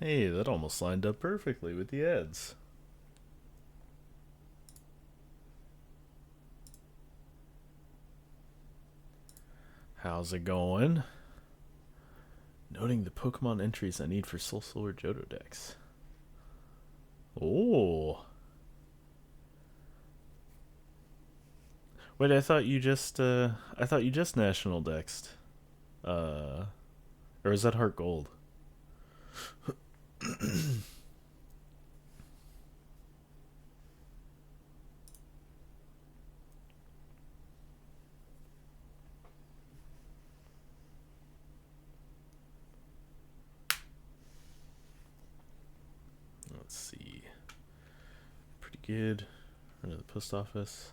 Hey, that almost lined up perfectly with the ads. How's it going? Noting the Pokemon entries I need for Soul Silver Johto decks. Oh. Wait, I thought you just National Dexed. Uh or is that Heart Gold? Let's see. Pretty good. Run to the post office.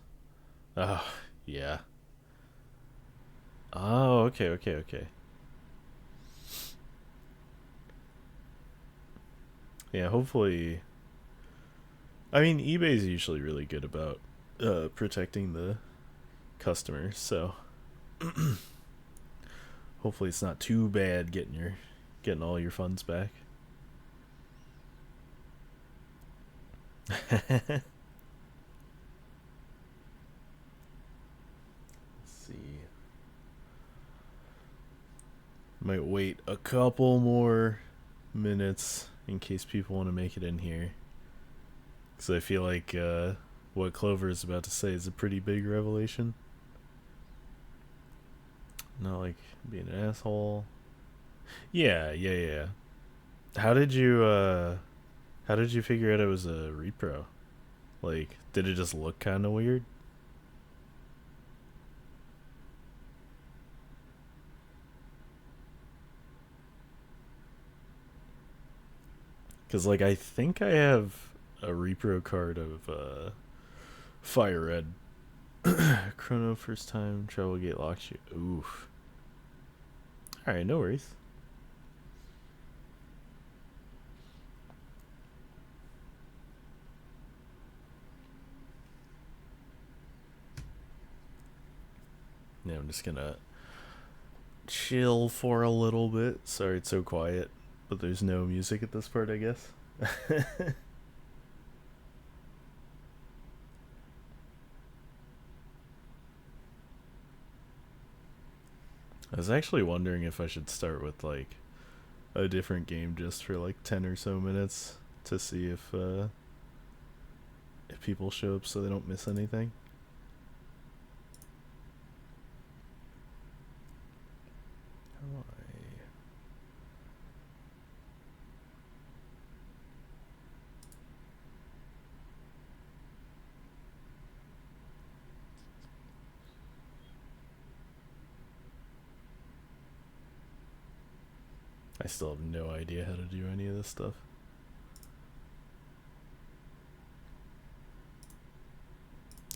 Oh, yeah. Oh, okay. Yeah, hopefully. I mean, eBay's usually really good about protecting the customers, so hopefully it's not too bad getting all your funds back. Let's see. Might wait a couple more minutes in case people want to make it in here. Because I feel like what Clover is about to say is a pretty big revelation. Not like being an asshole. Yeah. How did you how did you figure out it was a repro? Like, did it just look kind of weird? Because like I think I have a repro card of Fire Red. Chrono first time travel gate locks you. Oof. All right, no worries. Yeah, I'm just gonna chill for a little bit. Sorry it's so quiet, but there's no music at this part, I guess. I was actually wondering if I should start with like a different game just for like 10 or so minutes to see if people show up so they don't miss anything. How do I still have no idea how to do any of this stuff.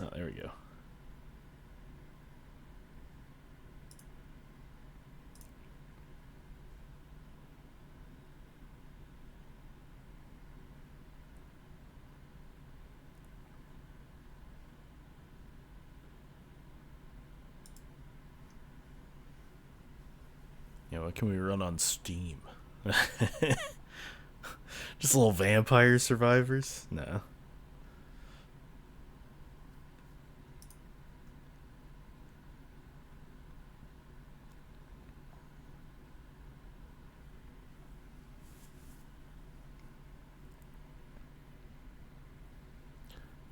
Oh, there we go. Yeah, what can we run on Steam? Just little vampire survivors? No.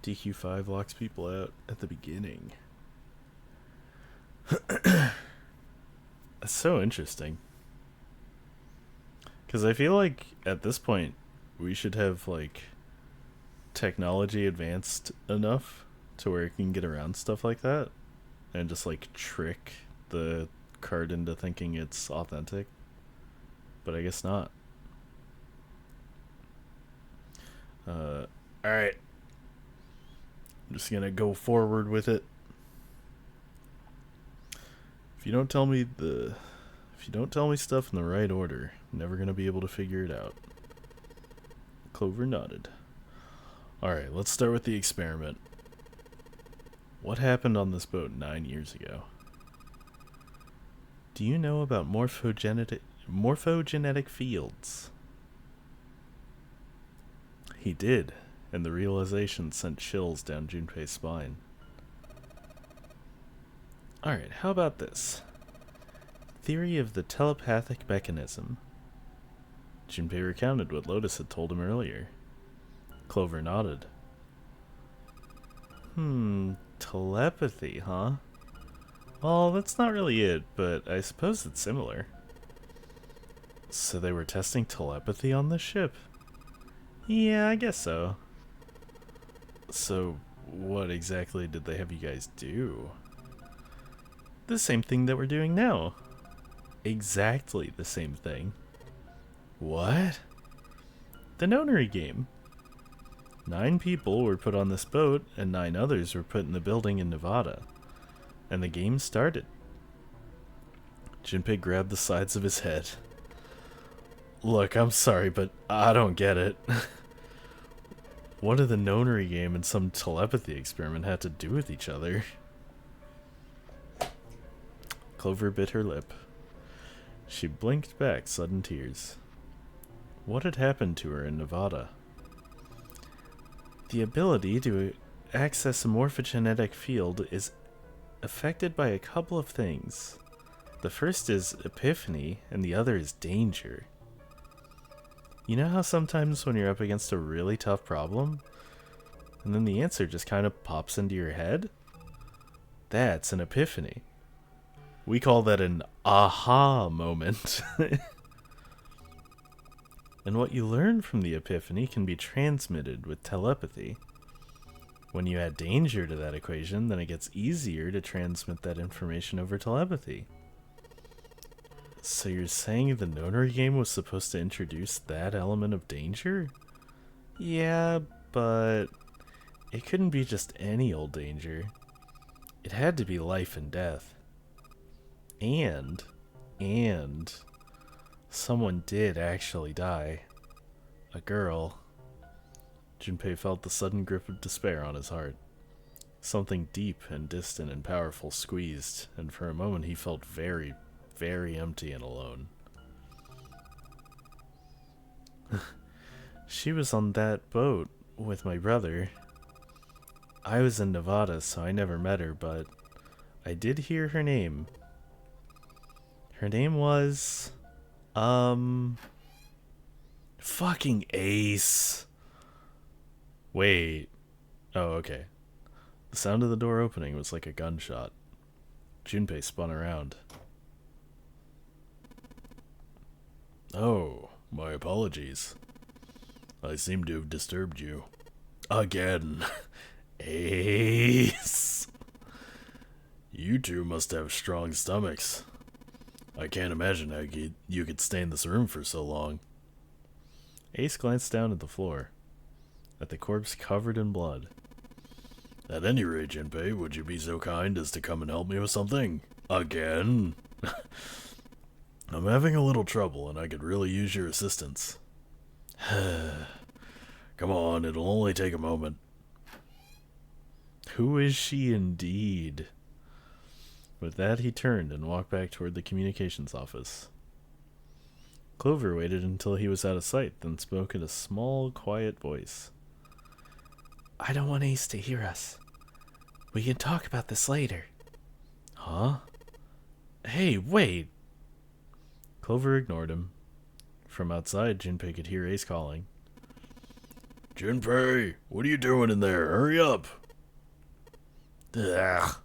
DQ5 locks people out at the beginning. That's so interesting. Because I feel like at this point, we should have like technology advanced enough to where it can get around stuff like that and just like trick the card into thinking it's authentic. But I guess not. Alright. I'm just gonna go forward with it. If you don't tell me the if you don't tell me stuff in the right order, I'm never gonna be able to figure it out. Clover nodded. Alright, let's start with the experiment. What happened on this boat 9 years ago? Do you know about morphogenetic fields? He did, and the realization sent chills down Junpei's spine. Alright, how about this? Theory of the telepathic mechanism. Junpei recounted what Lotus had told him earlier. Clover nodded. Telepathy, huh? Well, that's not really it, but I suppose it's similar. So they were testing telepathy on this ship? Yeah, I guess so. So, what exactly did they have you guys do? The same thing that we're doing now. Exactly the same thing. What? The nonary game. 9 people were put on this boat, and 9 others were put in the building in Nevada. And the game started. Junpei grabbed the sides of his head. Look, I'm sorry, but I don't get it. What did the nonary game and some telepathy experiment have to do with each other? Clover bit her lip. She blinked back sudden tears. What had happened to her in Nevada? The ability to access a morphogenetic field is affected by a couple of things. The first is epiphany, and the other is danger. You know how sometimes when you're up against a really tough problem, and then the answer just kind of pops into your head? That's an epiphany. We call that an aha moment. And what you learn from the epiphany can be transmitted with telepathy. When you add danger to that equation, then it gets easier to transmit that information over telepathy. So you're saying the nonary game was supposed to introduce that element of danger? Yeah, but it couldn't be just any old danger. It had to be life and death. And someone did actually die. A girl. Junpei felt the sudden grip of despair on his heart. Something deep and distant and powerful squeezed, and for a moment he felt very, very empty and alone. She was on that boat with my brother. I was in Nevada, so I never met her, but I did hear her name. Her name was... fucking Ace. Wait. Oh, okay. The sound of the door opening was like a gunshot. Junpei spun around. Oh, my apologies. I seem to have disturbed you. Again. Ace. You two must have strong stomachs. I can't imagine how you could stay in this room for so long. Ace glanced down at the floor, at the corpse covered in blood. At any rate, Junpei, would you be so kind as to come and help me with something? Again? I'm having a little trouble, and I could really use your assistance. Come on, it'll only take a moment. Who is she indeed? With that, he turned and walked back toward the communications office. Clover waited until he was out of sight, then spoke in a small, quiet voice. I don't want Ace to hear us. We can talk about this later. Huh? Hey, wait! Clover ignored him. From outside, Junpei could hear Ace calling. Junpei, what are you doing in there? Hurry up! Ugh.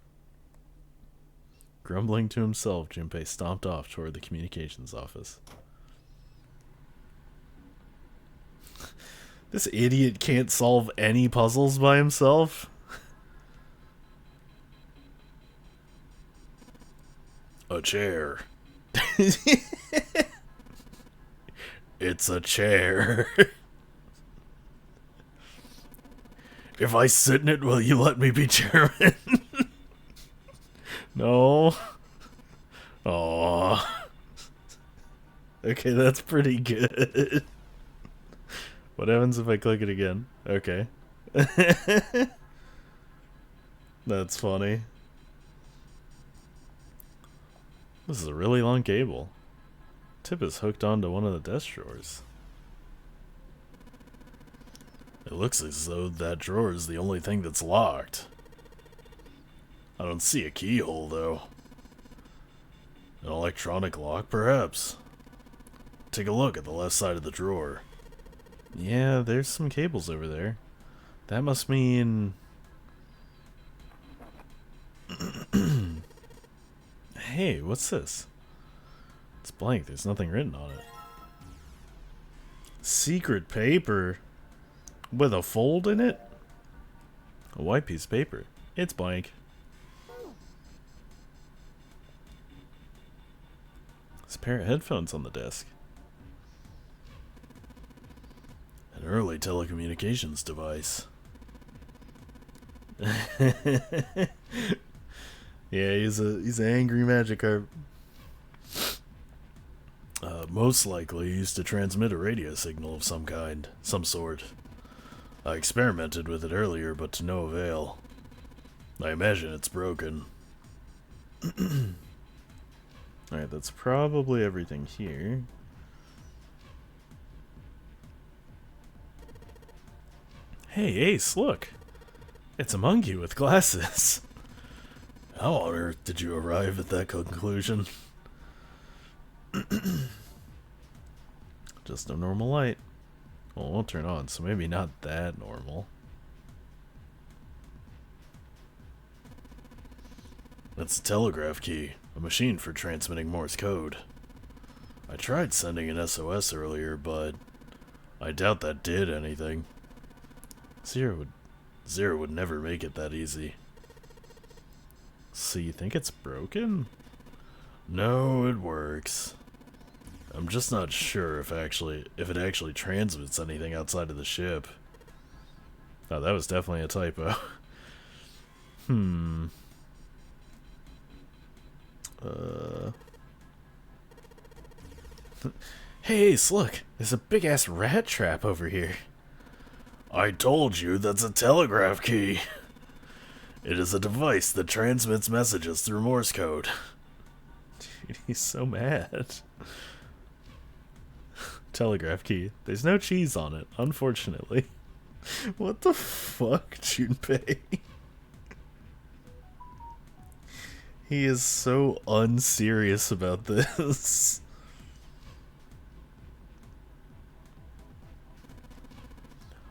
Grumbling to himself, Junpei stomped off toward the communications office. This idiot can't solve any puzzles by himself. A chair. It's a chair. If I sit in it, will you let me be chairman? No. Aww. Okay, that's pretty good. What happens if I click it again? Okay. That's funny. This is a really long cable. Tip is hooked onto one of the desk drawers. It looks as though that drawer is the only thing that's locked. I don't see a keyhole, though. An electronic lock, perhaps? Take a look at the left side of the drawer. Yeah, there's some cables over there. That must mean... Hey, what's this? It's blank, there's nothing written on it. Secret paper? With a fold in it? A white piece of paper. It's blank. There's a pair of headphones on the desk. An early telecommunications device. Yeah, he's an angry Magikarp. Most likely used to transmit a radio signal of some kind, some sort. I experimented with it earlier, but to no avail. I imagine it's broken. Alright, that's probably everything here. Hey, Ace, look! It's a monkey with glasses. How on earth did you arrive at that conclusion? Just a normal light. Well, it won't turn on, so maybe not that normal. That's a telegraph key, a machine for transmitting Morse code. I tried sending an SOS earlier, but I doubt that did anything. Zero would never make it that easy. So you think it's broken? No, it works. I'm just not sure if it actually transmits anything outside of the ship. Oh, that was definitely a typo. Hey Ace, look! There's a big-ass rat trap over here. I told you that's a telegraph key. It is a device that transmits messages through Morse code. Dude, he's so mad. Telegraph key. There's no cheese on it, unfortunately. What the fuck, Junpei? He is so unserious about this.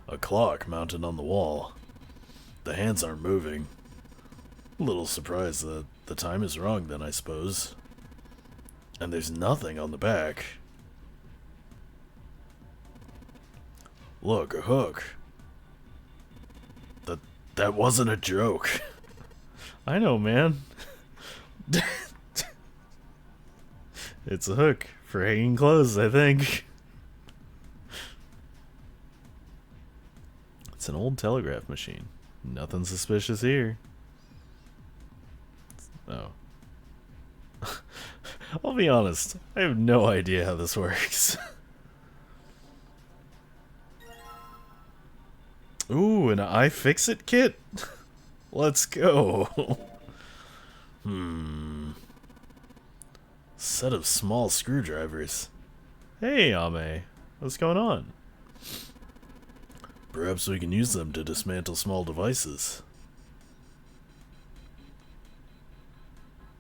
A clock mounted on the wall. The hands aren't moving. A little surprised that the time is wrong then, I suppose. And there's nothing on the back. Look, a hook. That wasn't a joke. I know, man. It's a hook for hanging clothes, I think. It's an old telegraph machine. Nothing suspicious here. Oh. I'll be honest, I have no idea how this works. Ooh, an iFixit kit? Let's go. Set of small screwdrivers. Hey, Ame. What's going on? Perhaps we can use them to dismantle small devices.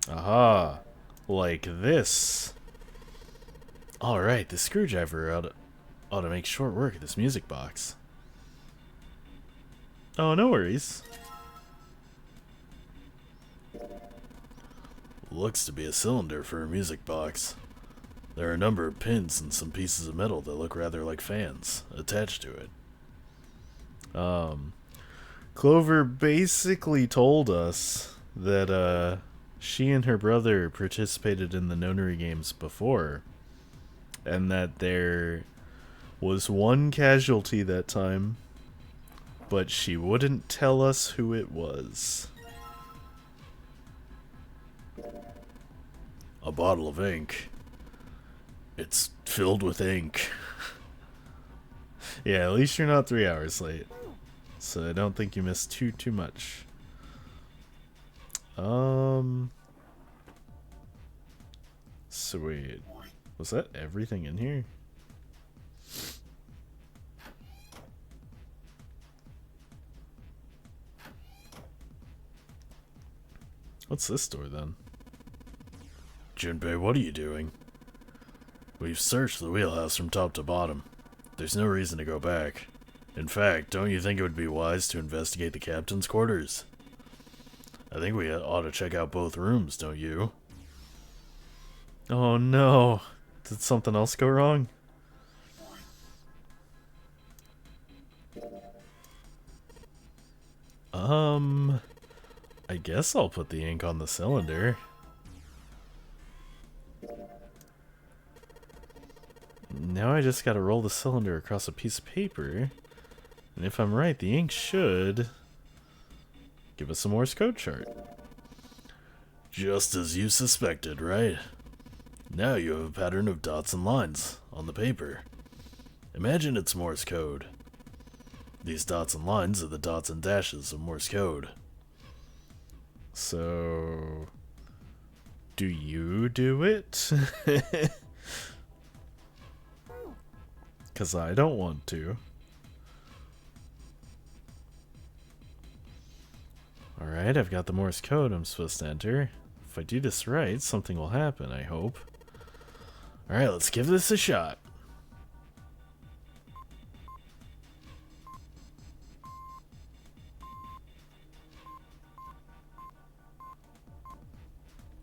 Aha. Like this. Alright, the screwdriver ought to make short work of this music box. Oh, no worries. Looks to be a cylinder for a music box. There are a number of pins and some pieces of metal that look rather like fans attached to it. Clover basically told us that she and her brother participated in the Nonary games before, and that there was one casualty that time, but she wouldn't tell us who it was. A bottle of ink. It's filled with ink. Yeah, at least you're not 3 hours late. So I don't think you missed too much. Sweet. Was that everything in here? What's this door then? Junpei, what are you doing? We've searched the wheelhouse from top to bottom. There's no reason to go back. In fact, don't you think it would be wise to investigate the captain's quarters? I think we ought to check out both rooms, don't you? Oh no! Did something else go wrong? I guess I'll put the ink on the cylinder. Now I just gotta roll the cylinder across a piece of paper. And if I'm right, the ink should give us a Morse code chart. Just as you suspected, right? Now you have a pattern of dots and lines on the paper. Imagine it's Morse code. These dots and lines are the dots and dashes of Morse code. So, do you do it? 'Cause I don't want to. Alright, I've got the Morse code I'm supposed to enter. If I do this right, something will happen, I hope. Alright, let's give this a shot.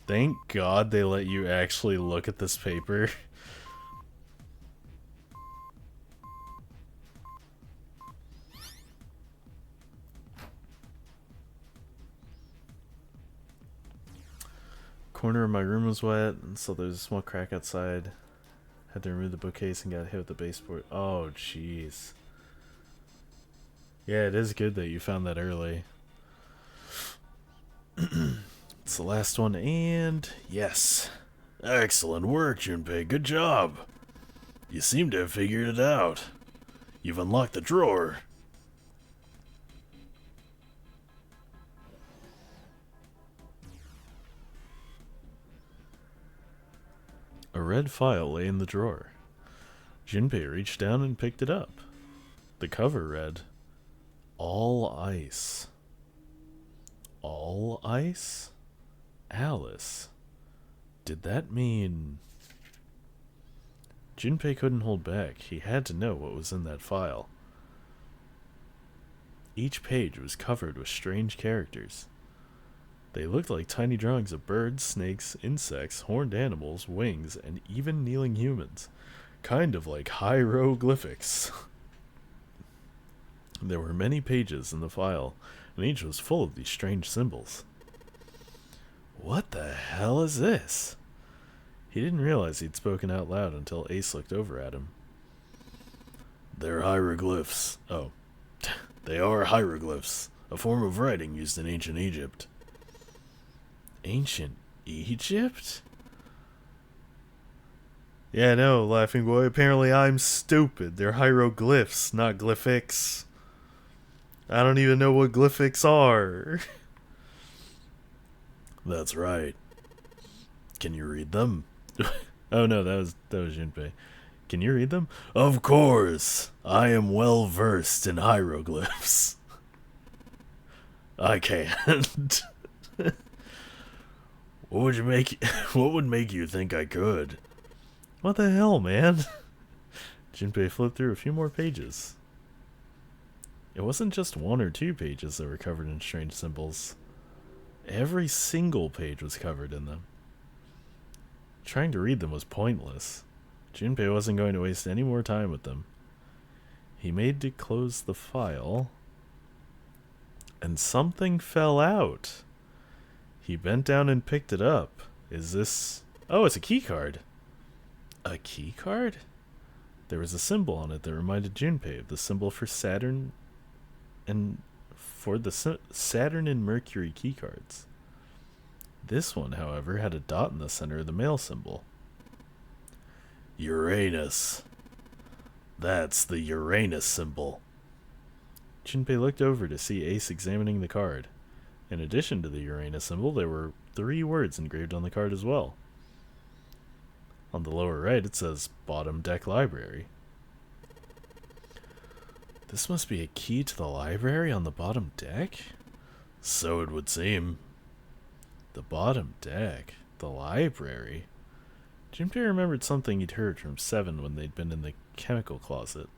Thank God they let you actually look at this paper. Corner of my room was wet, and so there's a small crack outside. Had to remove the bookcase and got hit with the baseboard. Oh, jeez. Yeah, it is good that you found that early. It's the last one, and yes. Excellent work, Junpei. Good job. You seem to have figured it out. You've unlocked the drawer. A red file lay in the drawer. Junpei reached down and picked it up. The cover read, "All ice." All ice? Alice. Did that mean... Junpei couldn't hold back. He had to know what was in that file. Each page was covered with strange characters. They looked like tiny drawings of birds, snakes, insects, horned animals, wings, and even kneeling humans. Kind of like hieroglyphics. There were many pages in the file, and each was full of these strange symbols. What the hell is this? He didn't realize he'd spoken out loud until Ace looked over at him. They're hieroglyphs. Oh. They are hieroglyphs, a form of writing used in ancient Egypt. Ancient Egypt? Yeah, no, laughing boy. Apparently I'm stupid. They're hieroglyphs, not glyphics. I don't even know what glyphics are. That's right. Can you read them? Oh no, that was Junpei. Can you read them? Of course. I am well versed in hieroglyphs. I can't. What would make you think I could? What the hell, man? Junpei flipped through a few more pages. It wasn't just one or two pages that were covered in strange symbols. Every single page was covered in them. Trying to read them was pointless. Junpei wasn't going to waste any more time with them. He made to close the file, and something fell out. He bent down and picked it up. Is this... Oh, it's a key card. A key card? There was a symbol on it that reminded Junpei of the symbol for Saturn and for the Saturn and Mercury key cards. This one, however, had a dot in the center of the male symbol. Uranus. That's the Uranus symbol. Junpei looked over to see Ace examining the card. In addition to the Uranus symbol, there were 3 words engraved on the card as well. On the lower right, it says Bottom Deck Library. This must be a key to the library on the bottom deck? So it would seem. The bottom deck? The library? Junpei remembered something he'd heard from Seven when they'd been in the chemical closet.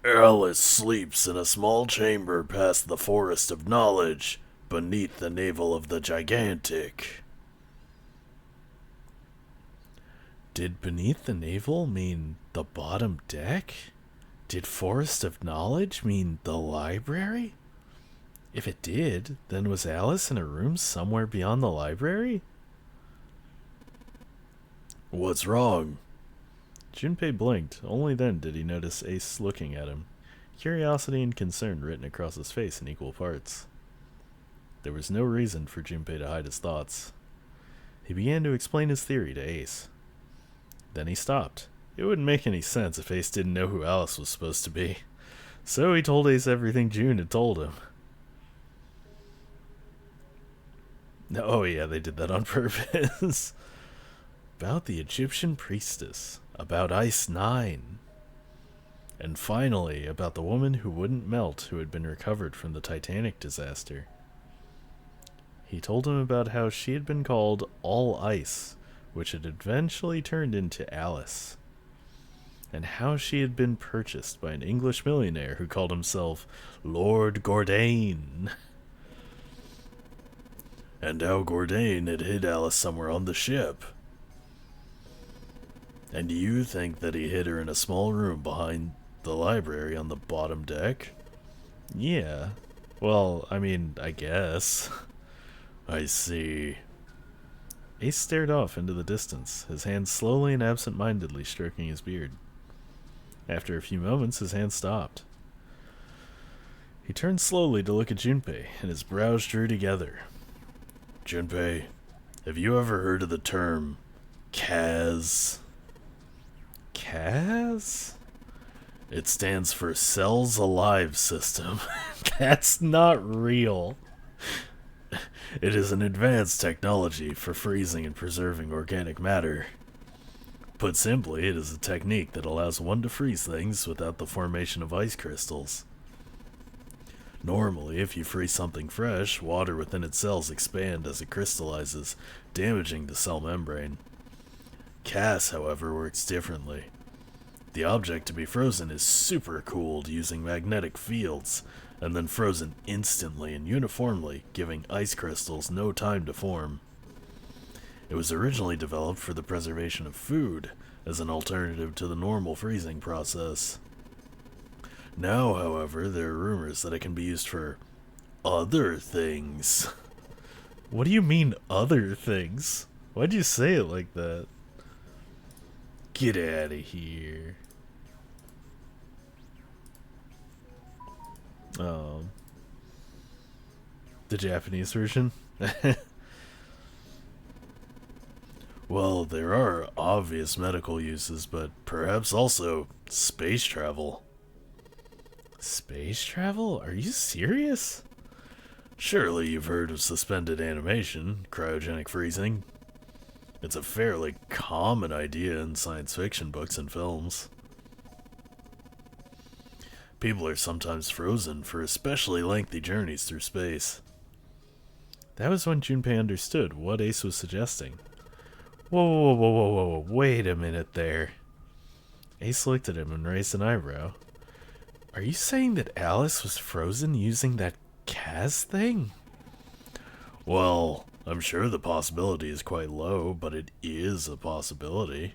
Alice sleeps in a small chamber past the Forest of Knowledge, beneath the navel of the Gigantic. Did beneath the navel mean the bottom deck? Did Forest of Knowledge mean the library? If it did, then was Alice in a room somewhere beyond the library? What's wrong? Junpei blinked. Only then did he notice Ace looking at him, curiosity and concern written across his face in equal parts. There was no reason for Junpei to hide his thoughts. He began to explain his theory to Ace. Then he stopped. It wouldn't make any sense if Ace didn't know who Alice was supposed to be. So he told Ace everything June had told him. Oh yeah, they did that on purpose. About the Egyptian priestess. About Ice 9. And finally, about the woman who wouldn't melt who had been recovered from the Titanic disaster. He told him about how she had been called All Ice, which had eventually turned into Alice. And how she had been purchased by an English millionaire who called himself Lord Gordain. And how Gordain had hid Alice somewhere on the ship. And you think that he hid her in a small room behind the library on the bottom deck? Yeah. Well, I mean, I guess. I see. Ace stared off into the distance, his hand slowly and absent-mindedly stroking his beard. After a few moments, his hand stopped. He turned slowly to look at Junpei, and his brows drew together. Junpei, have you ever heard of the term CAS? CAS? It stands for Cells Alive System. That's not real. It is an advanced technology for freezing and preserving organic matter. Put simply, it is a technique that allows one to freeze things without the formation of ice crystals. Normally, if you freeze something fresh, water within its cells expand as it crystallizes, damaging the cell membrane. CAS, however, works differently. The object to be frozen is supercooled using magnetic fields, and then frozen instantly and uniformly, giving ice crystals no time to form. It was originally developed for the preservation of food, as an alternative to the normal freezing process. Now, however, there are rumors that it can be used for other things. What do you mean, other things? Why'd you say it like that? Get out of here. The Japanese version? Well, there are obvious medical uses, but perhaps also space travel. Space travel? Are you serious? Surely you've heard of suspended animation, cryogenic freezing. It's a fairly common idea in science fiction books and films. People are sometimes frozen for especially lengthy journeys through space. That was when Junpei understood what Ace was suggesting. Whoa, wait a minute there. Ace looked at him and raised an eyebrow. Are you saying that Alice was frozen using that CAS thing? Well, I'm sure the possibility is quite low, but it is a possibility.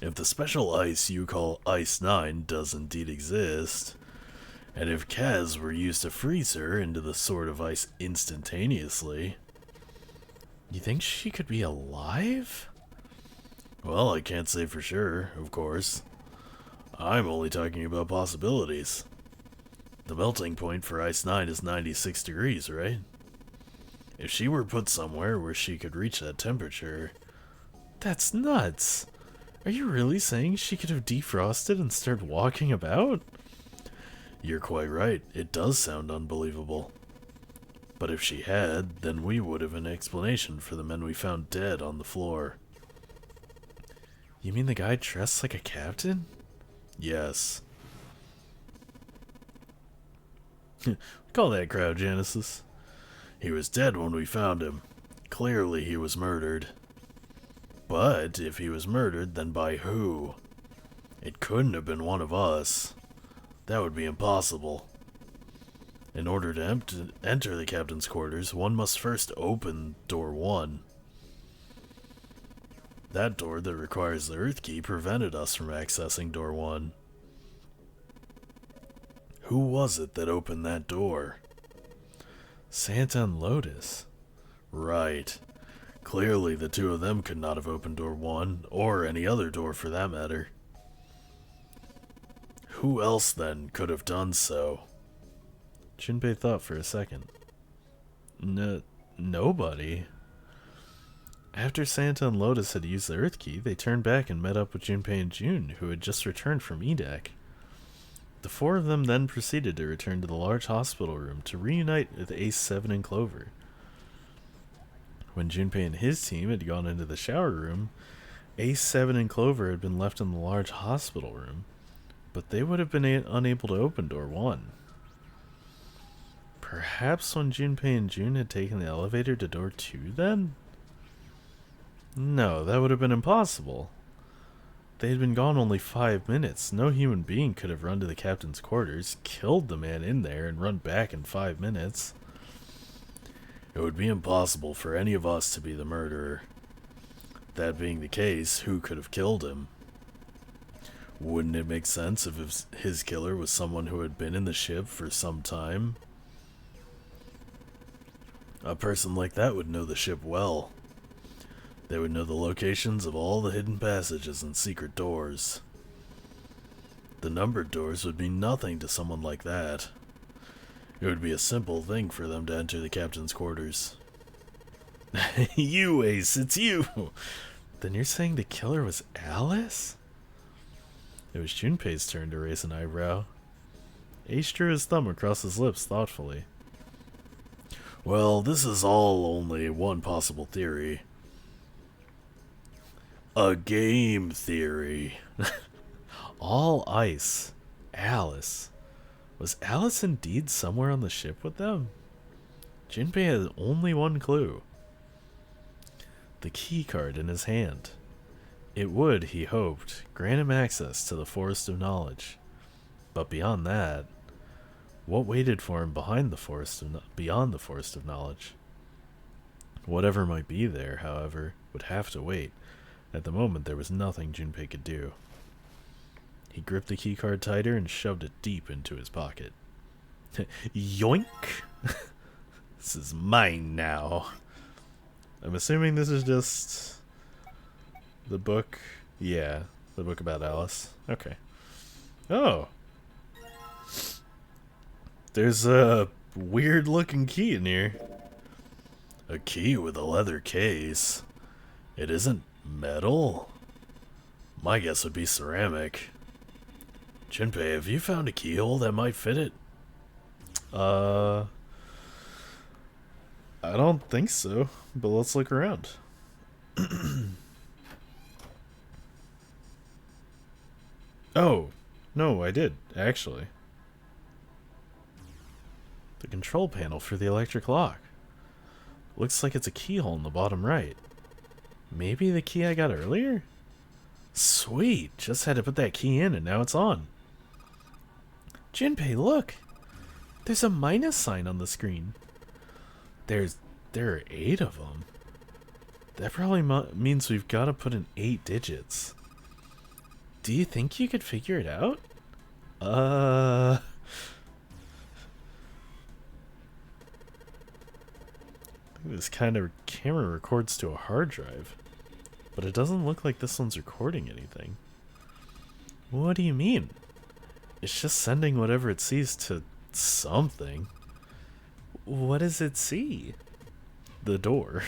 If the special ice you call Ice 9 does indeed exist, and if CAS were used to freeze her into the sort of ice instantaneously... You think she could be alive? Well, I can't say for sure, of course. I'm only talking about possibilities. The melting point for Ice 9 is 96 degrees, right? If she were put somewhere where she could reach that temperature... That's nuts! Are you really saying she could have defrosted and started walking about? You're quite right, it does sound unbelievable. But if she had, then we would have an explanation for the men we found dead on the floor. You mean the guy dressed like a captain? Yes. Call that cryogenesis. He was dead when we found him. Clearly he was murdered. But if he was murdered, then by who? It couldn't have been one of us. That would be impossible. In order to enter the captain's quarters, one must first open door 1. That door that requires the Earth Key prevented us from accessing door 1. Who was it that opened that door? Santa and Lotus. Right. Clearly the two of them could not have opened door 1, or any other door for that matter. Who else then could have done so? Junpei thought for a second. Nobody. After Santa and Lotus had used the Earth Key, they turned back and met up with Junpei and June, who had just returned from EDAC. The four of them then proceeded to return to the large hospital room to reunite with Ace 7 and Clover. When Junpei and his team had gone into the shower room, Ace 7 and Clover had been left in the large hospital room, but they would have been unable to open door 1. Perhaps when Junpei and June had taken the elevator to door 2 then? No, that would have been impossible. They had been gone only 5 minutes. No human being could have run to the captain's quarters, killed the man in there, and run back in 5 minutes. It would be impossible for any of us to be the murderer. That being the case, who could have killed him? Wouldn't it make sense if his killer was someone who had been in the ship for some time? A person like that would know the ship well. They would know the locations of all the hidden passages and secret doors. The numbered doors would mean nothing to someone like that. It would be a simple thing for them to enter the captain's quarters. You, Ace, it's you! Then you're saying the killer was Alice? It was Junpei's turn to raise an eyebrow. Ace drew his thumb across his lips thoughtfully. Well, this is all only one possible theory. A game theory. All ice. Alice. Was Alice indeed somewhere on the ship with them? Junpei had only one clue. The key card in his hand. It would, he hoped, grant him access to the Forest of Knowledge. But beyond that, what waited for him beyond the Forest of Knowledge? Whatever might be there, however, would have to wait. At the moment, there was nothing Junpei could do. He gripped the keycard tighter and shoved it deep into his pocket. Yoink! This is mine now. I'm assuming this is just the book. Yeah, the book about Alice. Okay. Oh. There's a weird looking key in here. A key with a leather case. It isn't metal? My guess would be ceramic. Junpei, have you found a keyhole that might fit it? I don't think so, but let's look around. Oh, no, I did, actually. The control panel for the electric lock. Looks like it's a keyhole in the bottom right. Maybe the key I got earlier? Sweet, just had to put that key in and now it's on. Junpei, look! There's a minus sign on the screen. There are 8 of them. That probably means we've got to put in 8 digits. Do you think you could figure it out? This kind of camera records to a hard drive, but it doesn't look like this one's recording anything. What do you mean? It's just sending whatever it sees to something. What does it see? The door.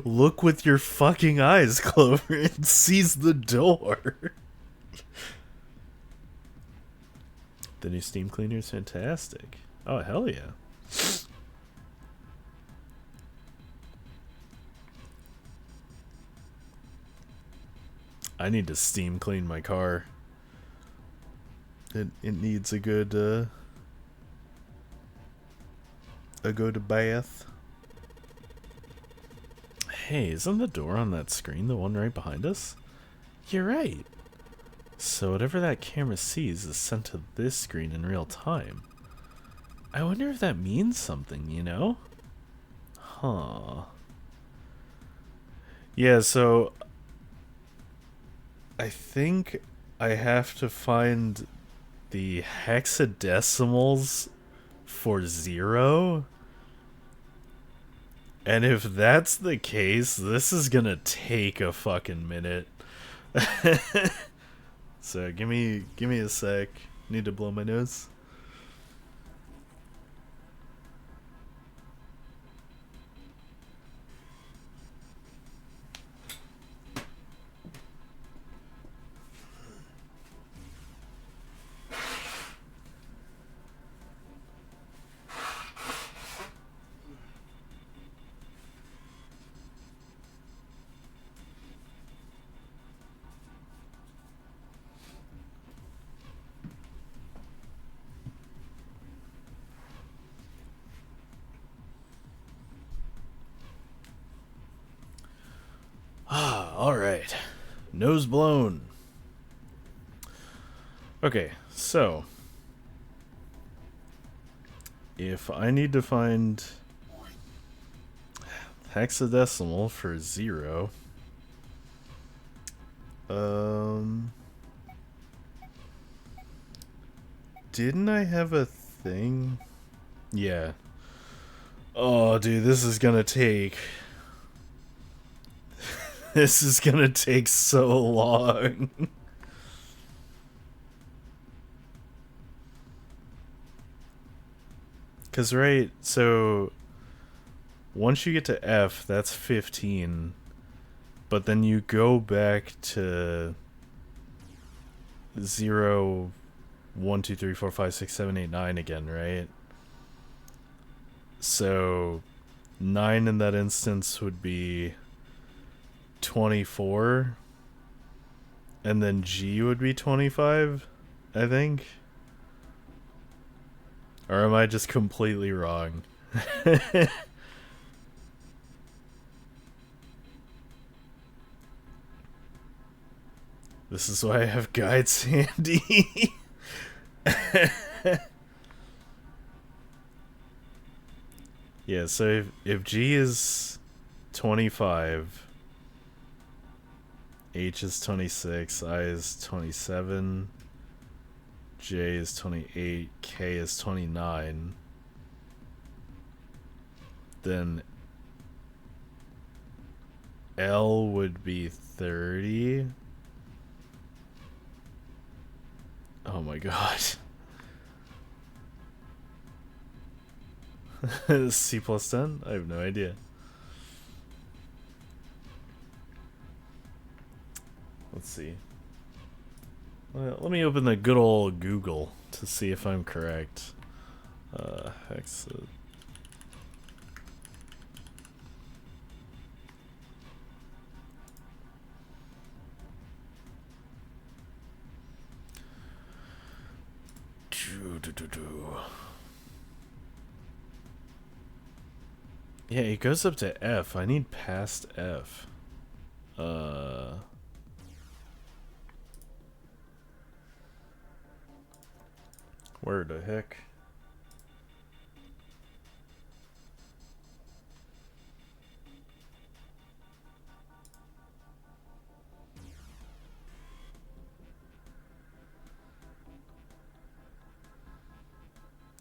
Look with your fucking eyes, Clover. It sees the door. The new steam cleaner is fantastic. Oh, hell yeah. I need to steam clean my car. It needs a good bath. Hey, isn't the door on that screen the one right behind us? You're right. So whatever that camera sees is sent to this screen in real time. I wonder if that means something, you know? Huh. Yeah, so I think I have to find the hexadecimals for 0. And if that's the case, this is gonna take a fucking minute. So give me a sec. Need to blow my nose. Alright. Nose blown. Okay, so if I need to find hexadecimal for 0, didn't I have a thing? Yeah. Oh, dude, this is gonna take... This is gonna take so long. Cause right, so once you get to F, that's 15. But then you go back to 0, 1, 2, 3, 4, 5, 6, 7, 8, 9 again, right? So 9 in that instance would be 24, and then G would be 25, I think. Or am I just completely wrong? This is why I have guides handy. Yeah, so if G is 25, H is 26, I is 27, J is 28, K is 29, then L would be 30. Oh my god. C plus 10? I have no idea. Let's see. Well, let me open the good old Google to see if I'm correct. Hexa. Yeah, it goes up to F. I need past F. Where the heck?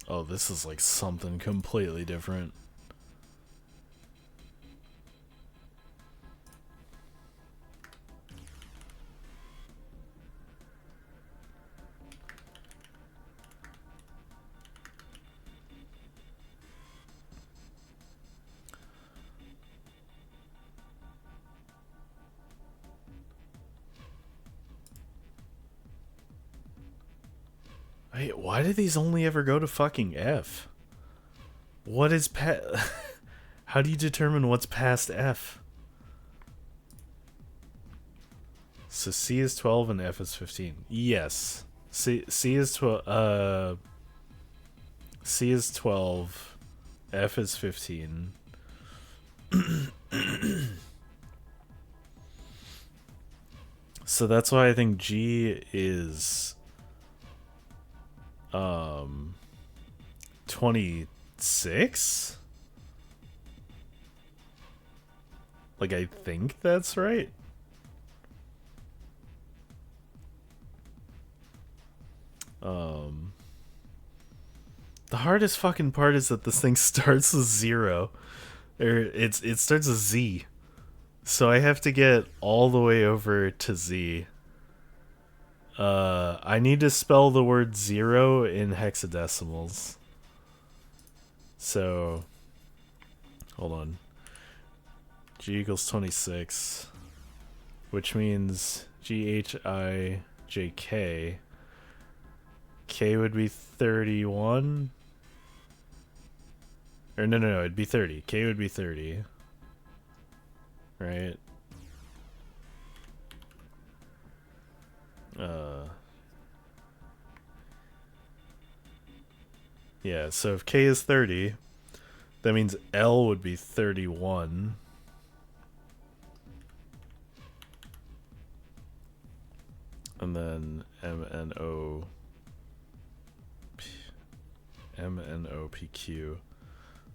Oh, this is like something completely different. Wait, why do these only ever go to fucking F? What is How do you determine what's past F? So C is 12 and F is 15. Yes. C is 12. C is 12. F is 15. So that's why I think G is 26. Like, I think that's right. The hardest fucking part is that this thing starts with 0. Or it starts with Z. So I have to get all the way over to Z. I need to spell the word 0 in hexadecimals. So, hold on. G equals 26, which means GHIJK. K would be 31. Or no, it'd be 30. K would be 30. Right? Yeah, so if K is 30, that means L would be 31. And then MNOPQ.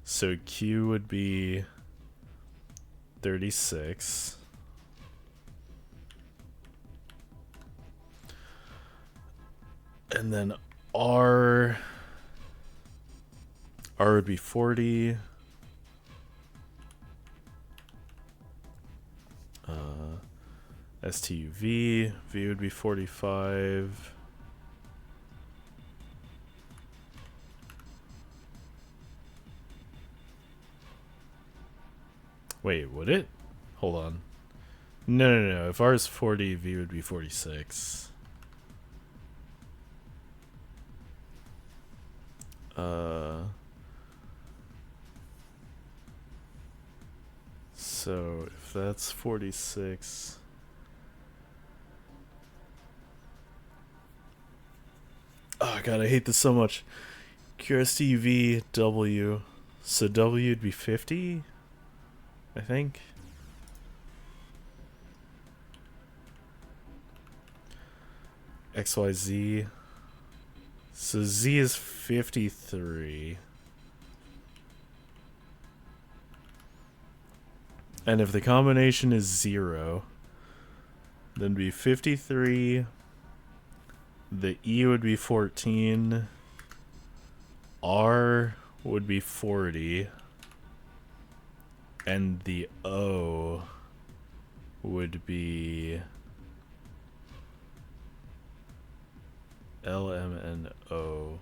So Q would be 36. And then R would be 40. STUV. V would be 45. Wait, would it? Hold on. No. If R is 40, V would be 46. So if that's 46. Oh god, I hate this so much. QSTV W. So W would be 50, I think. XYZ. So Z is 53. And if the combination is 0, then it'd be 53. The E would be 14. R would be 40. And the O would be LMNO.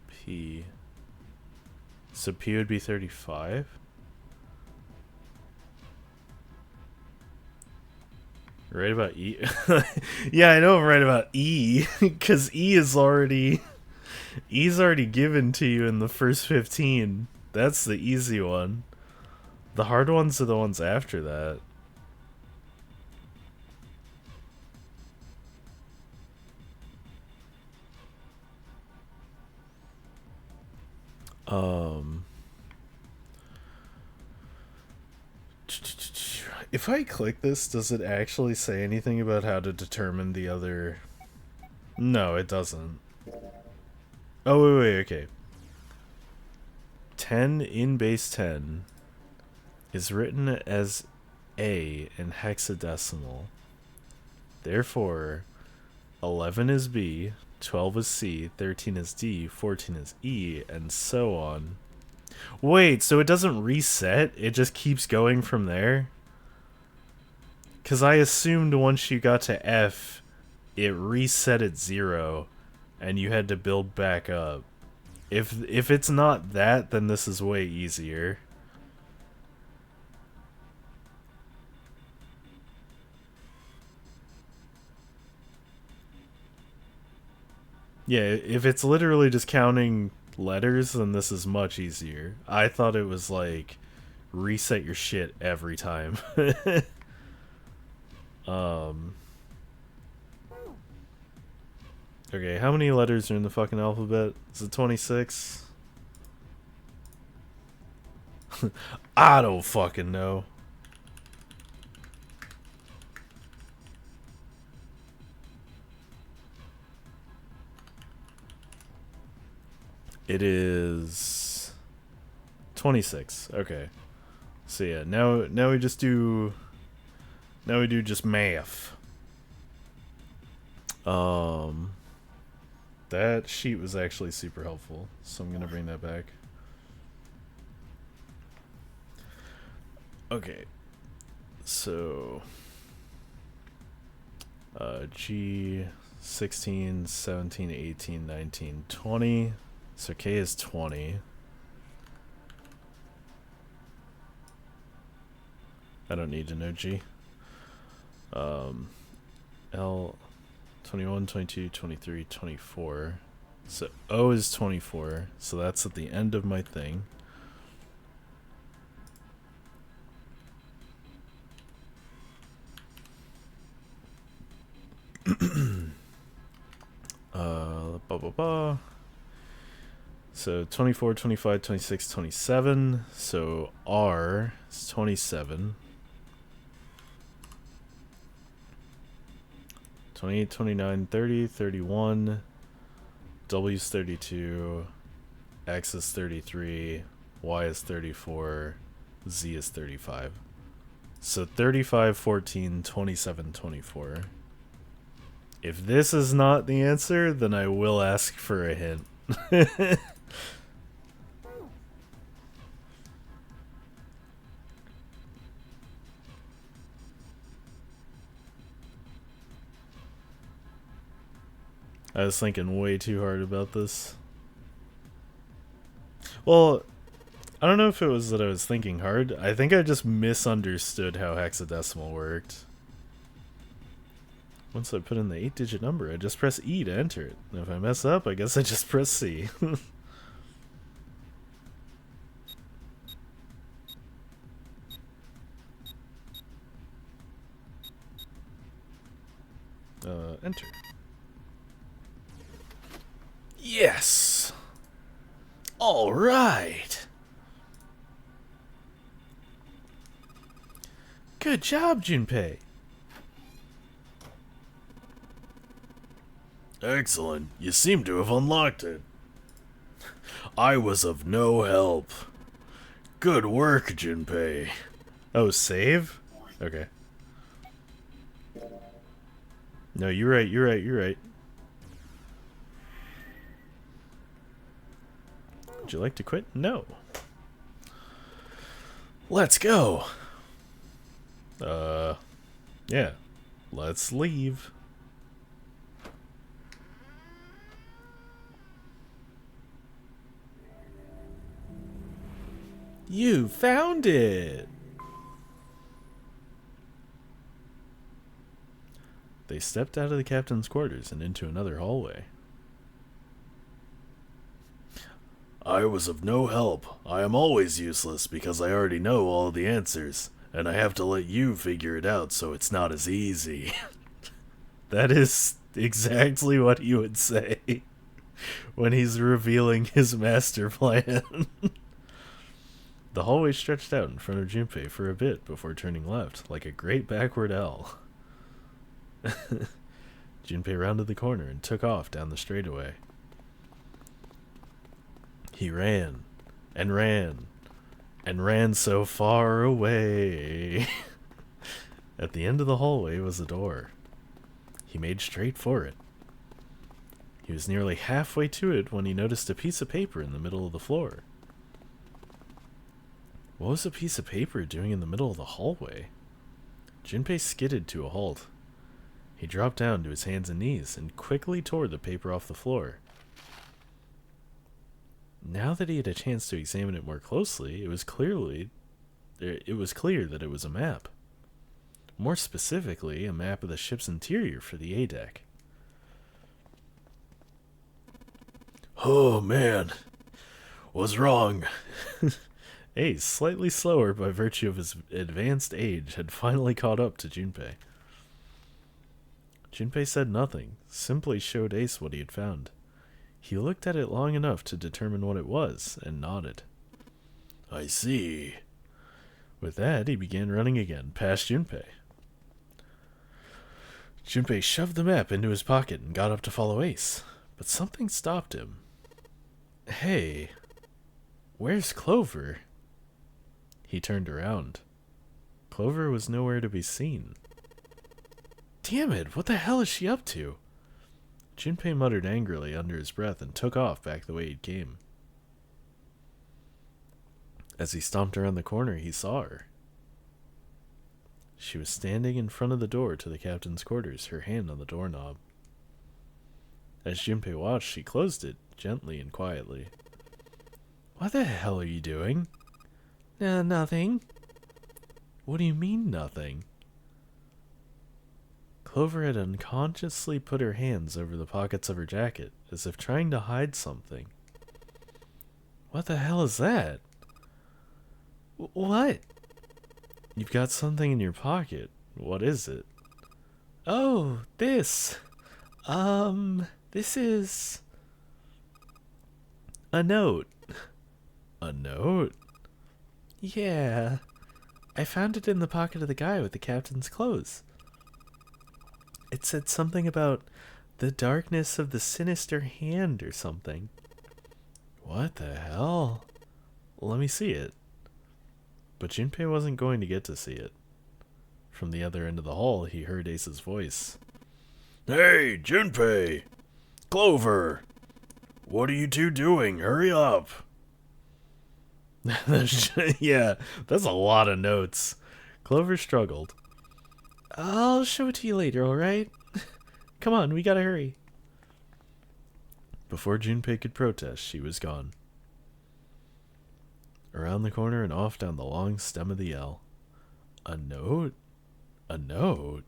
P. So P would be 35. Right about E? Yeah, I know I'm right about E, because E's already given to you in the first 15. That's the easy one. The hard ones are the ones after that. If I click this, does it actually say anything about how to determine the other? No, it doesn't. Oh, wait, okay. 10 in base 10 is written as A in hexadecimal. Therefore, 11 is B, 12 is C, 13 is D, 14 is E, and so on. Wait, so it doesn't reset? It just keeps going from there? Because I assumed once you got to F, it reset at 0, and you had to build back up. If it's not that, then this is way easier. Yeah, if it's literally just counting letters, then this is much easier. I thought it was like reset your shit every time. Um. Okay, how many letters are in the fucking alphabet? Is it 26? I don't fucking know. It is 26. Okay. So yeah, now we just do just math. That sheet was actually super helpful, so I'm gonna bring that back. Okay. So G 16, 17, 18, 19, 20. So K is 20. I don't need to know G. L 21, 22, 23, 24. So O is 24. So that's at the end of my thing. Blah, blah, blah. So 24, 25, 26, 27. So R is 27. 28, 29, 30, 31. W is 32. X is 33. Y is 34. Z is 35. So 35, 14, 27, 24. If this is not the answer, then I will ask for a hint. I was thinking way too hard about this. Well, I don't know if it was that I was thinking hard. I think I just misunderstood how hexadecimal worked. Once I put in the 8-digit number, I just press E to enter it. And if I mess up, I guess I just press C. Enter. Yes! All right! Good job, Junpei! Excellent. You seem to have unlocked it. I was of no help. Good work, Junpei. Oh, save? Okay. No, you're right. Would you like to quit? No. Let's go. Yeah. Let's leave. You found it! They stepped out of the captain's quarters and into another hallway. I was of no help. I am always useless because I already know all the answers, and I have to let you figure it out so it's not as easy. That is exactly what he would say when he's revealing his master plan. The hallway stretched out in front of Junpei for a bit before turning left, like a great backward L. Junpei rounded the corner and took off down the straightaway. He ran, and ran, and ran so far away. At the end of the hallway was a door. He made straight for it. He was nearly halfway to it when he noticed a piece of paper in the middle of the floor. What was a piece of paper doing in the middle of the hallway? Junpei skidded to a halt. He dropped down to his hands and knees and quickly tore the paper off the floor. Now that he had a chance to examine it more closely, it was clear that it was a map. More specifically, a map of the ship's interior for the A deck. Oh man, what's wrong? Ace, slightly slower by virtue of his advanced age, had finally caught up to Junpei. Junpei said nothing, simply showed Ace what he had found. He looked at it long enough to determine what it was, and nodded. I see. With that, he began running again, past Junpei. Junpei shoved the map into his pocket and got up to follow Ace, but something stopped him. Hey, where's Clover? He turned around. Clover was nowhere to be seen. Damn it, what the hell is she up to? Junpei muttered angrily under his breath and took off back the way he'd came. As he stomped around the corner, he saw her. She was standing in front of the door to the captain's quarters, her hand on the doorknob. As Junpei watched, she closed it, gently and quietly. What the hell are you doing? Nothing. What do you mean, nothing? Clover had unconsciously put her hands over the pockets of her jacket, as if trying to hide something. What the hell is that? What? You've got something in your pocket. What is it? Oh, this. This is a note. A note? Yeah. I found it in the pocket of the guy with the captain's clothes. It said something about the darkness of the sinister hand or something. What the hell? Let me see it. But Junpei wasn't going to get to see it. From the other end of the hall, he heard Ace's voice. Hey, Junpei! Clover! What are you two doing? Hurry up! Yeah, that's a lot of notes. Clover struggled. I'll show it to you later, alright? Come on, we gotta hurry. Before Junpei could protest, she was gone. Around the corner and off down the long stem of the L. A note? A note?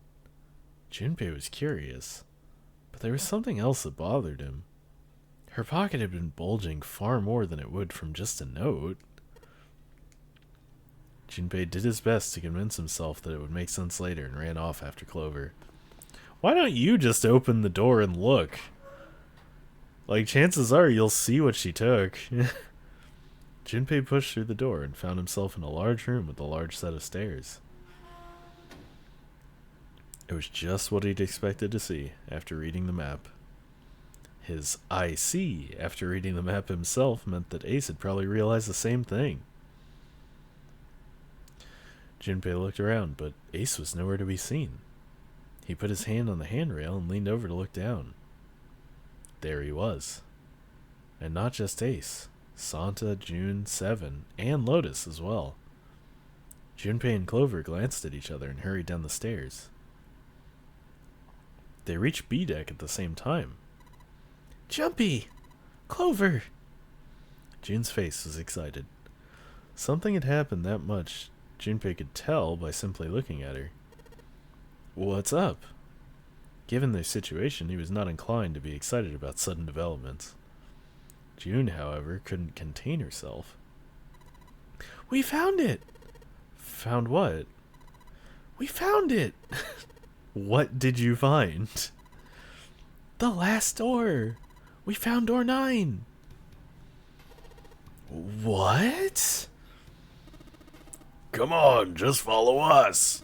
Junpei was curious, but there was something else that bothered him. Her pocket had been bulging far more than it would from just a note. Junpei did his best to convince himself that it would make sense later and ran off after Clover. Why don't you just open the door and look? Like, chances are you'll see what she took. Junpei pushed through the door and found himself in a large room with a large set of stairs. It was just what he'd expected to see after reading the map. His I see after reading the map himself meant that Ace had probably realized the same thing. Junpei looked around, but Ace was nowhere to be seen. He put his hand on the handrail and leaned over to look down. There he was. And not just Ace. Santa, June, Seven, and Lotus as well. Junpei and Clover glanced at each other and hurried down the stairs. They reached B deck at the same time. Jumpy! Clover! June's face was excited. Something had happened that much Junpei could tell by simply looking at her. What's up? Given their situation, he was not inclined to be excited about sudden developments. June, however, couldn't contain herself. We found it! Found what? We found it! What did you find? The last door! We found door 9! What? Come on, just follow us.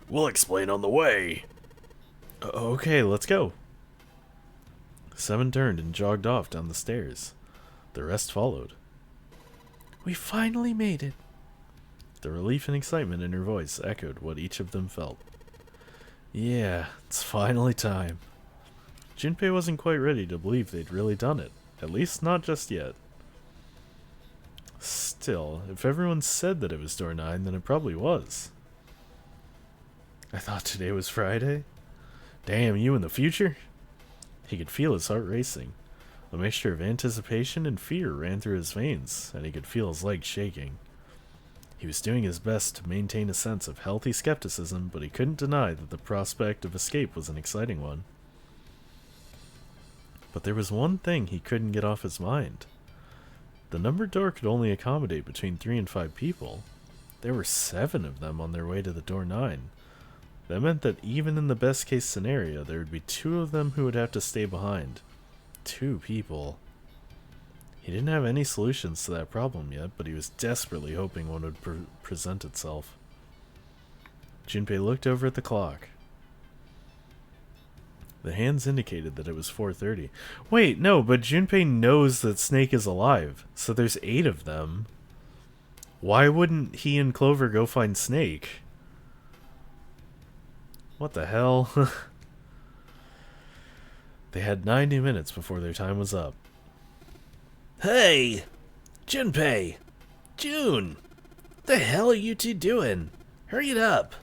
We'll explain on the way. Okay, let's go. Seven turned and jogged off down the stairs. The rest followed. We finally made it. The relief and excitement in her voice echoed what each of them felt. Yeah, it's finally time. Junpei wasn't quite ready to believe they'd really done it. At least not just yet. Still, if everyone said that it was door 9, then it probably was. I thought today was Friday. Damn, you in the future? He could feel his heart racing. A mixture of anticipation and fear ran through his veins, and he could feel his legs shaking. He was doing his best to maintain a sense of healthy skepticism, but he couldn't deny that the prospect of escape was an exciting one. But there was one thing he couldn't get off his mind. The numbered door could only accommodate between 3 and 5 people. There were 7 of them on their way to the door 9. That meant that even in the best case scenario, there would be two of them who would have to stay behind. 2 people. He didn't have any solutions to that problem yet, but he was desperately hoping one would present itself. Junpei looked over at the clock. The hands indicated that it was 4:30. Wait, no, but Junpei knows that Snake is alive, so there's 8 of them. Why wouldn't he and Clover go find Snake? What the hell? They had 90 minutes before their time was up. Hey! Junpei! June! What the hell are you two doing? Hurry it up!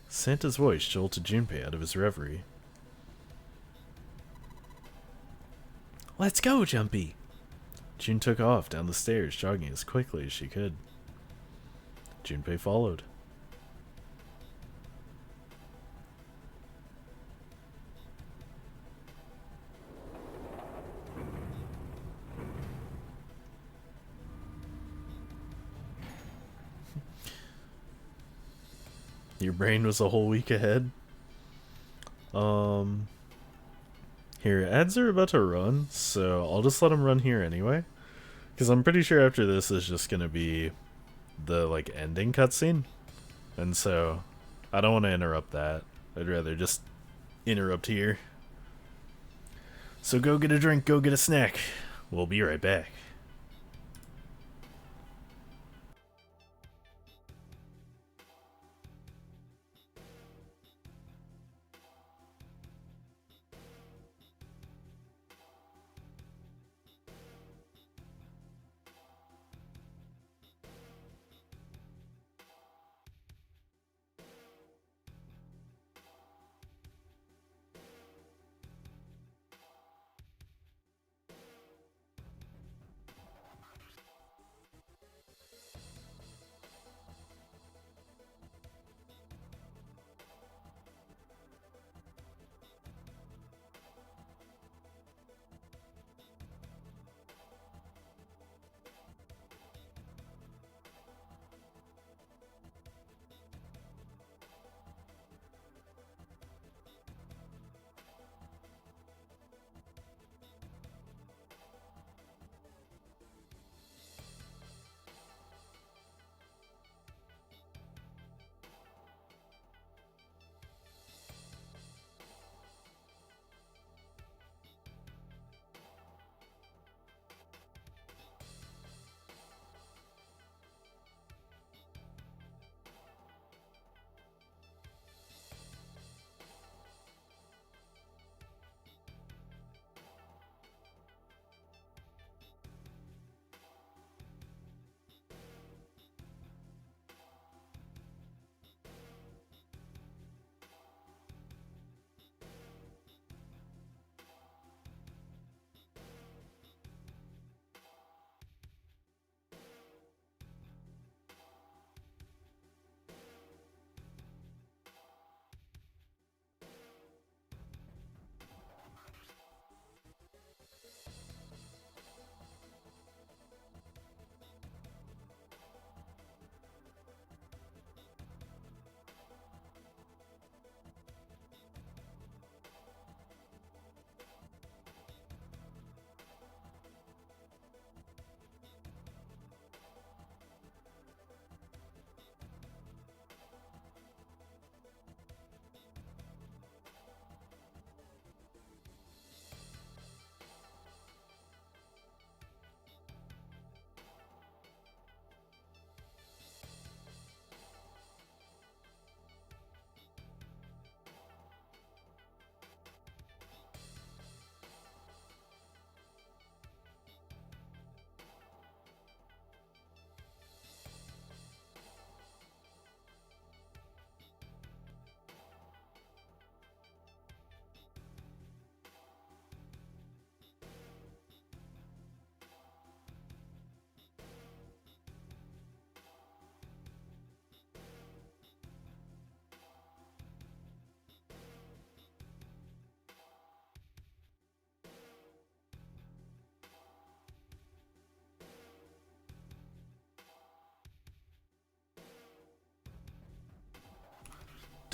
Santa's voice jolted Junpei out of his reverie. Let's go, Jumpy! June took off down the stairs, jogging as quickly as she could. Junpei followed. Your brain was a whole week ahead? Here, ads are about to run, so I'll just let them run here anyway. Because I'm pretty sure after this is just going to be the, like, ending cutscene. And so, I don't want to interrupt that. I'd rather just interrupt here. So go get a drink, go get a snack. We'll be right back.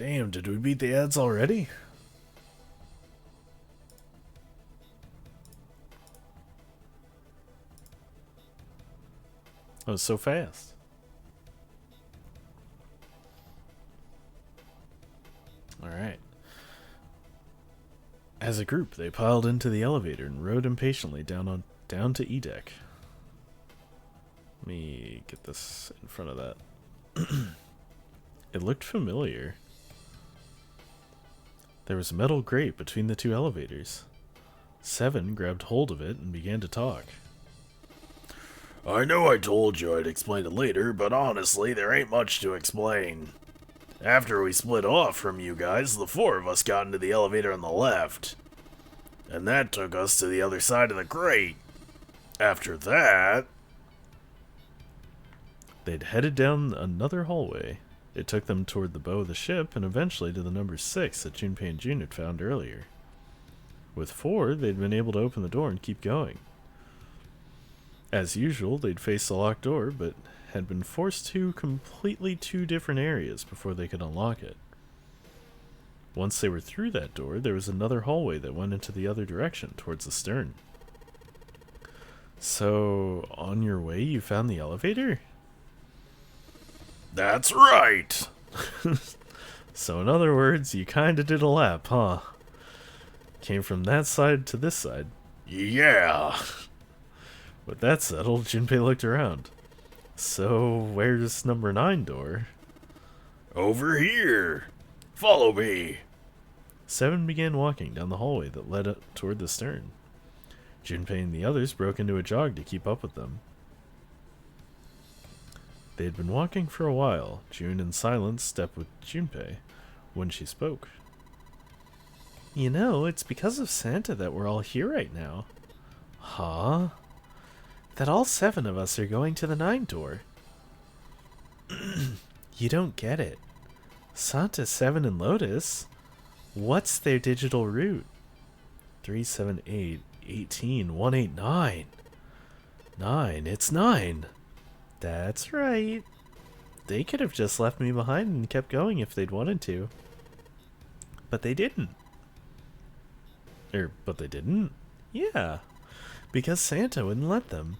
Damn, did we beat the ads already? Oh, so fast. Alright. As a group, they piled into the elevator and rode impatiently down to E-Deck. Let me get this in front of that. It looked familiar. There was a metal grate between the two elevators. Seven grabbed hold of it and began to talk. I know I told you I'd explain it later, but honestly, there ain't much to explain. After we split off from you guys, the four of us got into the elevator on the left. And that took us to the other side of the grate. After that... They'd headed down another hallway. It took them toward the bow of the ship and eventually to the number 6 that Junpei and June had found earlier. With 4, they'd been able to open the door and keep going. As usual, they'd faced the locked door, but had been forced to completely two different areas before they could unlock it. Once they were through that door, there was another hallway that went into the other direction, towards the stern. So, on your way, you found the elevator? That's right! So in other words, you kinda did a lap, huh? Came from that side to this side. Yeah! With that settled, Junpei looked around. So, where's number 9 door? Over here! Follow me! 7 began walking down the hallway that led up toward the stern. Junpei and the others broke into a jog to keep up with them. They had been walking for a while. June in silence stepped with Junpei when she spoke. You know, it's because of Santa that we're all here right now. Huh? That all 7 of us are going to the 9 door. You don't get it. Santa, 7, and Lotus? What's their digital route? 378 18 189. 9, it's 9. That's right. They could have just left me behind and kept going if they'd wanted to. But they didn't. But they didn't? Yeah. Because Santa wouldn't let them.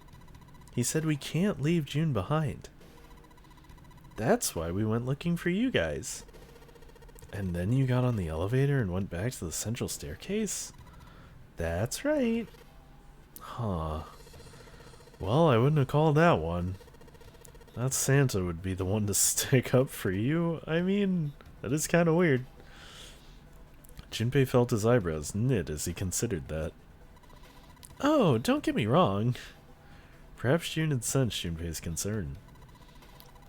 He said we can't leave June behind. That's why we went looking for you guys. And then you got on the elevator and went back to the central staircase? That's right. Huh. Well, I wouldn't have called that one. That Santa would be the one to stick up for you. I mean, that is kind of weird. Junpei felt his eyebrows knit as he considered that. Oh, don't get me wrong. Perhaps June had sensed Junpei's concern.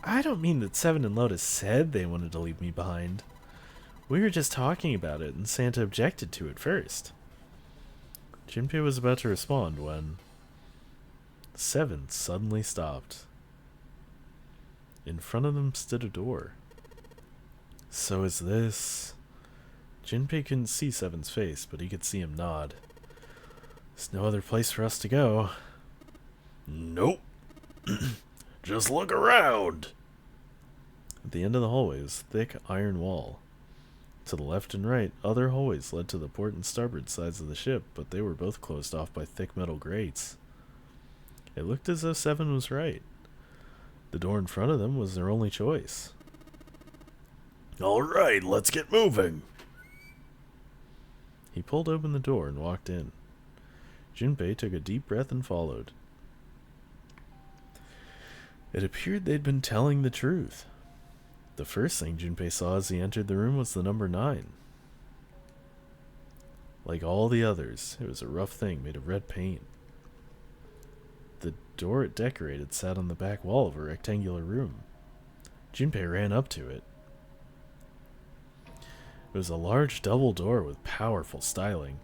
I don't mean that 7 and Lotus said they wanted to leave me behind. We were just talking about it, and Santa objected to it first. Junpei was about to respond when 7 suddenly stopped. In front of them stood a door. So is this... Junpei couldn't see 7's face, but he could see him nod. There's no other place for us to go. Nope. Just look around. At the end of the hallway was a thick iron wall. To the left and right, other hallways led to the port and starboard sides of the ship, but they were both closed off by thick metal grates. It looked as though 7 was right. The door in front of them was their only choice. Alright, let's get moving. He pulled open the door and walked in. Junpei took a deep breath and followed. It appeared they'd been telling the truth. The first thing Junpei saw as he entered the room was the number 9. Like all the others, it was a rough thing made of red paint. The door it decorated sat on the back wall of a rectangular room. Junpei ran up to it. It was a large double door with powerful styling.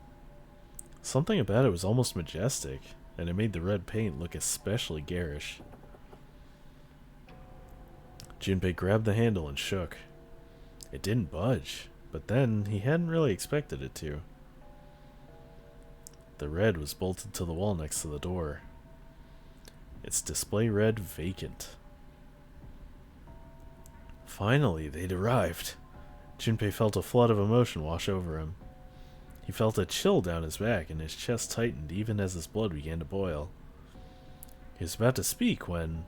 Something about it was almost majestic, and it made the red paint look especially garish. Junpei grabbed the handle and shook. It didn't budge, but then he hadn't really expected it to. The red was bolted to the wall next to the door. Its display read vacant. Finally, they'd arrived. Junpei felt a flood of emotion wash over him. He felt a chill down his back and his chest tightened even as his blood began to boil. He was about to speak when...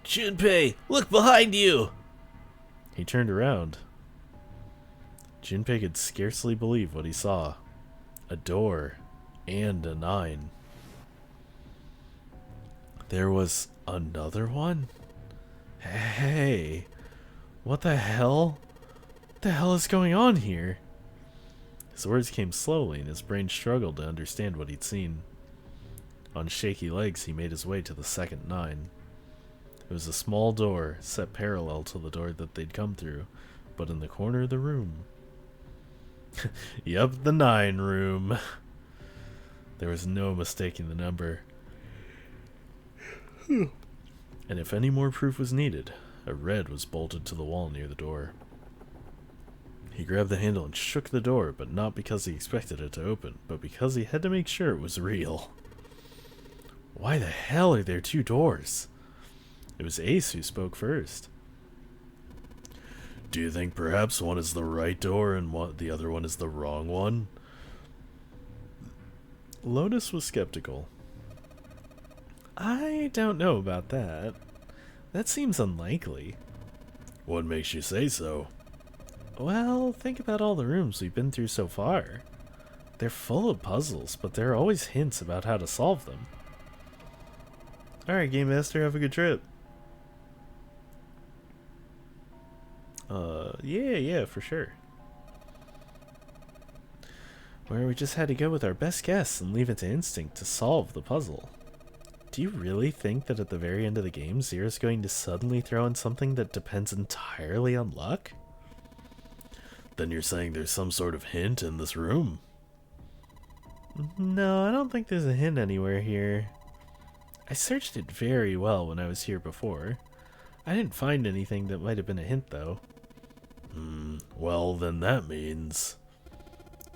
Junpei, look behind you! He turned around. Junpei could scarcely believe what he saw. A door and a 9. There was another one? Hey, what the hell? What the hell is going on here? His words came slowly and his brain struggled to understand what he'd seen. On shaky legs, he made his way to the second 9. It was a small door, set parallel to the door that they'd come through, but in the corner of the room. Yup, the 9 room. There was no mistaking the number. And if any more proof was needed, a red was bolted to the wall near the door. He grabbed the handle and shook the door, but not because he expected it to open, but because he had to make sure it was real. Why the hell are there 2 doors? It was Ace who spoke first. Do you think perhaps one is the right door and the other one is the wrong one? Lotus was skeptical. I don't know about that. That seems unlikely. What makes you say so? Well, think about all the rooms we've been through so far. They're full of puzzles, but there are always hints about how to solve them. Alright, Game Master, have a good trip. Yeah, for sure. Where we just had to go with our best guess and leave it to instinct to solve the puzzle. Do you really think that at the very end of the game, Zero's going to suddenly throw in something that depends entirely on luck? Then you're saying there's some sort of hint in this room? No, I don't think there's a hint anywhere here. I searched it very well when I was here before. I didn't find anything that might have been a hint, though. Well, then that means...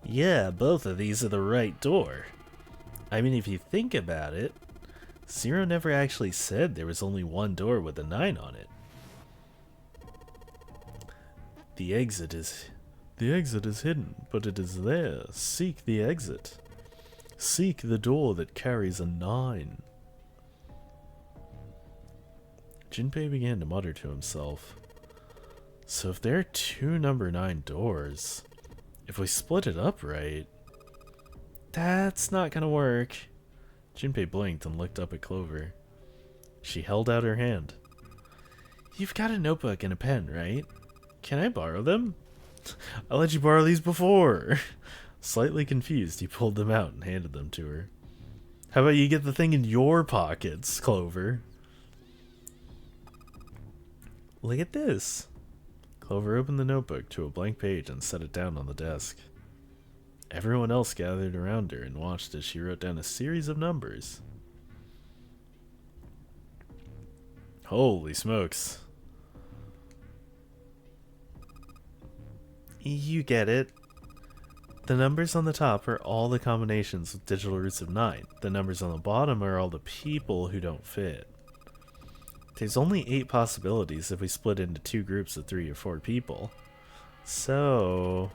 Yeah, both of these are the right door. I mean, if you think about it, Zero never actually said there was only one door with a 9 on it. The exit is hidden, but it is there. Seek the exit. Seek the door that carries a 9. Junpei began to mutter to himself. So if there are 2 number 9 doors, if we split it up right, that's not gonna work. Junpei blinked and looked up at Clover. She held out her hand. You've got a notebook and a pen, right? Can I borrow them? I let you borrow these before. Slightly confused, he pulled them out and handed them to her. How about you get the thing in your pockets, Clover? Look at this. Clover opened the notebook to a blank page and set it down on the desk. Everyone else gathered around her and watched as she wrote down a series of numbers. Holy smokes. You get it. The numbers on the top are all the combinations with digital roots of 9. The numbers on the bottom are all the people who don't fit. There's only 8 possibilities if we split into 2 groups of 3 or 4 people. So,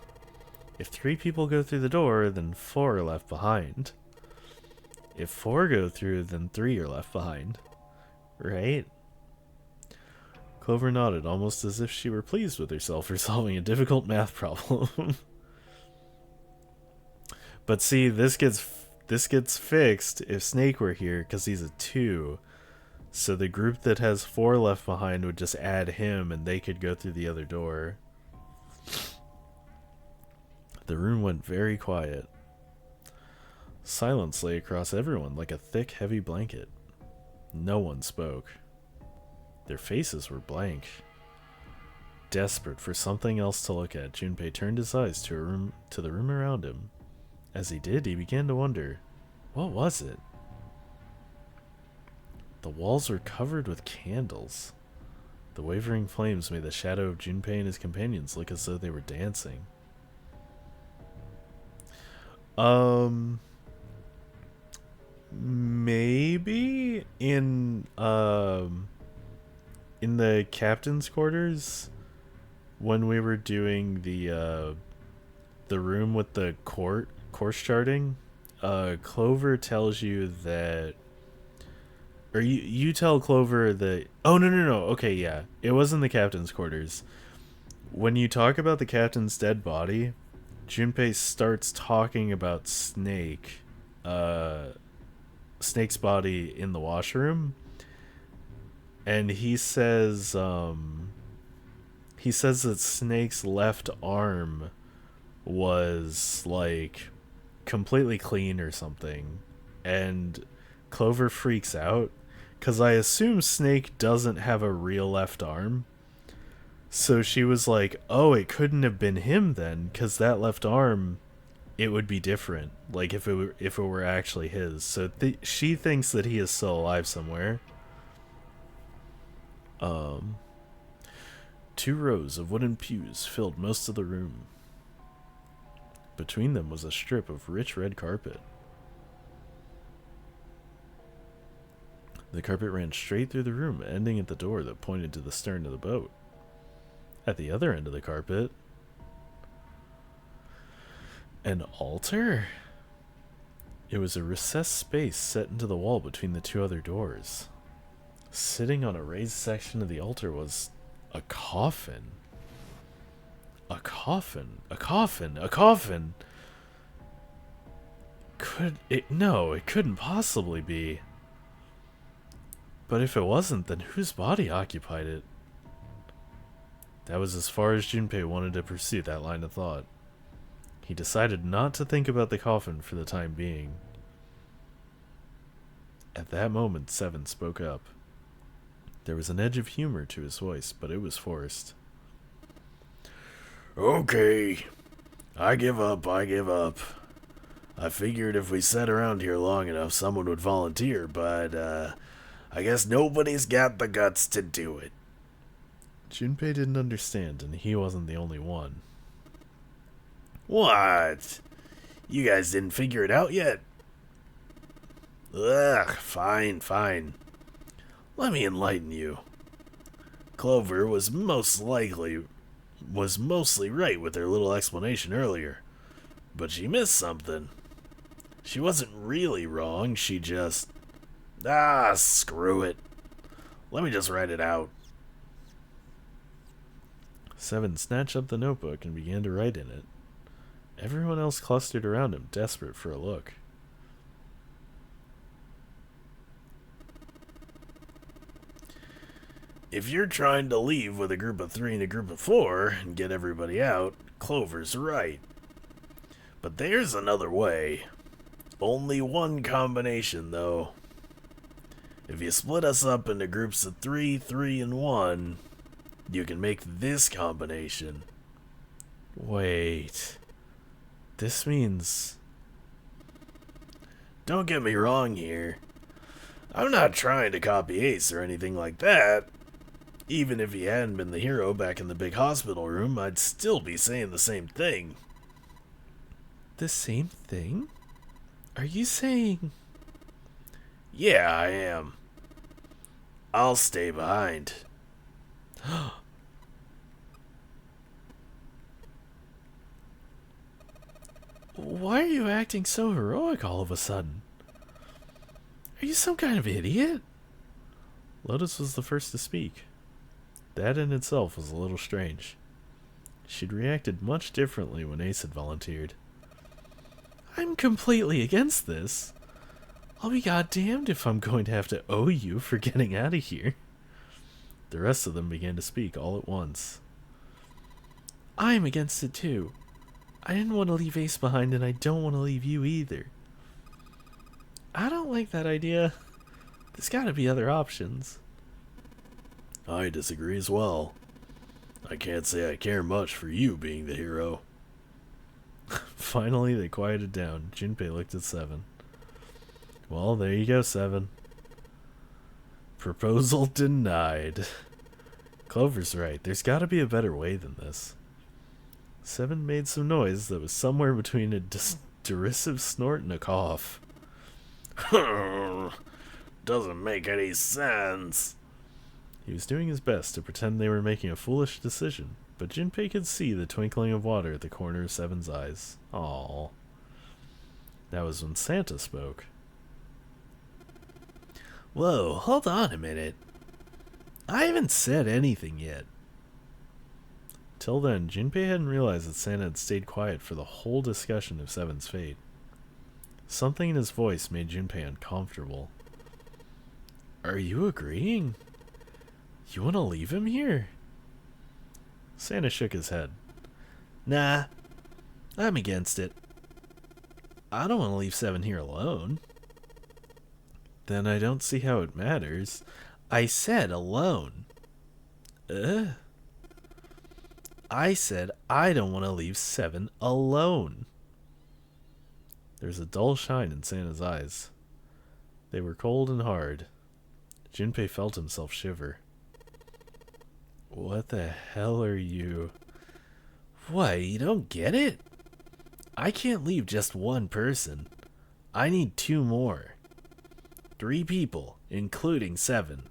if 3 people go through the door, then 4 are left behind. If 4 go through, then 3 are left behind. Right? Clover nodded, almost as if she were pleased with herself for solving a difficult math problem. But see, this gets fixed if Snake were here, because he's a 2. So the group that has 4 left behind would just add him and they could go through the other door. The room went very quiet. Silence lay across everyone like a thick, heavy blanket. No one spoke. Their faces were blank. Desperate for something else to look at, Junpei turned his eyes to the room around him. As he did, he began to wonder, what was it? The walls were covered with candles. The wavering flames made the shadow of Junpei and his companions look as though they were dancing. Maybe in the captain's quarters, when we were doing the room with the course charting, Clover tells you that, or you tell Clover that. Oh, no. Okay, yeah, it was in the captain's quarters. When you talk about the captain's dead body, Junpei starts talking about Snake's body in the washroom, and he says that Snake's left arm was like completely clean or something, and Clover freaks out because I assume Snake doesn't have a real left arm. So she was like, "Oh, it couldn't have been him then, because that left arm, it would be different. Like if it were actually his." So she thinks that he is still alive somewhere. Um, 2 rows of wooden pews filled most of the room. Between them was a strip of rich red carpet. The carpet ran straight through the room, ending at the door that pointed to the stern of the boat. At the other end of the carpet, an altar? It was a recessed space set into the wall between the 2 other doors. Sitting on a raised section of the altar was a coffin. A coffin. A coffin. A coffin. No, it couldn't possibly be. But if it wasn't, then whose body occupied it? That was as far as Junpei wanted to pursue that line of thought. He decided not to think about the coffin for the time being. At that moment, Seven spoke up. There was an edge of humor to his voice, but it was forced. Okay. I give up. I figured if we sat around here long enough, someone would volunteer, but, I guess nobody's got the guts to do it. Junpei didn't understand, and he wasn't the only one. What? You guys didn't figure it out yet? Ugh, fine. Let me enlighten you. Clover was mostly right with her little explanation earlier, but she missed something. She wasn't really wrong, she just... screw it. Let me just write it out. Seven snatched up the notebook and began to write in it. Everyone else clustered around him, desperate for a look. If you're trying to leave with a group of 3 and a group of 4 and get everybody out, Clover's right. But there's another way. Only one combination, though. If you split us up into groups of 3, 3, and 1, you can make this combination. Wait. This means... Don't get me wrong here. I'm not trying to copy Ace or anything like that. Even if he hadn't been the hero back in the big hospital room, I'd still be saying the same thing. The same thing? Are you saying... Yeah, I am. I'll stay behind. Why are you acting so heroic all of a sudden? Are you some kind of idiot? Lotus was the first to speak. That in itself was a little strange. She'd reacted much differently when Ace had volunteered. I'm completely against this. I'll be goddamned if I'm going to have to owe you for getting out of here. The rest of them began to speak all at once. I'm against it too. I didn't want to leave Ace behind, and I don't want to leave you either. I don't like that idea. There's gotta be other options. I disagree as well. I can't say I care much for you being the hero. Finally, they quieted down. Junpei looked at Seven. Well, there you go, Seven. Proposal denied. Clover's right. There's gotta be a better way than this. Seven made some noise that was somewhere between a derisive snort and a cough. Doesn't make any sense. He was doing his best to pretend they were making a foolish decision, but Junpei could see the twinkling of water at the corner of Seven's eyes. Aww. That was when Santa spoke. Whoa, hold on a minute. I haven't said anything yet. Till then, Junpei hadn't realized that Santa had stayed quiet for the whole discussion of Seven's fate. Something in his voice made Junpei uncomfortable. Are you agreeing? You want to leave him here? Santa shook his head. Nah, I'm against it. I don't want to leave Seven here alone. Then I don't see how it matters. I said alone. I said I don't want to leave Seven alone. There was a dull shine in Santa's eyes. They were cold and hard. Junpei felt himself shiver. What the hell are you... What, you don't get it? I can't leave just one person. I need 2 more. 3 people, including Seven.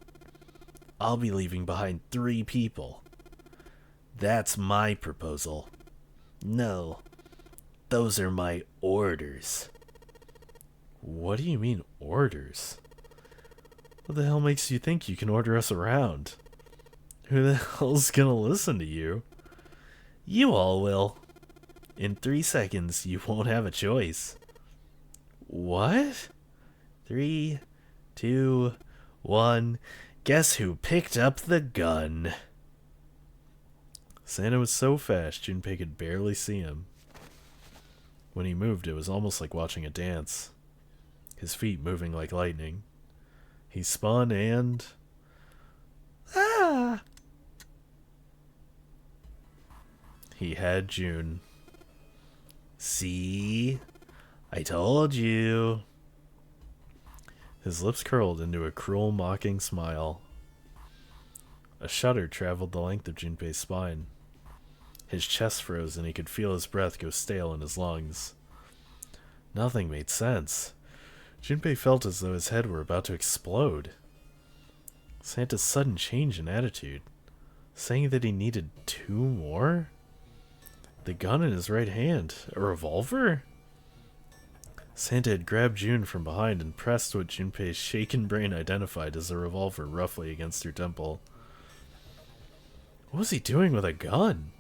I'll be leaving behind 3 people. That's my proposal. No, those are my orders. What do you mean, orders? What the hell makes you think you can order us around? Who the hell's gonna listen to you? You all will. In 3 seconds, you won't have a choice. What? 3, 2, 1. Guess who picked up the gun? Santa was so fast, Junpei could barely see him. When he moved, it was almost like watching a dance. His feet moving like lightning. He spun and... Ah! He had June. See? I told you. His lips curled into a cruel, mocking smile. A shudder traveled the length of Junpei's spine. His chest froze and he could feel his breath go stale in his lungs. Nothing made sense. Junpei felt as though his head were about to explode. Santa's sudden change in attitude, saying that he needed 2 more? The gun in his right hand, a revolver? Santa had grabbed June from behind and pressed what Junpei's shaken brain identified as a revolver roughly against her temple. What was he doing with a gun?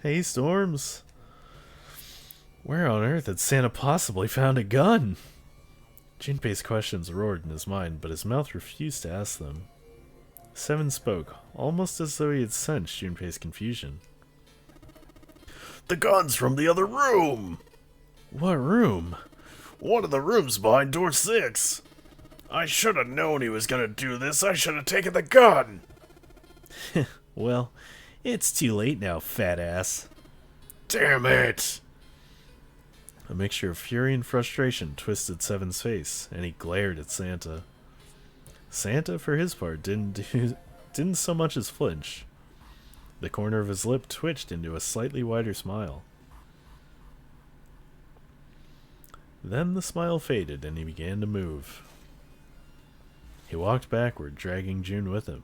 Hey, Storms. Where on earth had Santa possibly found a gun? Junpei's questions roared in his mind, but his mouth refused to ask them. Seven spoke, almost as though he had sensed Junpei's confusion. The gun's from the other room! What room? One of the rooms behind door 6. I should have known he was gonna do this. I should have taken the gun! Well, it's too late now, fat ass. Damn it! A mixture of fury and frustration twisted Seven's face, and he glared at Santa. Santa, for his part, didn't so much as flinch. The corner of his lip twitched into a slightly wider smile. Then the smile faded, and he began to move. He walked backward, dragging June with him.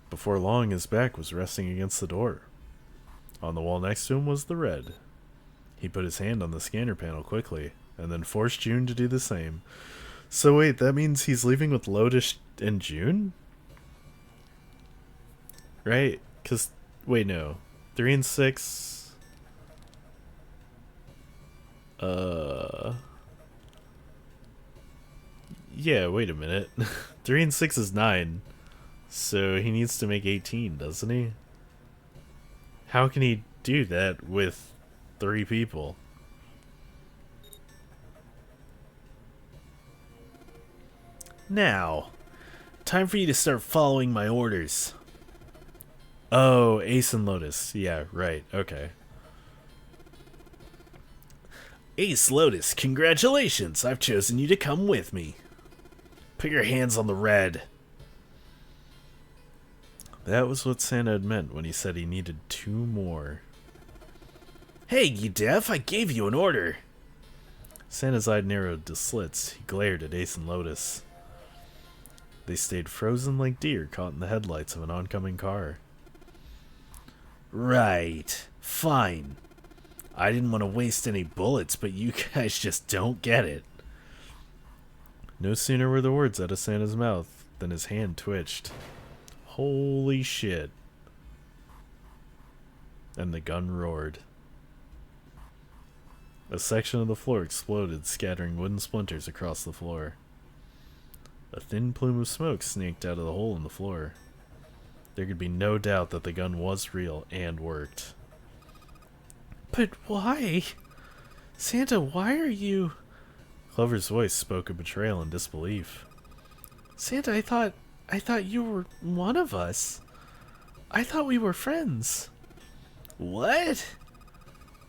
Before long, his back was resting against the door. On the wall next to him was the red. He put his hand on the scanner panel quickly, and then forced June to do the same. So wait, that means he's leaving with Lotus and June? Right? Because, wait, no. 3 and 6... Yeah, wait a minute. 3 and 6 is 9. So he needs to make 18, doesn't he? How can he do that with 3 people? Now, time for you to start following my orders. Oh, Ace and Lotus. Yeah, right. Okay. Ace Lotus, congratulations! I've chosen you to come with me. Put your hands on the red. That was what Santa had meant when he said he needed 2 more. Hey, you deaf? I gave you an order. Santa's eye narrowed to slits. He glared at Ace and Lotus. They stayed frozen like deer caught in the headlights of an oncoming car. Right. Fine. I didn't want to waste any bullets, but you guys just don't get it. No sooner were the words out of Santa's mouth than his hand twitched. Holy shit. And the gun roared. A section of the floor exploded, scattering wooden splinters across the floor. A thin plume of smoke snaked out of the hole in the floor. There could be no doubt that the gun was real and worked. But why? Santa, why are you... Clover's voice spoke of betrayal and disbelief. Santa, I thought you were one of us. I thought we were friends. What?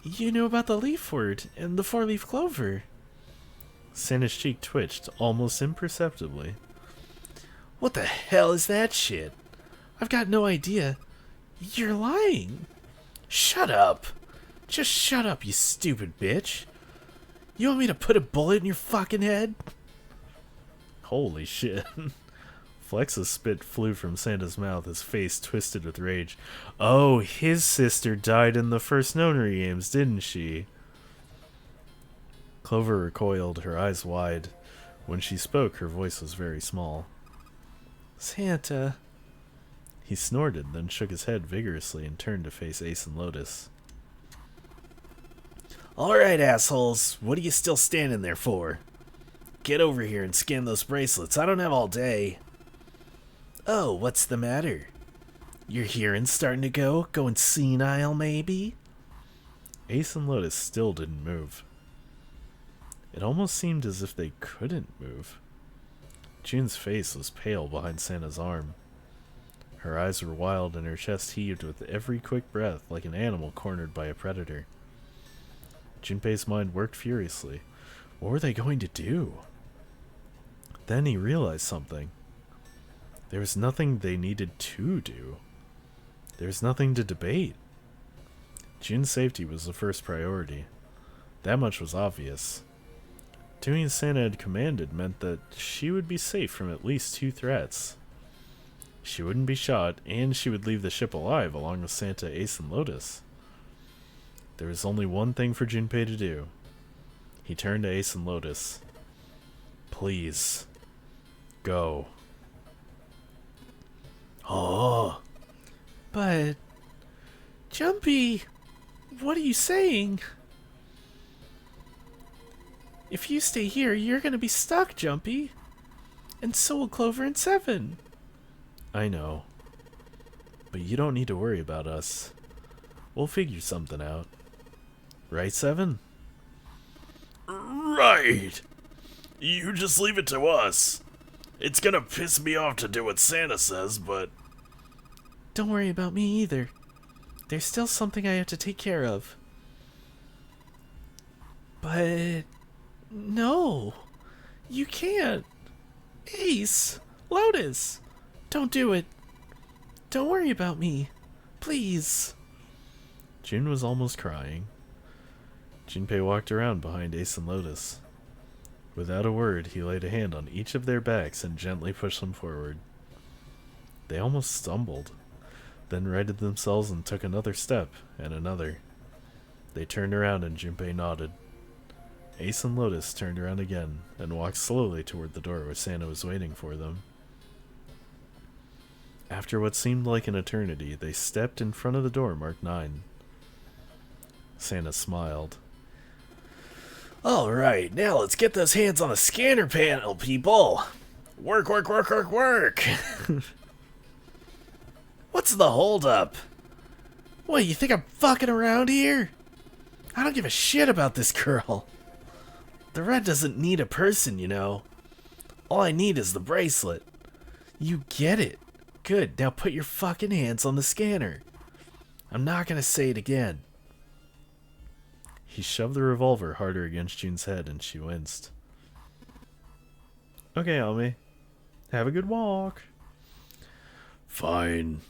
You knew about the leaf word and the four-leaf clover. Santa's cheek twitched almost imperceptibly. What the hell is that shit? I've got no idea. You're lying. Shut up. Just shut up, you stupid bitch. You want me to put a bullet in your fucking head? Holy shit. Flex's spit flew from Santa's mouth, his face twisted with rage. Oh, his sister died in the first nonary games, didn't she? Clover recoiled, her eyes wide. When she spoke, her voice was very small. Santa. He snorted, then shook his head vigorously and turned to face Ace and Lotus. Alright, assholes. What are you still standing there for? Get over here and scan those bracelets. I don't have all day. Oh, what's the matter? Your hearing's starting to go? Going senile, maybe? Ace and Lotus still didn't move. It almost seemed as if they couldn't move. June's face was pale behind Santa's arm. Her eyes were wild and her chest heaved with every quick breath like an animal cornered by a predator. Junpei's mind worked furiously. What were they going to do? Then he realized something. There was nothing they needed to do. There was nothing to debate. June's safety was the first priority. That much was obvious. Doing as Santa had commanded meant that she would be safe from at least 2 threats. She wouldn't be shot, and she would leave the ship alive along with Santa, Ace, and Lotus. There was only one thing for Junpei to do. He turned to Ace and Lotus. Please. Go. Oh. But... Jumpy, what are you saying? If you stay here, you're gonna be stuck, Jumpy. And so will Clover and Seven. I know. But you don't need to worry about us. We'll figure something out. Right, Seven? Right. You just leave it to us. It's gonna piss me off to do what Santa says, but... Don't worry about me either. There's still something I have to take care of. But... No. You can't. Ace. Lotus. Don't do it. Don't worry about me. Please. June was almost crying. Junpei walked around behind Ace and Lotus. Without a word, he laid a hand on each of their backs and gently pushed them forward. They almost stumbled, then righted themselves and took another step, and another. They turned around and Junpei nodded. Ace and Lotus turned around again and walked slowly toward the door where Santa was waiting for them. After what seemed like an eternity, they stepped in front of the door marked 9. Santa smiled. Alright, now let's get those hands on the scanner panel, people! Work, work, work, work, work! What's the holdup? What, you think I'm fucking around here? I don't give a shit about this girl. The red doesn't need a person, you know. All I need is the bracelet. You get it. Good, now put your fucking hands on the scanner. I'm not gonna say it again. He shoved the revolver harder against June's head and she winced. Okay, Ami. Have a good walk. Fine.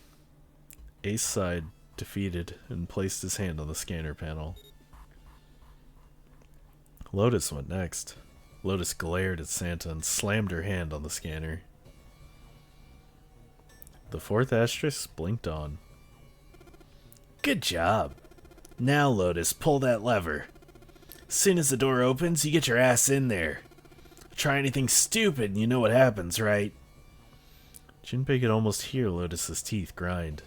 Ace sighed, defeated, and placed his hand on the scanner panel. Lotus went next. Lotus glared at Santa and slammed her hand on the scanner. The fourth asterisk blinked on. Good job. Now, Lotus, pull that lever. As soon as the door opens, you get your ass in there. Try anything stupid and you know what happens, right? Junpei could almost hear Lotus's teeth grind.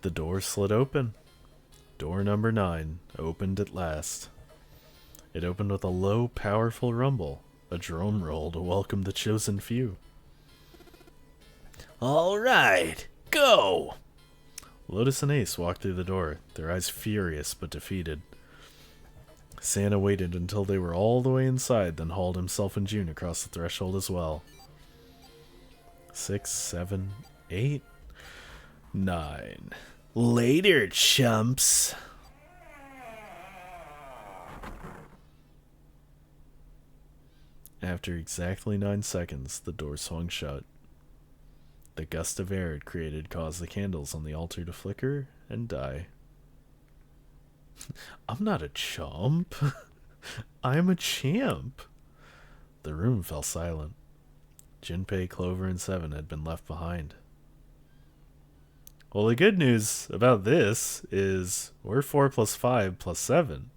The door slid open. Door number 9 opened at last. It opened with a low, powerful rumble, a drum roll to welcome the chosen few. All right, go! Lotus and Ace walked through the door, their eyes furious but defeated. Santa waited until they were all the way inside, then hauled himself and June across the threshold as well. 6, 7, 8, 9. Later, chumps. After exactly 9 seconds, the door swung shut. The gust of air it created caused the candles on the altar to flicker and die. I'm not a chump. I'm a champ. The room fell silent. Junpei, Clover, and Seven had been left behind. Well, the good news about this is we're 4 plus 5 plus 7.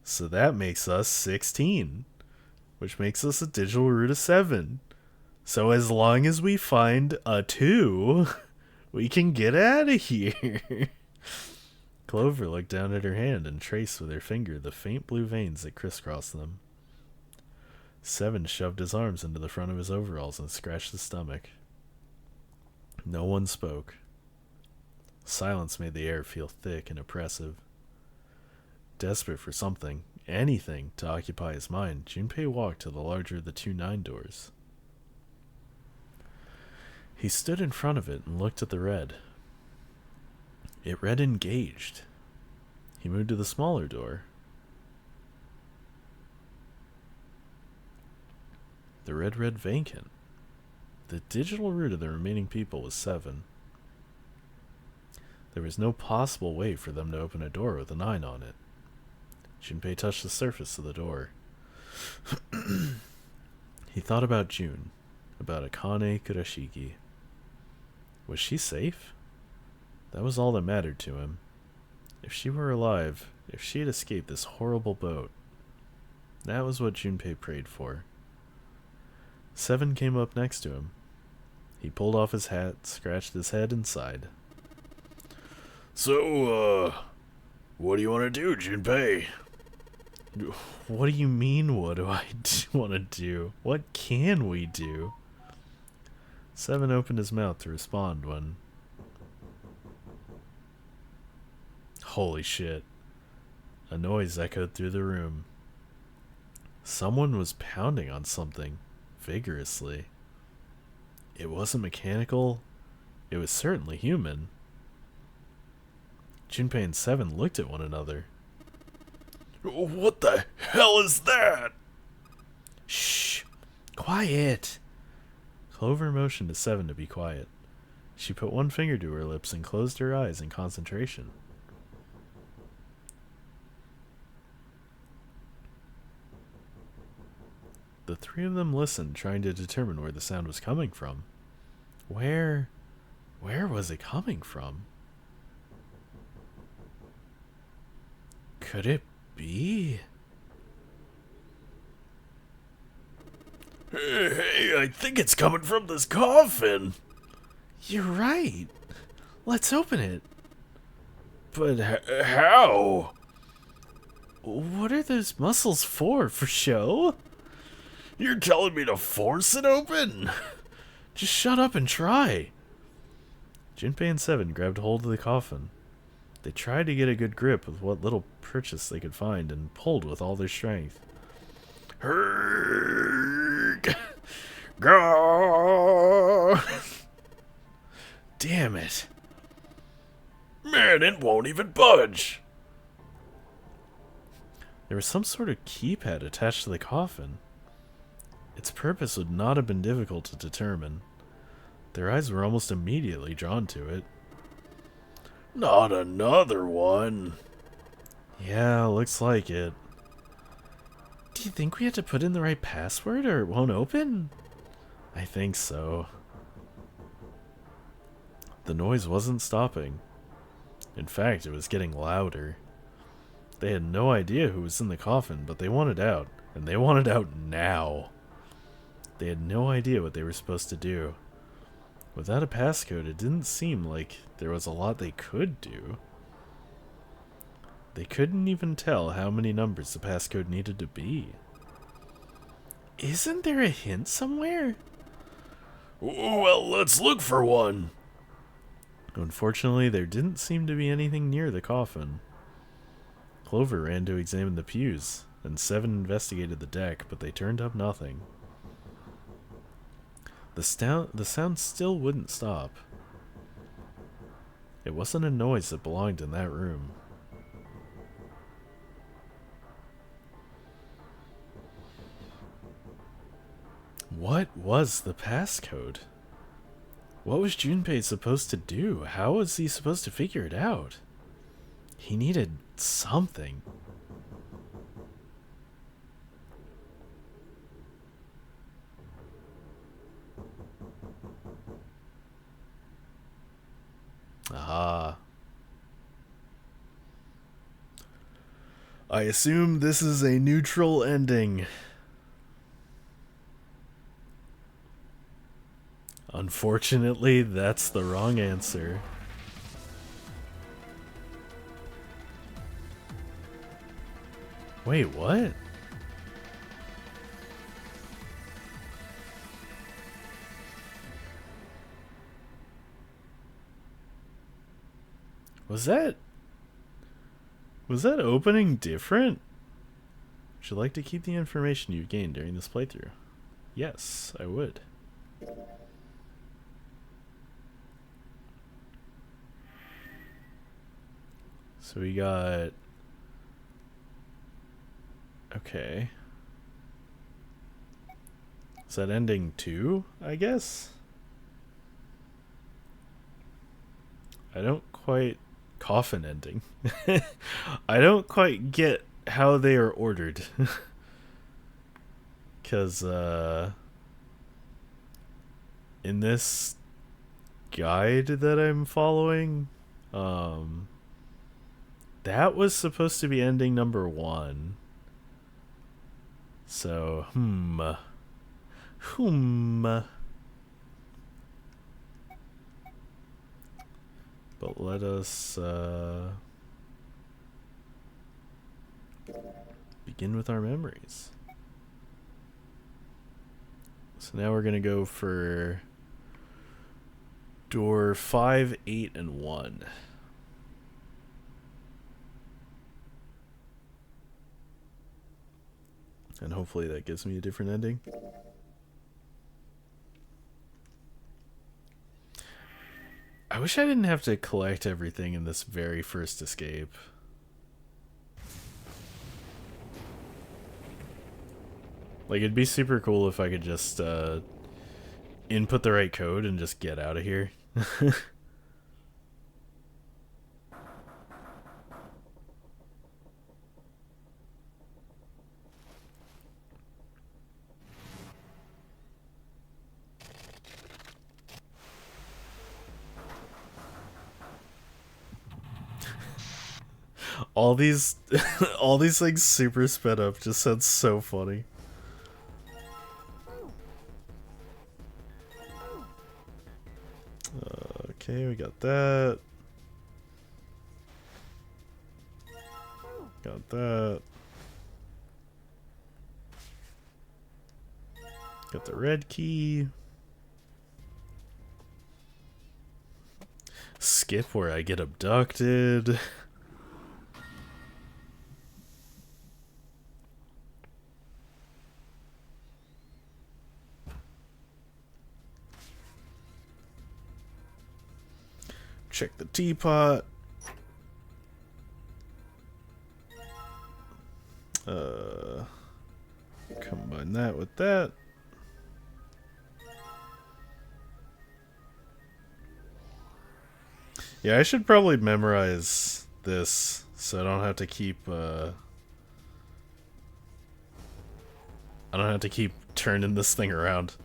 So that makes us 16, which makes us a digital root of 7. So as long as we find a 2, we can get out of here. Clover looked down at her hand and traced with her finger the faint blue veins that crisscrossed them. 7 shoved his arms into the front of his overalls and scratched his stomach. No one spoke. Silence made the air feel thick and oppressive. Desperate for something, anything, to occupy his mind, Junpei walked to the larger of the 2 9 doors. He stood in front of it and looked at the red. It read engaged. He moved to the smaller door. The red read vacant. The digital root of the remaining people was 7. There was no possible way for them to open a door with a 9 on it. Junpei touched the surface of the door. He thought about June, about Akane Kurashiki. Was she safe? That was all that mattered to him. If she were alive, if she had escaped this horrible boat, that was what Junpei prayed for. 7 came up next to him. He pulled off his hat, scratched his head, and sighed. So, what do you want to do, Junpei? What do you mean, what do I want to do? What can we do? 7 opened his mouth to respond when... Holy shit. A noise echoed through the room. Someone was pounding on something, vigorously. It wasn't mechanical. It was certainly human. Junpei and 7 looked at one another. What the hell is that? Shh! Quiet! Clover motioned to 7 to be quiet. She put one finger to her lips and closed her eyes in concentration. The 3 of them listened, trying to determine where the sound was coming from. Where was it coming from? Could it be? Hey, I think it's coming from this coffin. You're right. Let's open it. But how? What are those muscles for show? You're telling me to force it open? Just shut up and try. Junpei and 7 grabbed hold of the coffin. They tried to get a good grip with what little purchase they could find and pulled with all their strength. Go! Damn it. Man, it won't even budge. There was some sort of keypad attached to the coffin. Its purpose would not have been difficult to determine. Their eyes were almost immediately drawn to it. Not another one. Yeah, looks like it. Do you think we had to put in the right password or it won't open? I think so. The noise wasn't stopping. In fact, it was getting louder. They had no idea who was in the coffin, but they wanted out, and they wanted out now. They had no idea what they were supposed to do. Without a passcode, it didn't seem like there was a lot they could do. They couldn't even tell how many numbers the passcode needed to be. Isn't there a hint somewhere? Well, let's look for one. Unfortunately, there didn't seem to be anything near the coffin. Clover ran to examine the pews, and Seven investigated the deck, but they turned up nothing. The sound still wouldn't stop. It wasn't a noise that belonged in that room. What was the passcode? What was Junpei supposed to do? How was he supposed to figure it out? He needed something. Ah. I assume this is a neutral ending. Unfortunately, that's the wrong answer. Wait, what? Was that opening different? Would you like to keep the information you've gained during this playthrough? Yes, I would. So we got... Okay. Is that ending 2, I guess? I don't quite... Coffin ending. I don't quite get how they are ordered. Because, in this guide that I'm following, that was supposed to be ending number 1. So, But let us begin with our memories. So now we're going to go for door 5, 8, and 1. And hopefully that gives me a different ending. I wish I didn't have to collect everything in this very first escape. Like, it'd be super cool if I could just input the right code and just get out of here. All these all these things super sped up just sounds so funny. Okay, we got that. Got that. Got the red key. Skip where I get abducted. Check the teapot. Combine that with that. Yeah, I should probably memorize this so I don't have to keep I don't have to keep turning this thing around.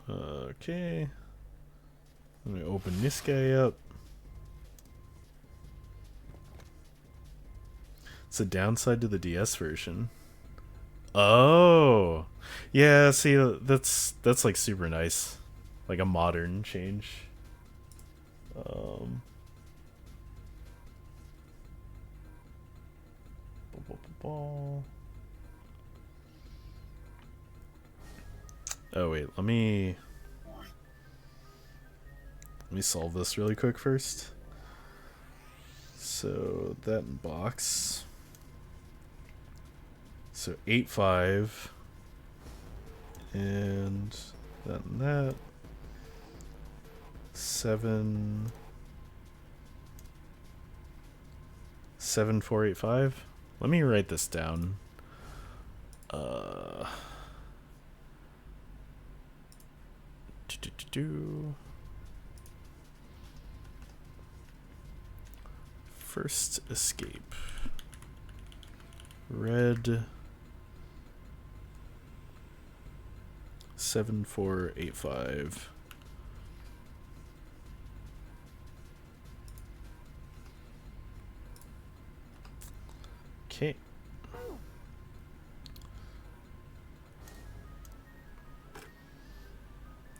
Okay. Let me open this guy up. It's a downside to the DS version. Oh, yeah. See, that's like super nice, like a modern change. Um, oh wait, let me solve this really quick first. So that in box. So 8-5, and that and that. 7-4-8-5. Let me write this down. First escape. Red. 7-4-8-5. Okay.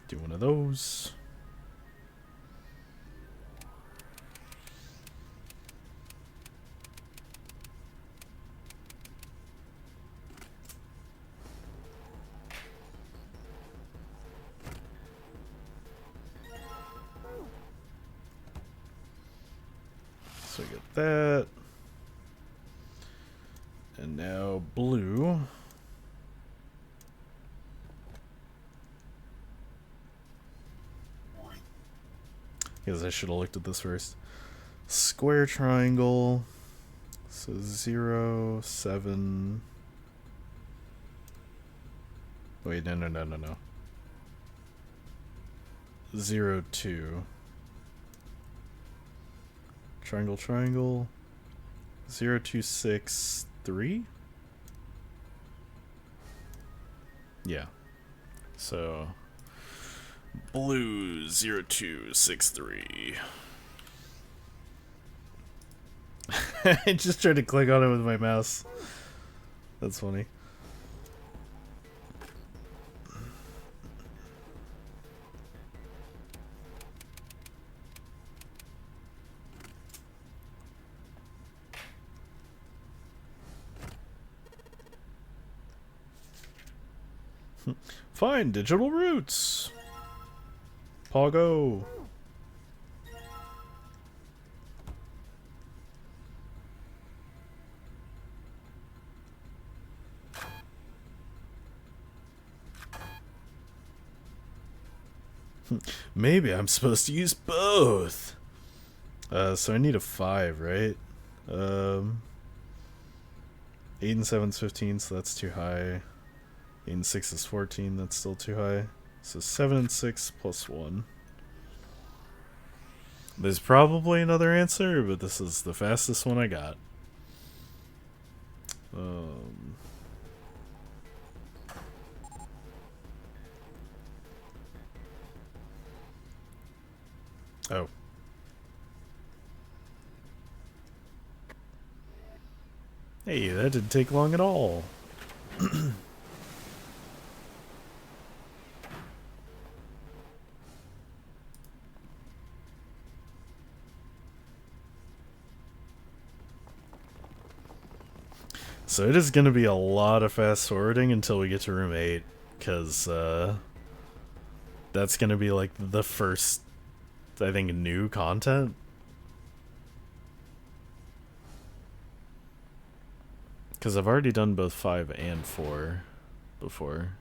Do one of those. So I get that. And now blue. Because I should have looked at this first. Square triangle. So 0, 7. Wait, no. 0, 2. Triangle. 0, 2, 6, 3? Yeah. So blue 0, 2, 6, 3. I just tried to click on it with my mouse. That's funny. Find digital roots. Pogo. Maybe I'm supposed to use both. So I need a 5, right? 8 and 7 is 15, so that's too high. 8 and 6 is 14, that's still too high. So 7 and 6 plus 1. There's probably another answer, but this is the fastest one I got. Oh. Hey, that didn't take long at all. So it is going to be a lot of fast forwarding until we get to room 8, because that's going to be like the first, I think, new content. Because I've already done both 5 and 4 before.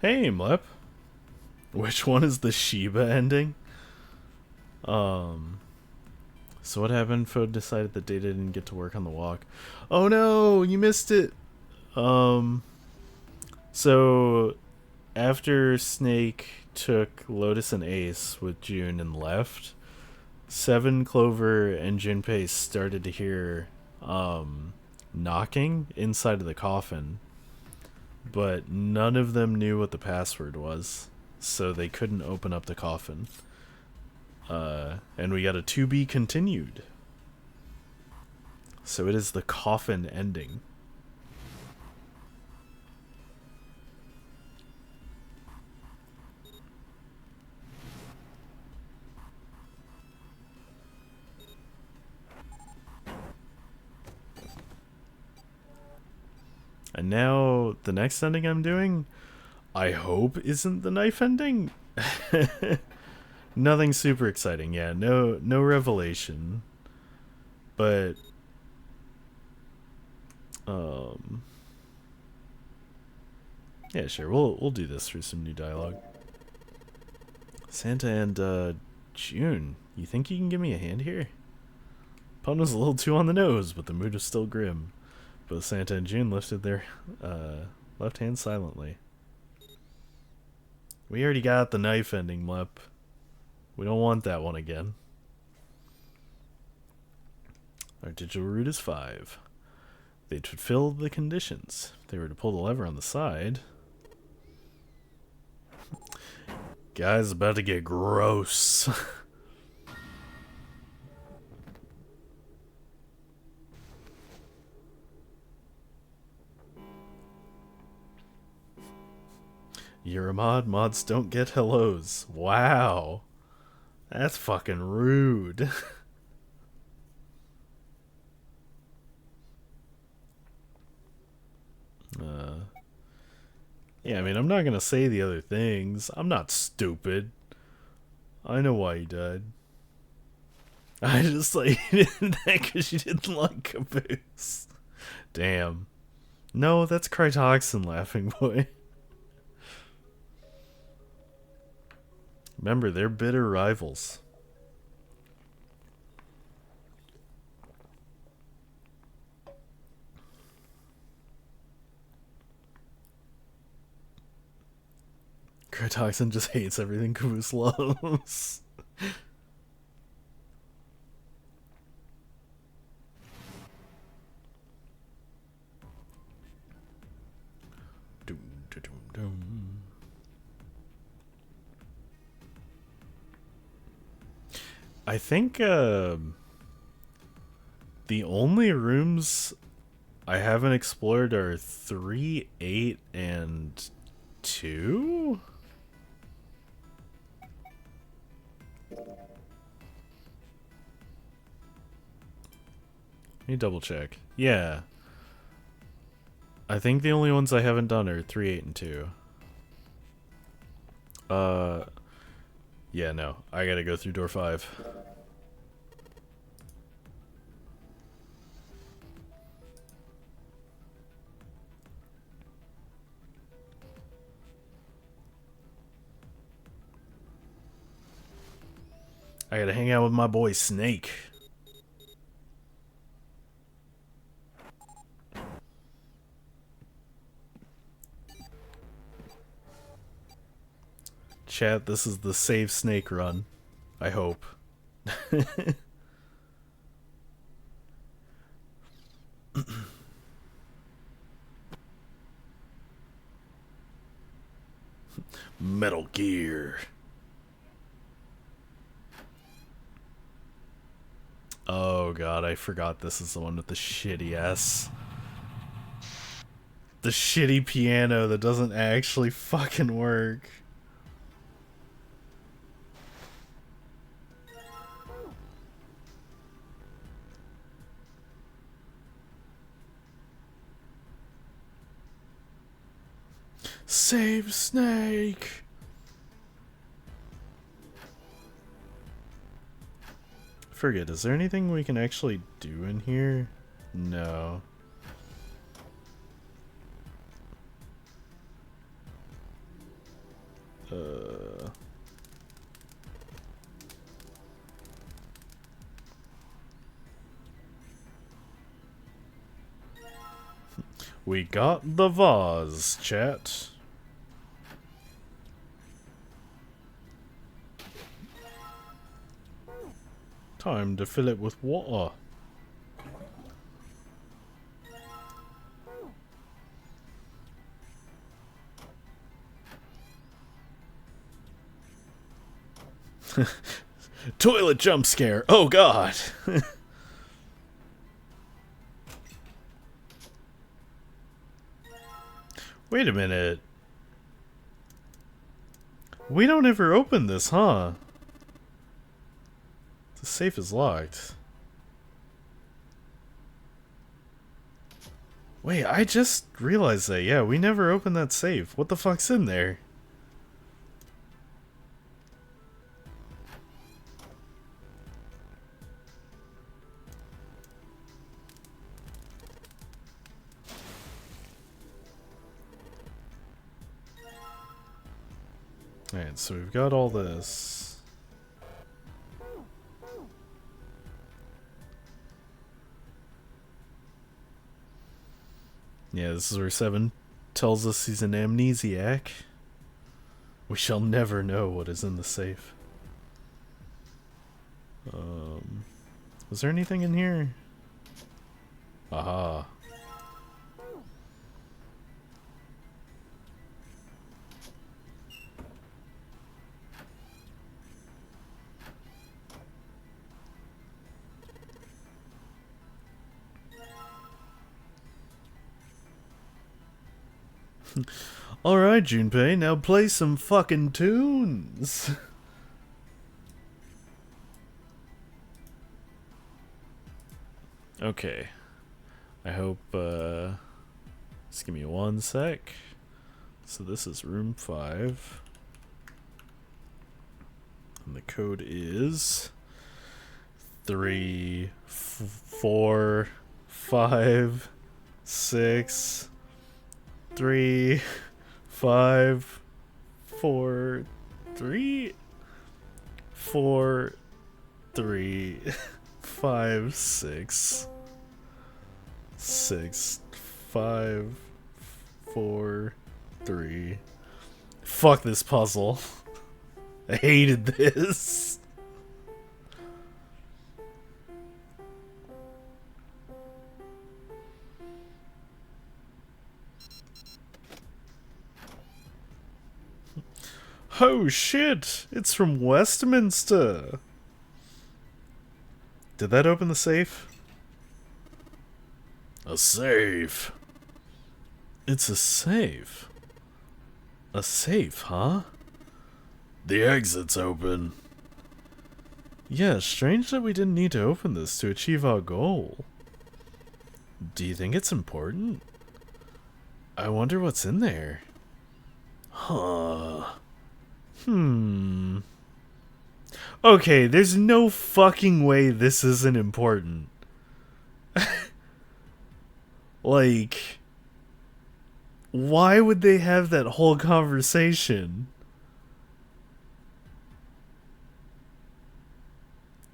Hey, Mlep. Which one is the Shiba ending? So what happened? Fode decided that Data didn't get to work on the walk. Oh no, you missed it. So after Snake took Lotus and Ace with June and left, Seven, Clover, and Junpei started to hear knocking inside of the coffin, but none of them knew what the password was, so they couldn't open up the coffin. And we got a to be continued. So it is the coffin ending. And now the next ending I'm doing, I hope isn't the knife ending. Nothing super exciting, yeah. No revelation. But yeah, sure. We'll do this through some new dialogue. Santa and June, you think you can give me a hand here? Pun was a little too on the nose, but the mood was still grim. Both Santa and June lifted their left hands silently. We already got the knife ending, Mlep. We don't want that one again. Our digital route is 5. They'd fulfill the conditions. If they were to pull the lever on the side. Guys, about to get gross. You're a mod. Mods don't get hellos. Wow. That's fucking rude. Yeah, I mean, I'm not gonna say the other things. I'm not stupid. I know why you died. I just like did that because you didn't like Caboose. Damn. No, that's Crytoxin, laughing boy. Remember, they're bitter rivals. Crytoxin just hates everything Caboose loves. I think the only rooms I haven't explored are 3, 8, and 2? Let me double check. Yeah. I think the only ones I haven't done are 3, 8, and 2. Yeah, no. I gotta go through door 5. I gotta hang out with my boy Snake. Chat, this is the save Snake run. I hope. Metal Gear. Oh god, I forgot this is the one with the shitty ass. The shitty piano that doesn't actually fucking work. Save Snake! Forget, is there anything we can actually do in here? No. We got the vase, chat. Time to fill it with water. Toilet jump scare. Oh god. Wait a minute. We don't ever open this, huh? The safe is locked. Wait, I just realized that. Yeah, we never opened that safe. What the fuck's in there? Alright, so we've got all this. Yeah, this is where Seven tells us he's an amnesiac. We shall never know what is in the safe. Was there anything in here? Aha. Alright, Junpei, now play some fucking tunes. Okay. I hope, just give me one sec. So this is room 5. And the code is 3, 4, 5, 6, 3, 5, 4, 3, 4, 3, 5, 6, 6, 5, 4, 3. Fuck this puzzle. I hated this. Oh shit! It's from Westminster! Did that open the safe? A safe. It's a safe. A safe, huh? The exit's open. Yeah, strange that we didn't need to open this to achieve our goal. Do you think it's important? I wonder what's in there. Huh. Okay, there's no fucking way this isn't important. Like, why would they have that whole conversation?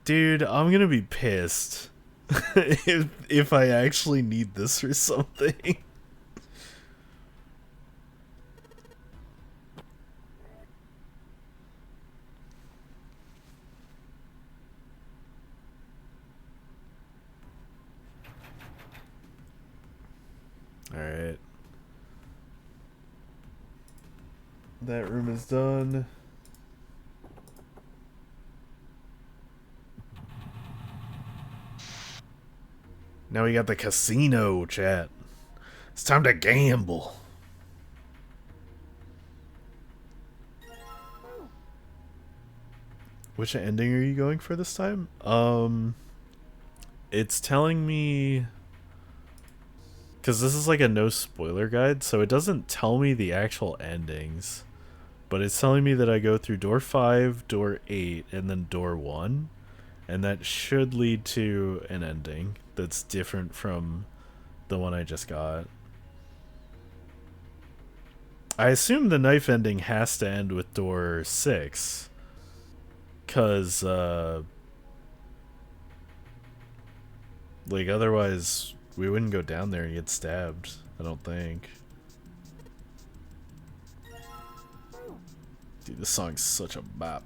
Dude, I'm gonna be pissed if I actually need this or something. Alright. That room is done. Now we got the casino, chat. It's time to gamble. Which ending are you going for this time? It's telling me... Because this is like a no spoiler guide, so it doesn't tell me the actual endings. But it's telling me that I go through door 5, door 8, and then door 1. And that should lead to an ending that's different from the one I just got. I assume the knife ending has to end with door 6. Because, like, otherwise we wouldn't go down there and get stabbed, I don't think. Dude, this song's such a bop.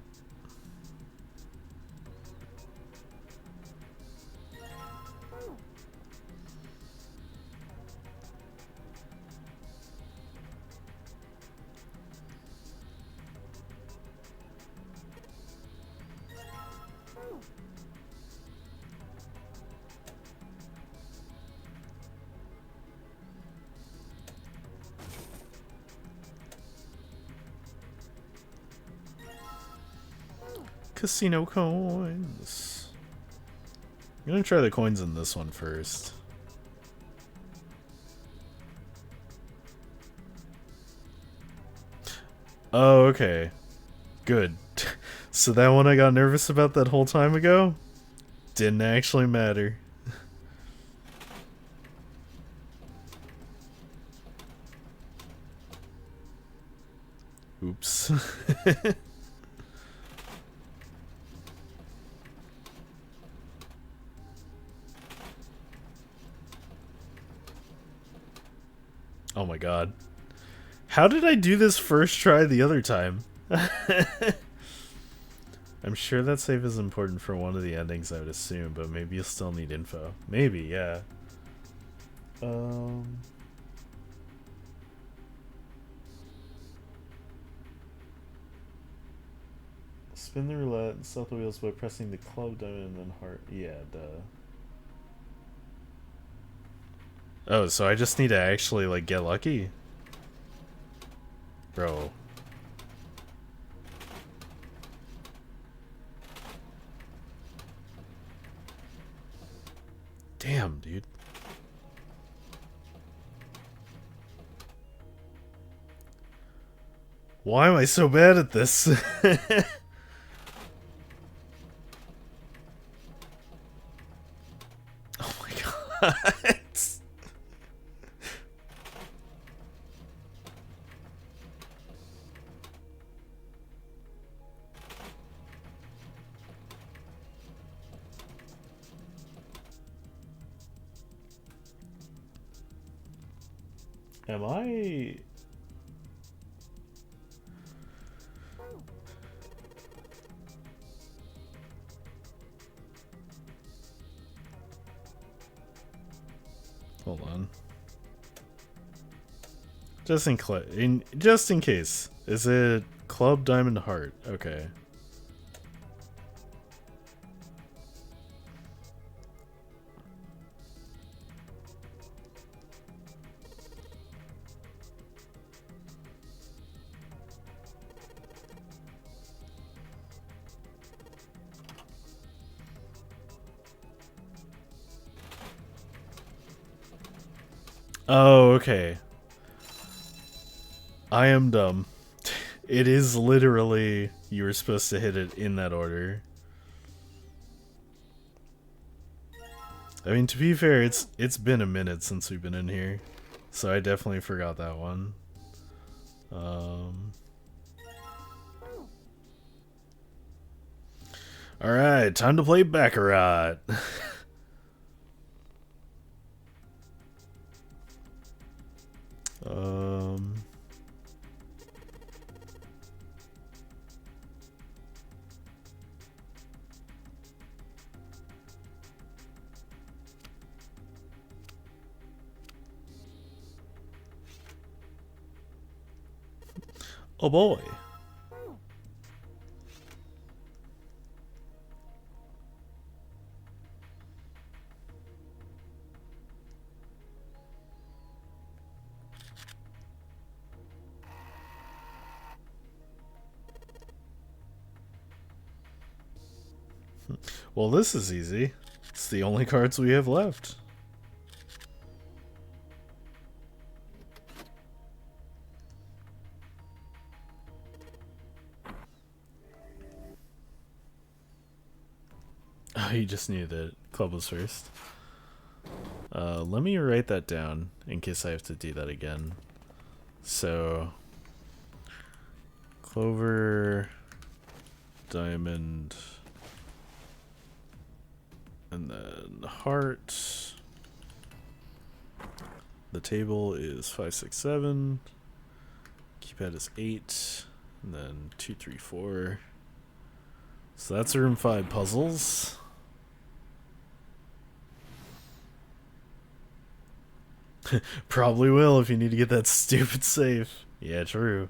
Casino coins. I'm gonna try the coins in this one first. Oh, okay. Good. So that one I got nervous about that whole time ago didn't actually matter. Oops. Oh my god. How did I do this first try the other time? I'm sure that save is important for one of the endings, I would assume, but maybe you'll still need info. Maybe, yeah. Spin the roulette and stop the wheels by pressing the club, diamond, and then heart. Yeah, duh. Oh, so I just need to actually, like, get lucky? Bro. Damn, dude. Why am I so bad at this? Oh my god. Am I... Hold on. Just in case. Is it club, diamond, heart? Okay. Oh, okay. I am dumb. It is literally you were supposed to hit it in that order. I mean, to be fair, it's been a minute since we've been in here, so I definitely forgot that one. All right, time to play Baccarat. Oh boy. Well, this is easy. It's the only cards we have left. Oh, you just knew that club was first. Let me write that down in case I have to do that again. So, Clover, diamond, and then heart. The table is 5, 6, 7. Keypad is 8. And then 2, 3, 4. So that's room 5 puzzles. Probably will if you need to get that stupid safe. Yeah, true.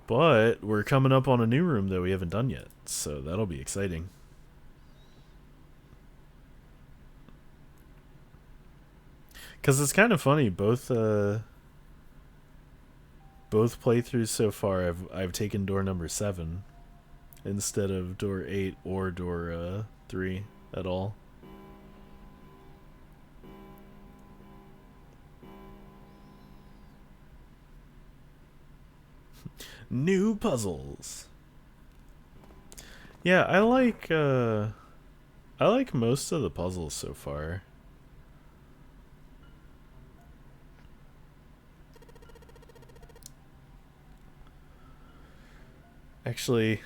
But we're coming up on a new room that we haven't done yet, so that'll be exciting. Because it's kind of funny, both playthroughs so far, I've taken door number 7 instead of door 8 or door 3 at all. New puzzles. Yeah, I like most of the puzzles so far. Actually,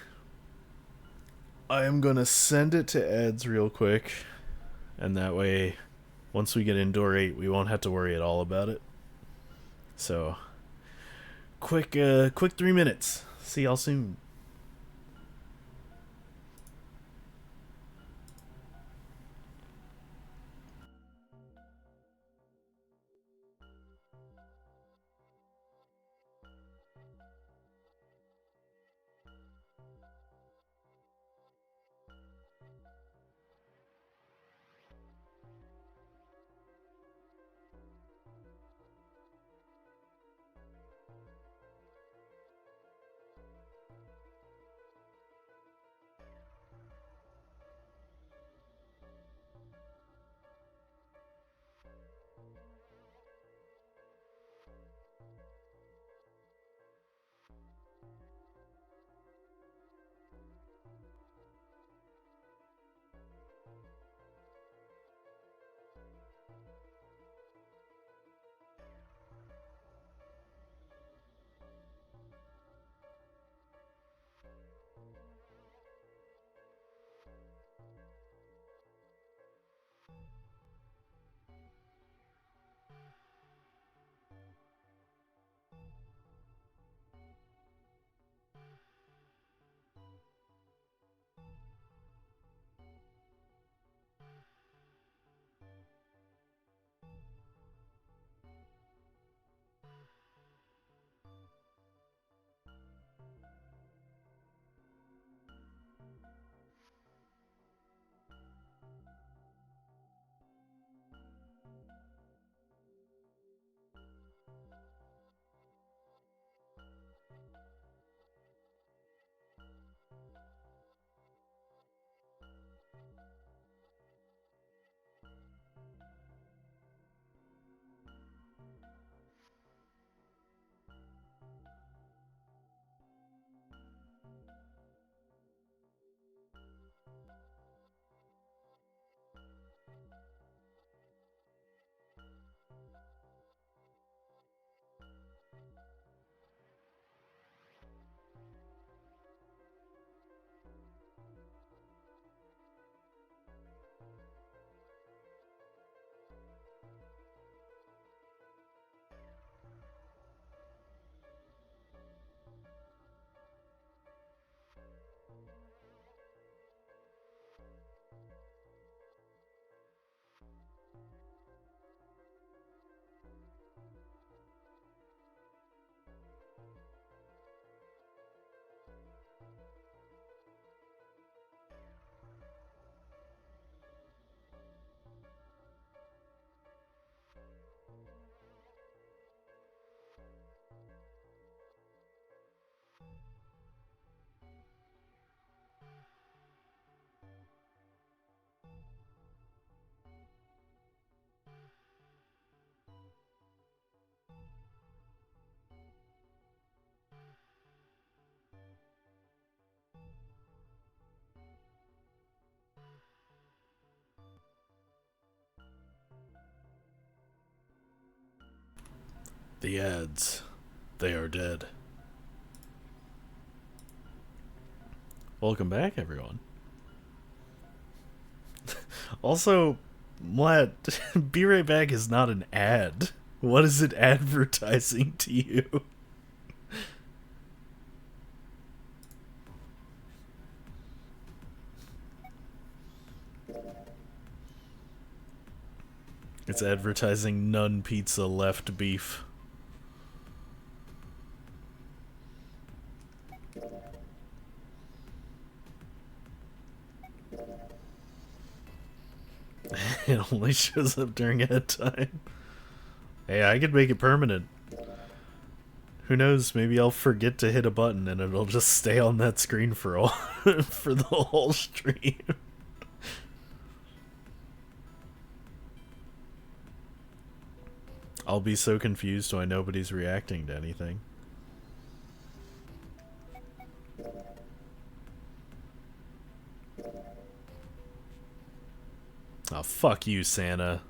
I am gonna send it to Eds real quick, and that way, once we get in door 8, we won't have to worry at all about it. So, quick 3 minutes. See y'all soon. The ads. They are dead. Welcome back, everyone. Also, Mlat, Be Right Back is not an ad. What is it advertising to you? It's advertising none pizza left beef. It only shows up during ad time. Hey, I could make it permanent. Who knows, maybe I'll forget to hit a button and it'll just stay on that screen for all for the whole stream. I'll be so confused why nobody's reacting to anything. Oh, fuck you, Santa.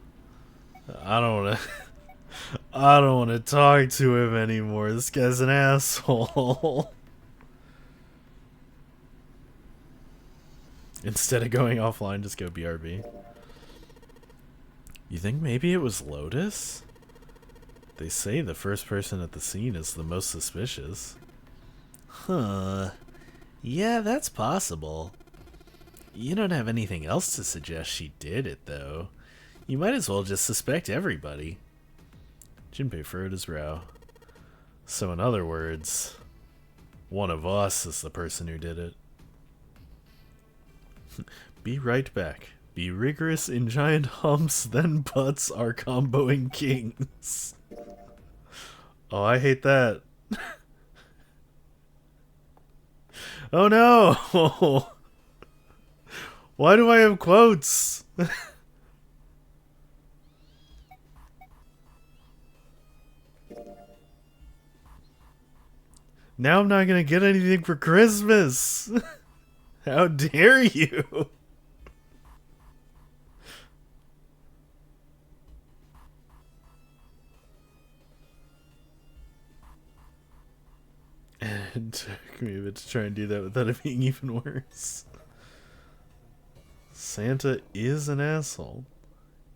I don't wanna I don't wanna talk to him anymore. This guy's an asshole. Instead of going offline, just go BRB. You think maybe it was Lotus? They say the first person at the scene is the most suspicious. Huh. Yeah, that's possible. You don't have anything else to suggest she did it, though. You might as well just suspect everybody. Junpei furrowed his brow. So in other words, one of us is the person who did it. Be right back. Be rigorous in giant humps, then butts are comboing kings. Oh, I hate that. Oh no! Why do I have quotes? Now I'm not gonna get anything for Christmas. How dare you? It took me a bit to try and do that without it being even worse. Santa is an asshole.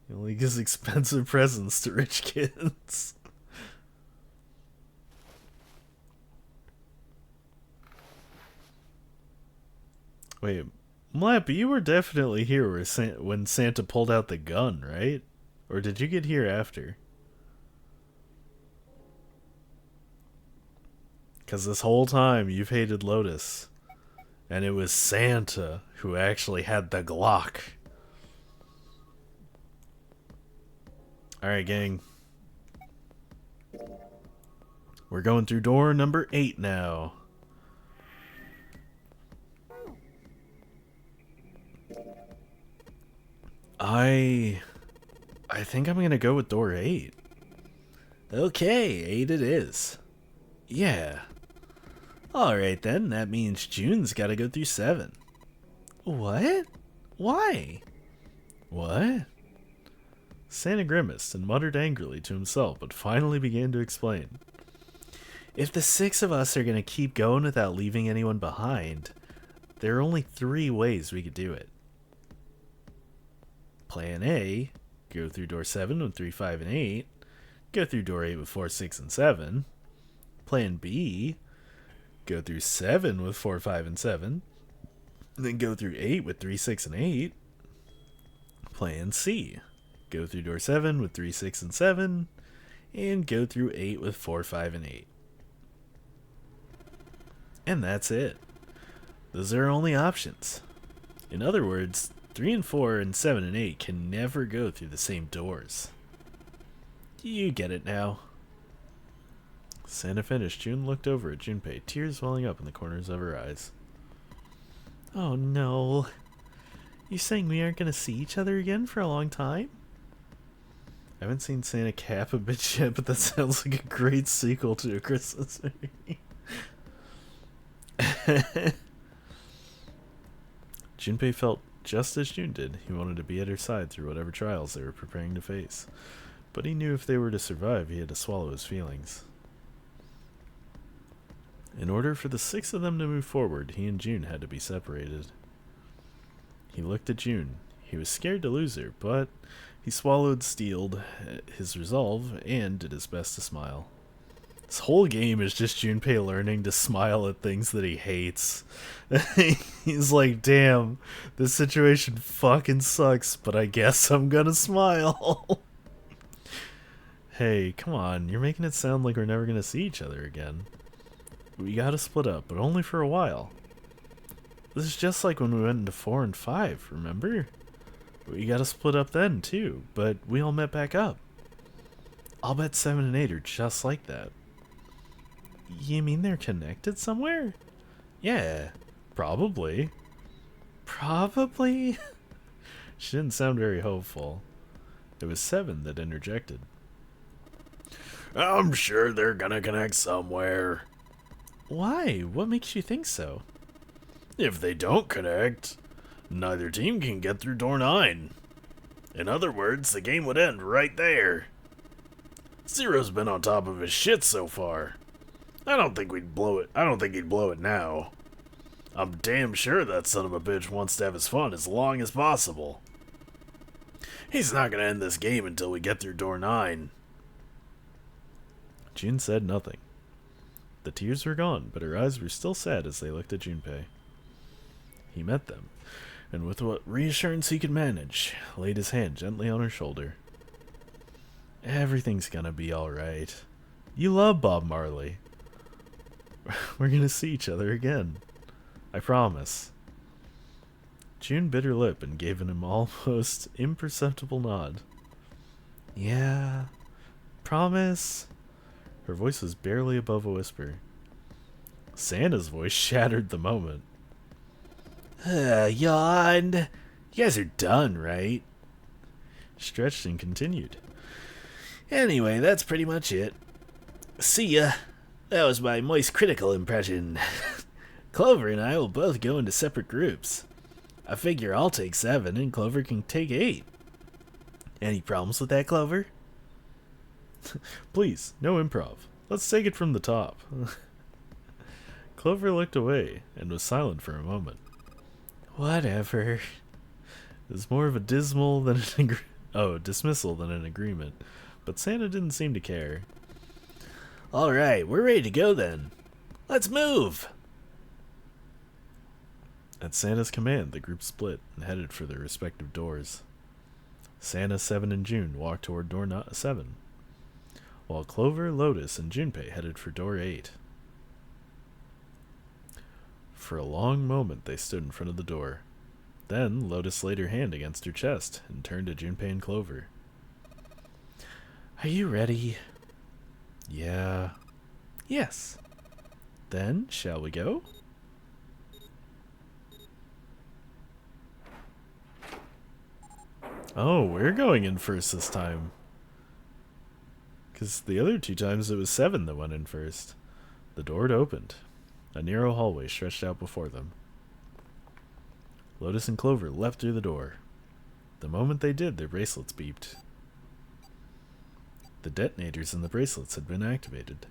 He only gives expensive presents to rich kids. Wait, Mlappy, you were definitely here when Santa pulled out the gun, right? Or did you get here after? Because this whole time you've hated Lotus. And it was Santa who actually had the Glock. Alright, gang. We're going through door number 8 now. I think I'm gonna go with door 8. Okay, 8 it is. Yeah. Alright then, that means June's gotta go through 7. What? Why? What? Santa grimaced and muttered angrily to himself, but finally began to explain. If the 6 of us are gonna keep going without leaving anyone behind, there are only 3 ways we could do it. Plan A, go through door 7 with 3, 5, and 8. Go through door 8 with 4, 6, and 7. Plan B, go through 7 with 4, 5, and 7. Then go through 8 with 3, 6, and 8. Plan C, go through door 7 with 3, 6, and 7. And go through 8 with 4, 5, and 8. And that's it. Those are our only options. In other words, 3 and 4 and 7 and 8 can never go through the same doors. You get it now. Santa finished. June looked over at Junpei, tears welling up in the corners of her eyes. Oh no. You saying we aren't going to see each other again for a long time? I haven't seen Santa cap a bitch yet, but that sounds like a great sequel to A Christmas Movie. Junpei felt just as June did. He wanted to be at her side through whatever trials they were preparing to face. But he knew if they were to survive, he had to swallow his feelings. In order for the 6 of them to move forward, he and June had to be separated. He looked at June. He was scared to lose her, but he steeled his resolve and did his best to smile. This whole game is just Junpei learning to smile at things that he hates. He's like, damn, this situation fucking sucks, but I guess I'm gonna smile. Hey, come on, you're making it sound like we're never gonna see each other again. We gotta split up, but only for a while. This is just like when we went into 4 and 5, remember? We gotta split up then, too, but we all met back up. I'll bet 7 and 8 are just like that. You mean they're connected somewhere? Yeah, probably. Probably? She didn't sound very hopeful. It was 7 that interjected. I'm sure they're gonna connect somewhere. Why? What makes you think so? If they don't connect, neither team can get through door 9. In other words, the game would end right there. Zero's been on top of his shit so far. I don't think he'd blow it now. I'm damn sure that son of a bitch wants to have his fun as long as possible. He's not gonna end this game until we get through door 9. June said nothing. The tears were gone, but her eyes were still sad as they looked at Junpei. He met them, and with what reassurance he could manage, laid his hand gently on her shoulder. Everything's gonna be alright. You love Bob Marley. We're gonna see each other again. I promise. June bit her lip and gave him almost imperceptible nod. Yeah, promise. Her voice was barely above a whisper. Santa's voice shattered the moment. Yawn. You guys are done, right? Stretched and continued. Anyway, that's pretty much it. See ya. That was my moist critical impression. Clover and I will both go into separate groups. I figure I'll take 7 and Clover can take 8. Any problems with that, Clover? Please, no improv. Let's take it from the top. Clover looked away and was silent for a moment. Whatever. It was more of a dismissal than an agreement, but Santa didn't seem to care. Alright, we're ready to go then. Let's move! At Santa's command, the group split and headed for their respective doors. Santa, 7, and June walked toward door 7, while Clover, Lotus, and Junpei headed for door 8. For a long moment they stood in front of the door. Then Lotus laid her hand against her chest and turned to Junpei and Clover. Are you ready? Yeah. Yes. Then, shall we go? Oh, we're going in first this time. Because the other 2 times it was 7 that went in first. The door had opened. A narrow hallway stretched out before them. Lotus and Clover leapt through the door. The moment they did, their bracelets beeped. The detonators in the bracelets had been activated.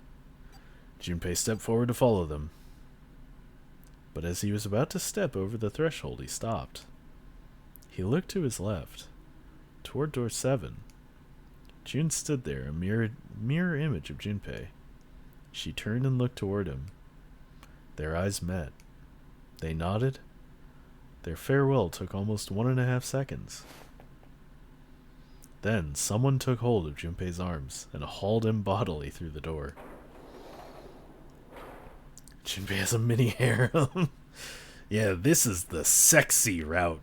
Junpei stepped forward to follow them. But as he was about to step over the threshold, he stopped. He looked to his left, toward door 7. June stood there, a mirror image of Junpei. She turned and looked toward him. Their eyes met. They nodded. Their farewell took almost 1.5 seconds. Then someone took hold of Junpei's arms and hauled him bodily through the door. Junpei has a mini harem. Yeah, this is the sexy route.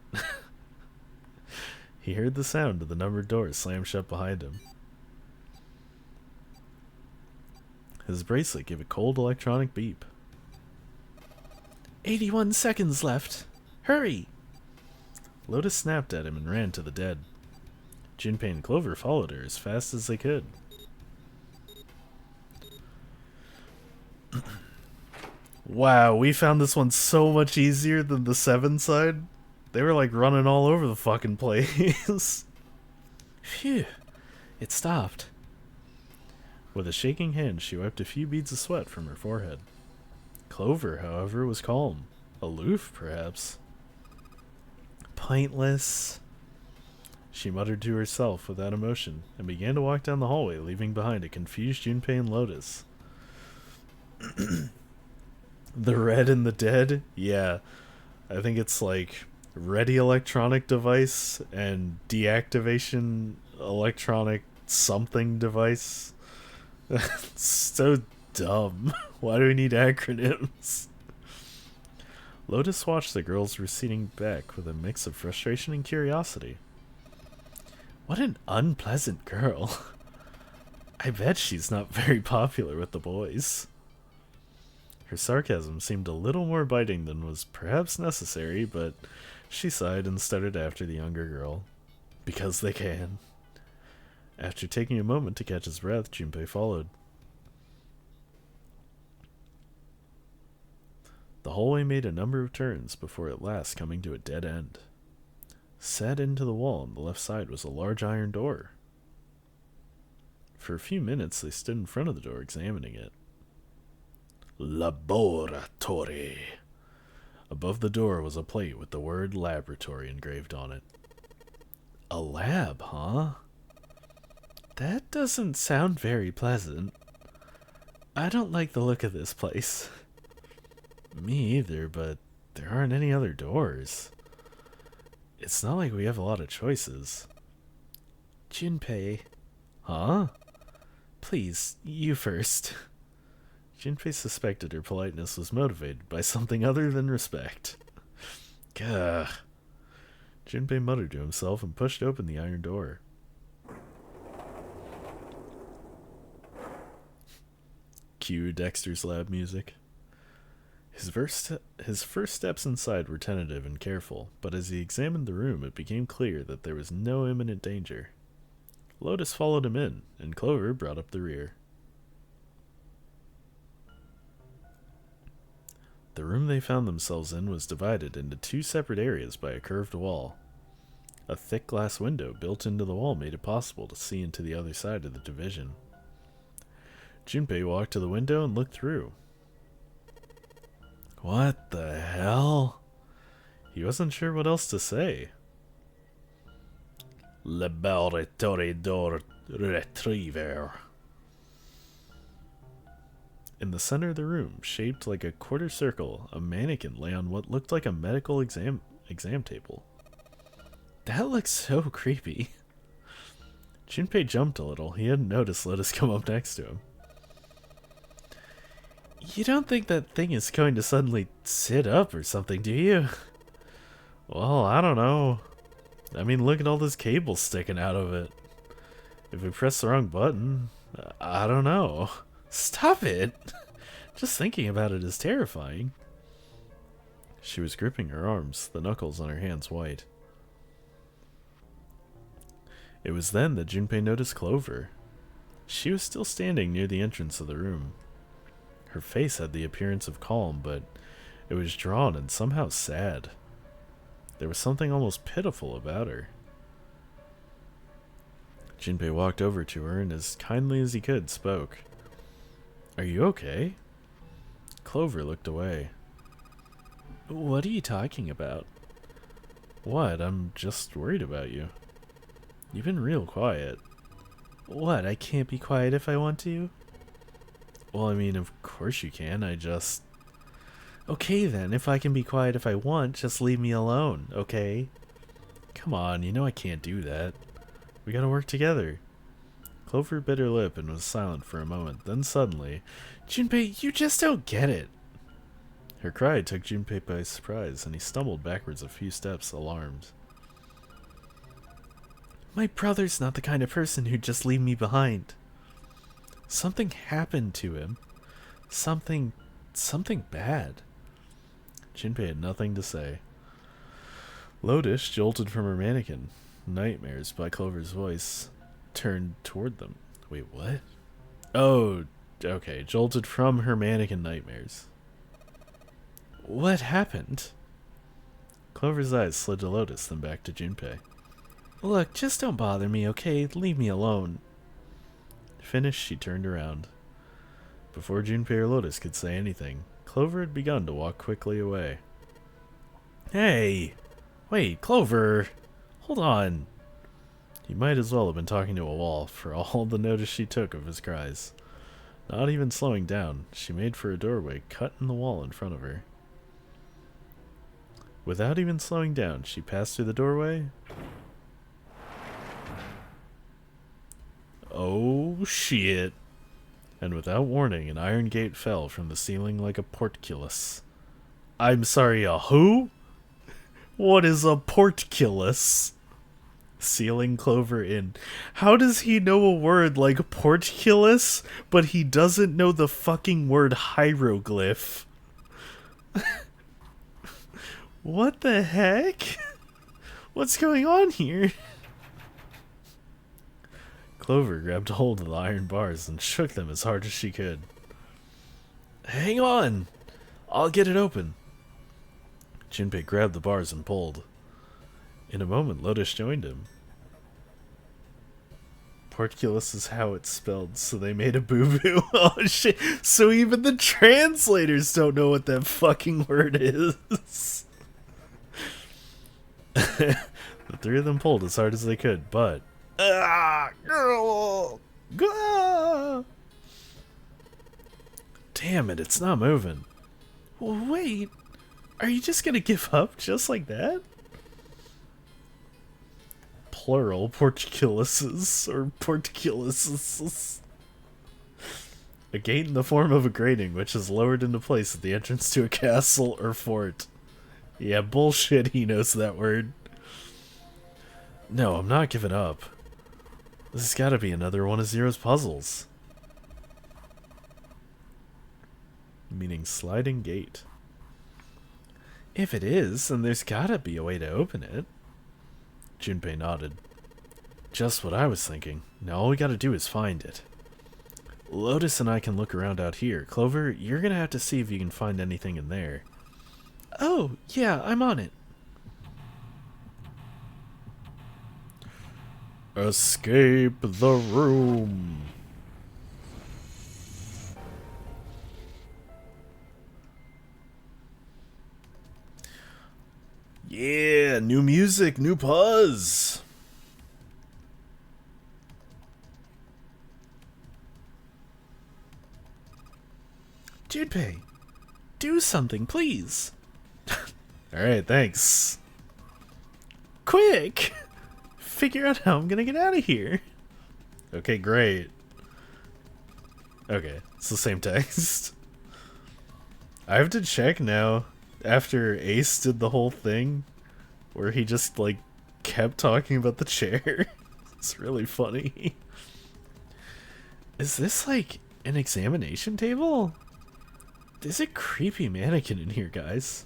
He heard the sound of the numbered doors slam shut behind him. His bracelet gave a cold electronic beep. 81 seconds left. Hurry! Lotus snapped at him and ran to the dead. Junpei and Clover followed her as fast as they could. Wow, we found this one so much easier than the 7 side. They were like running all over the fucking place. Phew. It stopped. With a shaking hand, she wiped a few beads of sweat from her forehead. Clover, however, was calm. Aloof, perhaps. Pointless. She muttered to herself without emotion and began to walk down the hallway, leaving behind a confused Junpei and Lotus. The red and the dead? Yeah. I think it's like ready electronic device and deactivation electronic something device. So dumb. Why do we need acronyms? Lotus watched the girls receding back with a mix of frustration and curiosity. What an unpleasant girl. I bet she's not very popular with the boys. Her sarcasm seemed a little more biting than was perhaps necessary, but she sighed and started after the younger girl. Because they can. After taking a moment to catch his breath, Junpei followed. The hallway made a number of turns before at last coming to a dead end. Set into the wall on the left side was a large iron door. For a few minutes they stood in front of the door examining it. Laboratory. Above the door was a plate with the word laboratory engraved on it. A lab, huh? That doesn't sound very pleasant. I don't like the look of this place. Me either, but there aren't any other doors. It's not like we have a lot of choices. Junpei. Huh? Please, you first. Junpei suspected her politeness was motivated by something other than respect. Gah. Junpei muttered to himself and pushed open the iron door. Cue Dexter's Lab music. His first steps inside were tentative and careful, but as he examined the room, it became clear that there was no imminent danger. Lotus followed him in, and Clover brought up the rear. The room they found themselves in was divided into two separate areas by a curved wall. A thick glass window built into the wall made it possible to see into the other side of the division. Junpei walked to the window and looked through. What the hell? He wasn't sure what else to say. Laboratory door retriever. In the center of the room, shaped like a quarter circle, a mannequin lay on what looked like a medical exam table. That looks so creepy. Junpei jumped a little. He hadn't noticed Lotus come up next to him. You don't think that thing is going to suddenly sit up or something, do you? Well, I don't know. I mean, look at all this cable sticking out of it. If we press the wrong button, I don't know. Stop it! Just thinking about it is terrifying. She was gripping her arms, the knuckles on her hands white. It was then that Junpei noticed Clover. She was still standing near the entrance of the room. Her face had the appearance of calm, but it was drawn and somehow sad. There was something almost pitiful about her. Junpei walked over to her and as kindly as he could spoke. Are you okay? Clover looked away. What are you talking about? What? I'm just worried about you. You've been real quiet. What? I can't be quiet if I want to? Well, I mean, of course you can. Okay then, if I can be quiet if I want, just leave me alone, okay? Come on, you know I can't do that. We gotta work together. Clover bit her lip and was silent for a moment. Then suddenly, Junpei, you just don't get it. Her cry took Junpei by surprise, and he stumbled backwards a few steps, alarmed. My brother's not the kind of person who'd just leave me behind. Something happened to him. Something bad. Junpei had nothing to say. Lotus, jolted from her mannequin, Nightmares by Clover's voice, turned toward them. Wait, what? Oh, okay, jolted from her mannequin nightmares. What happened? Clover's eyes slid to Lotus, then back to Junpei. Look, just don't bother me, okay? Leave me alone. Finished, she turned around. Before Junpei or Lotus could say anything, Clover had begun to walk quickly away. Hey! Wait, Clover! Hold on! He might as well have been talking to a wall, for all the notice she took of his cries. Not even slowing down, she made for a doorway cut in the wall in front of her. Without even slowing down, she passed through the doorway. Oh shit! And without warning, an iron gate fell from the ceiling like a portcullis. I'm sorry, a who? What is a portcullis? Sealing Clover in. How does he know a word like portcullis, but he doesn't know the fucking word hieroglyph? What the heck? What's going on here? Clover grabbed hold of the iron bars and shook them as hard as she could. Hang on! I'll get it open. Junpei grabbed the bars and pulled. In a moment, Lotus joined him. Portcullis is how it's spelled, so they made a boo-boo. Oh shit, so even the translators don't know what that fucking word is. The three of them pulled as hard as they could, but... Damn it, it's not moving. Wait, are you just gonna give up just like that? Plural portcullises, or portcullises. A gate in the form of a grating, which is lowered into place at the entrance to a castle or fort. Yeah, bullshit, he knows that word. No, I'm not giving up. This has gotta be another one of Zero's puzzles. Meaning sliding gate. If it is, then there's gotta be a way to open it. Junpei nodded. Just what I was thinking. Now all we gotta do is find it. Lotus and I can look around out here. Clover, you're gonna have to see if you can find anything in there. Oh, yeah, I'm on it. Escape the room. Yeah, new music, new puzz. Junpei, do something, please. Alright, thanks. Quick! Figure out how I'm gonna get out of here. Okay, great. Okay, it's the same text. I have to check now, after Ace did the whole thing, where he just, like, kept talking about the chair. It's really funny. Is this, like, an examination table? There's a creepy mannequin in here, guys.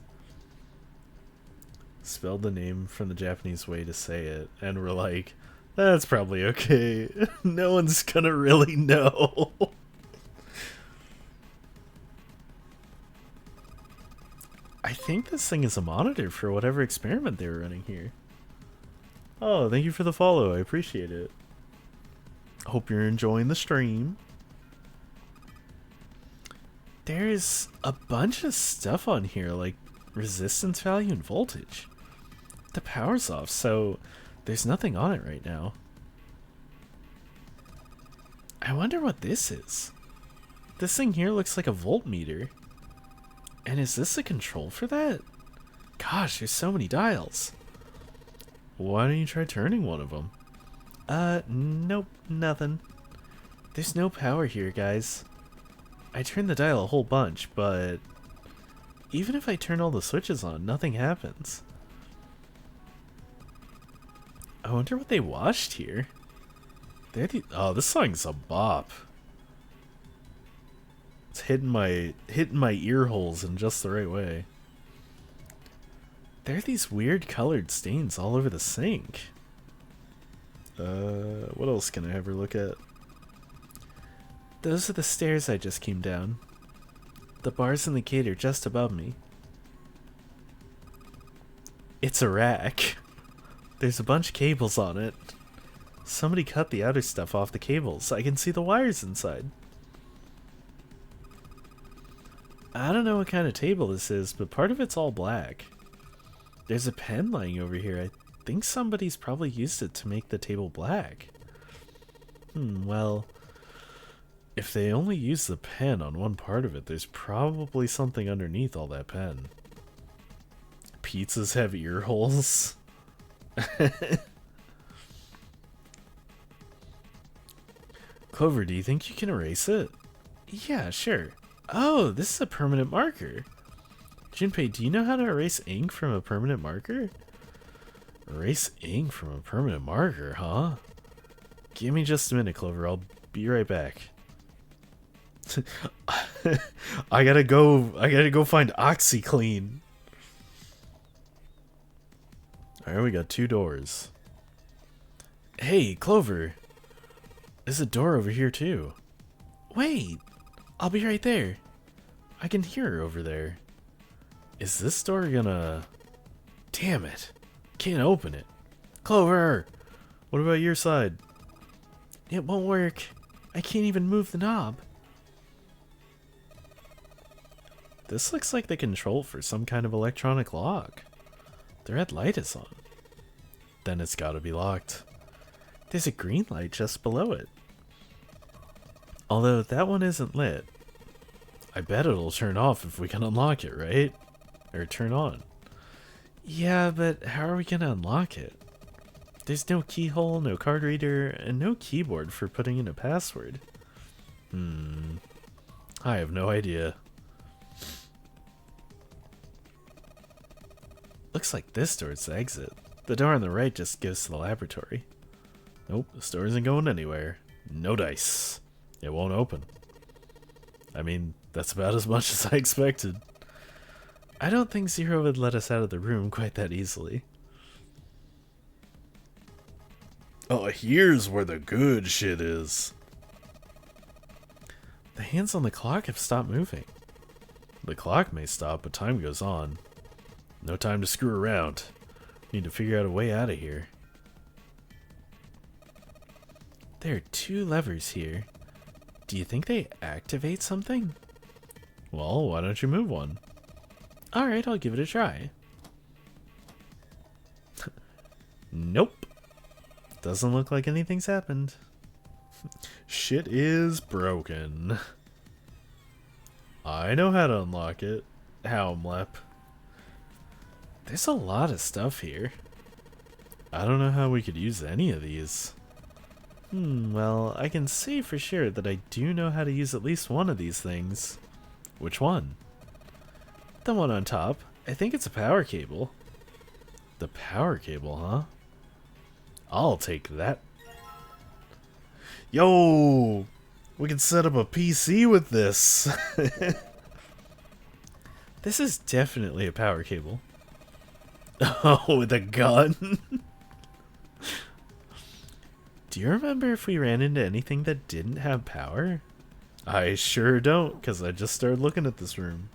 Spelled the name from the Japanese way to say it, and we're like, that's probably okay. No one's gonna really know. I think this thing is a monitor for whatever experiment they were running here. Oh, thank you for the follow. I appreciate it. Hope you're enjoying the stream. There's a bunch of stuff on here, like resistance value and voltage. The power's off, so there's nothing on it right now. I wonder what this is. This thing here looks like a voltmeter. And is this a control for that? Gosh, there's so many dials. Why don't you try turning one of them? Nope, nothing. There's no power here, guys. I turned the dial a whole bunch, but even if I turn all the switches on, nothing happens. I wonder what they watched here. Oh, this song's a bop. It's hitting my ear holes in just the right way. There are these weird colored stains all over the sink. What else can I ever look at? Those are the stairs I just came down. The bars in the gate are just above me. It's a rack. There's a bunch of cables on it. Somebody cut the outer stuff off the cables so I can see the wires inside. I don't know what kind of table this is, but part of it's all black. There's a pen lying over here. I think somebody's probably used it to make the table black. Well, if they only use the pen on one part of it, there's probably something underneath all that pen. Pizzas have ear holes. Clover, do you think you can erase it? Yeah, sure. Oh, this is a permanent marker. Junpei, do you know how to erase ink from a permanent marker? Erase ink from a permanent marker, huh? Give me just a minute, Clover. I'll be right back. I gotta go find OxyClean. Alright, we got 2 doors. Hey, Clover. There's a door over here too. Wait, I'll be right there. I can hear her over there. Is this door gonna... Damn it. Can't open it. Clover! What about your side? It won't work. I can't even move the knob. This looks like the control for some kind of electronic lock. The red light is on. Then it's gotta be locked. There's a green light just below it. Although that one isn't lit. I bet it'll turn off if we can unlock it, right? Or turn on. Yeah, but how are we gonna unlock it? There's no keyhole, no card reader, and no keyboard for putting in a password. I have no idea. Looks like this door's the exit. The door on the right just gives to the laboratory. Nope, this door isn't going anywhere. No dice. It won't open. I mean, that's about as much as I expected. I don't think Zero would let us out of the room quite that easily. Oh, here's where the good shit is. The hands on the clock have stopped moving. The clock may stop, but time goes on. No time to screw around. Need to figure out a way out of here. There are 2 levers here. Do you think they activate something? Well, why don't you move one? Alright, I'll give it a try. Nope. Doesn't look like anything's happened. Shit is broken. I know how to unlock it. Haumlep. There's a lot of stuff here. I don't know how we could use any of these. Well, I can say for sure that I do know how to use at least one of these things. Which one? The one on top. I think it's a power cable. The power cable, huh? I'll take that. Yo! We can set up a PC with this. This is definitely a power cable. Oh, with a gun? Do you remember if we ran into anything that didn't have power? I sure don't, because I just started looking at this room.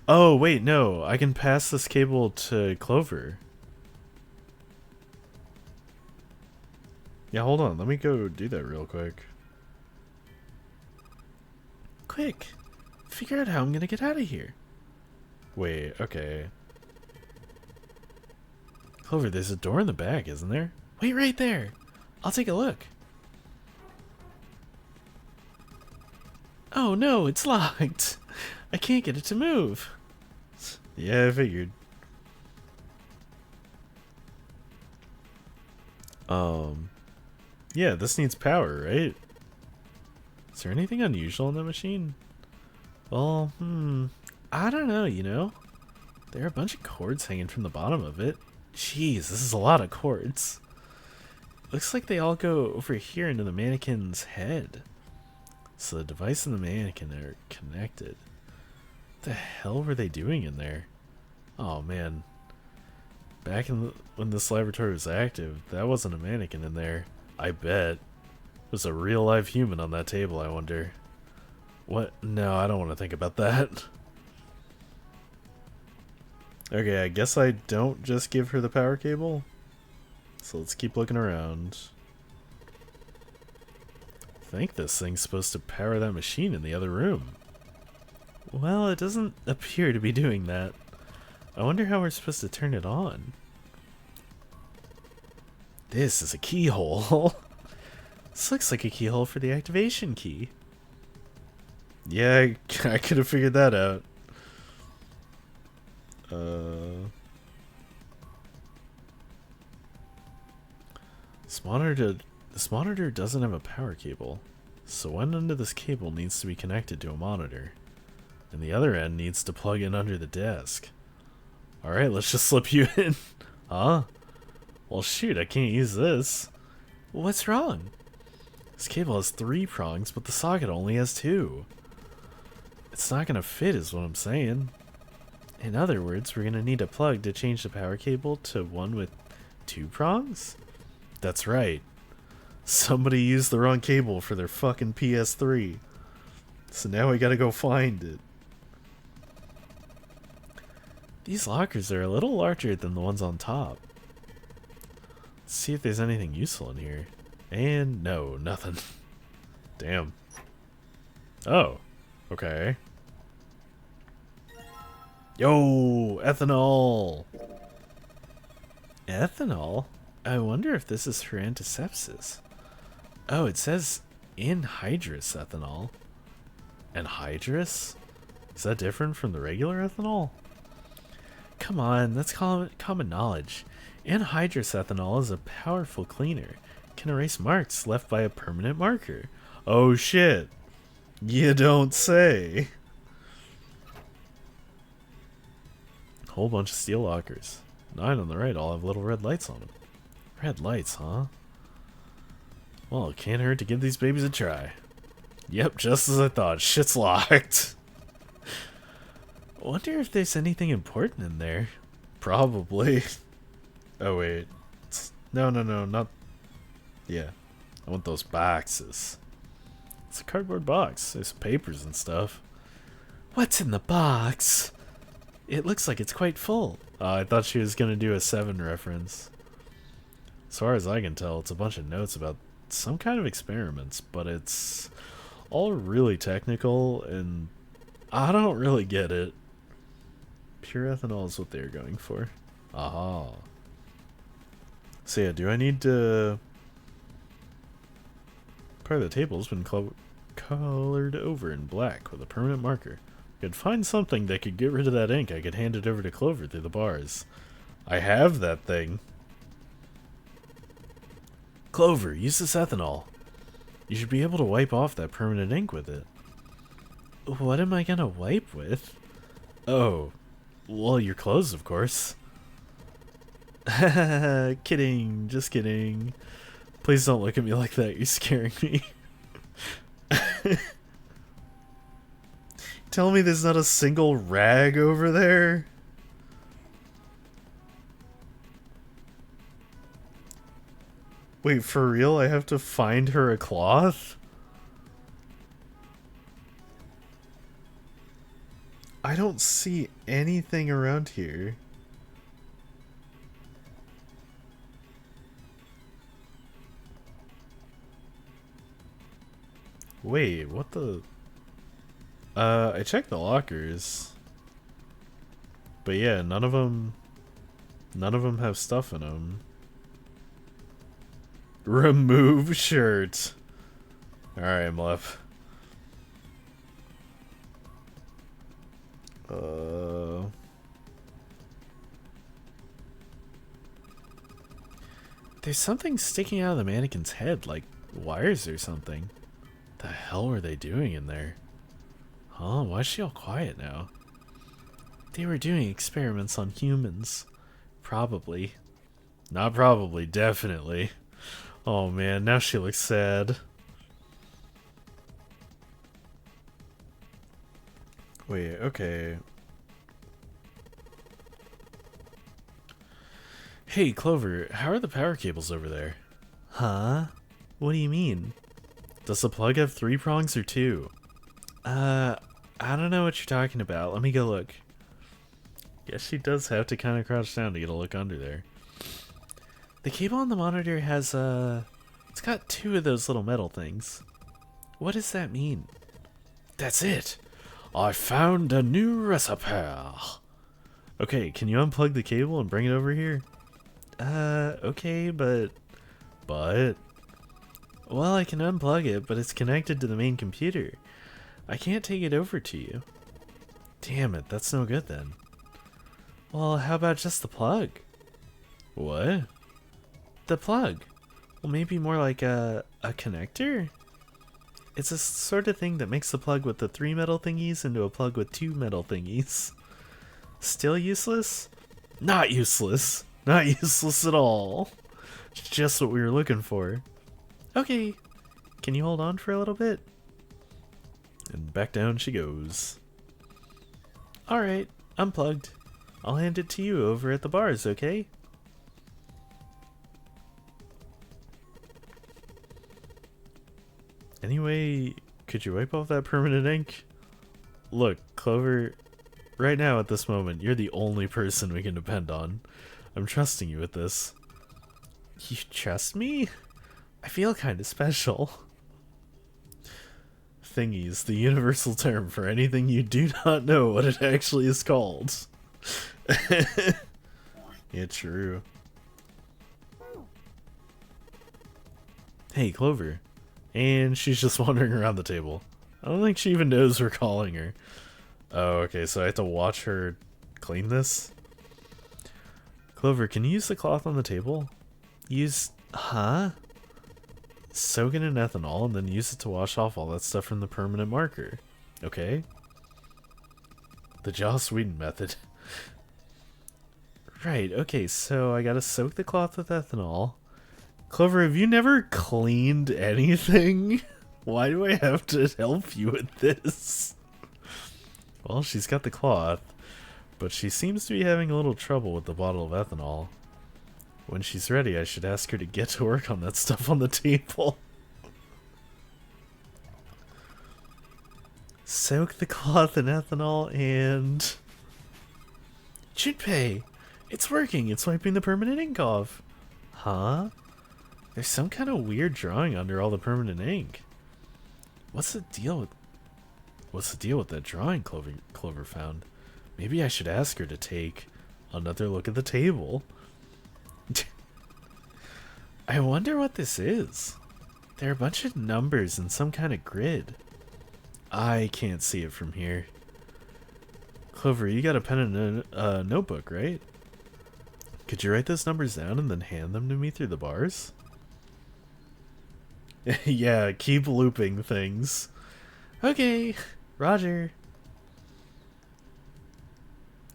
Oh, wait, no. I can pass this cable to Clover. Yeah, hold on. Let me go do that real quick. Quick! Figure out how I'm gonna get out of here. Wait, okay. Clover, there's a door in the back, isn't there? Wait right there. I'll take a look. Oh no, it's locked. I can't get it to move. Yeah, I figured. Yeah, this needs power, right? Is there anything unusual in the machine? Well, I don't know, you know? There are a bunch of cords hanging from the bottom of it. Jeez, this is a lot of cords. Looks like they all go over here into the mannequin's head. So the device and the mannequin are connected. What the hell were they doing in there? Oh man. Back when this laboratory was active, that wasn't a mannequin in there. I bet. Was a real live human on that table, I wonder. What? No, I don't want to think about that. Okay, I guess I don't just give her the power cable. So let's keep looking around. I think this thing's supposed to power that machine in the other room. Well, it doesn't appear to be doing that. I wonder how we're supposed to turn it on. This is a keyhole. This looks like a keyhole for the activation key. Yeah, I could have figured that out. This monitor doesn't have a power cable, so one end of this cable needs to be connected to a monitor, and the other end needs to plug in under the desk. Alright, let's just slip you in. Huh? Well shoot, I can't use this. What's wrong? This cable has 3 prongs, but the socket only has 2. It's not gonna fit is what I'm saying. In other words, we're gonna need a plug to change the power cable to one with 2 prongs? That's right. Somebody used the wrong cable for their fucking PS3. So now we gotta go find it. These lockers are a little larger than the ones on top. Let's see if there's anything useful in here. And no, nothing. Damn. Oh, okay. Yo, ethanol. Ethanol? I wonder if this is for antisepsis. Oh, it says anhydrous ethanol. Anhydrous? Is that different from the regular ethanol? Come on, that's common knowledge. Anhydrous ethanol is a powerful cleaner. It can erase marks left by a permanent marker. Oh shit. You don't say. Whole bunch of steel lockers. 9 on the right all have little red lights on them. Red lights, huh? Well, it can't hurt to give these babies a try. Yep, just as I thought. Shit's locked. I wonder if there's anything important in there. Probably. Oh, wait. No, not... Yeah. I want those boxes. It's a cardboard box. There's papers and stuff. What's in the box? It looks like it's quite full. I thought she was gonna do a 7 reference. As far as I can tell, it's a bunch of notes about some kind of experiments, but it's all really technical, and I don't really get it. Pure ethanol is what they're going for. Aha. So yeah, do I need to... Part of the table's been colored over in black with a permanent marker. I could find something that could get rid of that ink. I could hand it over to Clover through the bars. I have that thing. Clover, use this ethanol. You should be able to wipe off that permanent ink with it. What am I gonna wipe with? Oh, well, your clothes, of course. Kidding, just kidding. Please don't look at me like that, you're scaring me. Tell me there's not a single rag over there? Wait, for real? I have to find her a cloth? I don't see anything around here. Wait, what the... I checked the lockers. But yeah, none of them have stuff in them. Remove shirt. Alright, Mlep. There's something sticking out of the mannequin's head, like wires or something. The hell were they doing in there? Huh? Why is she all quiet now? They were doing experiments on humans. Probably. Not probably, definitely. Oh man, now she looks sad. Wait, okay. Hey, Clover, how are the power cables over there? Huh? What do you mean? Does the plug have 3 prongs or 2? I don't know what you're talking about. Let me go look. Guess she does have to kind of crouch down to get a look under there. The cable on the monitor has it's got two of those little metal things. What does that mean? That's it. I found a new recipe. Okay, can you unplug the cable and bring it over here? Okay, but... Well, I can unplug it, but it's connected to the main computer. I can't take it over to you. Damn it, that's no good then. Well, how about just the plug? What? The plug. Well, maybe more like a connector? It's a sort of thing that makes the plug with the 3 metal thingies into a plug with 2 metal thingies. Still useless? Not useless. Not useless at all. Just what we were looking for. Okay. Can you hold on for a little bit? And back down she goes. Alright, unplugged. I'll hand it to you over at the bars, okay? Anyway, could you wipe off that permanent ink? Look, Clover, right now at this moment, you're the only person we can depend on. I'm trusting you with this. You trust me? I feel kind of special. Thingies, the universal term for anything you do not know what it actually is called. Yeah, true. Hey, Clover. And she's just wandering around the table. I don't think she even knows we're calling her. Oh, okay, so I have to watch her clean this? Clover, can you use the cloth on the table? Huh? Soak it in ethanol and then use it to wash off all that stuff from the permanent marker. Okay? The Joss Whedon method. Right, okay, so I gotta soak the cloth with ethanol. Clover, have you never cleaned anything? Why do I have to help you with this? Well, she's got the cloth, but she seems to be having a little trouble with the bottle of ethanol. When she's ready, I should ask her to get to work on that stuff on the table. Soak the cloth in ethanol and... Junpei! It's working! It's wiping the permanent ink off! Huh? There's some kind of weird drawing under all the permanent ink. What's the deal with that drawing Clover found? Maybe I should ask her to take another look at the table. I wonder what this is. There are a bunch of numbers in some kind of grid. I can't see it from here. Clover, you got a pen and a notebook, right? Could you write those numbers down and then hand them to me through the bars? Yeah, keep looping things. Okay, Roger.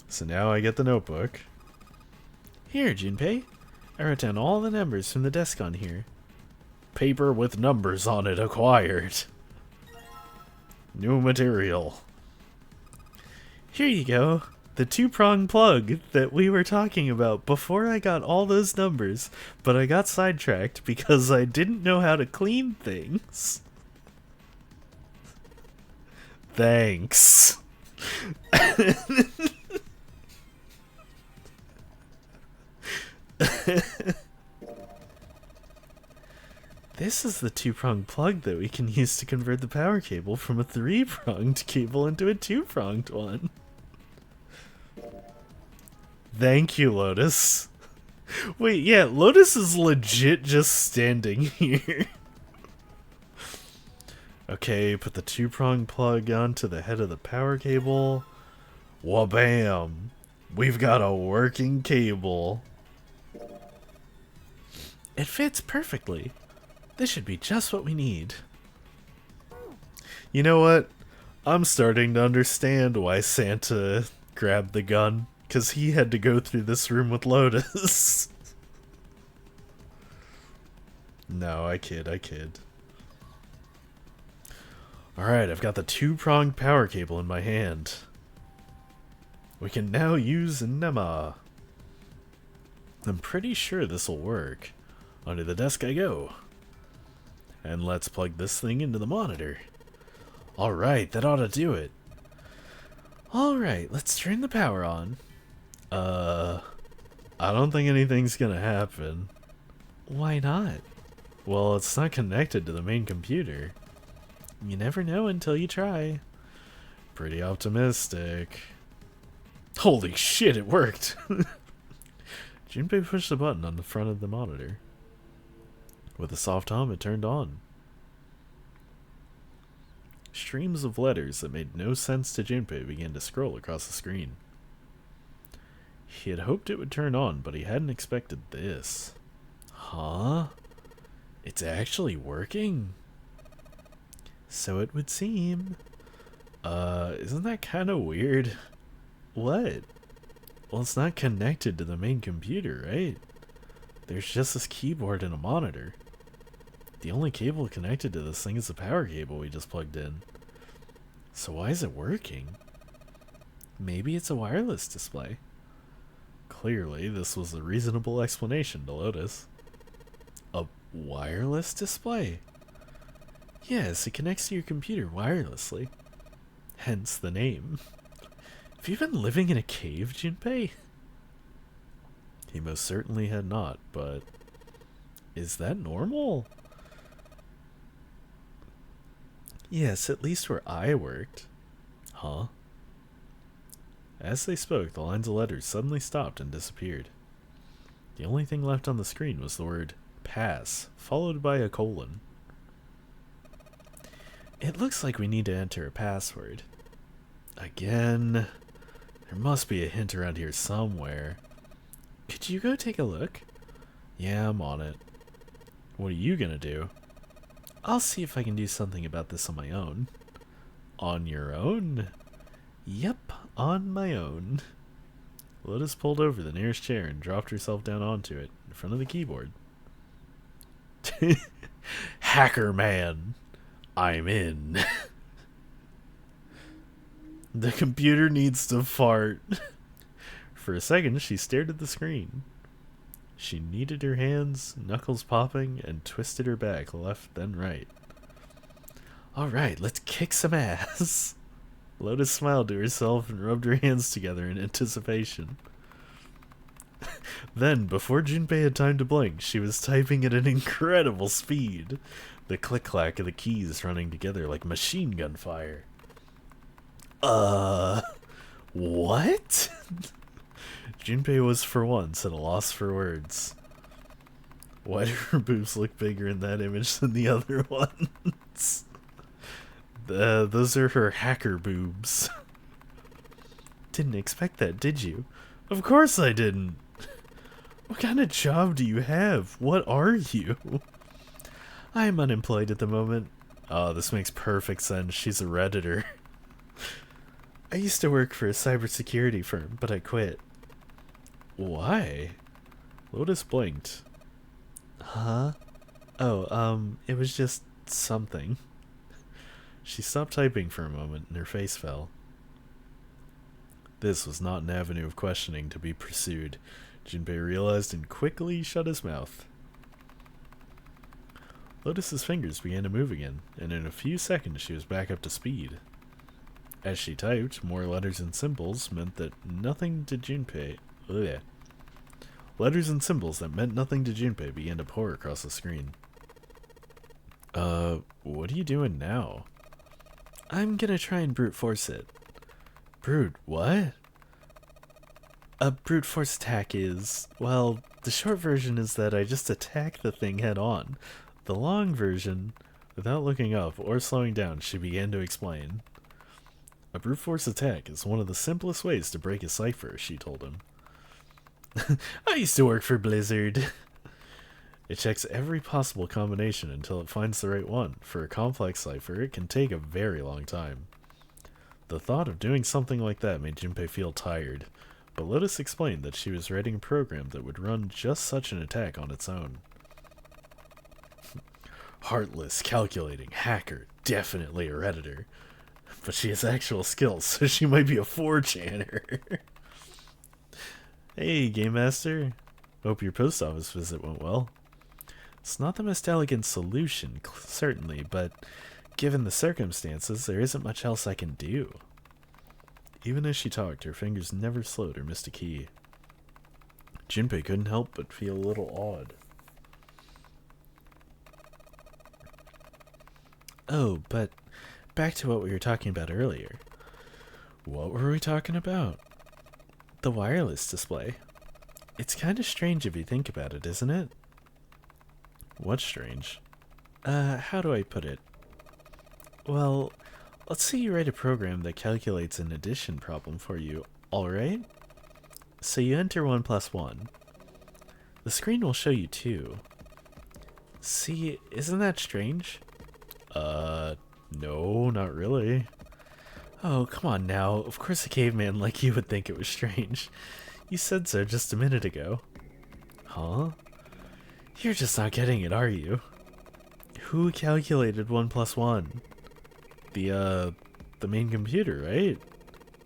So now I get the notebook. Here, Junpei. I wrote down all the numbers from the desk on here. Paper with numbers on it acquired. New material. Here you go. The 2-prong plug that we were talking about before I got all those numbers, but I got sidetracked because I didn't know how to clean things. Thanks. This is the 2-pronged plug that we can use to convert the power cable from a 3-pronged cable into a 2-pronged one. Thank you, Lotus. Wait, yeah, Lotus is legit just standing here. Okay, put the 2-pronged plug onto the head of the power cable. Wabam! We've got a working cable. It fits perfectly. This should be just what we need. You know what? I'm starting to understand why Santa grabbed the gun. Because he had to go through this room with Lotus. No, I kid. Alright, I've got the 2-pronged power cable in my hand. We can now use NEMA. I'm pretty sure this'll work. Under the desk I go. And let's plug this thing into the monitor. Alright, that ought to do it. Alright, let's turn the power on. I don't think anything's gonna happen. Why not? Well, it's not connected to the main computer. You never know until you try. Pretty optimistic. Holy shit, it worked! Junpei pushed the button on the front of the monitor. With a soft hum, it turned on. Streams of letters that made no sense to Junpei began to scroll across the screen. He had hoped it would turn on, but he hadn't expected this. Huh? It's actually working? So it would seem. Isn't that kind of weird? What? Well, it's not connected to the main computer, right? There's just this keyboard and a monitor. The only cable connected to this thing is the power cable we just plugged in. So why is it working? Maybe it's a wireless display. Clearly, this was a reasonable explanation to Lotus. A wireless display? Yes, it connects to your computer wirelessly. Hence the name. Have you been living in a cave, Junpei? He most certainly had not, but is that normal? Yes, at least where I worked. Huh? As they spoke, the lines of letters suddenly stopped and disappeared. The only thing left on the screen was the word pass, followed by a colon. It looks like we need to enter a password. Again? There must be a hint around here somewhere. Could you go take a look? Yeah, I'm on it. What are you gonna do? I'll see if I can do something about this on my own. On your own? Yep, on my own. Lotus pulled over the nearest chair and dropped herself down onto it, in front of the keyboard. Hacker man, I'm in. The computer needs to fart. For a second, she stared at the screen. She kneaded her hands, knuckles popping, and twisted her back left then right. Alright, let's kick some ass. Lotus smiled to herself and rubbed her hands together in anticipation. Then, before Junpei had time to blink, she was typing at an incredible speed, the click-clack of the keys running together like machine gun fire. What? Junpei was for once at a loss for words. Why do her boobs look bigger in that image than the other ones? Those are her hacker boobs. Didn't expect that, did you? Of course I didn't. What kind of job do you have? What are you? I'm unemployed at the moment. Oh, this makes perfect sense. She's a Redditor. I used to work for a cybersecurity firm, but I quit. Why? Lotus blinked. Huh? Oh, it was just something. She stopped typing for a moment and her face fell. This was not an avenue of questioning to be pursued, Junpei realized and quickly shut his mouth. Lotus's fingers began to move again, and in a few seconds she was back up to speed. As she typed, more letters and symbols meant that nothing to Junpei. Ugh. Letters and symbols that meant nothing to Junpei began to pour across the screen. What are you doing now? I'm gonna try and brute force it. Brute what? A brute force attack is, well, the short version is that I just attack the thing head on. The long version, without looking up or slowing down, she began to explain. A brute force attack is one of the simplest ways to break a cipher, she told him. I used to work for Blizzard. It checks every possible combination until it finds the right one. For a complex cipher, it can take a very long time. The thought of doing something like that made Junpei feel tired, but Lotus explained that she was writing a program that would run just such an attack on its own. Heartless, calculating, hacker, definitely a Redditor. But she has actual skills, so she might be a 4chaner. Hey, Game Master. Hope your post office visit went well. It's not the most elegant solution, certainly, but given the circumstances, there isn't much else I can do. Even as she talked, her fingers never slowed or missed a key. Junpei couldn't help but feel a little awed. Oh, but back to what we were talking about earlier. What were we talking about? The wireless display. It's kind of strange if you think about it, isn't it? What's strange? How do I put it? Well, let's say you write a program that calculates an addition problem for you, alright? So you enter 1 plus 1. The screen will show you 2. See, isn't that strange? No, not really. Oh, come on now. Of course a caveman like you would think it was strange. You said so just a minute ago. Huh? You're just not getting it, are you? Who calculated 1 plus 1? The main computer, right?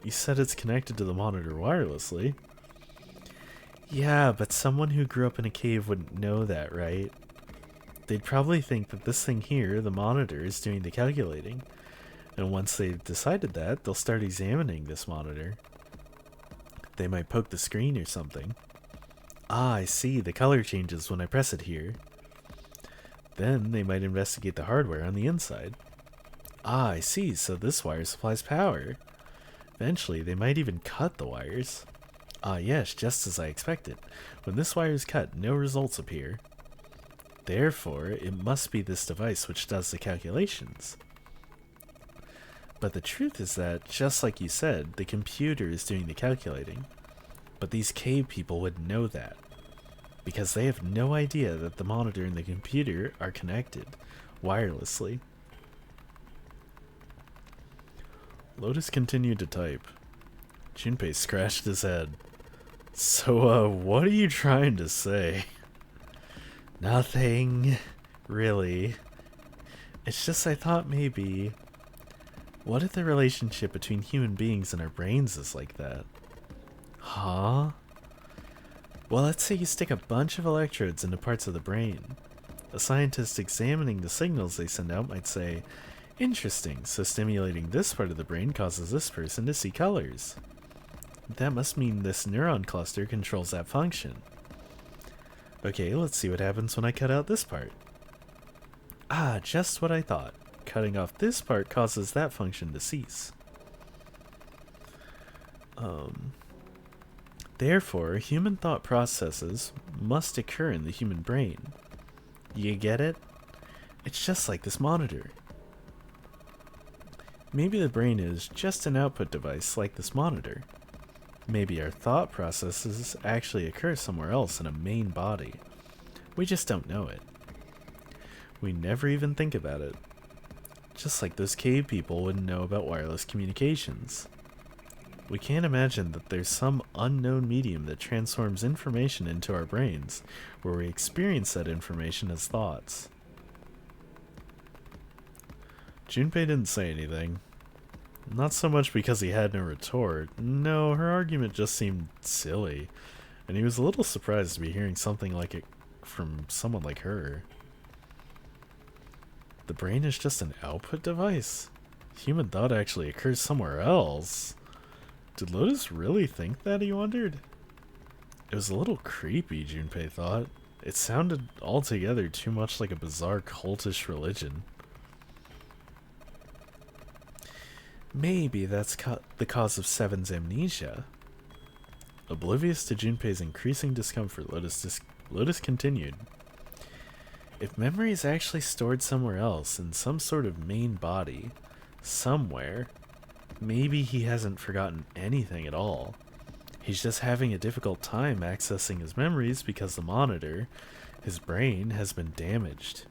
You said it's connected to the monitor wirelessly. Yeah, but someone who grew up in a cave wouldn't know that, right? They'd probably think that this thing here, the monitor, is doing the calculating. And once they've decided that, they'll start examining this monitor. They might poke the screen or something. Ah, I see, the color changes when I press it here. Then they might investigate the hardware on the inside. Ah, I see, so this wire supplies power. Eventually, they might even cut the wires. Ah, yes, just as I expected. When this wire is cut, no results appear. Therefore, it must be this device which does the calculations. But the truth is that, just like you said, the computer is doing the calculating. But these cave people wouldn't know that, because they have no idea that the monitor and the computer are connected wirelessly. Lotus continued to type. Junpei scratched his head. So, what are you trying to say? Nothing, really. It's just I thought maybe... What if the relationship between human beings and our brains is like that? Huh? Well, let's say you stick a bunch of electrodes into parts of the brain. A scientist examining the signals they send out might say, interesting, so stimulating this part of the brain causes this person to see colors. That must mean this neuron cluster controls that function. Okay, let's see what happens when I cut out this part. Ah, just what I thought. Cutting off this part causes that function to cease. Therefore, human thought processes must occur in the human brain. You get it? It's just like this monitor. Maybe the brain is just an output device like this monitor. Maybe our thought processes actually occur somewhere else in a main body. We just don't know it. We never even think about it. Just like those cave people wouldn't know about wireless communications. We can't imagine that there's some unknown medium that transforms information into our brains, where we experience that information as thoughts. Junpei didn't say anything. Not so much because he had no retort. No, her argument just seemed silly, and he was a little surprised to be hearing something like it from someone like her. The brain is just an output device? Human thought actually occurs somewhere else? Did Lotus really think that, he wondered? It was a little creepy, Junpei thought. It sounded altogether too much like a bizarre cultish religion. Maybe that's the cause of Seven's amnesia. Oblivious to Junpei's increasing discomfort, Lotus continued. If memory is actually stored somewhere else, in some sort of main body, somewhere, maybe he hasn't forgotten anything at all. He's just having a difficult time accessing his memories because the monitor, his brain, has been damaged.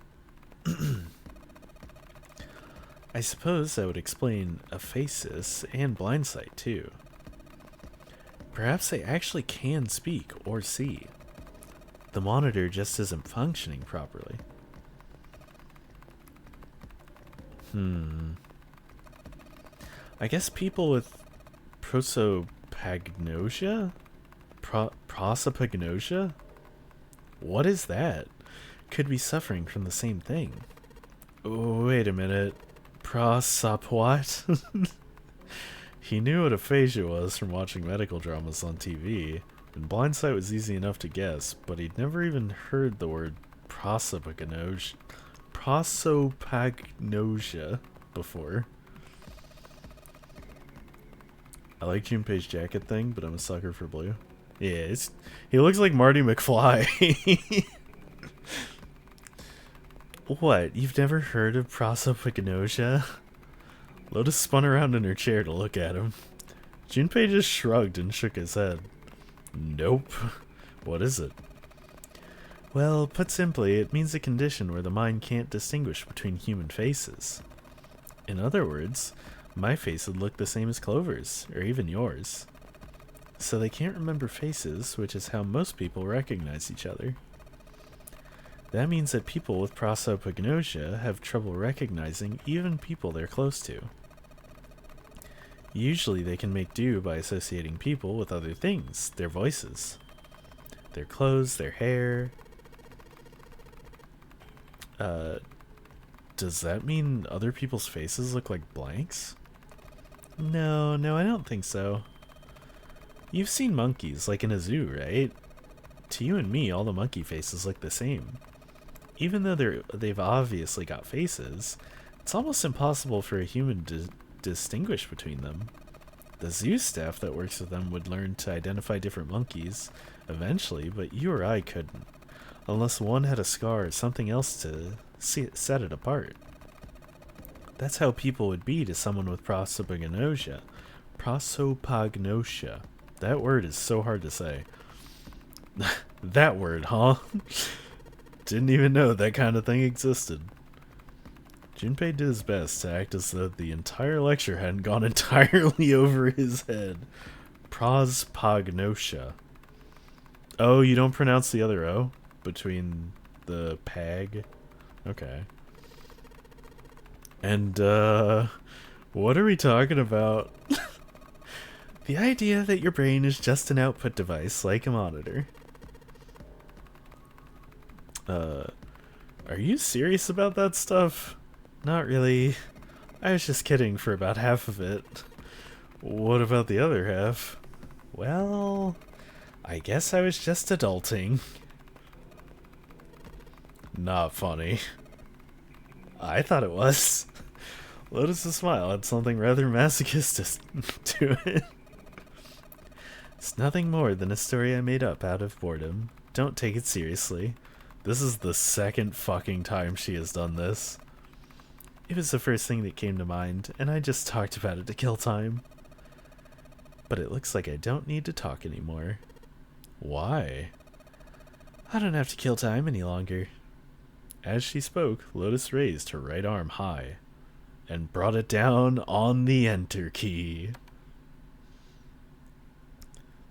I suppose that would explain aphasis and blindsight too. Perhaps they actually can speak or see. The monitor just isn't functioning properly. I guess people with prosopagnosia? Prosopagnosia? What is that? Could be suffering from the same thing. Oh, wait a minute. Prosop what? He knew what aphasia was from watching medical dramas on TV, and blindsight was easy enough to guess, but he'd never even heard the word prosopagnosia before. I like Junpei's jacket thing, but I'm a sucker for blue. Yeah, he looks like Marty McFly. What, you've never heard of prosopagnosia? Lotus spun around in her chair to look at him. Junpei just shrugged and shook his head. Nope. What is it? Well, put simply, it means a condition where the mind can't distinguish between human faces. In other words, my face would look the same as Clover's, or even yours. So they can't remember faces, which is how most people recognize each other. That means that people with prosopagnosia have trouble recognizing even people they're close to. Usually they can make do by associating people with other things, their voices, their clothes, their hair. Does that mean other people's faces look like blanks? No, I don't think so. You've seen monkeys, like in a zoo, right? To you and me, all the monkey faces look the same. Even though they've obviously got faces, it's almost impossible for a human to distinguish between them. The zoo staff that works with them would learn to identify different monkeys eventually, but you or I couldn't, unless one had a scar or something else to set it apart. That's how people would be to someone with prosopagnosia. Prosopagnosia. That word is so hard to say. That word, huh? Didn't even know that kind of thing existed. Junpei did his best to act as though the entire lecture hadn't gone entirely over his head. Prospagnosia. Oh, you don't pronounce the other O? Between the pag? Okay. And, what are we talking about? The idea that your brain is just an output device, like a monitor. Are you serious about that stuff? Not really. I was just kidding for about half of it. What about the other half? Well, I guess I was just adulting. Not funny. I thought it was. Lotus's smile had something rather masochistic to it. It's nothing more than a story I made up out of boredom. Don't take it seriously. This is the second fucking time she has done this. It was the first thing that came to mind, and I just talked about it to kill time. But it looks like I don't need to talk anymore. Why? I don't have to kill time any longer. As she spoke, Lotus raised her right arm high and brought it down on the enter key.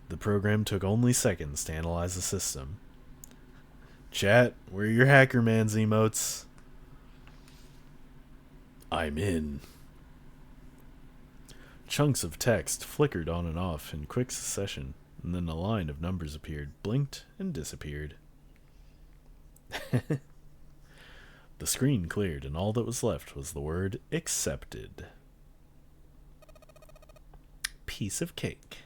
The program took only seconds to analyze the system. Chat, where are your Hacker Man's emotes? I'm in. Chunks of text flickered on and off in quick succession, and then a line of numbers appeared, blinked, and disappeared. The screen cleared, and all that was left was the word accepted. Piece of cake.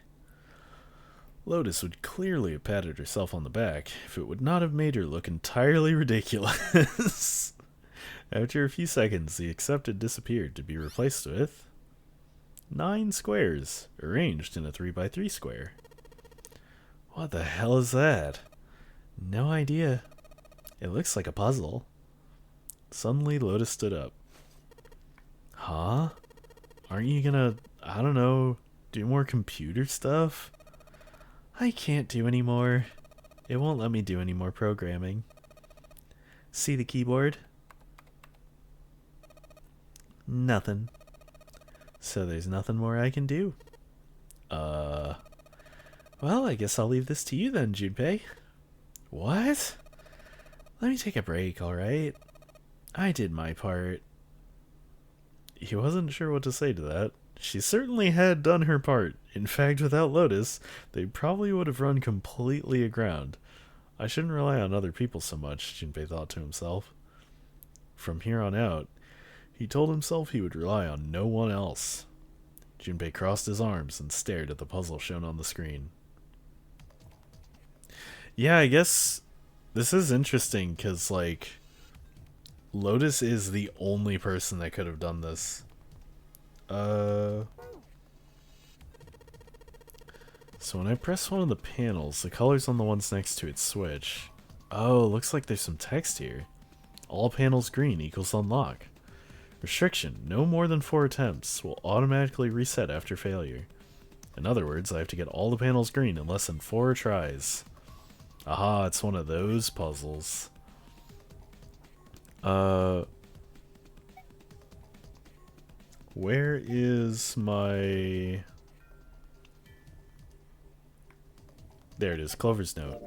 Lotus would clearly have patted herself on the back if it would not have made her look entirely ridiculous. After a few seconds, the accepted disappeared to be replaced with 9 squares, arranged in a 3x3 square. What the hell is that? No idea. It looks like a puzzle. Suddenly, Lotus stood up. Huh? Aren't you gonna, I don't know, do more computer stuff? I can't do any more. It won't let me do any more programming. See the keyboard? Nothing. So there's nothing more I can do. Well, I guess I'll leave this to you then, Junpei. What? Let me take a break, alright? I did my part. He wasn't sure what to say to that. She certainly had done her part. In fact, without Lotus, they probably would have run completely aground. I shouldn't rely on other people so much, Junpei thought to himself. From here on out, he told himself he would rely on no one else. Junpei crossed his arms and stared at the puzzle shown on the screen. Yeah, I guess this is interesting because, like, Lotus is the only person that could have done this. So when I press one of the panels, the colors on the ones next to it switch. Oh, looks like there's some text here. All panels green equals unlock. Restriction, no more than 4 attempts, will automatically reset after failure. In other words, I have to get all the panels green in less than 4 tries. Aha, it's one of those puzzles. Where is my... There it is, Clover's note.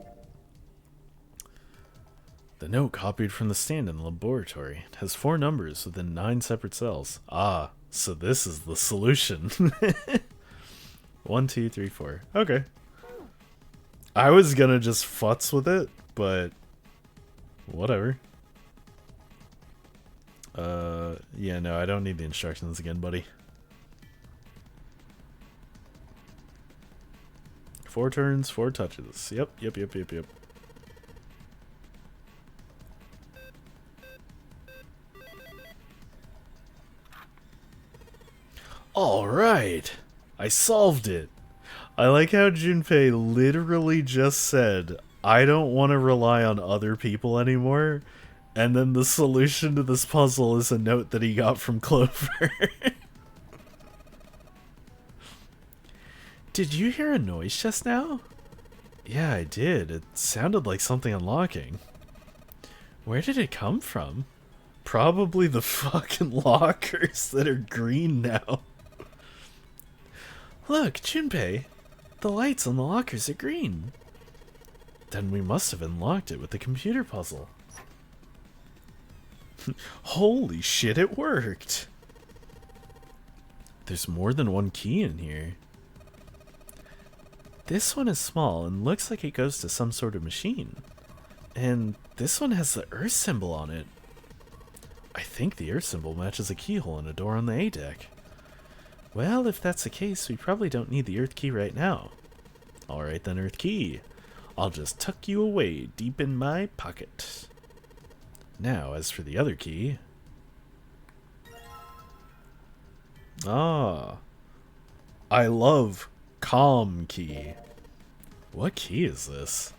The note copied from the stand in the laboratory. It has 4 numbers within 9 separate cells. Ah, so this is the solution. 1, 2, 3, 4. Okay. I was gonna just futz with it, but whatever. Yeah, no, I don't need the instructions again, buddy. 4 turns, 4 touches. Yep. Alright! I solved it! I like how Junpei literally just said, I don't want to rely on other people anymore, and then the solution to this puzzle is a note that he got from Clover. Did you hear a noise just now? Yeah, I did. It sounded like something unlocking. Where did it come from? Probably the fucking lockers that are green now. Look, Junpei. The lights on the lockers are green. Then we must have unlocked it with the computer puzzle. Holy shit, it worked! There's more than one key in here. This one is small and looks like it goes to some sort of machine. And this one has the Earth symbol on it. I think the Earth symbol matches a keyhole in a door on the A deck. Well, if that's the case, we probably don't need the Earth key right now. Alright then, Earth key. I'll just tuck you away deep in my pocket. Now, as for the other key... Ah. I love Calm key. What key is this?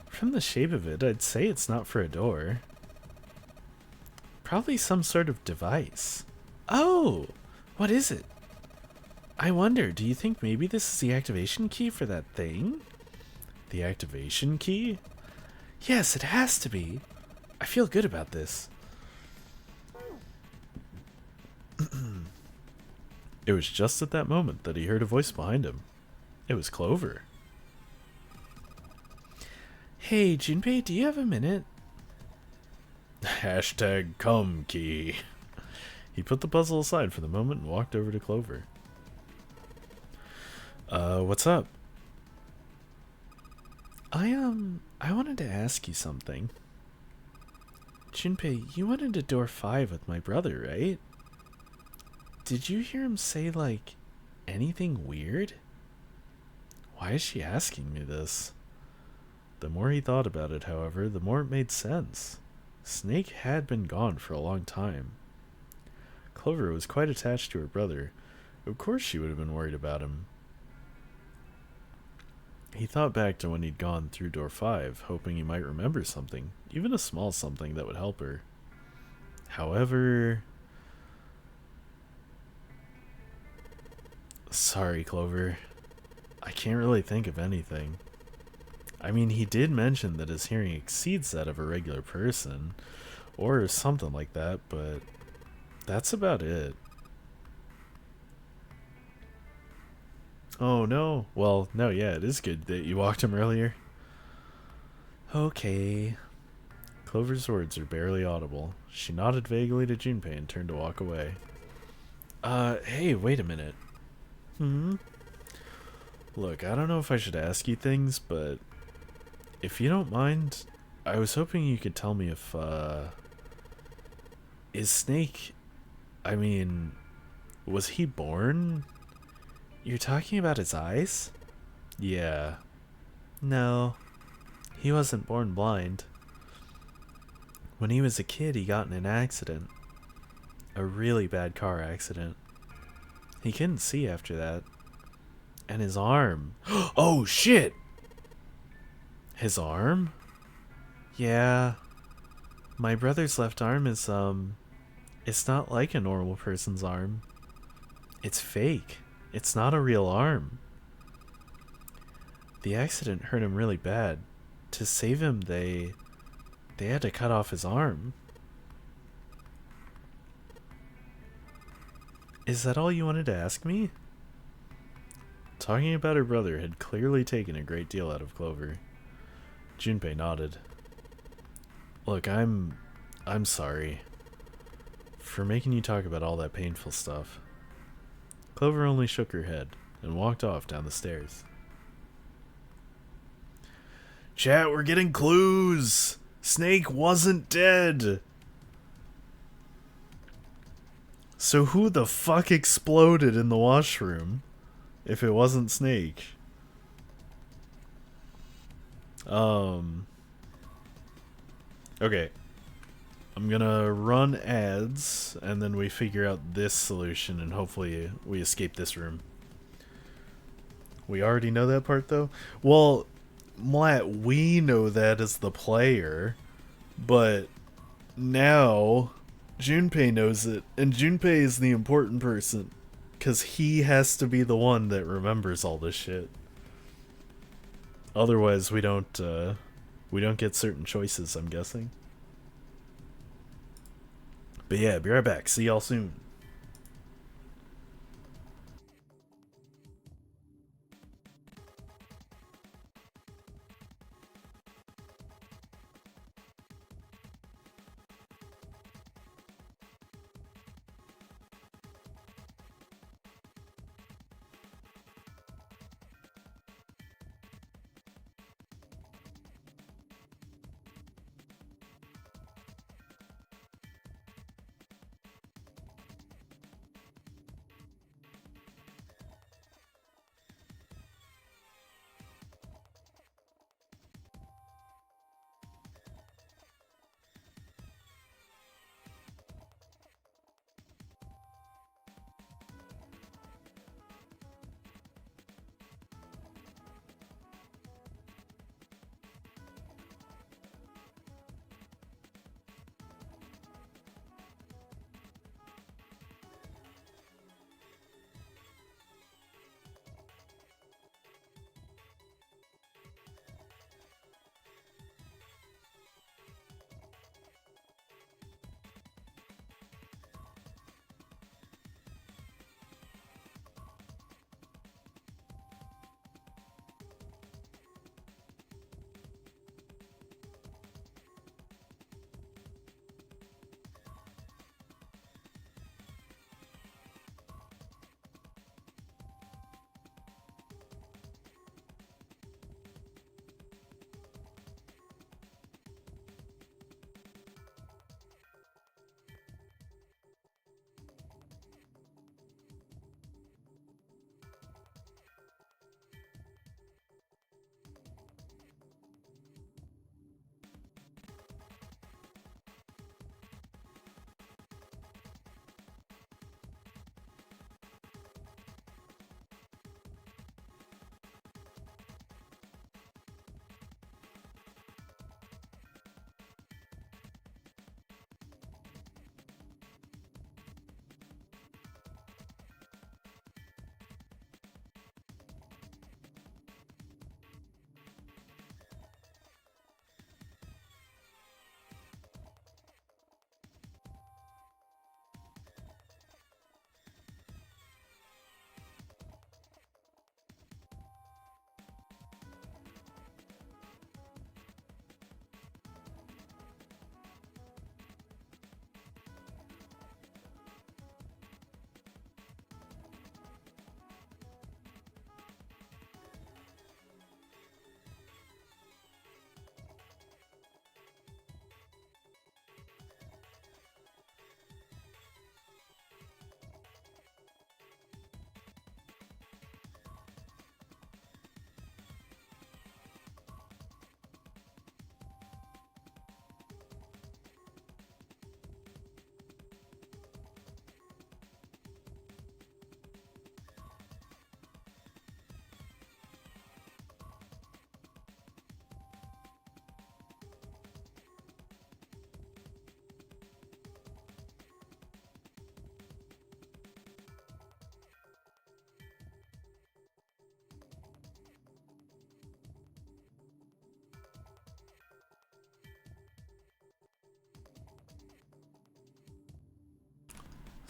From the shape of it, I'd say it's not for a door. Probably some sort of device. Oh! What is it? I wonder, do you think maybe this is the activation key for that thing? The activation key? Yes, it has to be. I feel good about this. It was just at that moment that he heard a voice behind him. It was Clover. Hey, Junpei, do you have a minute? Hashtag come key. He put the puzzle aside for the moment and walked over to Clover. What's up? I wanted to ask you something. Junpei, you went into door 5 with my brother, right? Did you hear him say, like, anything weird? Why is she asking me this? The more he thought about it, however, the more it made sense. Snake had been gone for a long time. Clover was quite attached to her brother. Of course she would have been worried about him. He thought back to when he'd gone through door 5, hoping he might remember something, even a small something that would help her. However... Sorry, Clover. I can't really think of anything. I mean, he did mention that his hearing exceeds that of a regular person, or something like that, but that's about it. Oh no. Well, no, yeah, it is good that you walked him earlier. Okay. Clover's words are barely audible. She nodded vaguely to Junpei and turned to walk away. Hey, wait a minute. Look, I don't know if I should ask you things, but if you don't mind, I was hoping you could tell me if, is Snake, I mean, was he born? You're talking about his eyes? Yeah. No, he wasn't born blind. When he was a kid, he got in an accident. A really bad car accident. He couldn't see after that. And his arm. Oh shit! His arm? Yeah. My brother's left arm is, it's not like a normal person's arm. It's fake. It's not a real arm. The accident hurt him really bad. To save him, they had to cut off his arm. Is that all you wanted to ask me? Talking about her brother had clearly taken a great deal out of Clover. Junpei nodded. Look, I'm sorry for making you talk about all that painful stuff. Clover only shook her head and walked off down the stairs. Chat, we're getting clues! Snake wasn't dead! So who the fuck exploded in the washroom if it wasn't Snake? Okay. I'm gonna run ads, and then we figure out this solution, and hopefully we escape this room. We already know that part, though? Well, Matt, we know that as the player, but now Junpei knows it, and Junpei is the important person, because he has to be the one that remembers all this shit. Otherwise, we don't get certain choices, I'm guessing. But yeah, be right back. See y'all soon.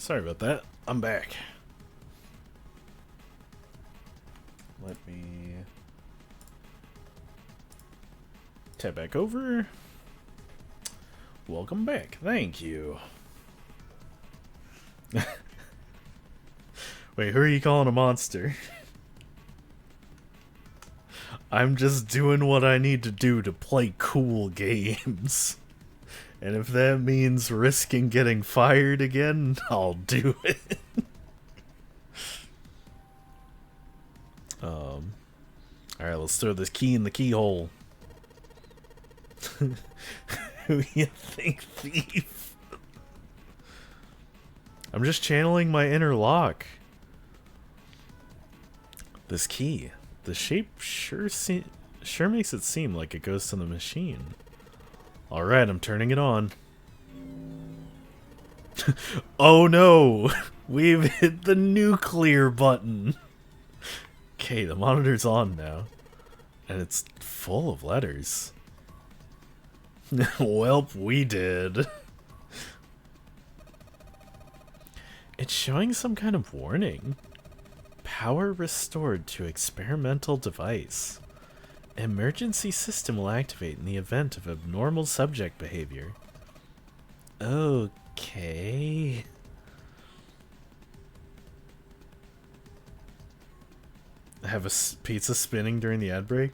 Sorry about that. I'm back. Let me tap back over. Welcome back. Thank you. Wait, who are you calling a monster? I'm just doing what I need to do to play cool games. And if that means risking getting fired again, I'll do it. Alright, let's throw this key in the keyhole. Who you think, thief? I'm just channeling my inner Locke. This key. The shape sure makes it seem like it goes to the machine. Alright, I'm turning it on. Oh no! We've hit the nuclear button! Okay, the monitor's on now. And it's full of letters. Welp, we did. It's showing some kind of warning. Power restored to experimental device. Emergency system will activate in the event of abnormal subject behavior. Okay. Have a pizza spinning during the ad break?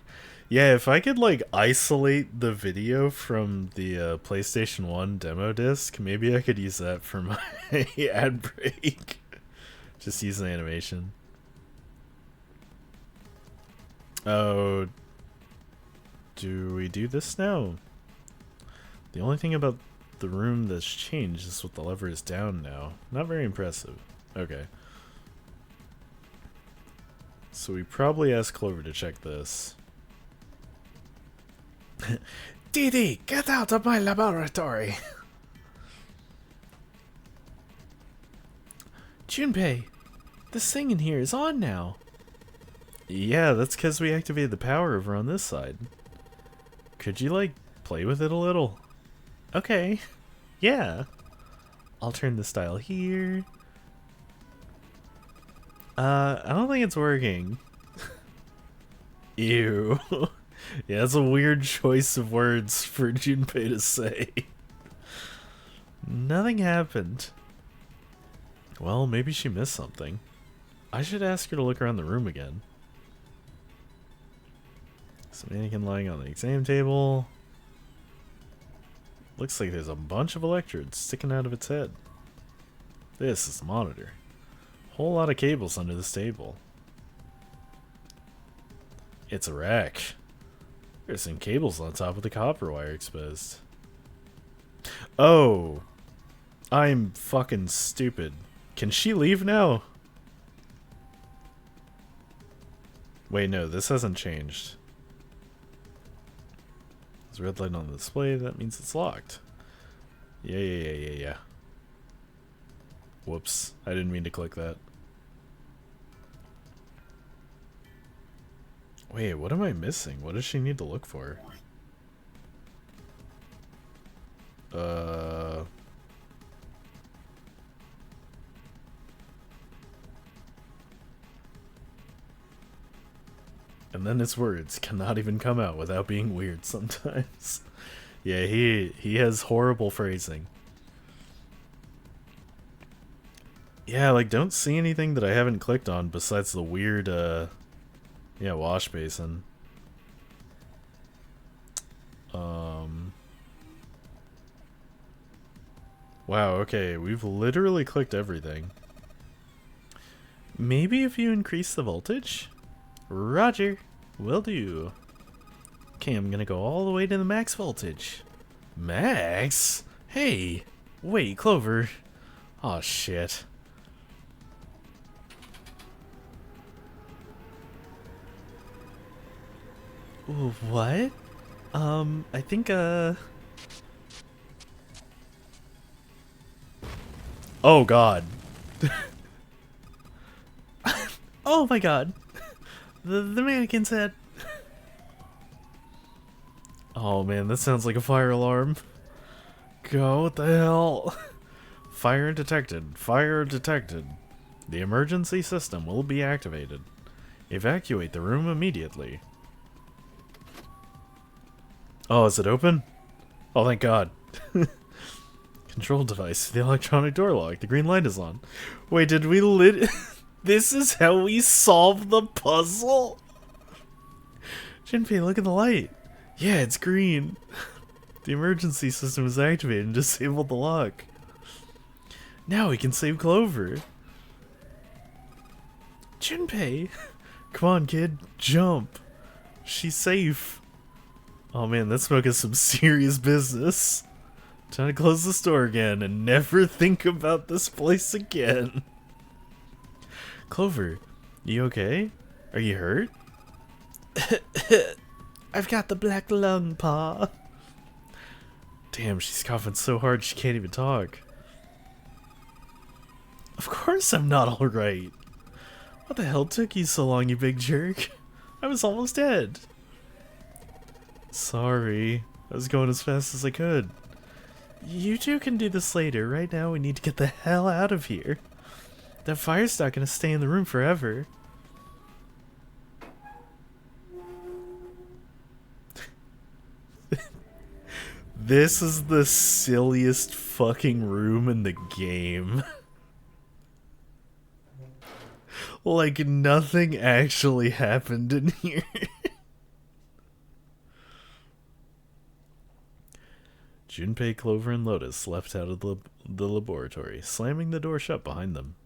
Yeah, if I could like isolate the video from the PlayStation 1 demo disc, maybe I could use that for my ad break. Just use the animation. Oh, do we do this now? The only thing about the room that's changed is what the lever is down now. Not very impressive. Okay. So we probably asked Clover to check this. Dee Dee, get out of my laboratory! Junpei, this thing in here is on now. Yeah, that's because we activated the power over on this side. Could you, like, play with it a little? Okay. Yeah. I'll turn the style here. I don't think it's working. Ew. Yeah, that's a weird choice of words for Junpei to say. Nothing happened. Well, maybe she missed something. I should ask her to look around the room again. Some mannequin lying on the exam table. Looks like there's a bunch of electrodes sticking out of its head. This is the monitor. Whole lot of cables under this table. It's a rack. There's some cables on top of the copper wire exposed. Oh! I'm fucking stupid. Can she leave now? Wait, no, this hasn't changed. There's a red light on the display, that means it's locked. Yeah. Whoops, I didn't mean to click that. Wait, what am I missing? What does she need to look for? And then his words cannot even come out without being weird sometimes. Yeah, he has horrible phrasing. Yeah, like, don't see anything that I haven't clicked on besides the weird, yeah, wash basin. Wow, okay, we've literally clicked everything. Maybe if you increase the voltage? Roger, will do. Okay, I'm gonna go all the way to the max voltage. Max? Hey, wait, Clover. Aw, shit. Ooh, what? I think, Oh, God. Oh, my God. The mannequin's head. Oh, man, that sounds like a fire alarm. God, what the hell? Fire detected. Fire detected. The emergency system will be activated. Evacuate the room immediately. Oh, is it open? Oh, thank God. Control device. The electronic door lock. The green light is on. Wait, did we lit... This is how we solve the puzzle? Junpei, look at the light. Yeah, it's green. The emergency system is activated and disabled the lock. Now we can save Clover. Junpei! Come on, kid. Jump. She's safe. Oh man, that smoke is some serious business. Time to close the store again and never think about this place again. Clover, you okay? Are you hurt? I've got the black lung, Pa. Damn, she's coughing so hard she can't even talk. Of course I'm not alright. What the hell took you so long, you big jerk? I was almost dead. Sorry. I was going as fast as I could. You two can do this later. Right now we need to get the hell out of here. That fire's not gonna stay in the room forever. This is the silliest fucking room in the game. Like, nothing actually happened in here. Junpei, Clover, and Lotus leapt out of the laboratory, slamming the door shut behind them.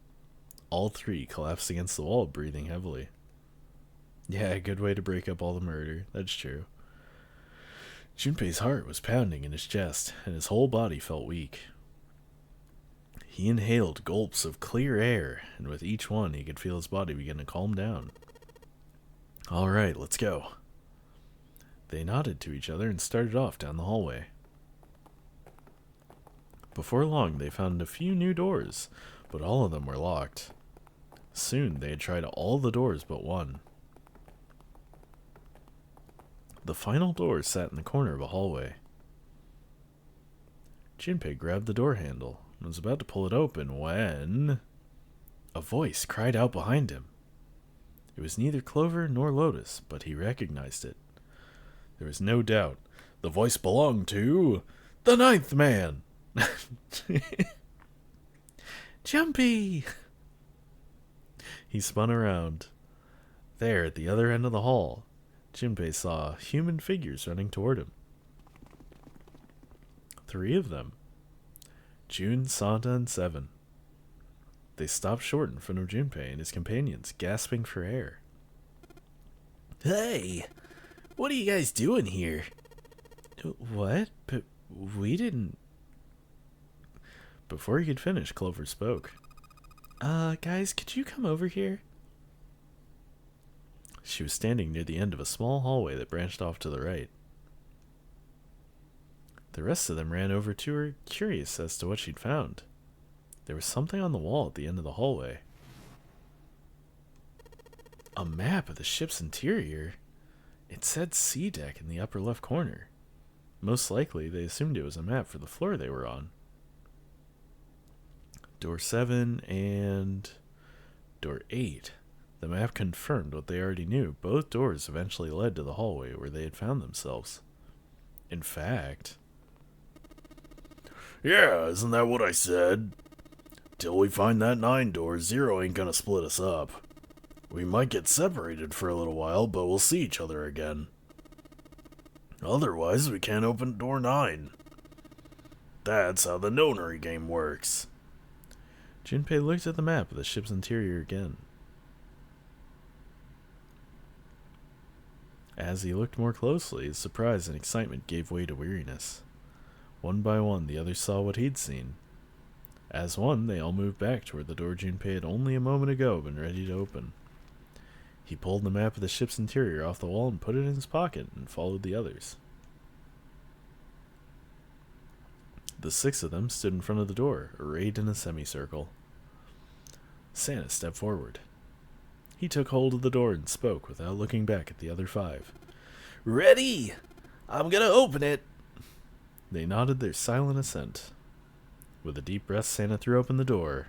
All three collapsed against the wall, breathing heavily. Yeah, a good way to break up all the murder. That's true. Junpei's heart was pounding in his chest, and his whole body felt weak. He inhaled gulps of clear air, and with each one he could feel his body begin to calm down. Alright, let's go. They nodded to each other and started off down the hallway. Before long, they found a few new doors, but all of them were locked. Soon, they had tried all the doors but one. The final door sat in the corner of a hallway. Junpei grabbed the door handle and was about to pull it open when a voice cried out behind him. It was neither Clover nor Lotus, but he recognized it. There was no doubt. The voice belonged to the Ninth Man. Jumpy! He spun around. There, at the other end of the hall, Junpei saw human figures running toward him. 3 of them. June, Santa, and Seven. They stopped short in front of Junpei and his companions, gasping for air. Hey! What are you guys doing here? What? But we didn't... Before he could finish, Clover spoke. Guys, could you come over here? She was standing near the end of a small hallway that branched off to the right. The rest of them ran over to her, curious as to what she'd found. There was something on the wall at the end of the hallway. A map of the ship's interior. It said Sea Deck in the upper left corner. Most likely, they assumed it was a map for the floor they were on. Door 7 and door 8. The map confirmed what they already knew. Both doors eventually led to the hallway where they had found themselves. In fact... Yeah, isn't that what I said? Till we find that 9 door, Zero ain't gonna split us up. We might get separated for a little while, but we'll see each other again. Otherwise, we can't open door 9. That's how the nonary game works. Junpei looked at the map of the ship's interior again. As he looked more closely, his surprise and excitement gave way to weariness. One by one, the others saw what he'd seen. As one, they all moved back toward the door Junpei had only a moment ago been ready to open. He pulled the map of the ship's interior off the wall and put it in his pocket and followed the others. The 6 of them stood in front of the door, arrayed in a semicircle. Santa stepped forward. He took hold of the door and spoke without looking back at the other 5. Ready! I'm gonna open it! They nodded their silent assent. With a deep breath, Santa threw open the door.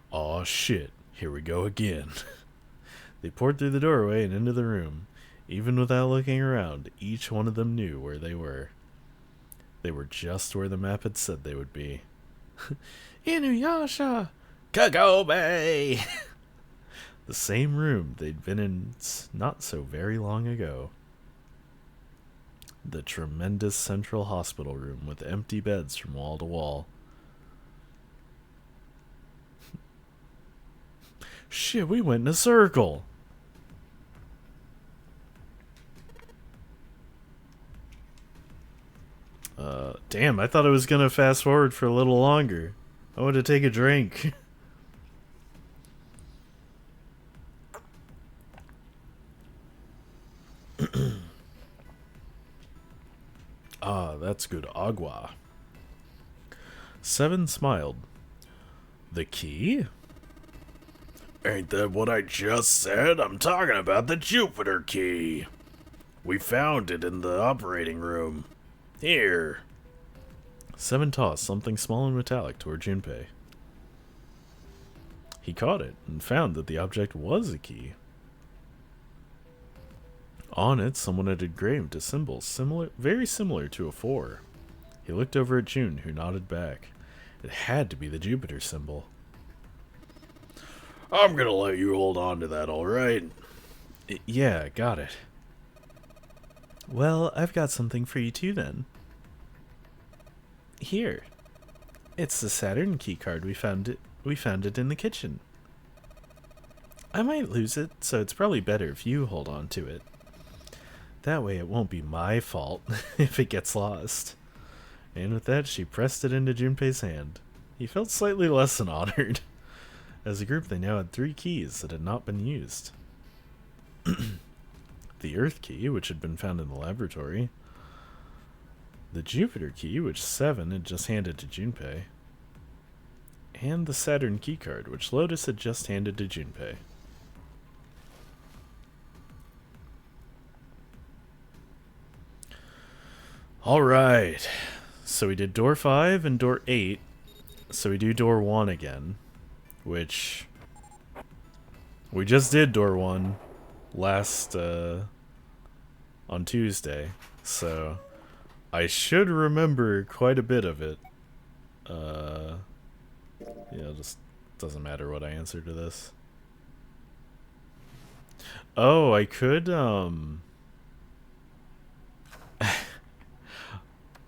Aw, shit. Here we go again. They poured through the doorway and into the room. Even without looking around, each one of them knew where they were. They were just where the map had said they would be. Inuyasha! Kagome! The same room they'd been in not so very long ago. The tremendous central hospital room with empty beds from wall to wall. Shit, we went in a circle! Damn, I thought I was gonna fast forward for a little longer. I want to take a drink. Ah, that's good agua. Seven smiled. The key? Ain't that what I just said? I'm talking about the Jupiter key. We found it in the operating room. Here. Seven tossed something small and metallic toward Junpei. He caught it and found that the object was a key. On it, someone had engraved a symbol very similar to a 4. He looked over at June, who nodded back. It had to be the Jupiter symbol. I'm gonna let you hold on to that, alright? Yeah, got it. Well, I've got something for you too, then. Here. It's the Saturn keycard. We found it in the kitchen. I might lose it, so it's probably better if you hold on to it. That way it won't be my fault if it gets lost. And with that, she pressed it into Junpei's hand. He felt slightly less than honored. As a group, they now had 3 keys that had not been used. The Earth key, which had been found in the laboratory. The Jupiter key, which 7 had just handed to Junpei. And the Saturn keycard, which Lotus had just handed to Junpei. Alright, so we did door 5 and door 8, so we do door 1 again, which we just did door 1 last, on Tuesday, so I should remember quite a bit of it. Yeah, just doesn't matter what I answer to this. Oh, I could,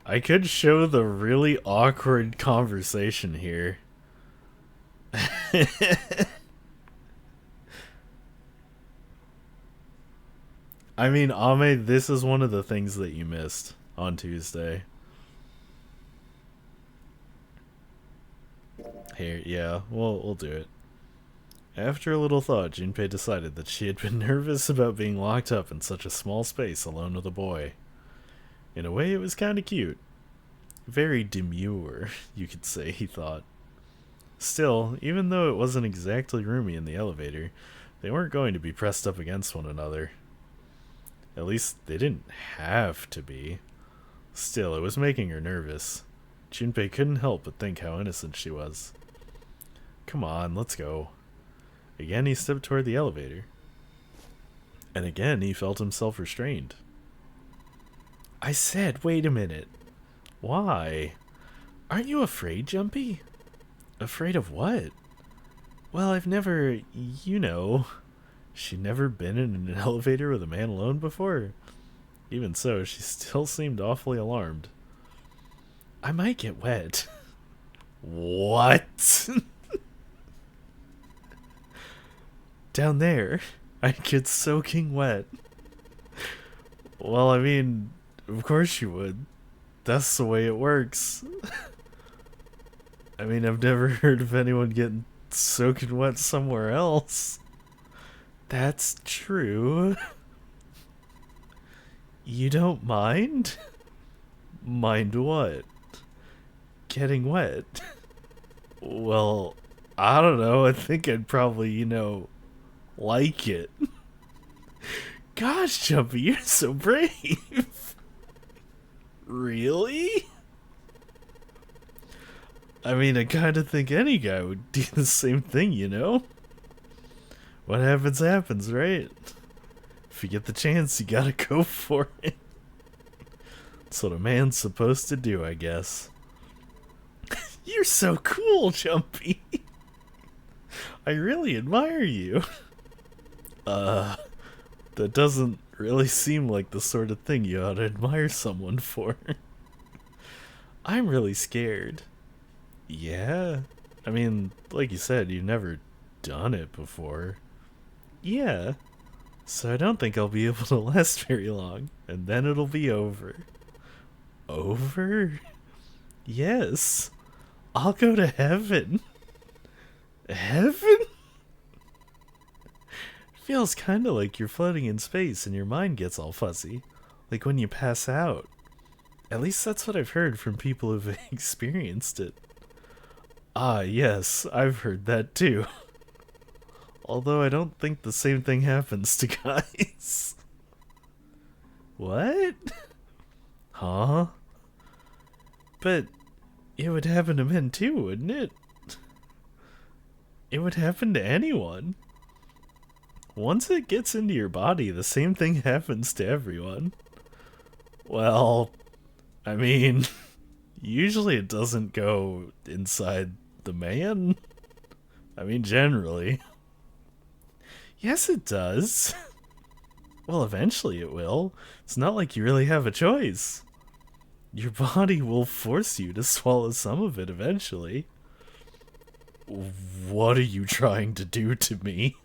I could show the really awkward conversation here. I mean, Ame, this is one of the things that you missed on Tuesday. Here, yeah, we'll do it. After a little thought, Junpei decided that she had been nervous about being locked up in such a small space alone with a boy. In a way, it was kind of cute. Very demure, you could say, he thought. Still, even though it wasn't exactly roomy in the elevator, they weren't going to be pressed up against one another. At least, they didn't have to be. Still, it was making her nervous. Junpei couldn't help but think how innocent she was. Come on, let's go. Again, he stepped toward the elevator. And again, he felt himself restrained. I said, wait a minute. Why? Aren't you afraid, Jumpy? Afraid of what? Well, I've never, you know. She'd never been in an elevator with a man alone before. Even so, she still seemed awfully alarmed. I might get wet. What? Down there, I get soaking wet. Well, I mean, of course you would. That's the way it works. I mean, I've never heard of anyone getting soaking wet somewhere else. That's true. You don't mind? Mind what? Getting wet? Well, I don't know. I think I'd probably, like it. Gosh, Jumpy, you're so brave. Really? I mean, I kind of think any guy would do the same thing, you know? What happens, happens, right? If you get the chance, you gotta go for it. That's what a man's supposed to do, I guess. You're so cool, Jumpy. I really admire you. That doesn't really seem like the sort of thing you ought to admire someone for. I'm really scared. Yeah? I mean, like you said, you've never done it before. Yeah. So I don't think I'll be able to last very long, and then it'll be over. Over? Yes. I'll go to heaven. Heaven? Feels kinda like you're floating in space and your mind gets all fuzzy. Like when you pass out. At least that's what I've heard from people who've experienced it. Ah, yes, I've heard that too. Although I don't think the same thing happens to guys. What? Huh? But it would happen to men too, wouldn't it? It would happen to anyone. Once it gets into your body, the same thing happens to everyone. Well, I mean, usually it doesn't go inside the man. I mean, generally. Yes, it does. Well, eventually it will. It's not like you really have a choice. Your body will force you to swallow some of it eventually. What are you trying to do to me?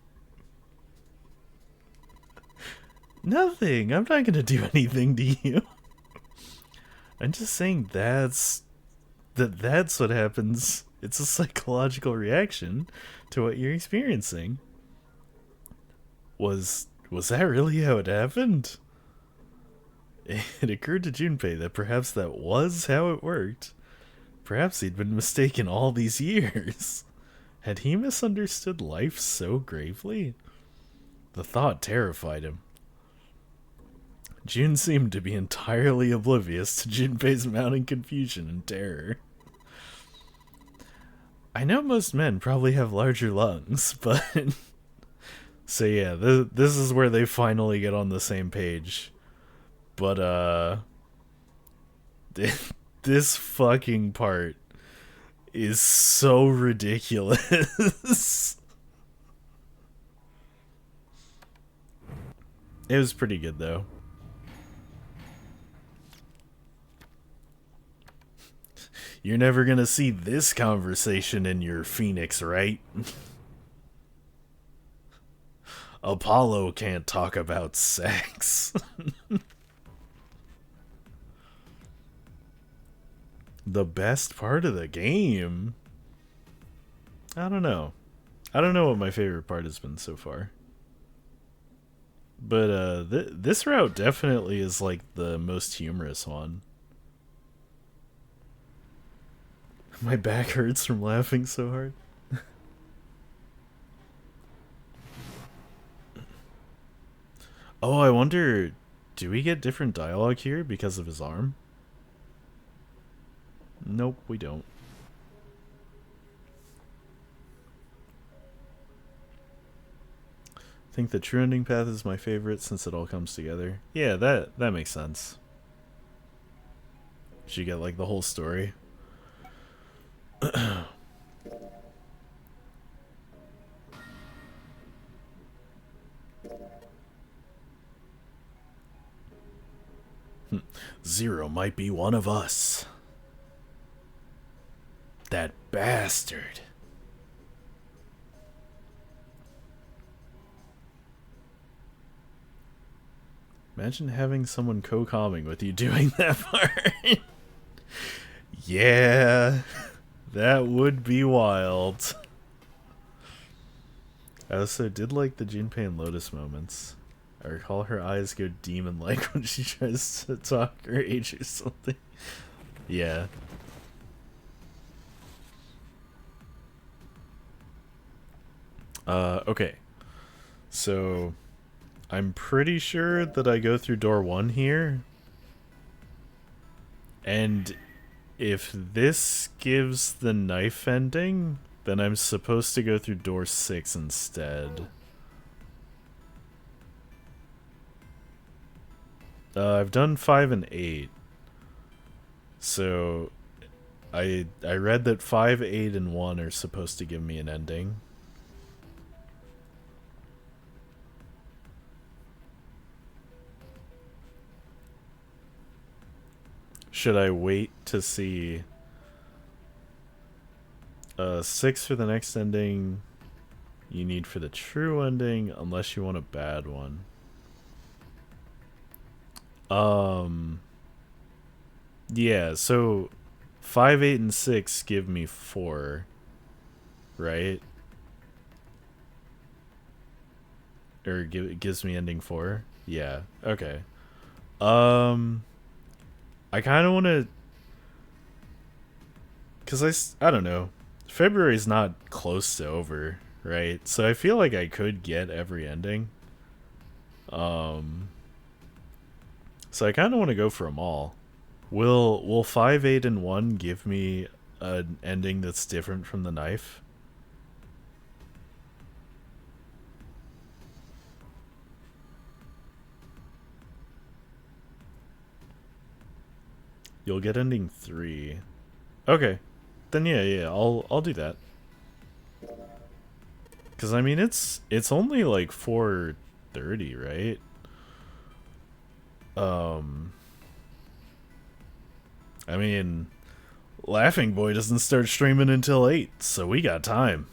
Nothing. I'm not gonna do anything to you. I'm just saying that's what happens. It's a psychological reaction to what you're experiencing. Was that really how it happened? It occurred to Junpei that perhaps that was how it worked. Perhaps he'd been mistaken all these years. Had he misunderstood life so gravely? The thought terrified him. Jun seemed to be entirely oblivious to Junpei's mounting confusion and terror. I know most men probably have larger lungs, but... So yeah, this is where they finally get on the same page. But, this fucking part is so ridiculous. It was pretty good, though. You're never gonna see this conversation in your Phoenix, right? Apollo can't talk about sex. The best part of the game? I don't know. I don't know what my favorite part has been so far. But this route definitely is like the most humorous one. My back hurts from laughing so hard. Oh, I wonder, do we get different dialogue here because of his arm? Nope, we don't. I think the true ending path is my favorite since it all comes together. Yeah, that makes sense. You get like the whole story. Zero might be one of us. That bastard. Imagine having someone co-calming with you doing that part. Yeah, that would be wild. I also did like the Junpei and Lotus moments. I recall her eyes go demon-like when she tries to talk her age or something. Yeah. Okay. So, I'm pretty sure that I go through door 1 here. And if this gives the knife ending, then I'm supposed to go through door 6 instead. I've done 5 and 8. So I read that 5, 8, and 1 are supposed to give me an ending. Should I wait to see 6 for the next ending you need for the true ending, unless you want a bad one? Yeah, so 5, 8, and 6 give me 4, right? Or it gives me ending 4? Yeah, okay. I kind of want to, because I don't know. February's not close to over, right? So I feel like I could get every ending. So I kind of want to go for them all. Will 5, 8, and 1 give me an ending that's different from the knife? You'll get ending 3. Okay. Then yeah, I'll do that. Cuz I mean it's only like 4:30, right? I mean, Laughing Boy doesn't start streaming until 8, so we got time.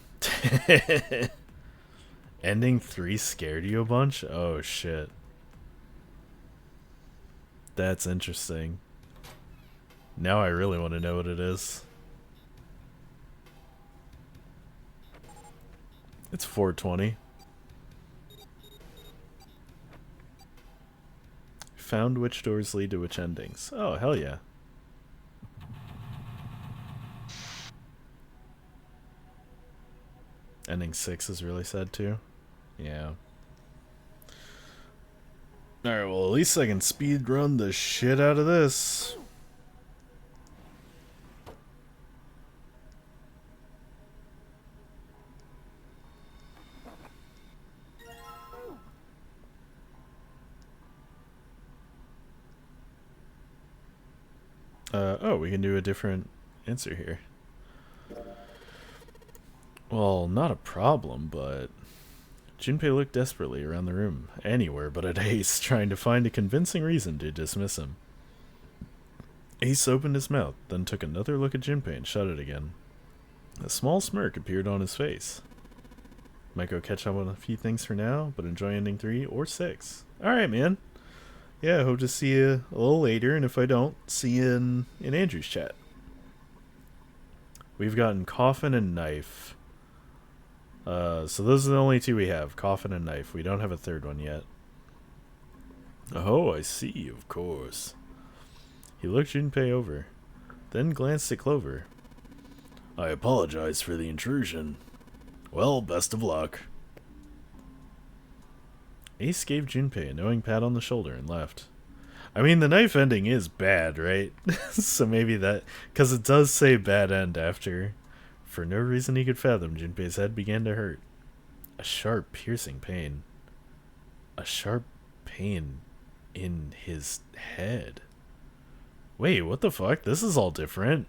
Ending 3 scared you a bunch? Oh shit. That's interesting. Now I really want to know what it is. It's 4:20. Found which doors lead to which endings. Oh, hell yeah. Ending 6 is really sad too. Yeah. Alright, well, at least I can speed run the shit out of this. Oh, we can do a different answer here. Well, not a problem, but Junpei looked desperately around the room, anywhere but at Ace, trying to find a convincing reason to dismiss him. Ace opened his mouth, then took another look at Junpei and shut it again. A small smirk appeared on his face. Might go catch up on a few things for now, but enjoy ending 3 or 6. Alright, man. Yeah, hope to see you a little later, and if I don't, see you in Andrew's chat. We've gotten Coffin and Knife. So those are the only 2 we have, Coffin and Knife. We don't have a third one yet. Oh, I see, of course. He looked Junpei over, then glanced at Clover. I apologize for the intrusion. Well, best of luck. Ace gave Junpei a knowing pat on the shoulder and left. I mean, the knife ending is bad, right? So maybe that... Because it does say bad end after. For no reason he could fathom, Junpei's head began to hurt. A sharp, piercing pain. A sharp pain in his head. Wait, what the fuck? This is all different.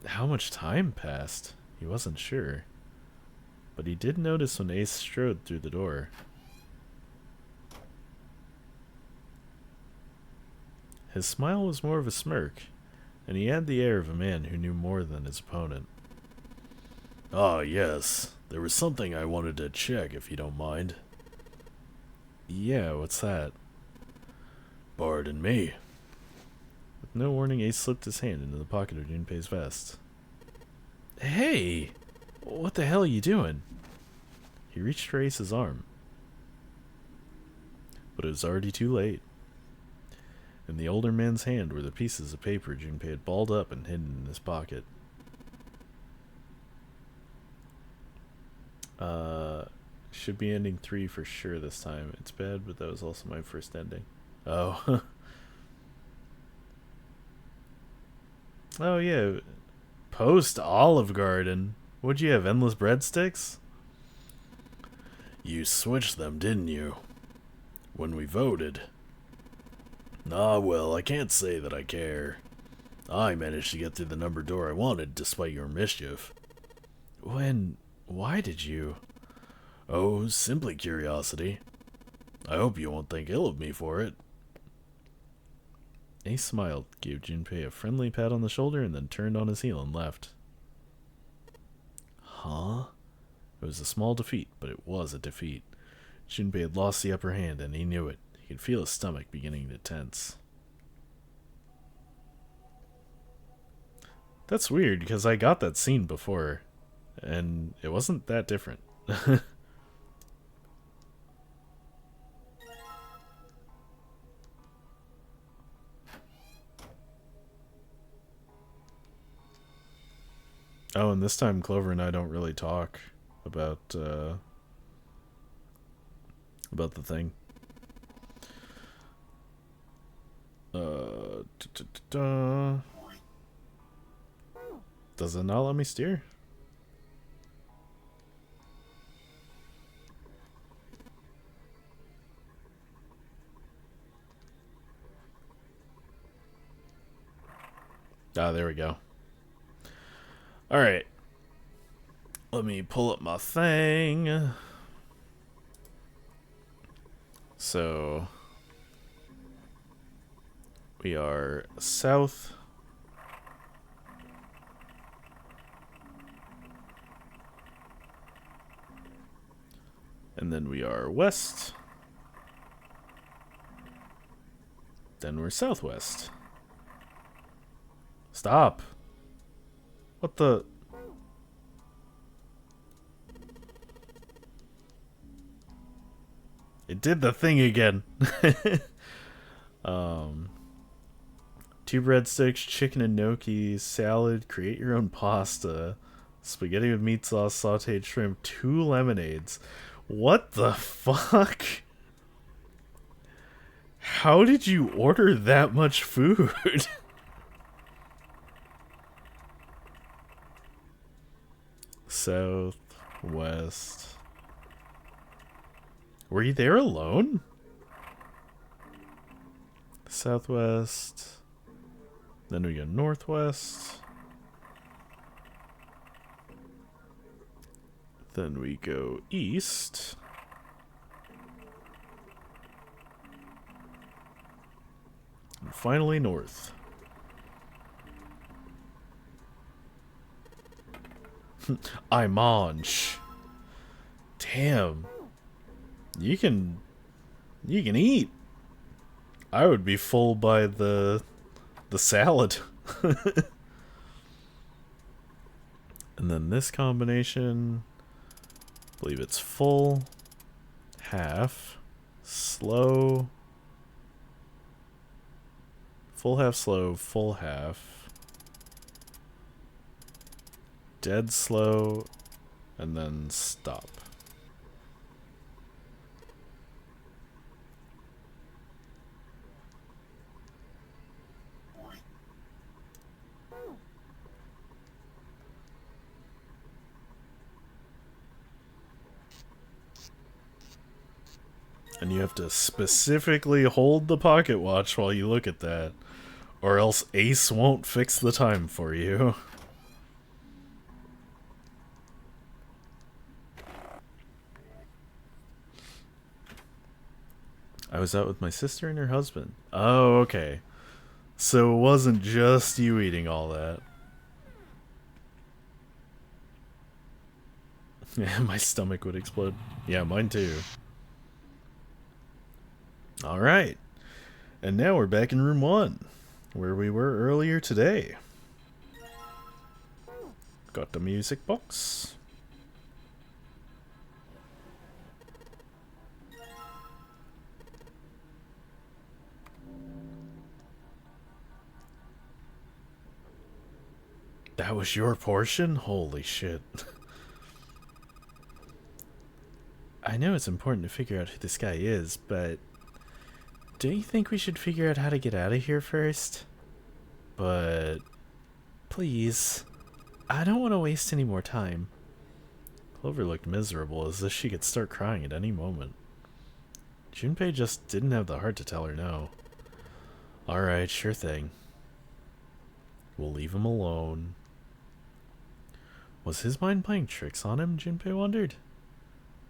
How much time passed? He wasn't sure. But he did notice when Ace strode through the door. His smile was more of a smirk, and he had the air of a man who knew more than his opponent. Ah, yes. There was something I wanted to check, if you don't mind. Yeah, what's that? Pardon me. With no warning, Ace slipped his hand into the pocket of Junpei's vest. Hey! What the hell are you doing? He reached for Ace's arm. But it was already too late. In the older man's hand were the pieces of paper Junpei had balled up and hidden in his pocket. Should be ending 3 for sure this time. It's bad, but that was also my first ending. Oh, Oh yeah, post Olive Garden. What'd you have? Endless breadsticks? You switched them, didn't you? When we voted. Ah, well, I can't say that I care. I managed to get through the number door I wanted despite your mischief. Why did you? Oh, simply curiosity. I hope you won't think ill of me for it. Ace smiled, gave Junpei a friendly pat on the shoulder, and then turned on his heel and left. Huh? It was a small defeat, but it was a defeat. Junpei had lost the upper hand, and he knew it. He could feel his stomach beginning to tense. That's weird, because I got that scene before, and it wasn't that different. Oh, and this time Clover and I don't really talk about the thing. Does it not let me steer? Ah, there we go. Alright. Let me pull up my thing. So, we are south. And then we are west. Then we're southwest. Stop. What the? It did the thing again. 2 breadsticks, chicken and gnocchi, salad, create your own pasta, spaghetti with meat sauce, sauteed shrimp, 2 lemonades. What the fuck? How did you order that much food? South, west. Were you there alone? Southwest. Then we go northwest. Then we go east. And finally north. I mange. Damn. You can eat. I would be full by the salad. And then this combination, I believe it's full, half, slow, full half slow, full half, dead slow, and then stop. And you have to specifically hold the pocket watch while you look at that, or else Ace won't fix the time for you. I was out with my sister and her husband. Oh, okay. So it wasn't just you eating all that. Yeah, my stomach would explode. Yeah, mine too. Alright. And now we're back in room 1, where we were earlier today. Got the music box. That was your portion? Holy shit. I know it's important to figure out who this guy is, but don't you think we should figure out how to get out of here first? But Please. I don't want to waste any more time. Clover looked miserable, as if she could start crying at any moment. Junpei just didn't have the heart to tell her no. Alright, sure thing. We'll leave him alone. Was his mind playing tricks on him, Junpei wondered?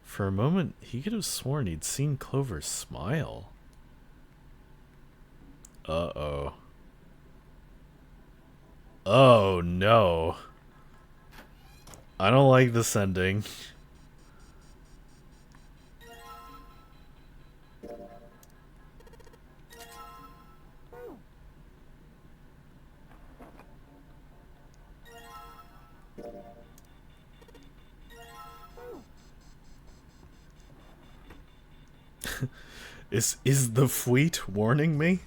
For a moment, he could have sworn he'd seen Clover smile. Uh-oh. Oh, no. I don't like this ending. Is the fleet warning me?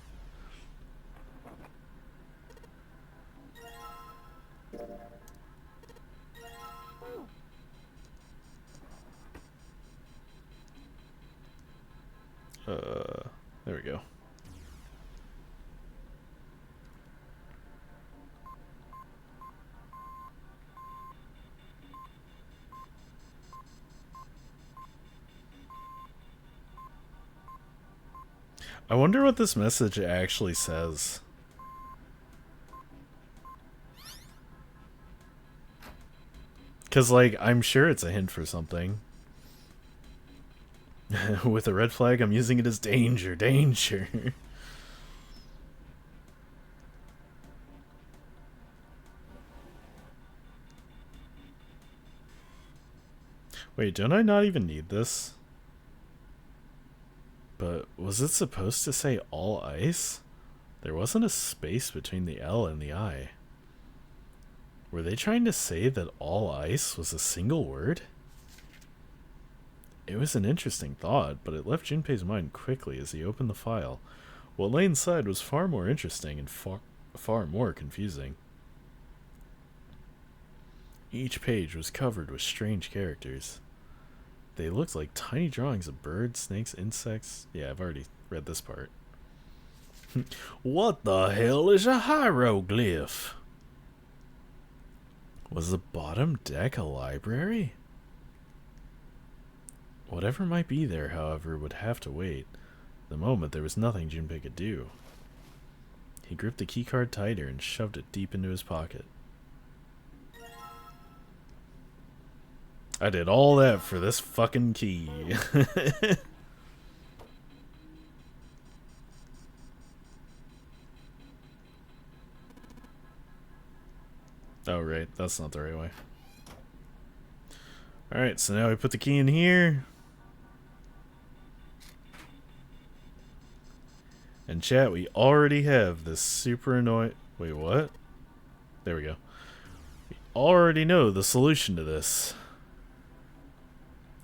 There we go. I wonder what this message actually says. Because, like, I'm sure it's a hint for something. With a red flag, I'm using it as danger, danger. Wait, don't I not even need this? But was it supposed to say all ice? There wasn't a space between the L and the I. Were they trying to say that all ice was a single word? It was an interesting thought, but it left Junpei's mind quickly as he opened the file. What lay inside was far more interesting and far more confusing. Each page was covered with strange characters. They looked like tiny drawings of birds, snakes, insects. Yeah, I've already read this part. What the hell is a hieroglyph? Was the bottom deck a library? Whatever might be there, however, would have to wait. At the moment, there was nothing Junpei could do. He gripped the keycard tighter and shoved it deep into his pocket. I did all that for this fucking key. Oh, right. That's not the right way. Alright, so now we put the key in here. And chat, we already have this super annoying... Wait, what? There we go. We already know the solution to this.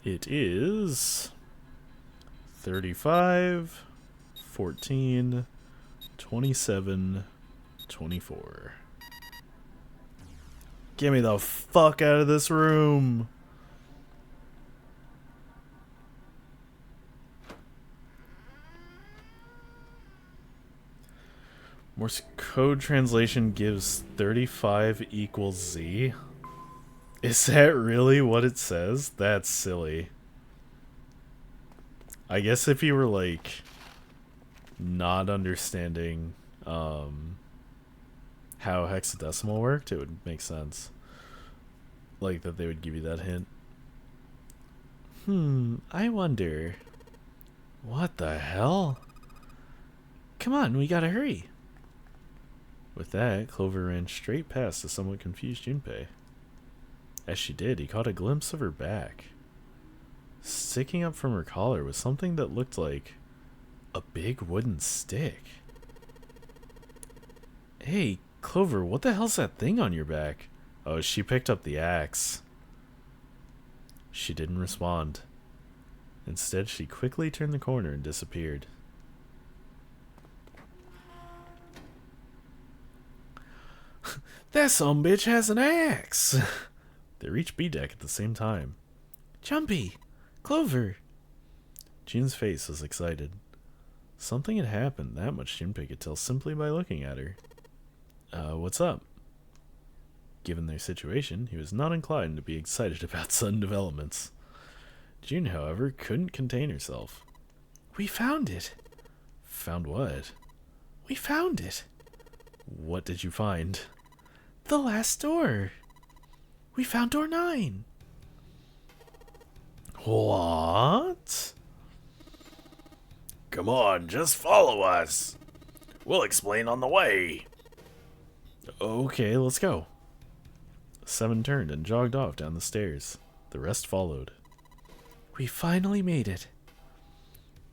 It is 35, 14, 27, 24. Get me the fuck out of this room! Morse code translation gives 35 equals Z. Is that really what it says? That's silly. I guess if you were, like, not understanding how hexadecimal worked, it would make sense. Like, that they would give you that hint. I wonder. What the hell? Come on, we gotta hurry. With that, Clover ran straight past the somewhat confused Junpei. As she did, he caught a glimpse of her back. Sticking up from her collar was something that looked like a big wooden stick. Hey, Clover, what the hell's that thing on your back? Oh, she picked up the axe. She didn't respond. Instead, she quickly turned the corner and disappeared. That sumbitch has an axe! They reached B-Deck at the same time. Jumpy! Clover! Jun's face was excited. Something had happened, that much Junpei could tell simply by looking at her. What's up? Given their situation, he was not inclined to be excited about sudden developments. June, however, couldn't contain herself. We found it. Found what? We found it. What did you find? The last door. We found door 9. What? Come on, just follow us. We'll explain on the way. Okay, let's go. 7 turned and jogged off down the stairs. The rest followed. We finally made it.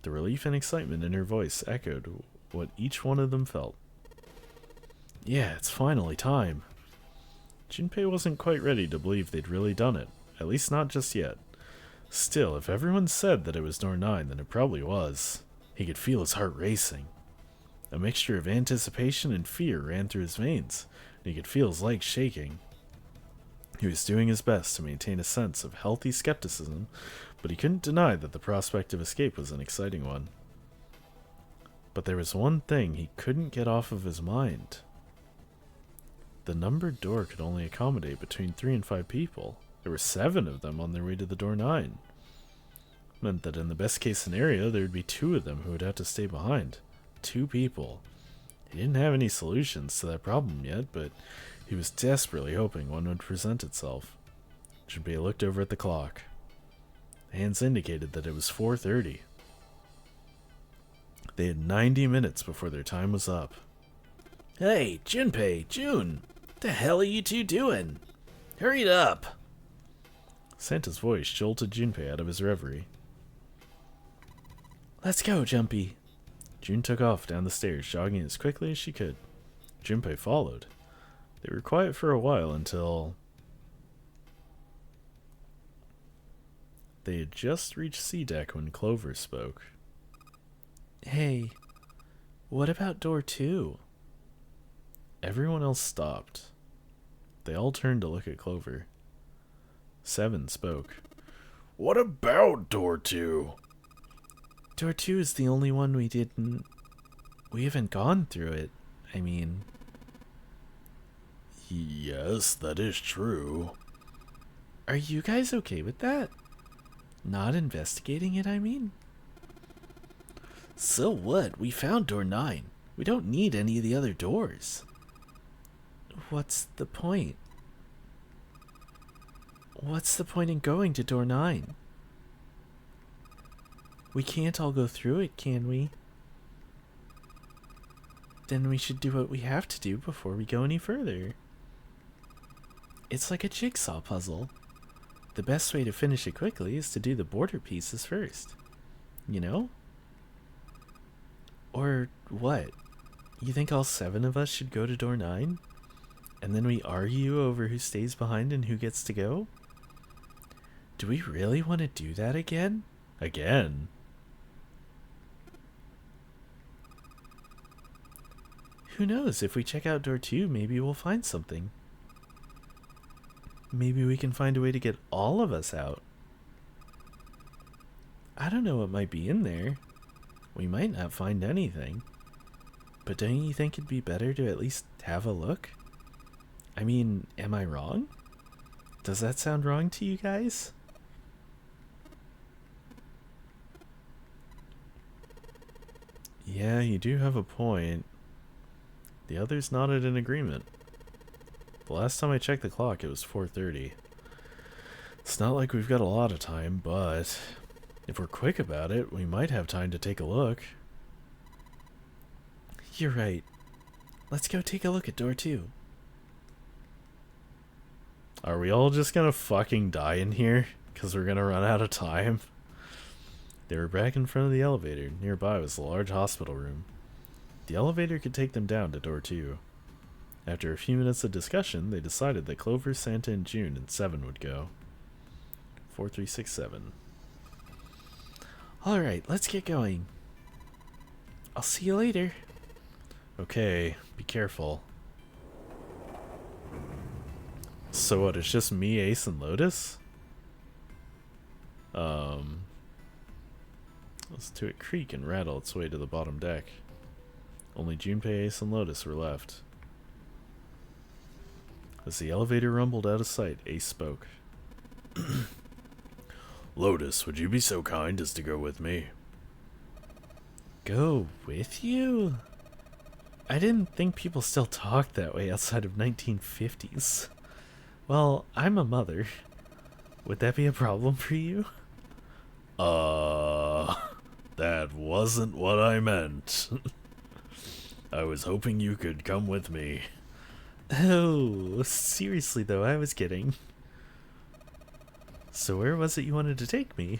The relief and excitement in her voice echoed what each one of them felt. Yeah, it's finally time. Junpei wasn't quite ready to believe they'd really done it, at least not just yet. Still, if everyone said that it was door 9, then it probably was. He could feel his heart racing. A mixture of anticipation and fear ran through his veins, and he could feel his legs shaking. He was doing his best to maintain a sense of healthy skepticism, but he couldn't deny that the prospect of escape was an exciting one. But there was one thing he couldn't get off of his mind. The numbered door could only accommodate between 3 and 5 people. There were 7 of them on their way to the door 9. Meant that in the best case scenario, there would be 2 of them who would have to stay behind. 2 people. He didn't have any solutions to that problem yet, but he was desperately hoping one would present itself. Junpei looked over at the clock. The hands indicated that it was 4:30. They had 90 minutes before their time was up. Hey, Junpei, June, what the hell are you two doing? Hurry it up. Santa's voice jolted Junpei out of his reverie. Let's go, Jumpy. June took off down the stairs, jogging as quickly as she could. Junpei followed. They were quiet for a while until they had just reached C deck when Clover spoke. Hey, what about door 2? Everyone else stopped. They all turned to look at Clover. 7 spoke. What about door 2? Door 2 is the only one we haven't gone through it. I mean... Yes, that is true. Are you guys okay with that? Not investigating it, I mean? So what? We found door 9. We don't need any of the other doors. What's the point? What's the point in going to door 9? We can't all go through it, can we? Then we should do what we have to do before we go any further. It's like a jigsaw puzzle. The best way to finish it quickly is to do the border pieces first. You know? Or what? You think all 7 of us should go to door 9? And then we argue over who stays behind and who gets to go? Do we really want to do that again? Again? Who knows? If we check out door 2, maybe we'll find something. Maybe we can find a way to get all of us out. I don't know what might be in there. We might not find anything. But don't you think it'd be better to at least have a look? I mean, am I wrong? Does that sound wrong to you guys? Yeah, you do have a point. The others nodded in agreement. The last time I checked the clock, it was 4:30. It's not like we've got a lot of time, but if we're quick about it, we might have time to take a look. You're right. Let's go take a look at door 2. Are we all just gonna fucking die in here? Because we're gonna run out of time? They were back in front of the elevator. Nearby was the large hospital room. The elevator could take them down to door 2. After a few minutes of discussion, they decided that Clover, Santa, and June and 7 would go. 4367. Alright, let's get going. I'll see you later. Okay, be careful. So what, it's just me, Ace, and Lotus? Let's do it creak and rattle its way to the bottom deck. Only Junpei, Ace, and Lotus were left. As the elevator rumbled out of sight, Ace spoke. Lotus, would you be so kind as to go with me? Go with you? I didn't think people still talked that way outside of 1950s. Well, I'm a mother. Would that be a problem for you? That wasn't what I meant. I was hoping you could come with me. Oh, seriously though, I was kidding. So where was it you wanted to take me?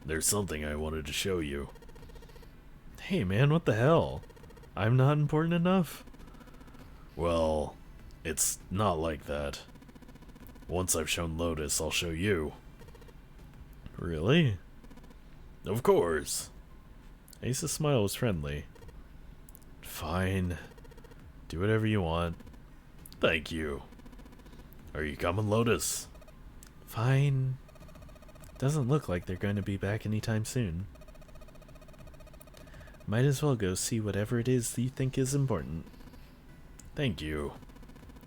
There's something I wanted to show you. Hey man, what the hell? I'm not important enough? Well, it's not like that. Once I've shown Lotus, I'll show you. Really? Of course. Ace's smile was friendly. Fine. Do whatever you want. Thank you. Are you coming, Lotus? Fine. Doesn't look like they're going to be back anytime soon. Might as well go see whatever it is that you think is important. Thank you.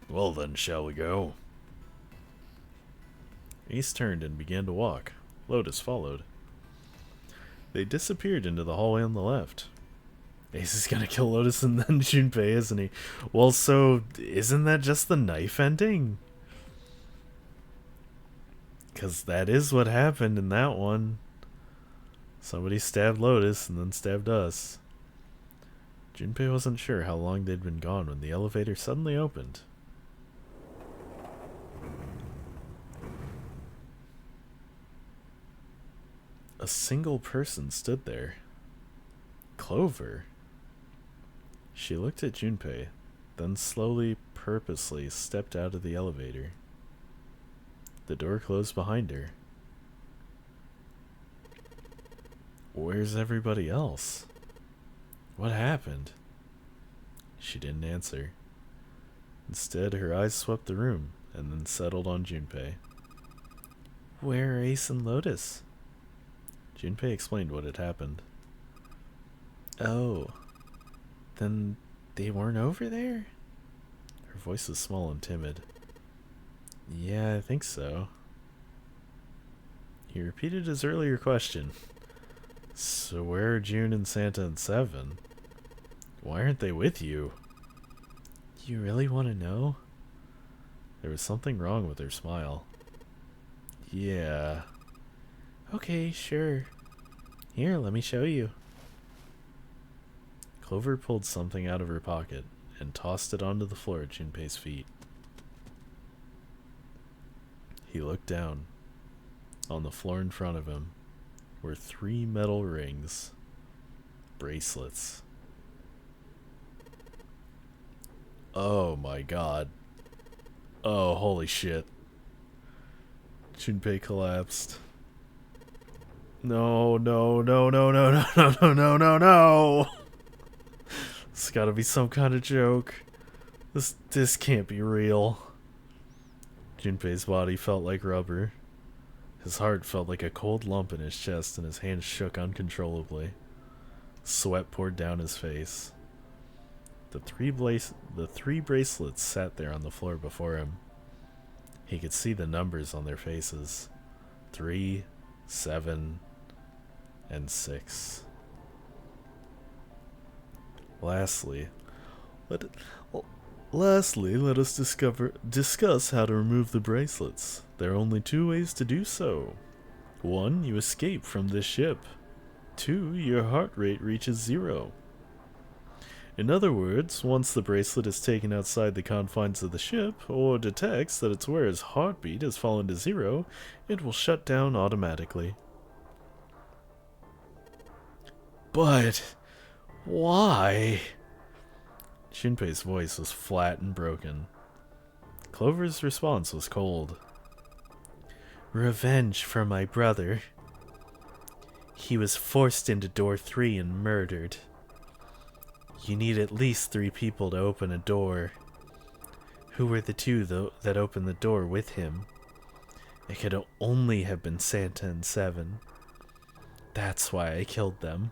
Well then, shall we go? Ace turned and began to walk. Lotus followed. They disappeared into the hallway on the left. Ace is gonna kill Lotus and then Junpei, isn't he? Well, so isn't that just the knife ending? Because that is what happened in that one. Somebody stabbed Lotus and then stabbed us. Junpei wasn't sure how long they'd been gone when the elevator suddenly opened. A single person stood there. Clover. She looked at Junpei, then slowly, purposely stepped out of the elevator. The door closed behind her. Where's everybody else? What happened? She didn't answer. Instead, her eyes swept the room and then settled on Junpei. Where are Ace and Lotus? Junpei explained what had happened. Oh, then they weren't over there? Her voice was small and timid. Yeah, I think so. He repeated his earlier question. So where are June and Santa and Seven? Why aren't they with you? You really want to know? There was something wrong with her smile. Yeah. Okay, sure. Here, let me show you. Clover pulled something out of her pocket and tossed it onto the floor at Junpei's feet. He looked down. On the floor in front of him were 3 metal rings. Bracelets. Oh my god. Oh, holy shit. Junpei collapsed. No, no, no, no, no, no, no, no, no, no, no. It's gotta be some kind of joke. This can't be real. Junpei's body felt like rubber. His heart felt like a cold lump in his chest and his hands shook uncontrollably. Sweat poured down his face. The three bracelets sat there on the floor before him. He could see the numbers on their faces. 3, 7, and 6. Lastly, let us discuss how to remove the bracelets. There are only 2 ways to do so. 1, you escape from this ship. 2, your heart rate reaches 0. In other words, once the bracelet is taken outside the confines of the ship, or detects that its wearer's heartbeat has fallen to 0, it will shut down automatically. But why? Junpei's voice was flat and broken. Clover's response was cold. Revenge for my brother. He was forced into door 3 and murdered. You need at least 3 people to open a door. Who were the 2 that opened the door with him? It could only have been Santa and Seven. That's why I killed them.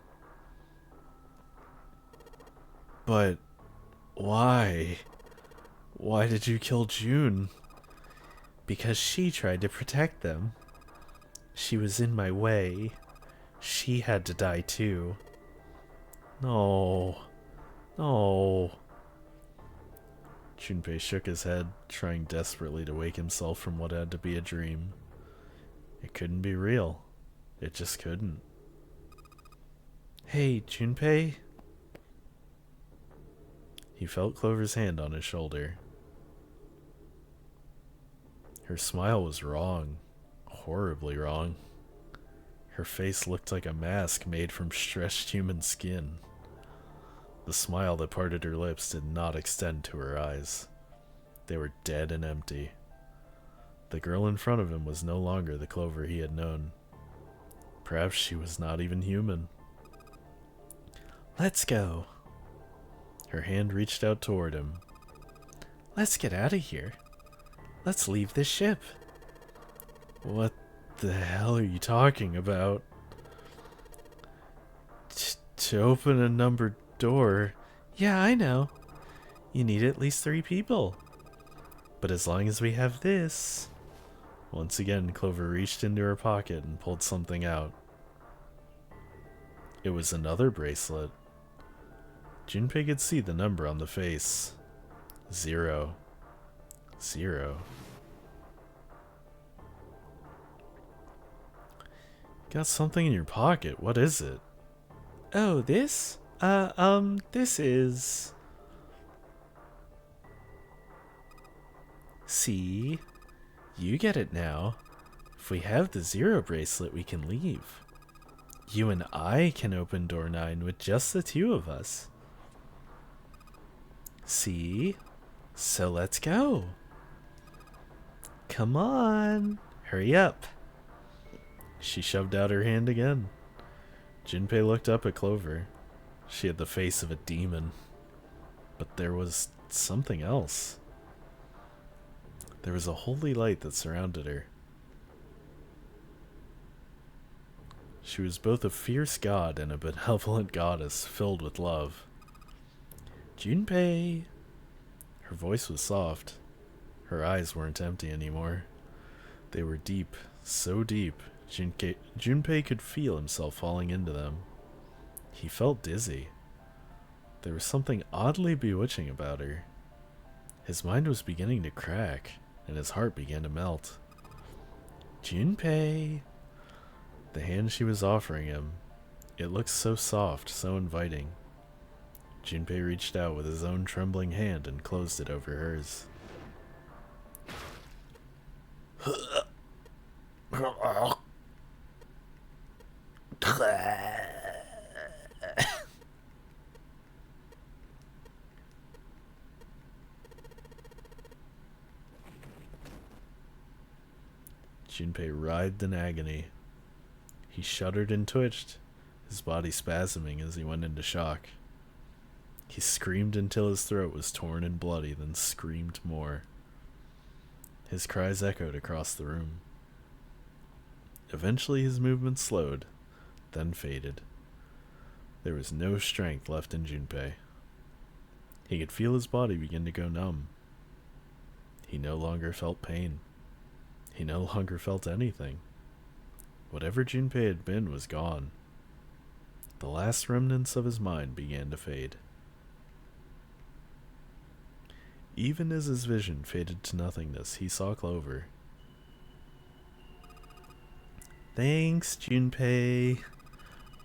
But why? Why did you kill June? Because she tried to protect them. She was in my way. She had to die too. No. No. Junpei shook his head, trying desperately to wake himself from what had to be a dream. It couldn't be real. It just couldn't. Hey, Junpei? He felt Clover's hand on his shoulder. Her smile was wrong. Horribly wrong. Her face looked like a mask made from stretched human skin. The smile that parted her lips did not extend to her eyes. They were dead and empty. The girl in front of him was no longer the Clover he had known. Perhaps she was not even human. Let's go. Her hand reached out toward him. Let's get out of here. Let's leave this ship. What the hell are you talking about? To open a numbered door. Yeah, I know. You need at least 3 people. But as long as we have this... Once again, Clover reached into her pocket and pulled something out. It was another bracelet. Junpei could see the number on the face. 0. 0. Got something in your pocket. What is it? Oh, this? This is... See? You get it now. If we have the 0 bracelet, we can leave. You and I can open door 9 with just the 2 of us. See? So let's go. Come on. Hurry up. She shoved out her hand again. Junpei looked up at Clover. She had the face of a demon. But there was something else. There was a holy light that surrounded her. She was both a fierce god and a benevolent goddess filled with love. Junpei! Her voice was soft. Her eyes weren't empty anymore. They were deep, so deep, Junpei could feel himself falling into them. He felt dizzy. There was something oddly bewitching about her. His mind was beginning to crack, and his heart began to melt. Junpei! The hand she was offering him, it looked so soft, so inviting. Junpei reached out with his own trembling hand and closed it over hers. Junpei writhed in agony. He shuddered and twitched, his body spasming as he went into shock. He screamed until his throat was torn and bloody, then screamed more. His cries echoed across the room. Eventually his movements slowed, then faded. There was no strength left in Junpei. He could feel his body begin to go numb. He no longer felt pain. He no longer felt anything. Whatever Junpei had been was gone. The last remnants of his mind began to fade. Even as his vision faded to nothingness, he saw Clover. Thanks, Junpei.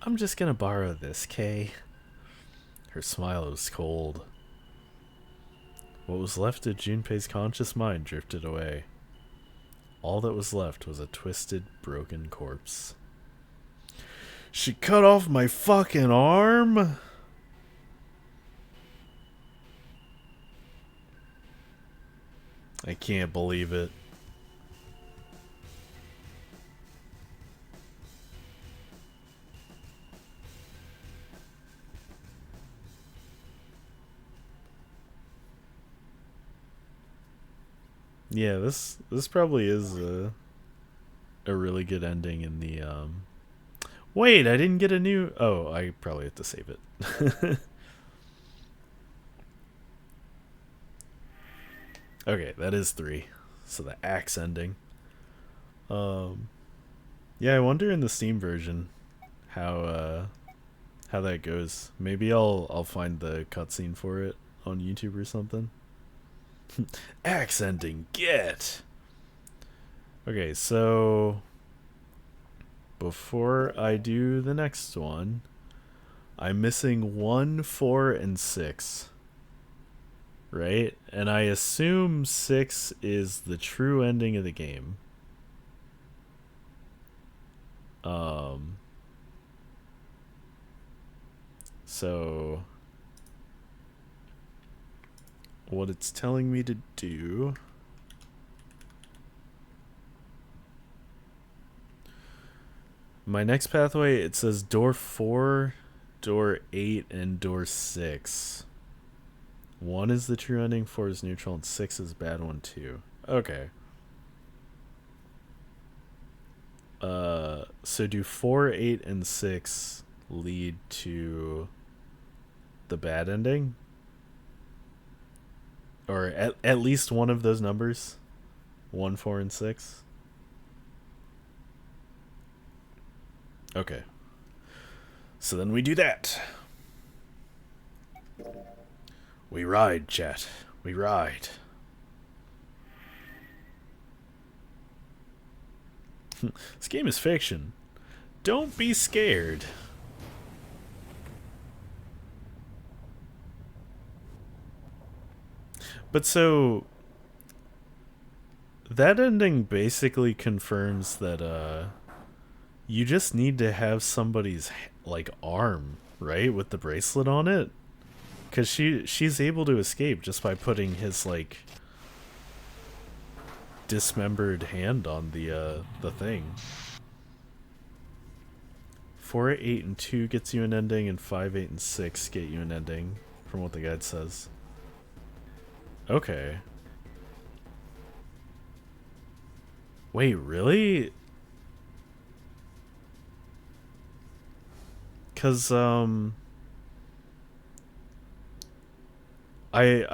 I'm just gonna borrow this, Kay. Her smile was cold. What was left of Junpei's conscious mind drifted away. All that was left was a twisted, broken corpse. She cut off my fucking arm? I can't believe it. Yeah, this probably is a really good ending in the Wait, I didn't get a new... Oh, I probably have to save it. Okay, that is 3. So the axe ending. Yeah, I wonder in the Steam version how that goes. Maybe I'll find the cutscene for it on YouTube or something. Axe ending, get. Okay, so before I do the next one, I'm missing 1, 4, and 6. Right? And I assume 6 is the true ending of the game. So what it's telling me to do, my next pathway, it says door 4, door 8, and door 6. 1 is the true ending, 4 is neutral, and 6 is bad one too. Okay. So do 4, 8, and 6 lead to the bad ending? Or at least one of those numbers? 1, 4, and 6? Okay. So then we do that. We ride, chat. We ride. This game is fiction. Don't be scared. But so that ending basically confirms that you just need to have somebody's like arm, right, with the bracelet on it, cuz she's able to escape just by putting his like dismembered hand on the thing. 4, 8, and 2 gets you an ending, and 5, 8, and 6 get you an ending, from what the guide says. Okay. Wait, really? Cause I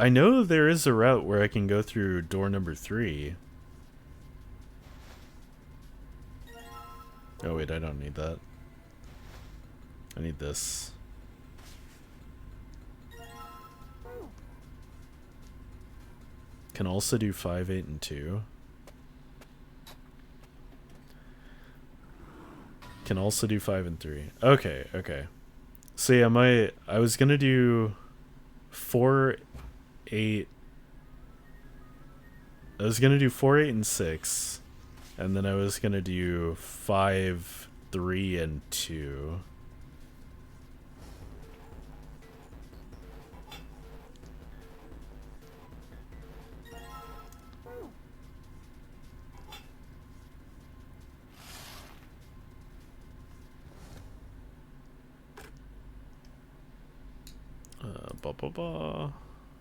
know there is a route where I can go through door number 3. Oh wait, I don't need that. I need this. Can also do 5, 8, and 2. Can also do 5 and 3. Okay, okay. So yeah, I was gonna do 4, 8. I was gonna do 4, 8, and 6. And then I was gonna do 5, 3, and 2.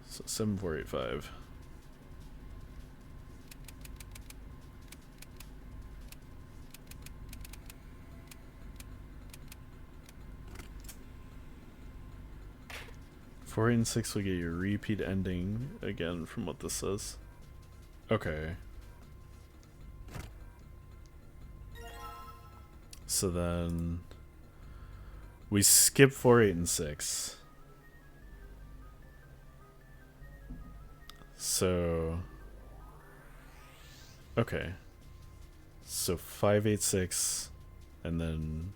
So 7, 4, 8, 5. Four, 8, and 6 will get you a repeat ending again from what this says. Okay. So then we skip 4, 8, and 6. So okay. So 5, 8, 6, and then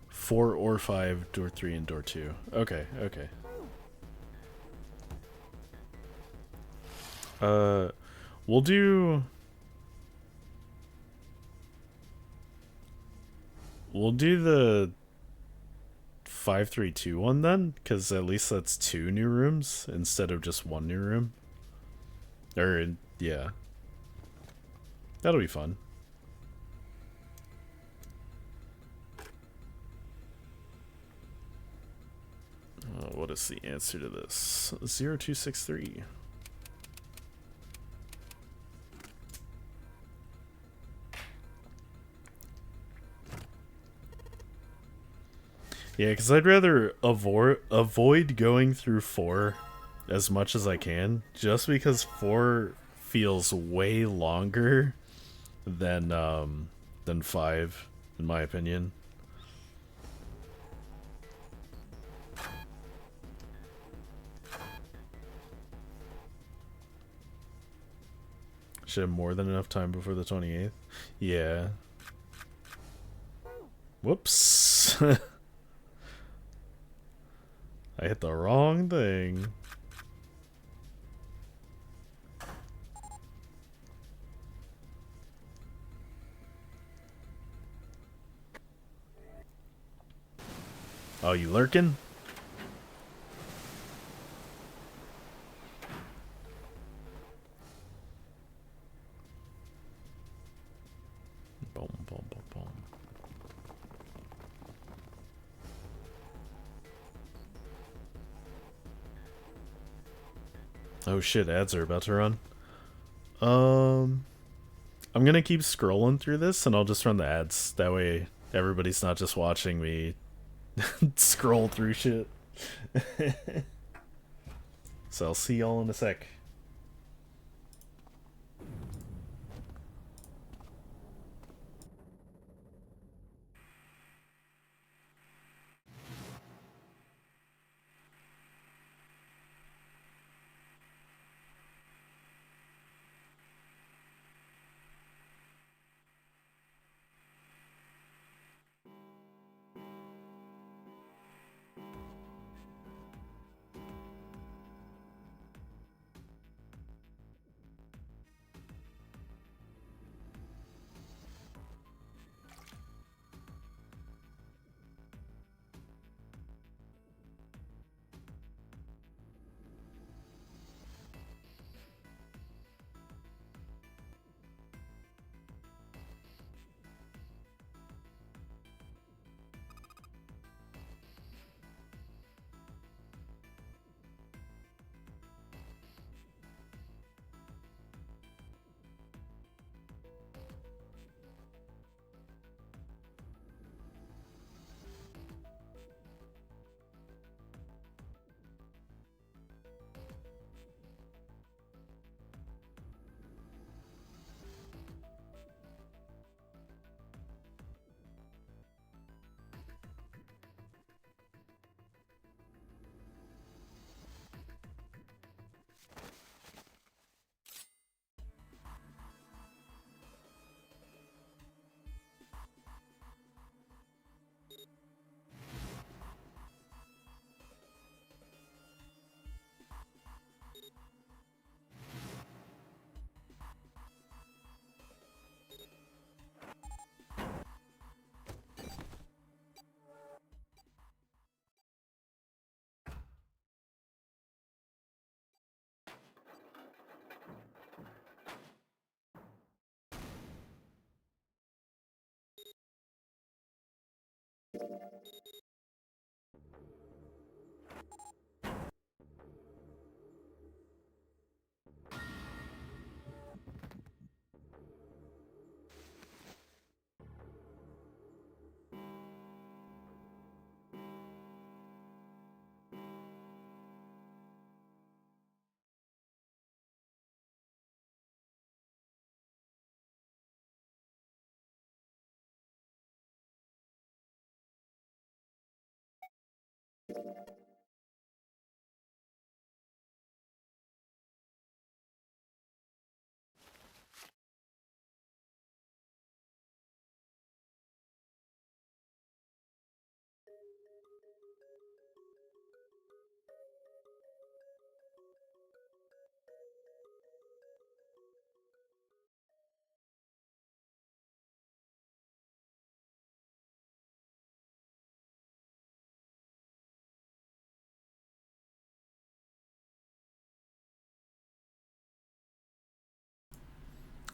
4 or 5, door 3 and door 2. Okay, okay. We'll do the 5, 3, 2 one then, because at least that's 2 new rooms instead of just 1 new room. Or yeah, that'll be fun. What is the answer to this? 0263. Yeah, because I'd rather avoid going through 4 as much as I can, just because 4 feels way longer than 5, in my opinion. Should have more than enough time before the 28th. Yeah. Whoops. I hit the wrong thing. Oh, you lurking? Boom, boom, boom, boom. Oh shit, ads are about to run. I'm gonna keep scrolling through this and I'll just run the ads. That way everybody's not just watching me scroll through shit. So I'll see y'all in a sec.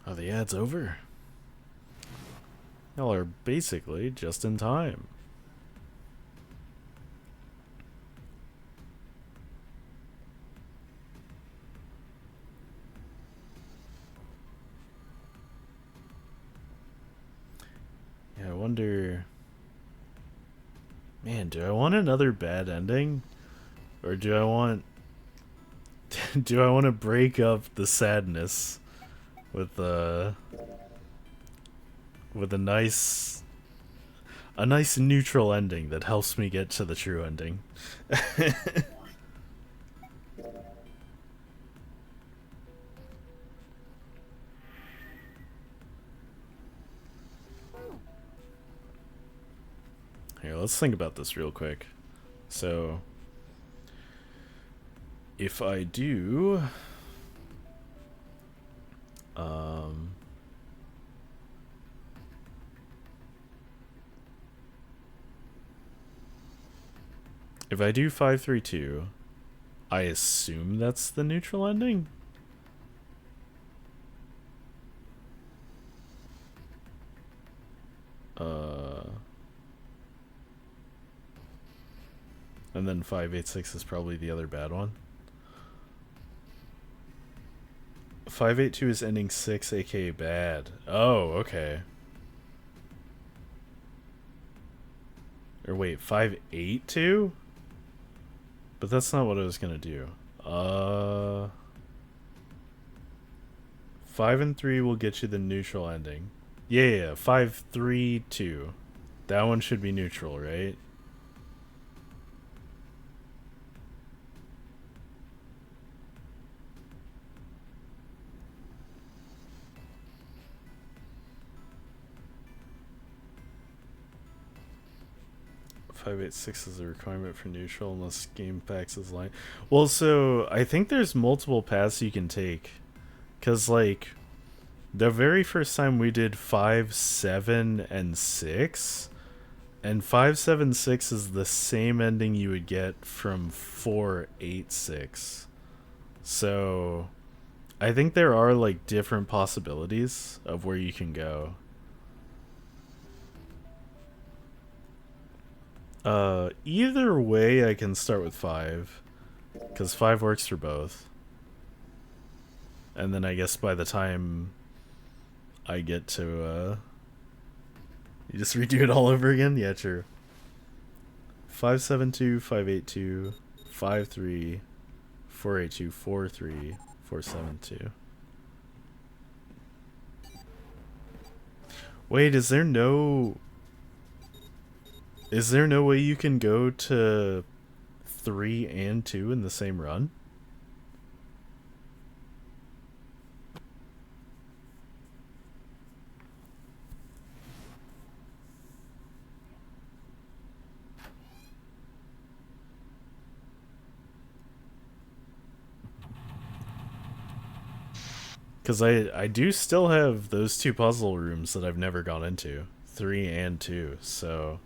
Are the ads over? Y'all are basically just in time. Yeah, I wonder... Man, do I want another bad ending? Or do I want Do I want to break up the sadness with a nice neutral ending that helps me get to the true ending? Here, let's think about this real quick. So, if I do, if I do 532, I assume that's the neutral ending. And then 586 is probably the other bad one. 582 is ending 6, aka bad. Oh, okay. Or wait, 582? But that's not what I was gonna do. 5 and 3 will get you the neutral ending. Yeah, 532. That one should be neutral, right? .586 is a requirement for neutral unless game packs is line. Well, so I think there's multiple paths you can take. Cause like the very first time we did 5, 7, and 6, and 576 is the same ending you would get from 486. So I think there are like different possibilities of where you can go. Either way I can start with 5, because 5 works for both. And then I guess by the time I get to, you just redo it all over again? Yeah, true. 572, 582, 53, 482, 43, 472. Wait, is there no way you can go to 3 and 2 in the same run? Because I do still have those 2 puzzle rooms that I've never gone into. 3 and 2, so...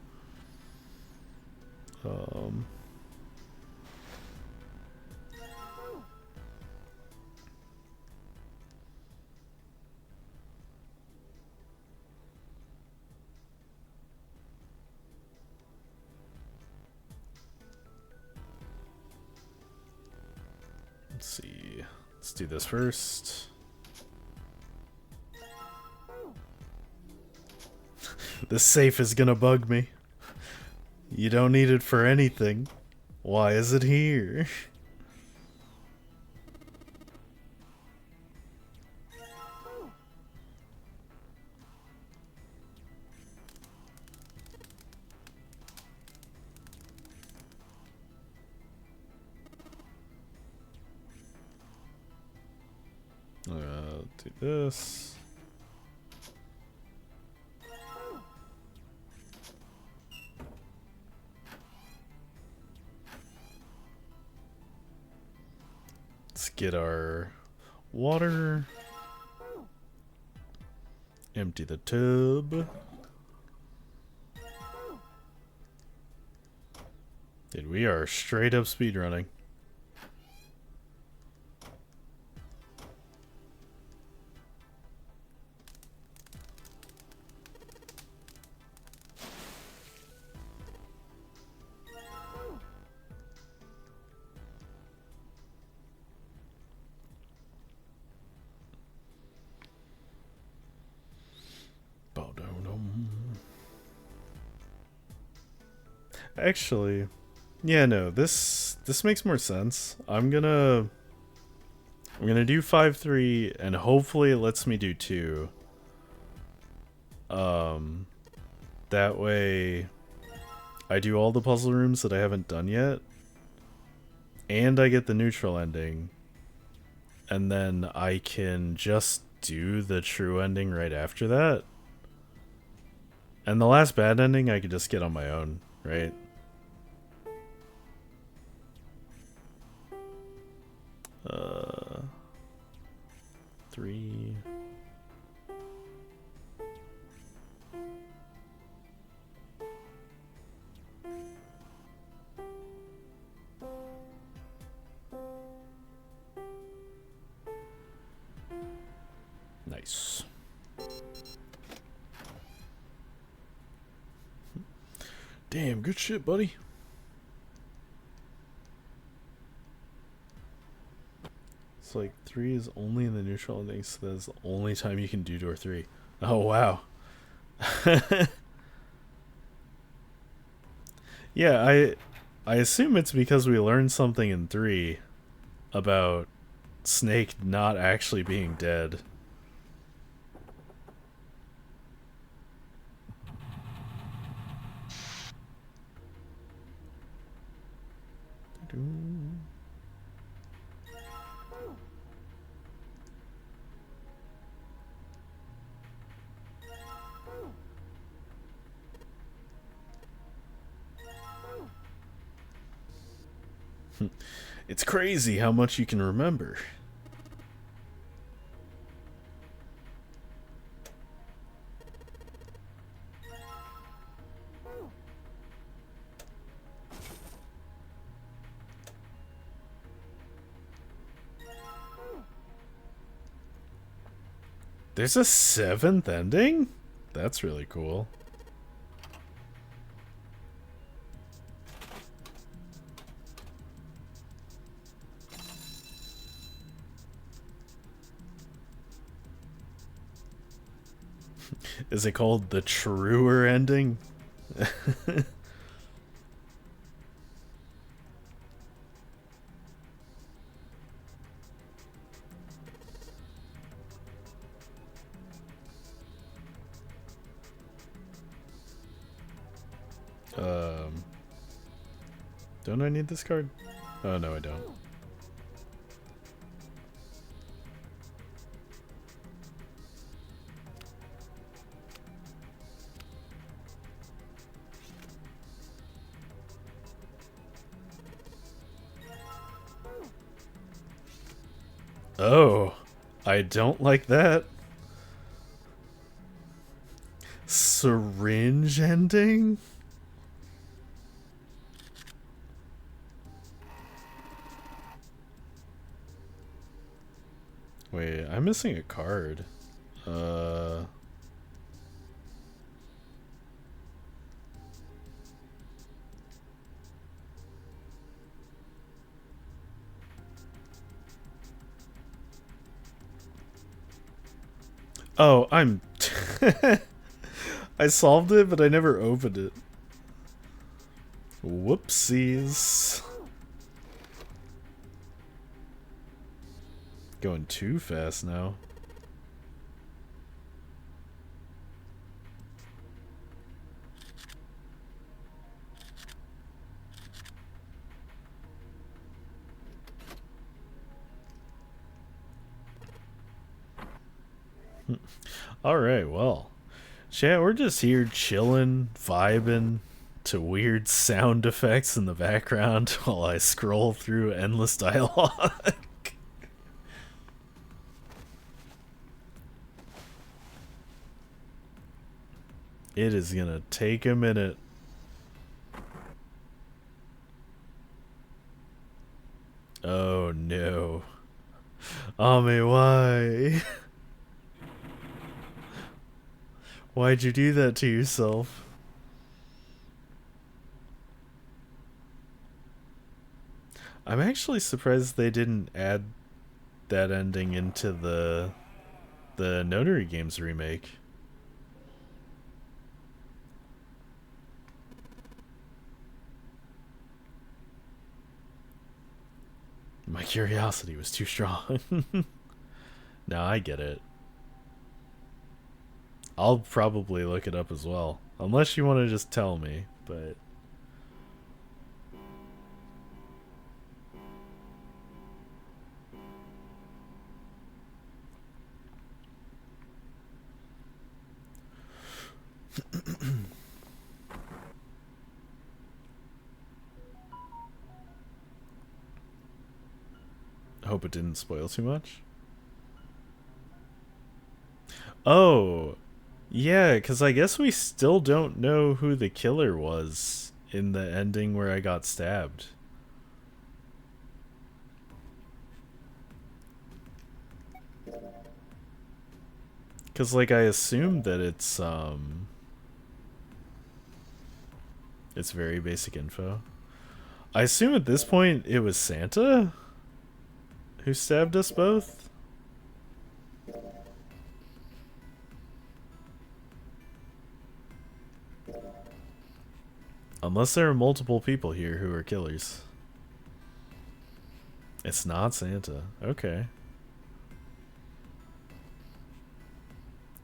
Let's see. Let's do this first. This safe is gonna bug me. You don't need it for anything. Why is it here? Do this. Let's get our water. Empty the tub. Dude, we are straight up speedrunning. Actually, yeah, no, this makes more sense. I'm gonna I'm gonna do 5-3, and hopefully it lets me do 2. That way I do all the puzzle rooms that I haven't done yet, and I get the neutral ending, and then I can just do the true ending right after that. And the last bad ending I could just get on my own, right? Uh, 3. Nice. Damn, good shit, buddy. It's like 3 is only in the neutral ending, so that's the only time you can do door 3. Oh, wow. Yeah, I assume it's because we learned something in 3 about Snake not actually being dead. It's crazy how much you can remember. There's a 7th ending? That's really cool. Is it called the truer ending? Don't I need this card? Oh, no, I don't. Oh, I don't like that. Syringe ending? Wait, I'm missing a card. Oh, I'm... I solved it, but I never opened it. Whoopsies. Going too fast now. Alright, well. Chat, we're just here chilling, vibing to weird sound effects in the background while I scroll through endless dialogue. It is gonna take a minute. Oh no. Ame, why? Why'd you do that to yourself? I'm actually surprised they didn't add that ending into the Notary Games remake. My curiosity was too strong. No, I get it. I'll probably look it up as well. Unless you want to just tell me, but... I hope it didn't spoil too much. Oh, yeah, because I guess we still don't know who the killer was in the ending where I got stabbed. Because, like, I assumed that it's very basic info. I assume at this point it was Santa who stabbed us both. Unless there are multiple people here who are killers. It's not Santa. Okay.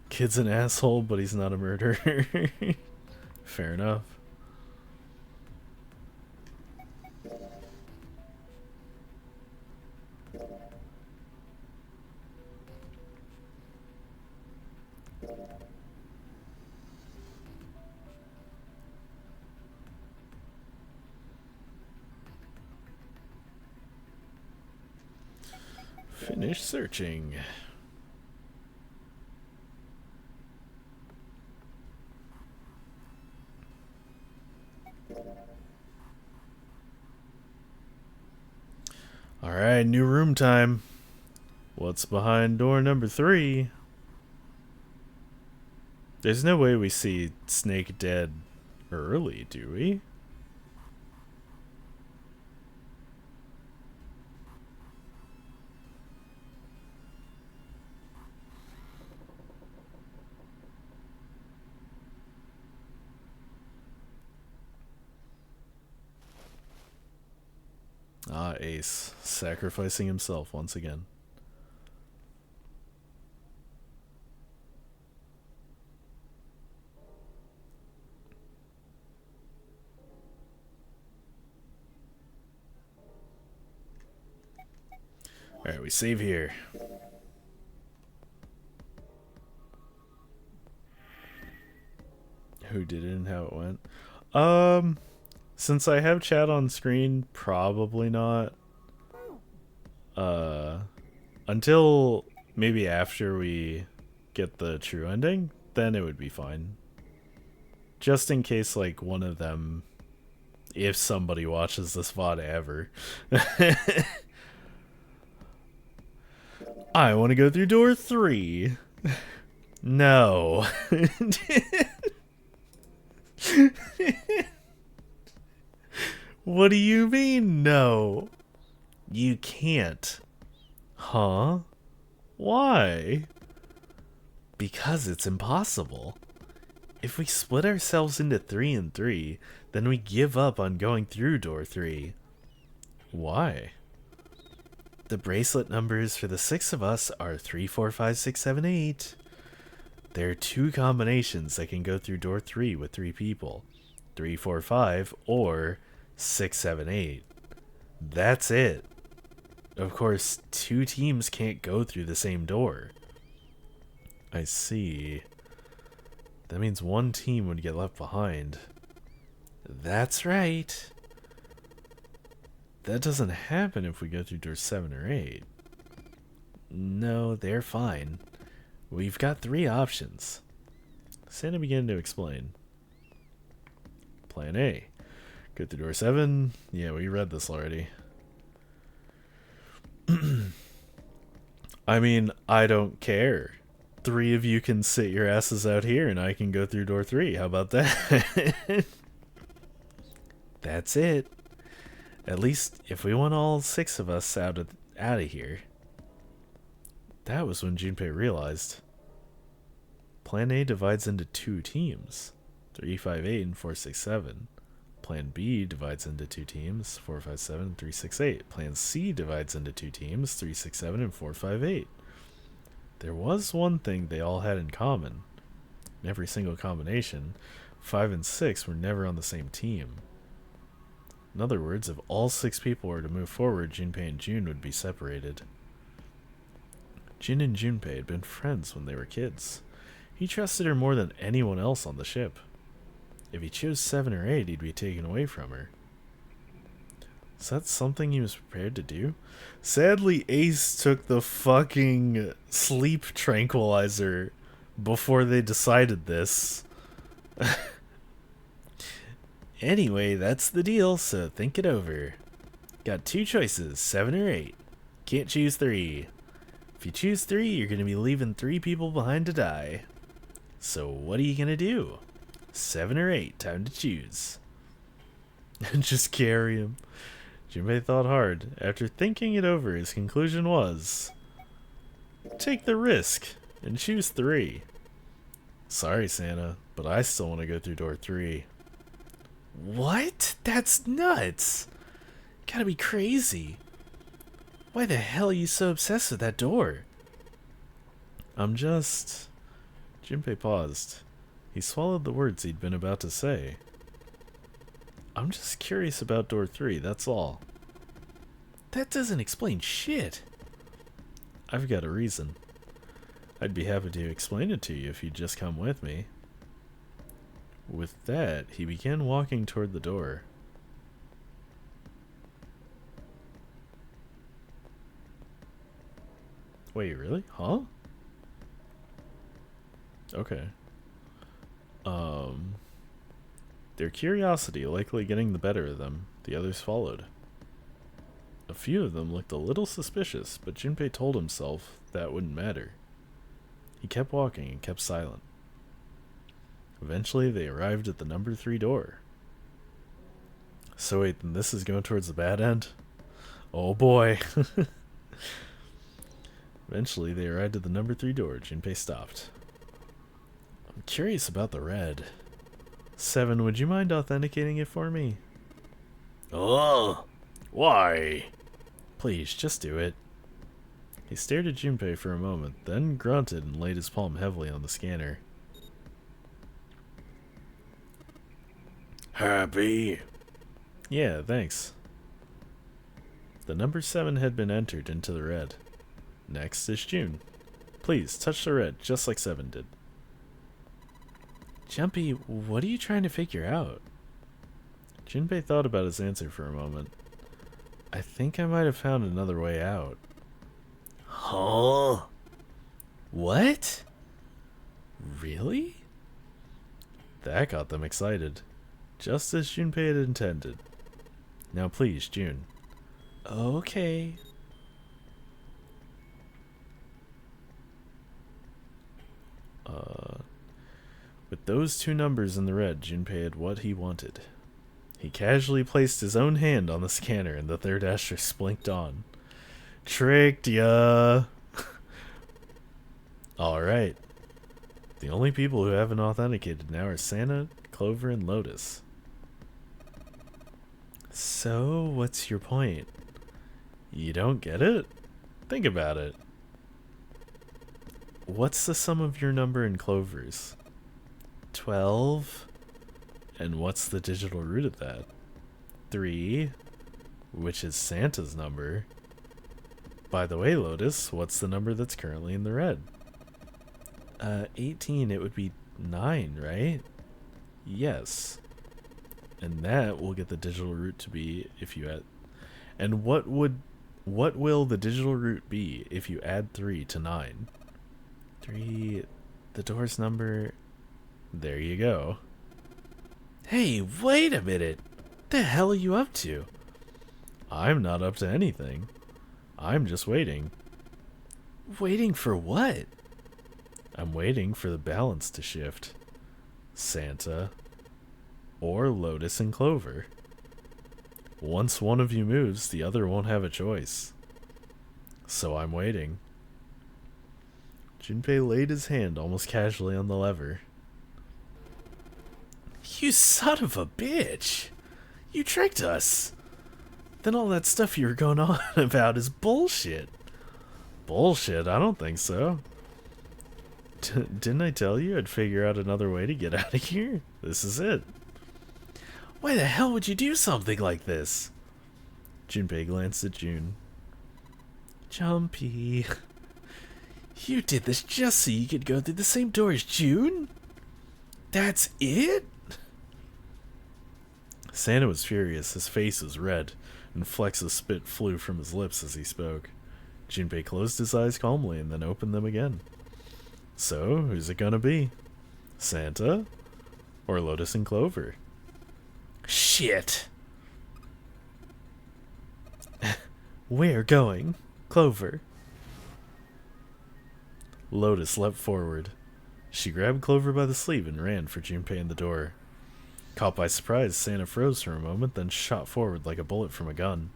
Kid's an asshole, but he's not a murderer. Fair enough. Finish searching. Alright, new room time. What's behind door number 3? There's no way we see Snake dead early, do we? Ah, Ace. Sacrificing himself once again. Alright, we save here. Who did it and how it went? Since I have chat on screen, probably not. Until maybe after we get the true ending, then it would be fine. Just in case, like, one of them, if somebody watches this VOD ever. I want to go through door 3. No. What do you mean, no? You can't. Huh? Why? Because it's impossible. If we split ourselves into 3 and 3, then we give up on going through door 3. Why? The bracelet numbers for the 6 of us are 3, 4, 5, 6, 7, 8. There are 2 combinations that can go through door 3 with 3 people. 3, 4, 5, or 6, 7, 8. That's it. Of course, 2 teams can't go through the same door. I see. That means 1 team would get left behind. That's right. That doesn't happen if we go through door 7 or 8. No, they're fine. We've got 3 options. Santa began to explain. Plan A. Go through door 7. Yeah, we read this already. I mean, I don't care. 3 of you can sit your asses out here and I can go through door 3. How about that? That's it. At least if we want all 6 of us out of here. That was when Junpei realized. Plan A divides into 2 teams. 3, 5, 8 and 4, 6, 7. Plan B divides into 2 teams, 4, 5, 7, 3, 6, 8. Plan C divides into 2 teams, 3, 6, 7, and 4, 5, 8. There was one thing they all had in common. In every single combination, 5 and 6 were never on the same team. In other words, if all 6 people were to move forward, Junpei and June would be separated. Jin and Junpei had been friends when they were kids. He trusted her more than anyone else on the ship. If he chose 7 or 8, he'd be taken away from her. Is that something he was prepared to do? Sadly, Ace took the fucking sleep tranquilizer before they decided this. Anyway, that's the deal, so think it over. Got 2 choices, 7 or 8. Can't choose 3. If you choose 3, you're going to be leaving 3 people behind to die. So what are you going to do? 7 or 8, time to choose. And just carry him. Junpei thought hard. After thinking it over, his conclusion was, take the risk and choose 3. Sorry, Santa, but I still want to go through door 3. What? That's nuts. Gotta be crazy. Why the hell are you so obsessed with that door? Junpei paused. He swallowed the words he'd been about to say. I'm just curious about door 3, that's all. That doesn't explain shit. I've got a reason. I'd be happy to explain it to you if you'd just come with me. With that, he began walking toward the door. Wait, really? Huh? Okay. Their curiosity likely getting the better of them, the others followed. A few of them looked a little suspicious, but Junpei told himself that wouldn't matter. He kept walking and kept silent. Eventually, they arrived at the number 3 door. So wait, then this is going towards the bad end? Oh boy. Eventually, they arrived at the number 3 door. Junpei stopped. I'm curious about the red. 7, would you mind authenticating it for me? Oh, why? Please, just do it. He stared at Junpei for a moment, then grunted and laid his palm heavily on the scanner. Happy? Yeah, thanks. The number 7 had been entered into the red. Next is June. Please, touch the red, just like 7 did. Jumpy, what are you trying to figure out? Junpei thought about his answer for a moment. I think I might have found another way out. Huh? What? Really? That got them excited. Just as Junpei had intended. Now please, June. Okay. With those 2 numbers in the red, Junpei had what he wanted. He casually placed his own hand on the scanner and the third asterisk blinked on. Tricked ya! Alright. The only people who haven't authenticated now are Santa, Clover, and Lotus. So, what's your point? You don't get it? Think about it. What's the sum of your number and Clover's? 12? And what's the digital root of that? 3, which is Santa's number. By the way, Lotus, what's the number that's currently in the red? 18, it would be 9, right? Yes. And that will get the digital root to be if you add... And what will the digital root be if you add 3 to 9? 3, the door's number... There you go. Hey, wait a minute! What the hell are you up to? I'm not up to anything. I'm just waiting. Waiting for what? I'm waiting for the balance to shift. Santa. Or Lotus and Clover. Once one of you moves, the other won't have a choice. So I'm waiting. Junpei laid his hand almost casually on the lever. You son of a bitch! You tricked us. Then all that stuff you were going on about is bullshit. Bullshit, I don't think so. Didn't I tell you I'd figure out another way to get out of here? This is it. Why the hell would you do something like this? Junpei glanced at June. Jumpy. You did this just so you could go through the same door as June? That's it? Santa was furious. His face was red, and flecks of spit flew from his lips as he spoke. Junpei closed his eyes calmly and then opened them again. So, who's it gonna be? Santa? Or Lotus and Clover? Shit. We're going, Clover. Lotus leapt forward. She grabbed Clover by the sleeve and ran for Junpei and the door. Caught by surprise, Santa froze for a moment, then shot forward like a bullet from a gun.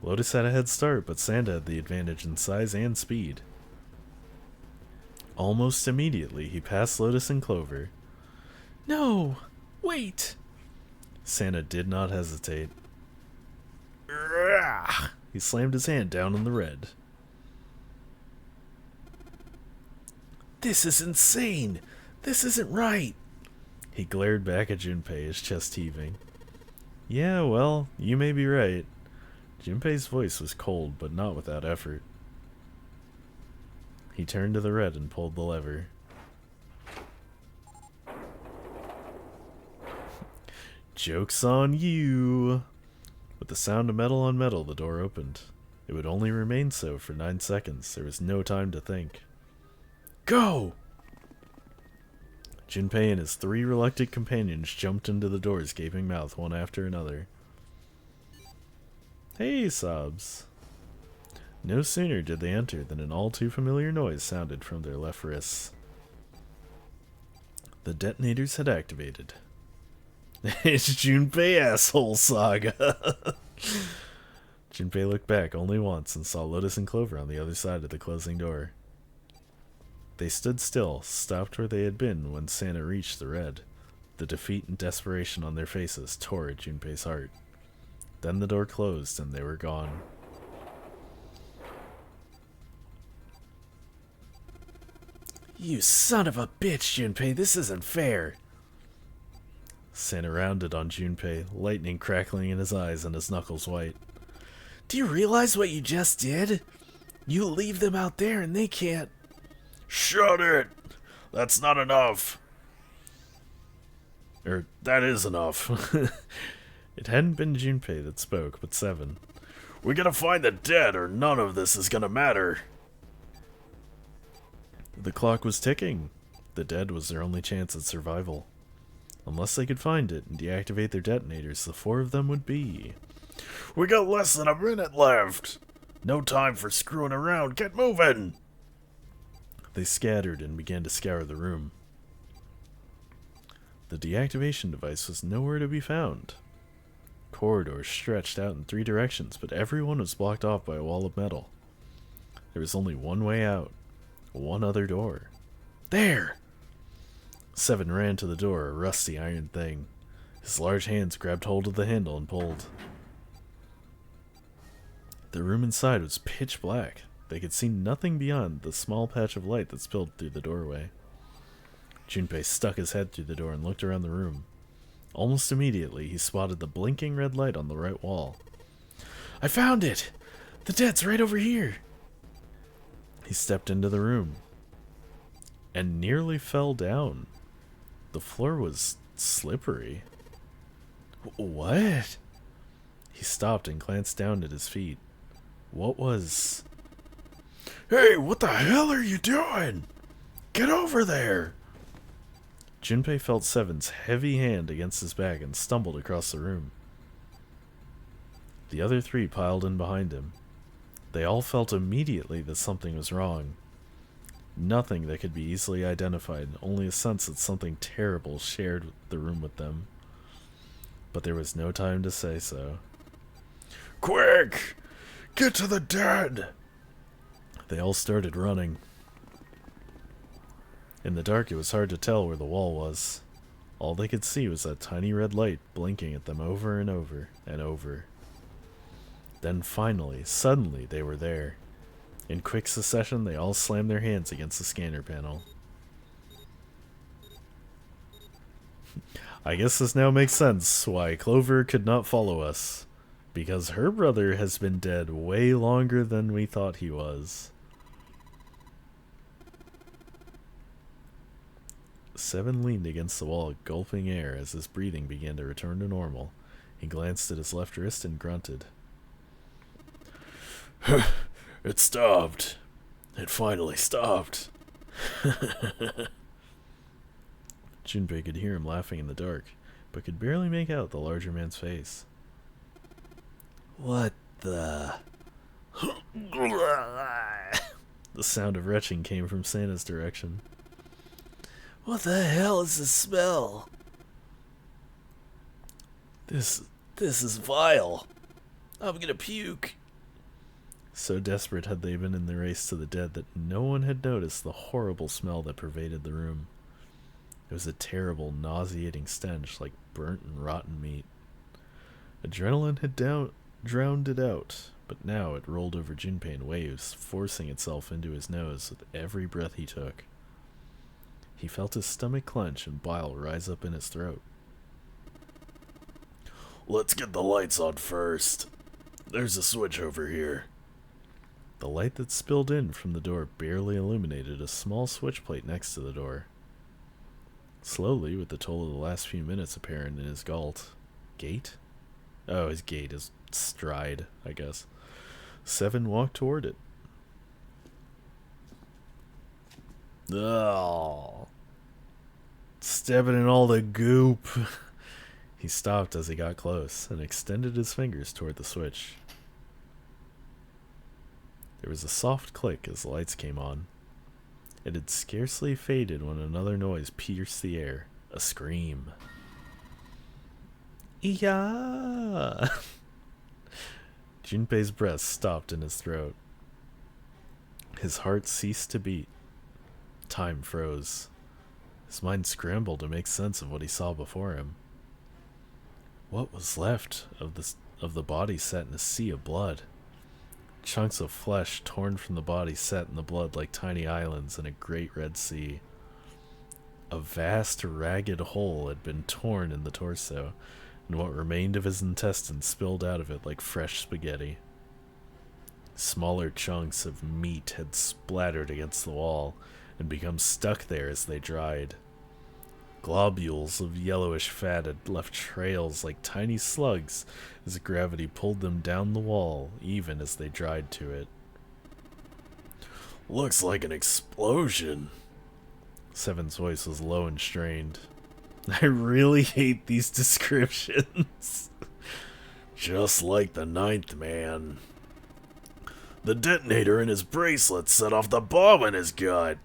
Lotus had a head start, but Santa had the advantage in size and speed. Almost immediately, he passed Lotus and Clover. No! Wait! Santa did not hesitate. He slammed his hand down on the red. This is insane! This isn't right! He glared back at Junpei, his chest heaving. Yeah, well, you may be right. Junpei's voice was cold, but not without effort. He turned to the red and pulled the lever. Joke's on you! With the sound of metal on metal, the door opened. It would only remain so for 9 seconds. There was no time to think. Go! Junpei and his 3 reluctant companions jumped into the door's gaping mouth one after another. Hey, sobs. No sooner did they enter than an all too familiar noise sounded from their left wrists. The detonators had activated. It's Junpei, asshole saga! Junpei looked back only once and saw Lotus and Clover on the other side of the closing door. They stood still, stopped where they had been when Santa reached the red. The defeat and desperation on their faces tore at Junpei's heart. Then the door closed and they were gone. You son of a bitch, Junpei, this isn't fair. Santa rounded on Junpei, lightning crackling in his eyes and his knuckles white. Do you realize what you just did? You leave them out there and they can't... Shut it! That's not enough. That is enough. It hadn't been Junpei that spoke, but 7. We gotta find the dead or none of this is gonna matter. The clock was ticking. The dead was their only chance at survival. Unless they could find it and deactivate their detonators, the 4 of them would be... We got less than a minute left. No time for screwing around. Get moving. They scattered and began to scour the room. The deactivation device was nowhere to be found. Corridors stretched out in 3 directions, but everyone was blocked off by a wall of metal. There was only one way out. One other door. There! 7 ran to the door, a rusty iron thing. His large hands grabbed hold of the handle and pulled. The room inside was pitch black. They could see nothing beyond the small patch of light that spilled through the doorway. Junpei stuck his head through the door and looked around the room. Almost immediately, he spotted the blinking red light on the right wall. I found it! The dead's right over here! He stepped into the room and nearly fell down. The floor was slippery. What? He stopped and glanced down at his feet. What was... Hey, what the hell are you doing? Get over there! Junpei felt 7's heavy hand against his back and stumbled across the room. The other 3 piled in behind him. They all felt immediately that something was wrong. Nothing that could be easily identified, only a sense that something terrible shared the room with them. But there was no time to say so. Quick! Get to the dead! They all started running. In the dark, it was hard to tell where the wall was. All they could see was that tiny red light blinking at them over and over and over. Then finally, suddenly, they were there. In quick succession, they all slammed their hands against the scanner panel. I guess this now makes sense why Clover could not follow us. Because her brother has been dead way longer than we thought he was. Seven leaned against the wall, gulping air as his breathing began to return to normal. He glanced at his left wrist and grunted. It stopped. It finally stopped. Junpei could hear him laughing in the dark, but could barely make out the larger man's face. What the... The sound of retching came from Santa's direction. What the hell is this smell? This is vile. I'm gonna puke. So desperate had they been in the race to the dead that no one had noticed the horrible smell that pervaded the room. It was a terrible, nauseating stench like burnt and rotten meat. Adrenaline had drowned it out, but now it rolled over Junpei in waves, forcing itself into his nose with every breath he took. He felt his stomach clench and bile rise up in his throat. Let's get the lights on first. There's a switch over here. The light that spilled in from the door barely illuminated a small switch plate next to the door. Slowly, with the toll of the last few minutes apparent in his gait? Oh, his gait, his stride, I guess. Seven walked toward it. Oh, stepping in all the goop. He stopped as he got close and extended his fingers toward the switch. There was a soft click as the lights came on. It had scarcely faded when another noise pierced the air. A scream. Yeah. Junpei's breath stopped in his throat. His heart ceased to beat. Time froze. His mind scrambled to make sense of what he saw before him. What was left of the body set in a sea of blood? Chunks of flesh torn from the body set in the blood like tiny islands in a great red sea. A vast, ragged hole had been torn in the torso, and what remained of his intestines spilled out of it like fresh spaghetti. Smaller chunks of meat had splattered against the wall and become stuck there as they dried. Globules of yellowish fat had left trails like tiny slugs as gravity pulled them down the wall, even as they dried to it. Looks like an explosion. Seven's voice was low and strained. I really hate these descriptions. Just like the ninth man. The detonator in his bracelet set off the bomb in his gut.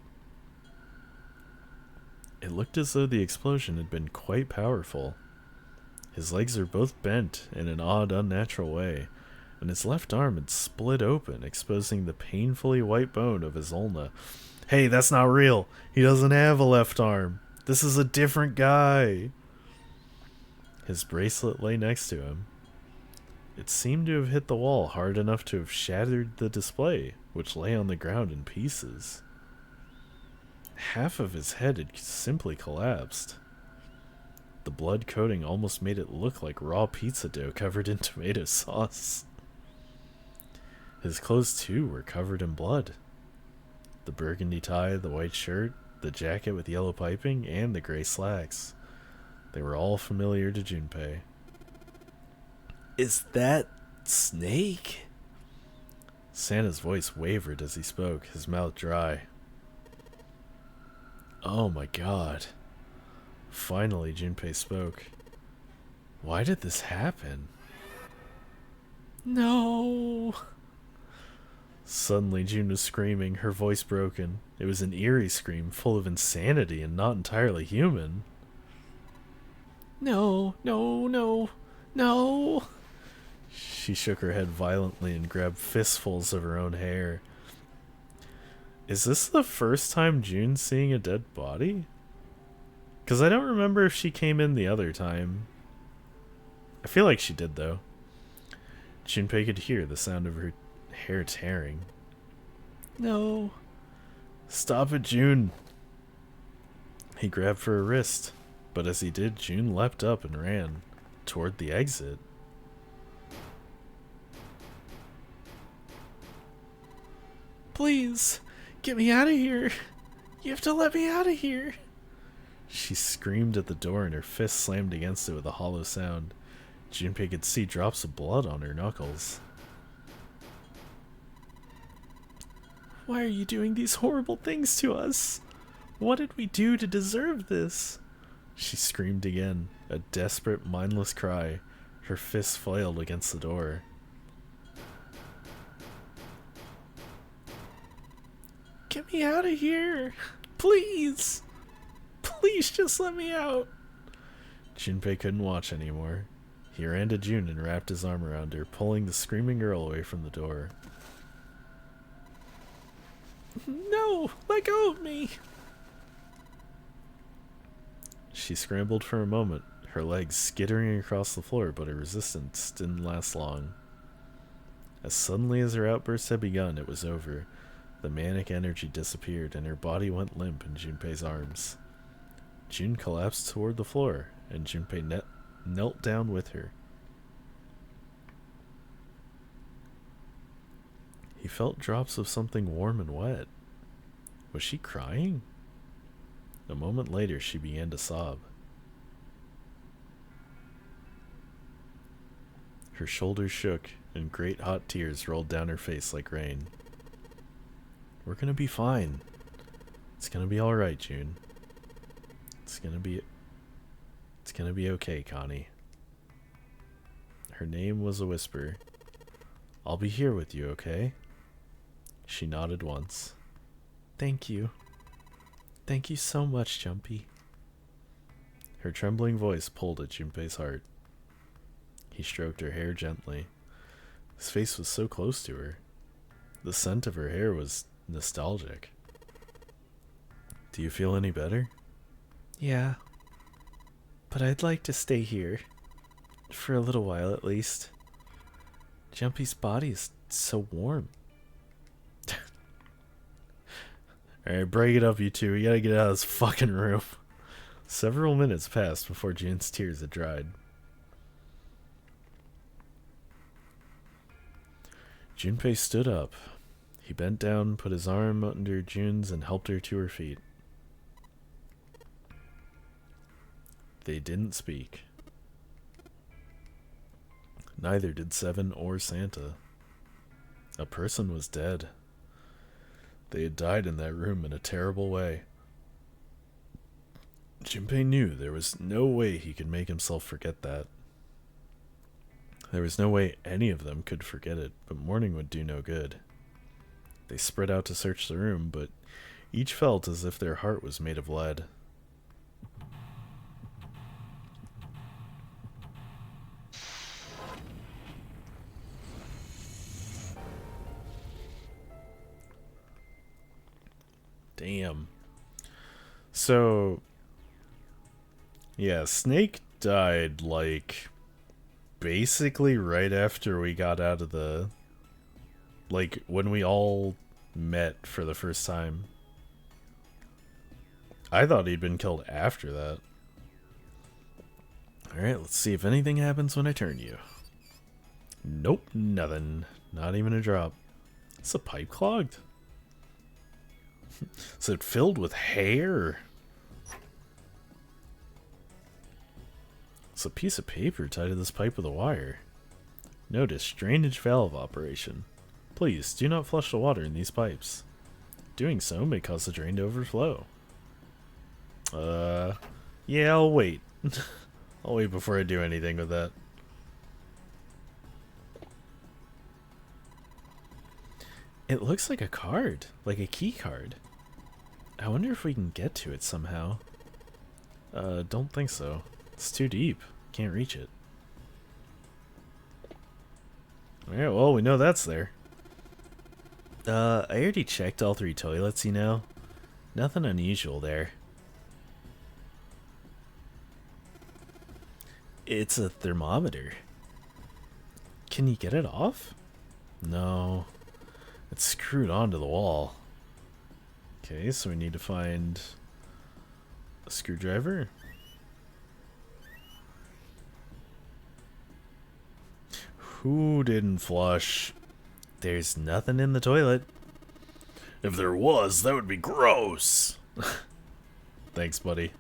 It looked as though the explosion had been quite powerful. His legs were both bent in an odd, unnatural way, and his left arm had split open, exposing the painfully white bone of his ulna. Hey, that's not real. He doesn't have a left arm. This is a different guy. His bracelet lay next to him. It seemed to have hit the wall hard enough to have shattered the display, which lay on the ground in pieces. Half of his head had simply collapsed. The blood coating almost made it look like raw pizza dough covered in tomato sauce. His clothes, too, were covered in blood. The burgundy tie, the white shirt, the jacket with yellow piping, and the gray slacks. They were all familiar to Junpei. is that Snake? Santa's voice wavered as he spoke, his mouth dry. Oh my god. Finally, Junpei spoke. Why did this happen? No. Suddenly, June was screaming, her voice broken. It was an eerie scream, full of insanity and not entirely human. No, no, no, no. She shook her head violently and grabbed fistfuls of her own hair. Is this the first time June's seeing a dead body? Because I don't remember if she came in the other time. I feel like she did, though. Junpei could hear the sound of her hair tearing. No. Stop it, June. He grabbed for her wrist, but as he did, June leapt up and ran toward the exit. Please, get me out of here. You have to let me out of here. She screamed at the door and her fist slammed against it with a hollow sound. Junpei could see drops of blood on her knuckles. Why are you doing these horrible things to us? What did we do to deserve this? She screamed again, a desperate, mindless cry. Her fist flailed against the door. Get me out of here! Please! Please just let me out! Junpei couldn't watch anymore. He ran to June and wrapped his arm around her, pulling the screaming girl away from the door. No! Let go of me! She scrambled for a moment, her legs skittering across the floor, but her resistance didn't last long. As suddenly as her outburst had begun, it was over. The manic energy disappeared, and her body went limp in Junpei's arms. June collapsed toward the floor, and Junpei knelt down with her. He felt drops of something warm and wet. Was she crying? A moment later, she began to sob. Her shoulders shook, and great hot tears rolled down her face like rain. We're gonna be fine. It's gonna be alright, June. It's gonna be okay, Connie. Her name was a whisper. I'll be here with you, okay? She nodded once. Thank you. Thank you so much, Jumpy. Her trembling voice pulled at Junpei's heart. He stroked her hair gently. His face was so close to her. The scent of her hair was nostalgic. Do you feel any better? Yeah. But I'd like to stay here. For a little while, at least. Jumpy's body is so warm. Alright, break it up, you two. We gotta get out of this fucking room. Several minutes passed before June's tears had dried. Junpei stood up. He bent down, put his arm under June's, and helped her to her feet. They didn't speak. Neither did Seven or Santa. A person was dead. They had died in that room in a terrible way. Junpei knew there was no way he could make himself forget that. There was no way any of them could forget it, but mourning would do no good. They spread out to search the room, but each felt as if their heart was made of lead. Damn. So, yeah, Snake died, like, basically right after we got out of the, like, when we all met for the first time. I thought he'd been killed after that. Alright, let's see if anything happens when I turn you. Nope, nothing. Not even a drop. Is the pipe clogged? Is it filled with hair? It's a piece of paper tied to this pipe with a wire. Notice drainage valve operation. Please do not flush the water in these pipes. Doing so may cause the drain to overflow. Yeah, I'll wait. I'll wait before I do anything with that. It looks like a card, like a key card. I wonder if we can get to it somehow. Don't think so. It's too deep. Can't reach it. Alright, well, we know that's there. I already checked all 3 toilets, you know. Nothing unusual there. It's a thermometer. Can you get it off? No. It's screwed onto the wall. Okay, so we need to find a screwdriver. Who didn't flush? There's nothing in the toilet. If there was, that would be gross. Thanks, buddy.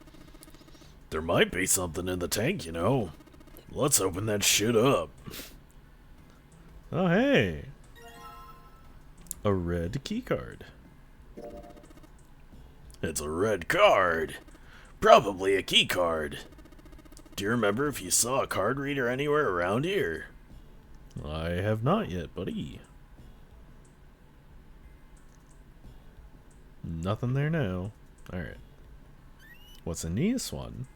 There might be something in the tank, you know. Let's open that shit up. Oh, hey. A red keycard. It's a red card. Probably a key card. Do you remember if you saw a card reader anywhere around here? I have not yet, buddy. Nothing there now. Alright. What's in this one?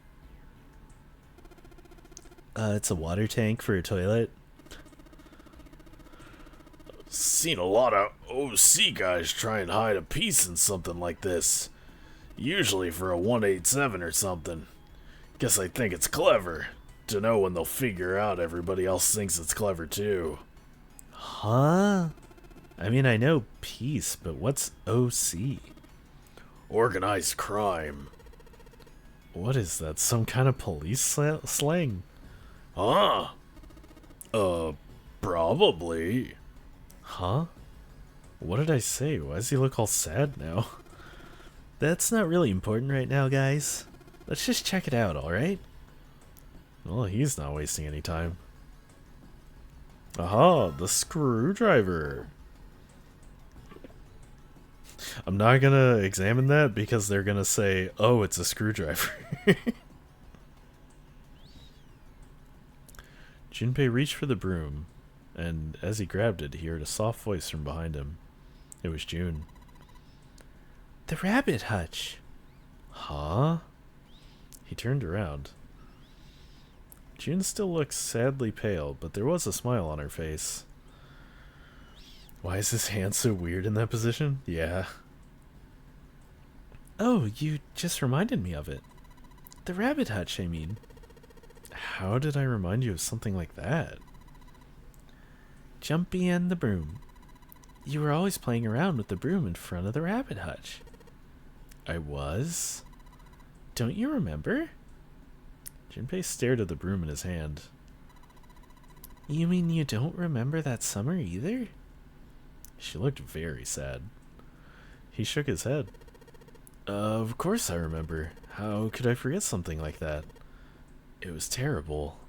It's a water tank for a toilet. Seen a lot of OC guys try and hide a piece in something like this. Usually for a 187 or something. Guess I think it's clever. To know when they'll figure out everybody else thinks it's clever too. Huh? I mean, I know peace, but what's OC? Organized crime. What is that? Some kind of police slang? Huh? Probably. Huh? What did I say? Why does he look all sad now? That's not really important right now, guys. Let's just check it out, alright? Well, he's not wasting any time. Aha, the screwdriver. I'm not gonna examine that because they're gonna say, oh, it's a screwdriver. Junpei reached for the broom, and as he grabbed it, he heard a soft voice from behind him. It was June. The rabbit hutch. Huh? He turned around. June still looked sadly pale, but there was a smile on her face. Why is his hand so weird in that position? Yeah. Oh, you just reminded me of it. The rabbit hutch, I mean. How did I remind you of something like that? Jumpy and the broom. You were always playing around with the broom in front of the rabbit hutch. I was? Don't you remember? Junpei stared at the broom in his hand. You mean you don't remember that summer either? She looked very sad. He shook his head. Of course I remember. How could I forget something like that? It was terrible.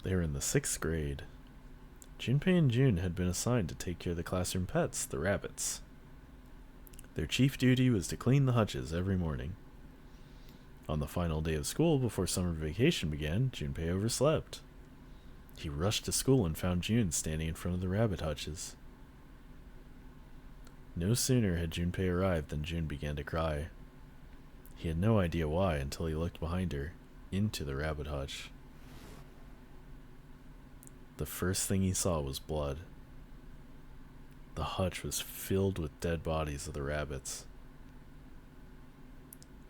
They were in the 6th grade. Junpei and June had been assigned to take care of the classroom pets, the rabbits. Their chief duty was to clean the hutches every morning. On the final day of school before summer vacation began, Junpei overslept. He rushed to school and found June standing in front of the rabbit hutches. No sooner had Junpei arrived than June began to cry. He had no idea why until he looked behind her, into the rabbit hutch. The first thing he saw was blood. The hutch was filled with dead bodies of the rabbits.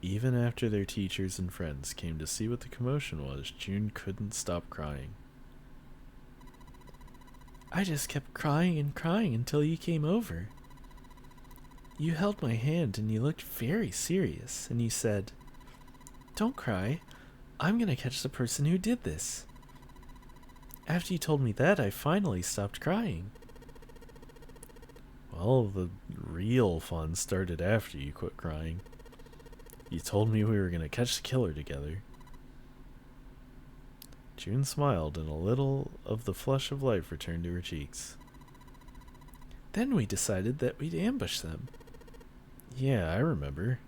Even after their teachers and friends came to see what the commotion was, June couldn't stop crying. I just kept crying and crying until you came over. You held my hand and you looked very serious, and you said, "Don't cry, I'm gonna catch the person who did this." After you told me that, I finally stopped crying. Well, the real fun started after you quit crying. You told me we were going to catch the killer together. June smiled and a little of the flush of life returned to her cheeks. Then we decided that we'd ambush them. Yeah, I remember.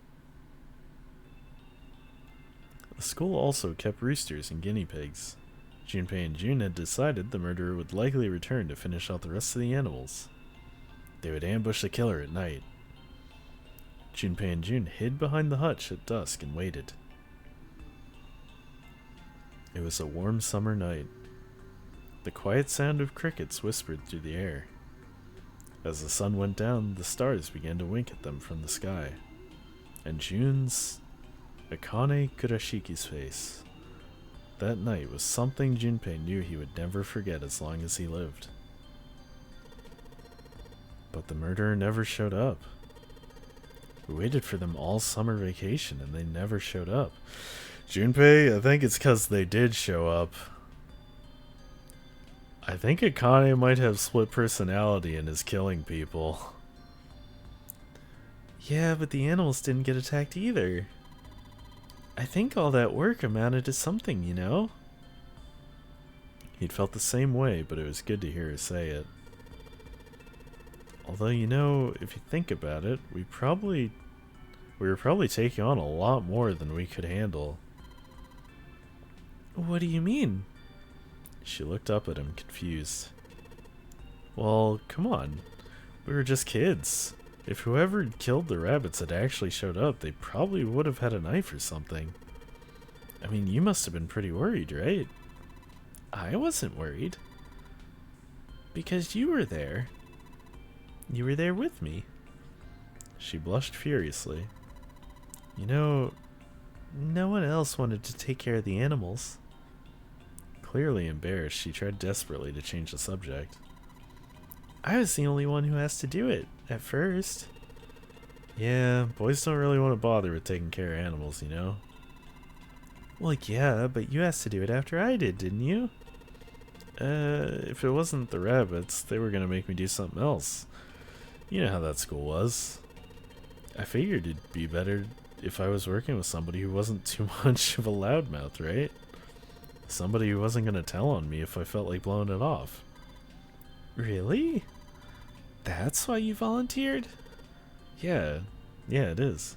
The school also kept roosters and guinea pigs. Junpei and June had decided the murderer would likely return to finish out the rest of the animals. They would ambush the killer at night. Junpei and June hid behind the hutch at dusk and waited. It was a warm summer night. The quiet sound of crickets whispered through the air. As the sun went down, the stars began to wink at them from the sky, and June's Akane Kurashiki's face. That night was something Junpei knew he would never forget as long as he lived. But the murderer never showed up. We waited for them all summer vacation and they never showed up. Junpei, I think it's because they did show up. I think Akane might have split personality and is killing people. Yeah, but the animals didn't get attacked either. I think all that work amounted to something, you know? He'd felt the same way, but it was good to hear her say it. Although, you know, if you think about it, we were probably taking on a lot more than we could handle. What do you mean? She looked up at him, confused. Well, come on. We were just kids. If whoever killed the rabbits had actually showed up, they probably would have had a knife or something. I mean, you must have been pretty worried, right? I wasn't worried. Because you were there. You were there with me. She blushed furiously. You know, no one else wanted to take care of the animals. Clearly embarrassed, she tried desperately to change the subject. I was the only one who has to do it, at first. Yeah, boys don't really want to bother with taking care of animals, you know? Well, yeah, but you asked to do it after I did, didn't you? If it wasn't the rabbits, they were gonna make me do something else. You know how that school was. I figured it'd be better if I was working with somebody who wasn't too much of a loudmouth, right? Somebody who wasn't gonna tell on me if I felt like blowing it off. Really? That's why you volunteered? Yeah, it is.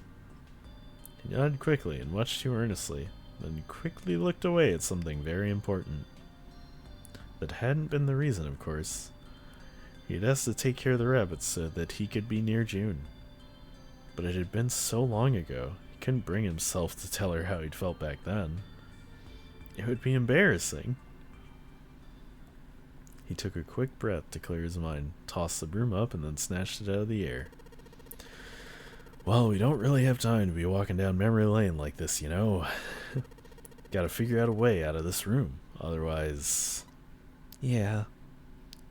He nodded quickly and much too earnestly, then quickly looked away at something very important. That hadn't been the reason, of course. He'd asked to take care of the rabbits so that he could be near June. But it had been so long ago, he couldn't bring himself to tell her how he'd felt back then. It would be embarrassing. He took a quick breath to clear his mind, tossed the broom up, and then snatched it out of the air. Well, we don't really have time to be walking down memory lane like this, you know. Gotta figure out a way out of this room, otherwise... Yeah.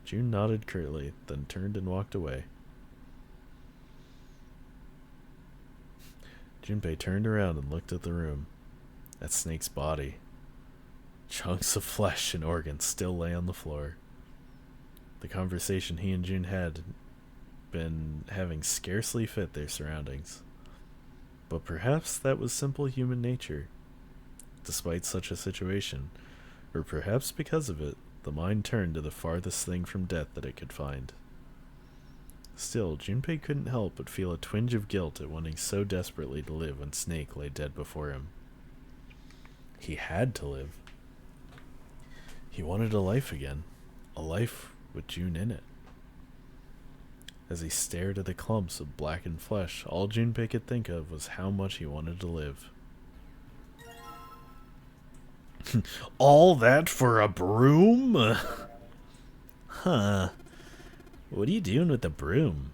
June nodded curtly, then turned and walked away. Junpei turned around and looked at the room. At Snake's body. Chunks of flesh and organs still lay on the floor. The conversation he and June had been having scarcely fit their surroundings. But perhaps that was simple human nature. Despite such a situation, or perhaps because of it, the mind turned to the farthest thing from death that it could find. Still, Junpei couldn't help but feel a twinge of guilt at wanting so desperately to live when Snake lay dead before him. He had to live. He wanted a life again. A life with June in it. As he stared at the clumps of blackened flesh, all Junpei could think of was how much he wanted to live. All that for a broom? Huh. What are you doing with the broom?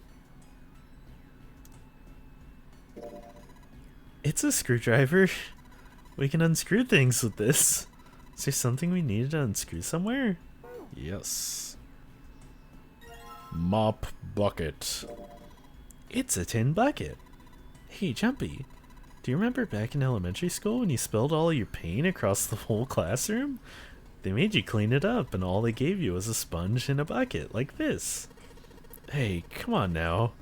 It's a screwdriver. We can unscrew things with this. Is there something we needed to unscrew somewhere? Yes. Mop bucket. It's a tin bucket. Hey, Jumpy. Do you remember back in elementary school when you spilled all your paint across the whole classroom? They made you clean it up and all they gave you was a sponge and a bucket, like this. Hey, come on now.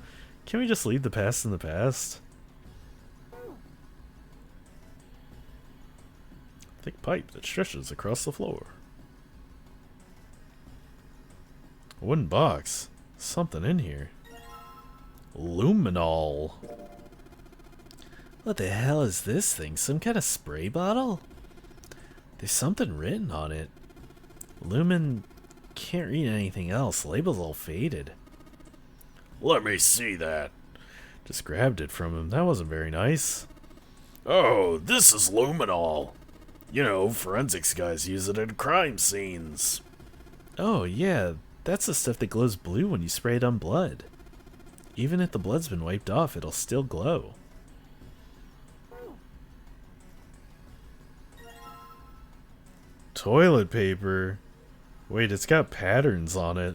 Can we just leave the past in the past? Thick pipe that stretches across the floor. A wooden box. Something in here. Luminol. What the hell is this thing? Some kind of spray bottle? There's something written on it. Lumen... Can't read anything else. Label's all faded. Let me see that. Just grabbed it from him. That wasn't very nice. Oh, this is luminol. You know, forensics guys use it in crime scenes. Oh, yeah. That's the stuff that glows blue when you spray it on blood. Even if the blood's been wiped off, it'll still glow. Toilet paper? Wait, it's got patterns on it.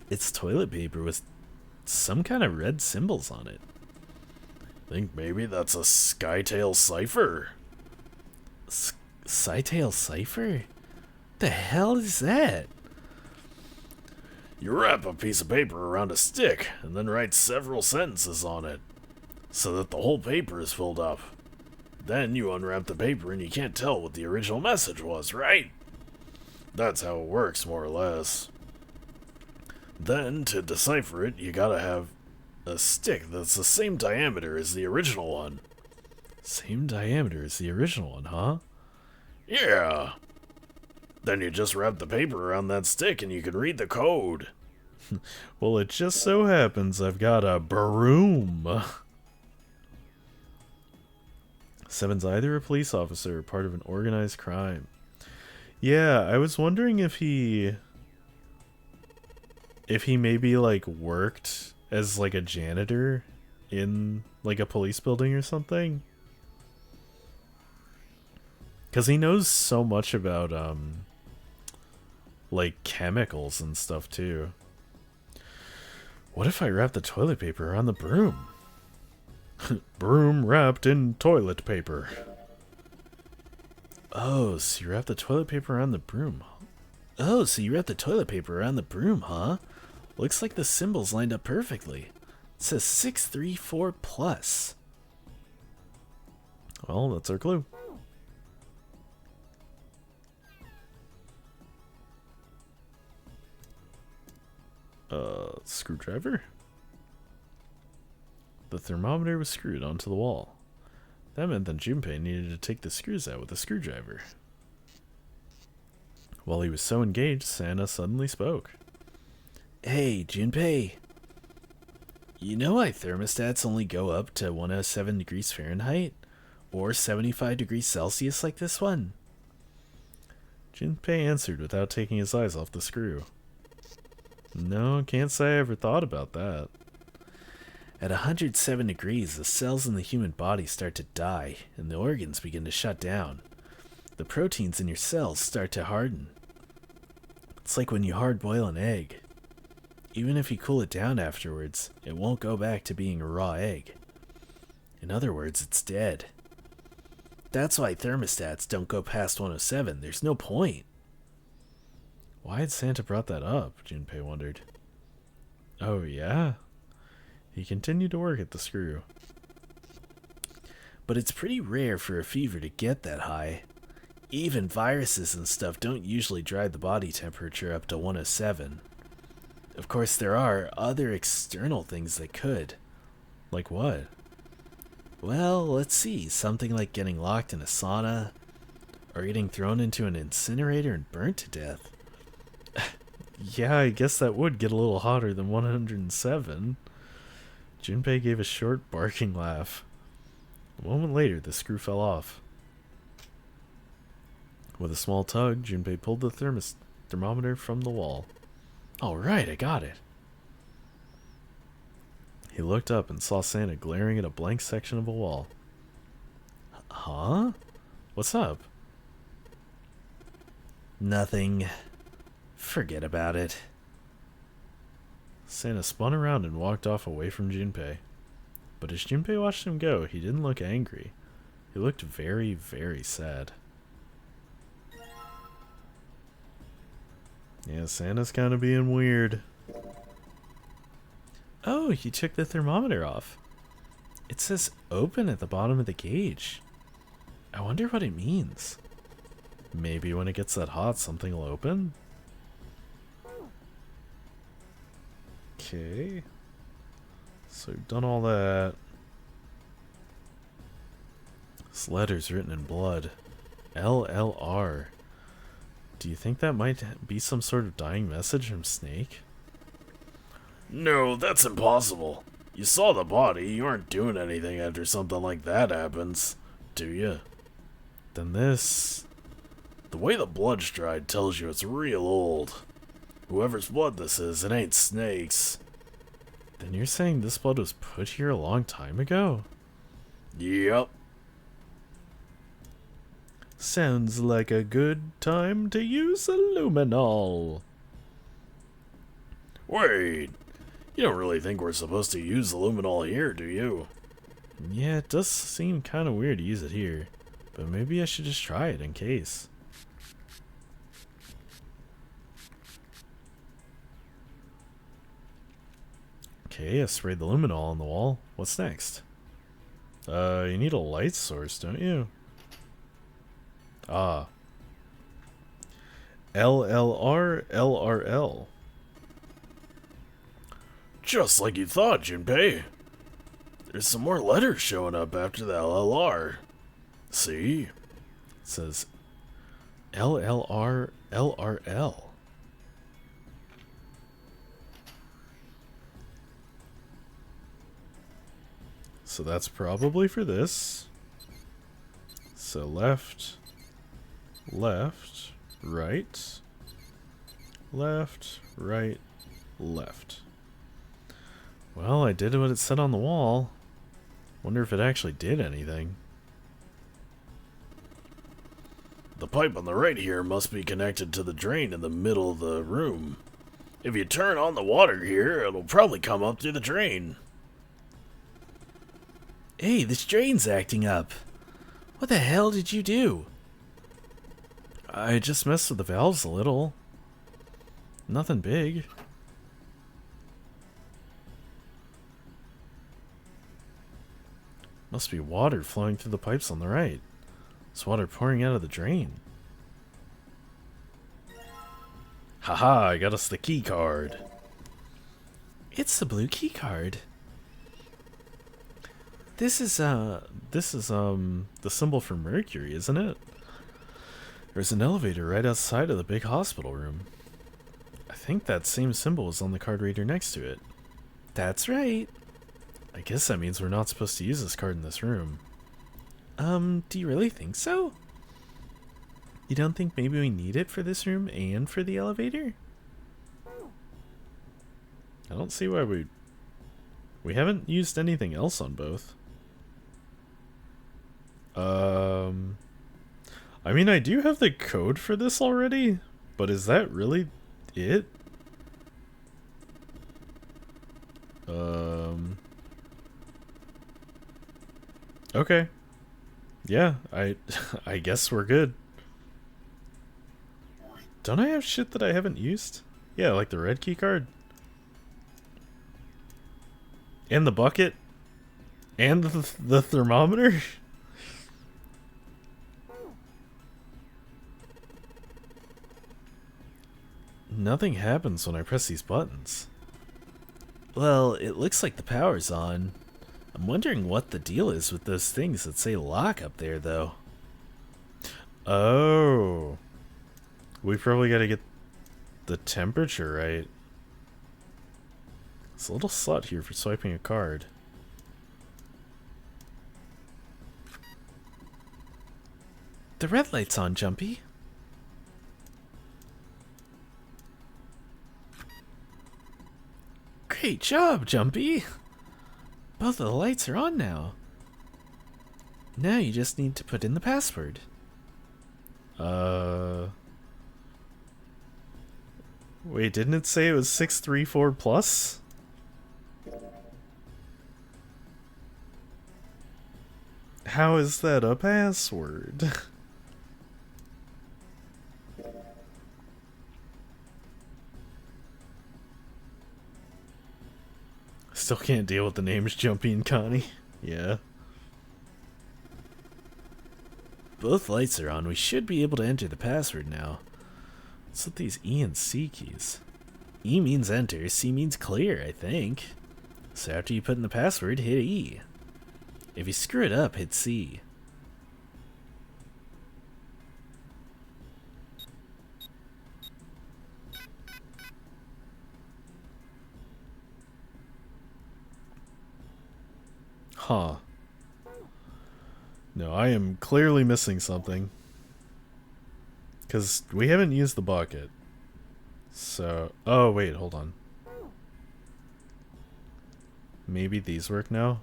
It's toilet paper with some kind of red symbols on it. Think maybe that's a Skytail cipher? Scytale cipher? The hell is that? You wrap a piece of paper around a stick and then write several sentences on it so that the whole paper is filled up. Then you unwrap the paper and you can't tell what the original message was, right? That's how it works, more or less. Then, to decipher it, you gotta have a stick that's the same diameter as the original one. Same diameter as the original one, huh? Yeah. Then you just wrap the paper around that stick and you can read the code. Well, it just so happens I've got a broom. Seven's either a police officer or part of an organized crime. Yeah, I was wondering if he maybe like worked as like a janitor in like a police building or something. Cuz he knows so much about like chemicals and stuff too. What if I wrap the toilet paper around the broom? Broom wrapped in toilet paper. Oh, so you wrap the toilet paper around the broom. Oh, so you wrap the toilet paper around the broom, huh? Looks like the symbols lined up perfectly. It says 634 plus. Well, that's our clue. Screwdriver? The thermometer was screwed onto the wall. That meant that Junpei needed to take the screws out with a screwdriver. While he was so engaged, Sana suddenly spoke. Hey, Junpei. You know why thermostats only go up to 107 degrees Fahrenheit? Or 75 degrees Celsius like this one? Junpei answered without taking his eyes off the screw. No, can't say I ever thought about that. At 107 degrees, the cells in the human body start to die, and the organs begin to shut down. The proteins in your cells start to harden. It's like when you hard-boil an egg. Even if you cool it down afterwards, it won't go back to being a raw egg. In other words, it's dead. That's why thermostats don't go past 107. There's no point. Why had Santa brought that up? Junpei wondered. Oh, yeah? He continued to work at the screw. But it's pretty rare for a fever to get that high. Even viruses and stuff don't usually drive the body temperature up to 107. Of course, there are other external things that could. Like what? Well, let's see. Something like getting locked in a sauna, or getting thrown into an incinerator and burnt to death. Yeah, I guess that would get a little hotter than 107. Junpei gave a short, barking laugh. A moment later, the screw fell off. With a small tug, Junpei pulled the thermometer from the wall. All right, I got it. He looked up and saw Santa glaring at a blank section of a wall. Huh? What's up? Nothing. Forget about it. Santa spun around and walked off away from Junpei. But as Junpei watched him go, he didn't look angry. He looked very, very sad. Yeah, Santa's kind of being weird. Oh, he took the thermometer off. It says open at the bottom of the gauge. I wonder what it means. Maybe when it gets that hot, something will open? Okay. So we've done all that. This letter's written in blood. LLR. Do you think that might be some sort of dying message from Snake? No, that's impossible. You saw the body, you aren't doing anything after something like that happens, do you? Then this... The way the blood's dried tells you it's real old. Whoever's blood this is, it ain't Snake's. Then you're saying this blood was put here a long time ago? Yep, Sounds like a good time to use a luminol. Wait, you don't really think we're supposed to use the luminol here, do you? Yeah, it does seem kind of weird to use it here, but maybe I should just try it in case. Okay, I sprayed the luminol on the wall. What's next? You need a light source, don't you? Ah. LLR LRL. Just like you thought, Junpei. There's some more letters showing up after the LLR. See? It says LLR LRL. So that's probably for this. So left, left, right, left, right, left. Well, I did what it said on the wall. Wonder if it actually did anything. The pipe on the right here must be connected to the drain in the middle of the room. If you turn on the water here, it'll probably come up through the drain. Hey, this drain's acting up. What the hell did you do? I just messed with the valves a little. Nothing big. Must be water flowing through the pipes on the right. It's water pouring out of the drain. Haha, I got us the key card. It's the blue key card. This is the symbol for Mercury, isn't it? There's an elevator right outside of the big hospital room. I think that same symbol is on the card reader next to it. That's right. I guess that means we're not supposed to use this card in this room. Do you really think so? You don't think maybe we need it for this room and for the elevator? I don't see why we haven't used anything else on both. I mean, I do have the code for this already, but is that really it? Okay. Yeah, I guess we're good. Don't I have shit that I haven't used? Yeah, like the red key card. And the bucket. And the thermometer. Nothing happens when I press these buttons. Well, it looks like the power's on. I'm wondering what the deal is with those things that say lock up there, though. Oh. We probably gotta get the temperature right. There's a little slot here for swiping a card. The red light's on, Jumpy. Great job, Jumpy. Both of the lights are on now. Now you just need to put in the password. Wait, didn't it say it was 634 plus? How is that a password? Still can't deal with the names Jumpy and Connie. Yeah. Both lights are on. We should be able to enter the password now. What's with these E and C keys? E means enter, C means clear, I think. So after you put in the password, hit E. If you screw it up, hit C. Huh. No, I am clearly missing something. Because we haven't used the bucket. So... Oh, wait, hold on. Maybe these work now?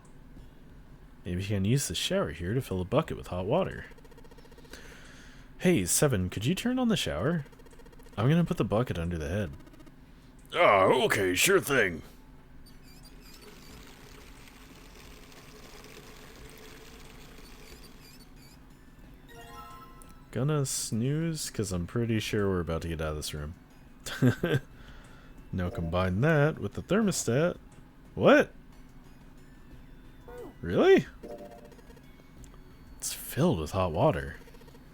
Maybe you can use the shower here to fill a bucket with hot water. Hey, Seven, could you turn on the shower? I'm gonna put the bucket under the head. Oh, okay, sure thing. Gonna snooze, because I'm pretty sure we're about to get out of this room. Now combine that with the thermostat. What? Really? It's filled with hot water.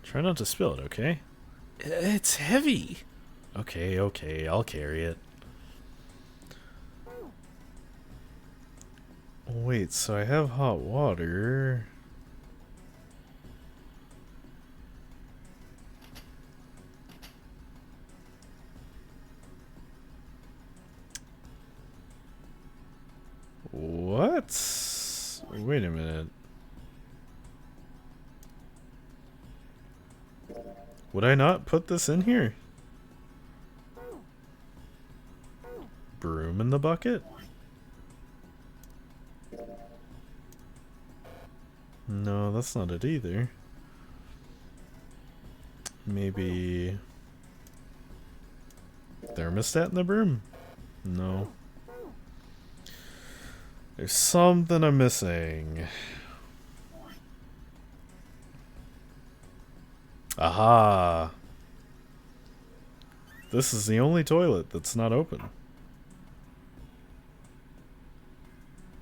Try not to spill it, okay? It's heavy. Okay, okay, I'll carry it. Wait, so I have hot water. What? Wait a minute. Would I not put this in here? Broom in the bucket? No, that's not it either. Maybe thermostat in the broom? No. There's something I'm missing. Aha! This is the only toilet that's not open.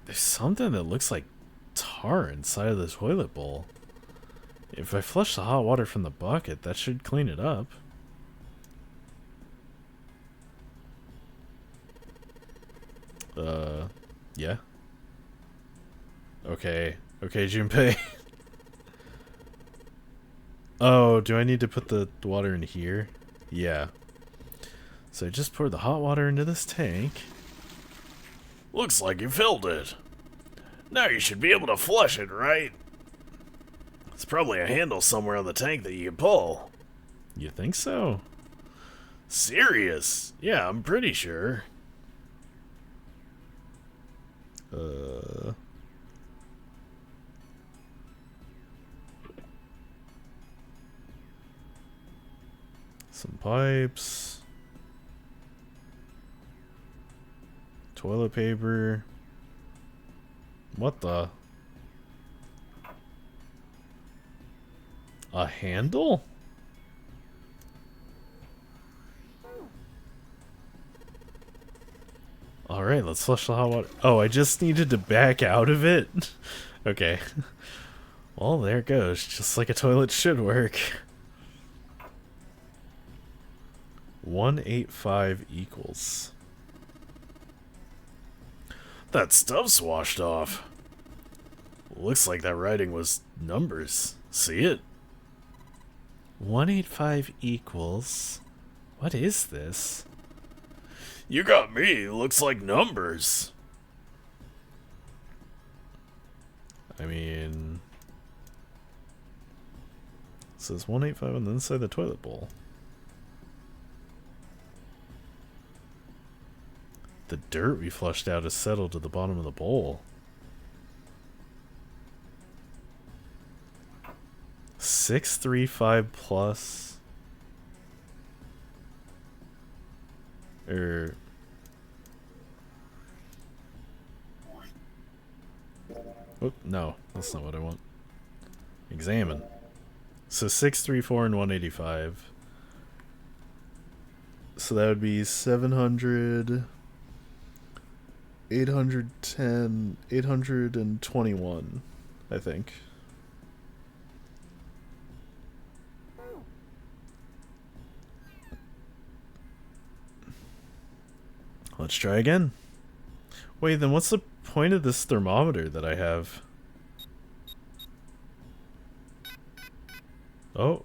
There's something that looks like tar inside of the toilet bowl. If I flush the hot water from the bucket, that should clean it up. Yeah. Okay. Okay, Junpei. Oh, do I need to put the water in here? Yeah. So I just poured the hot water into this tank. Looks like you filled it. Now you should be able to flush it, right? There's probably a handle somewhere on the tank that you can pull. You think so? Serious? Yeah, I'm pretty sure. Some pipes. Toilet paper. What the? A handle? Alright, let's flush the hot water. Oh, I just needed to back out of it? Okay. Well, there it goes. Just like a toilet should work. 185 equals. That stuff's washed off. Looks like that writing was numbers. See it? 185 equals. What is this? You got me. Looks like numbers. I mean, it says 185 on the inside of the toilet bowl. The dirt we flushed out is settled to the bottom of the bowl. 635 plus. Oh, no, that's not what I want. Examine. So 634 and 185. So that would be 700, 810, 821, I think. Let's try again. Wait, then what's the point of this thermometer that I have? Oh,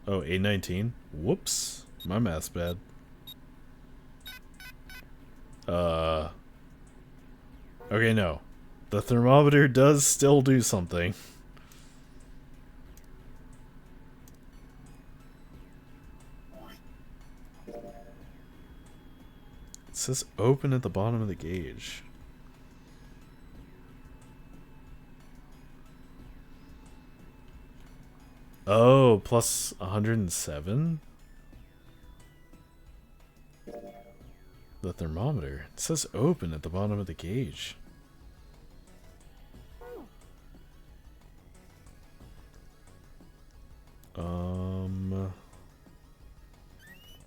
819. Whoops, my math's bad. Okay, no. The thermometer does still do something. It says open at the bottom of the gauge. Oh, plus 107? The thermometer. It says open at the bottom of the gauge.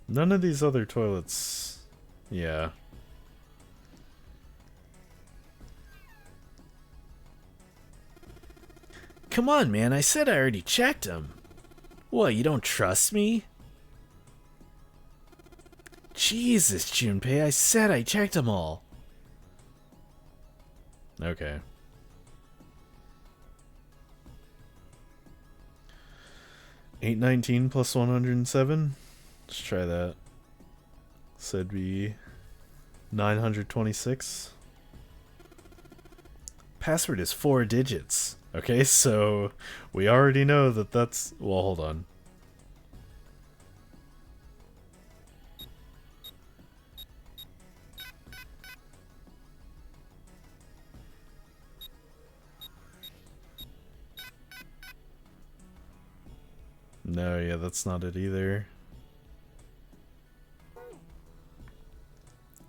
None of these other toilets. Yeah. Come on, man. I said I already checked them. What, you don't trust me? Jesus, Junpei, I said I checked them all. Okay. $819 plus 107. Let's try that. Said be 926. Password is 4 digits. Okay, so we already know that that's... Well, hold on. No, yeah, that's not it either.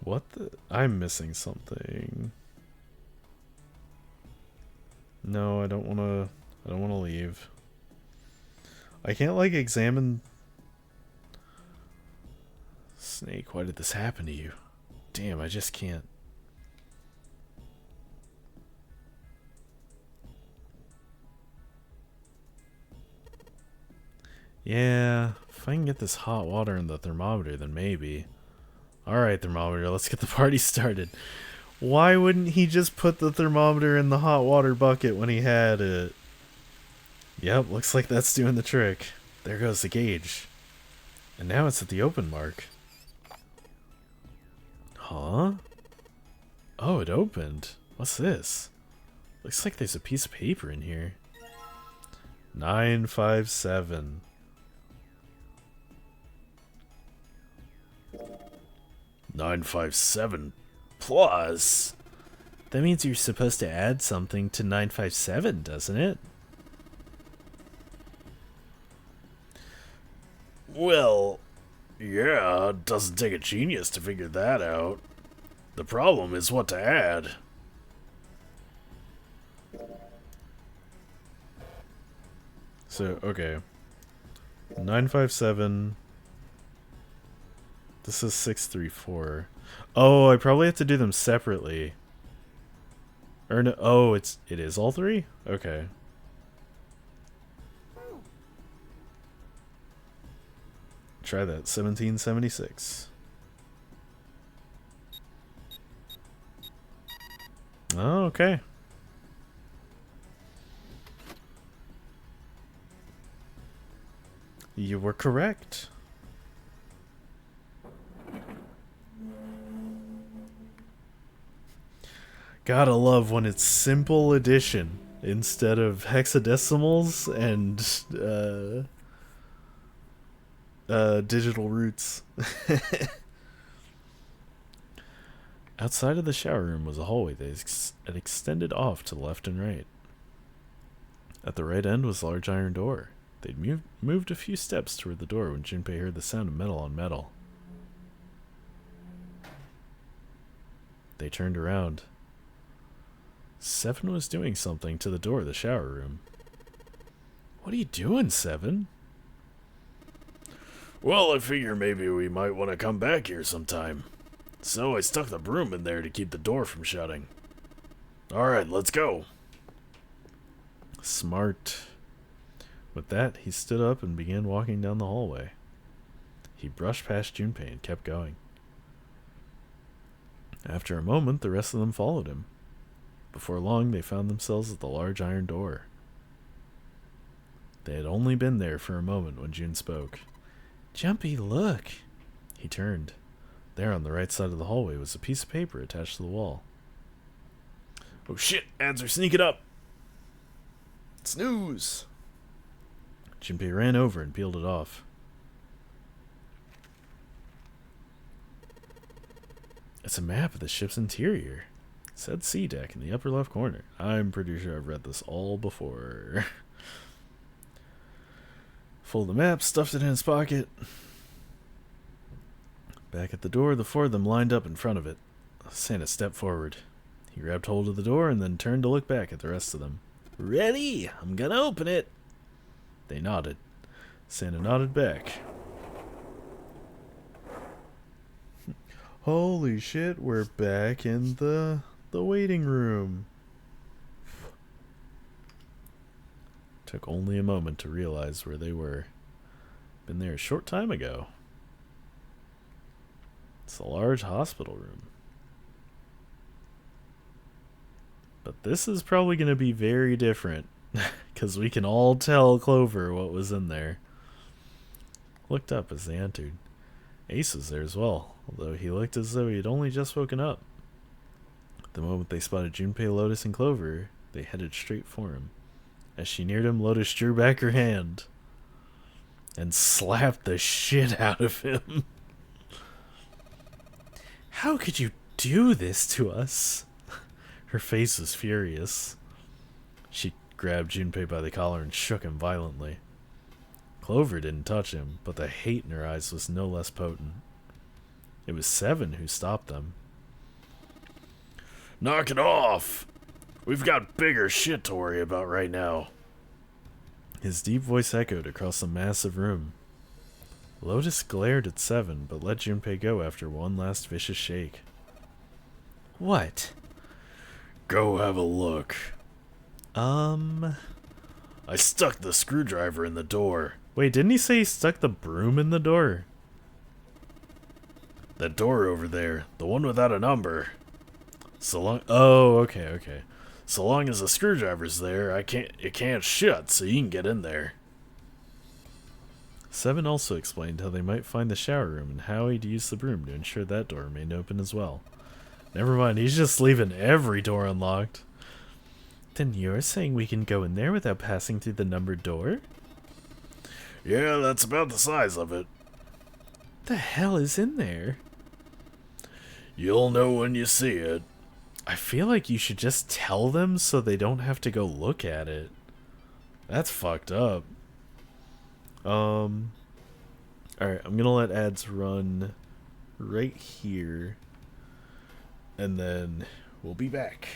What the... I'm missing something. No, I don't want to... I don't want to leave. I can't, like, examine... Snake, why did this happen to you? Damn, I just can't. Yeah, if I can get this hot water in the thermometer, then maybe. Alright, thermometer, let's get the party started. Why wouldn't he just put the thermometer in the hot water bucket when he had it? Yep, looks like that's doing the trick. There goes the gauge. And now it's at the open mark. Huh? Oh, it opened. What's this? Looks like there's a piece of paper in here. 957. $957 plus. That means you're supposed to add something to 957, doesn't it? Well, yeah, it doesn't take a genius to figure that out. The problem is what to add. So, okay. 957. This is 634. Oh, I probably have to do them separately. Or no, oh, it is all three? Okay. Try that. 1776. Oh, okay. You were correct. Gotta love when it's simple addition instead of hexadecimals and digital roots. Outside of the shower room was a hallway that extended off to the left and right. At the right end was a large iron door. They'd moved a few steps toward the door when Junpei heard the sound of metal on metal. They turned around. Seven was doing something to the door of the shower room. What are you doing, Seven? Well, I figure maybe we might want to come back here sometime. So I stuck the broom in there to keep the door from shutting. Alright, let's go. Smart. With that, he stood up and began walking down the hallway. He brushed past Junpei and kept going. After a moment, the rest of them followed him. Before long, they found themselves at the large iron door. They had only been there for a moment when Jun spoke. Jumpy, look. He turned. There on the right side of the hallway was a piece of paper attached to the wall. Oh shit, ads are sneaking up. Snooze! Junpei ran over and peeled it off. It's a map of the ship's interior. It said sea deck in the upper left corner. I'm pretty sure I've read this all before. Pulled the map, stuffed it in his pocket. Back at the door, the four of them lined up in front of it. Santa stepped forward. He grabbed hold of the door and then turned to look back at the rest of them. Ready? I'm gonna open it. They nodded. Santa nodded back. Holy shit, we're back in the waiting room. Took only a moment to realize where they were. Been there a short time ago. It's a large hospital room. But this is probably going to be very different, because we can all tell Clover what was in there. Looked up as they entered. Ace was there as well, although he looked as though he had only just woken up. The moment they spotted Junpei, Lotus, and Clover, they headed straight for him. As she neared him, Lotus drew back her hand and slapped the shit out of him. How could you do this to us? Her face was furious. She grabbed Junpei by the collar and shook him violently. Clover didn't touch him, but the hate in her eyes was no less potent. It was Seven who stopped them. Knock it off! We've got bigger shit to worry about right now. His deep voice echoed across the massive room. Lotus glared at Seven, but let Junpei go after one last vicious shake. What? Go have a look. I stuck the screwdriver in the door. Wait, didn't he say he stuck the broom in the door? That door over there, the one without a number. So long. Oh, okay. So long as the screwdriver's there, it can't shut, so you can get in there. Seven also explained how they might find the shower room and how he'd use the broom to ensure that door remained open as well. Never mind, he's just leaving every door unlocked. Then you're saying we can go in there without passing through the numbered door? Yeah, that's about the size of it. The hell is in there? You'll know when you see it. I feel like you should just tell them so they don't have to go look at it. That's fucked up. Alright, I'm gonna let ads run right here. And then we'll be back.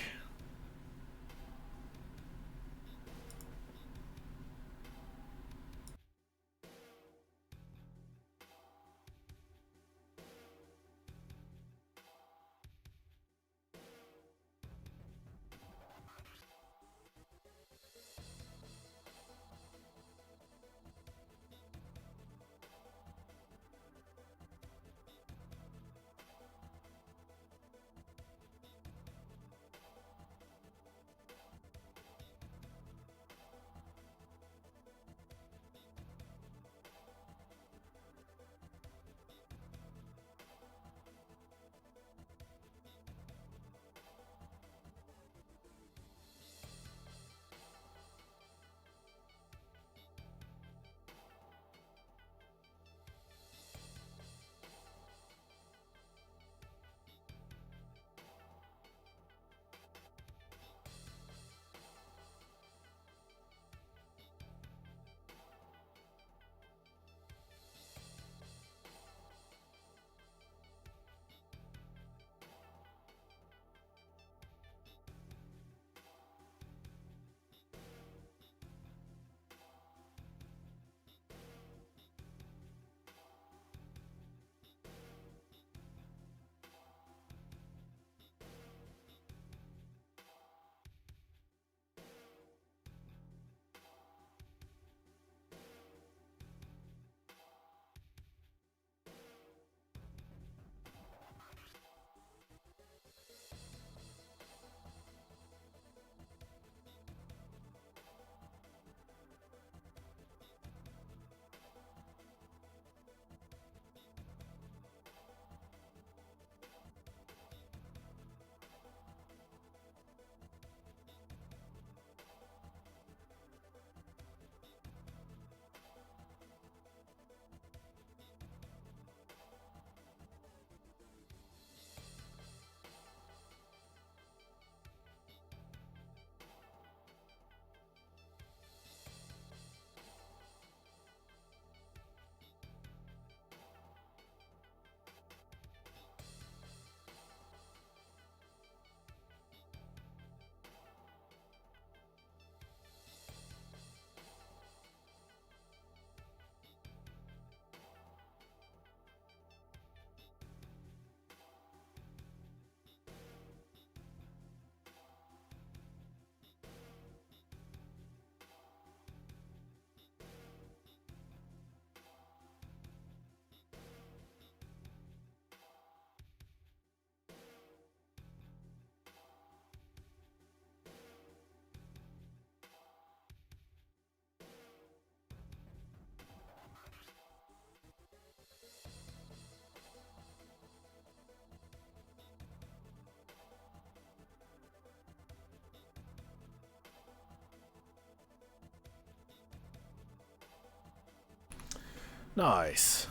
Nice.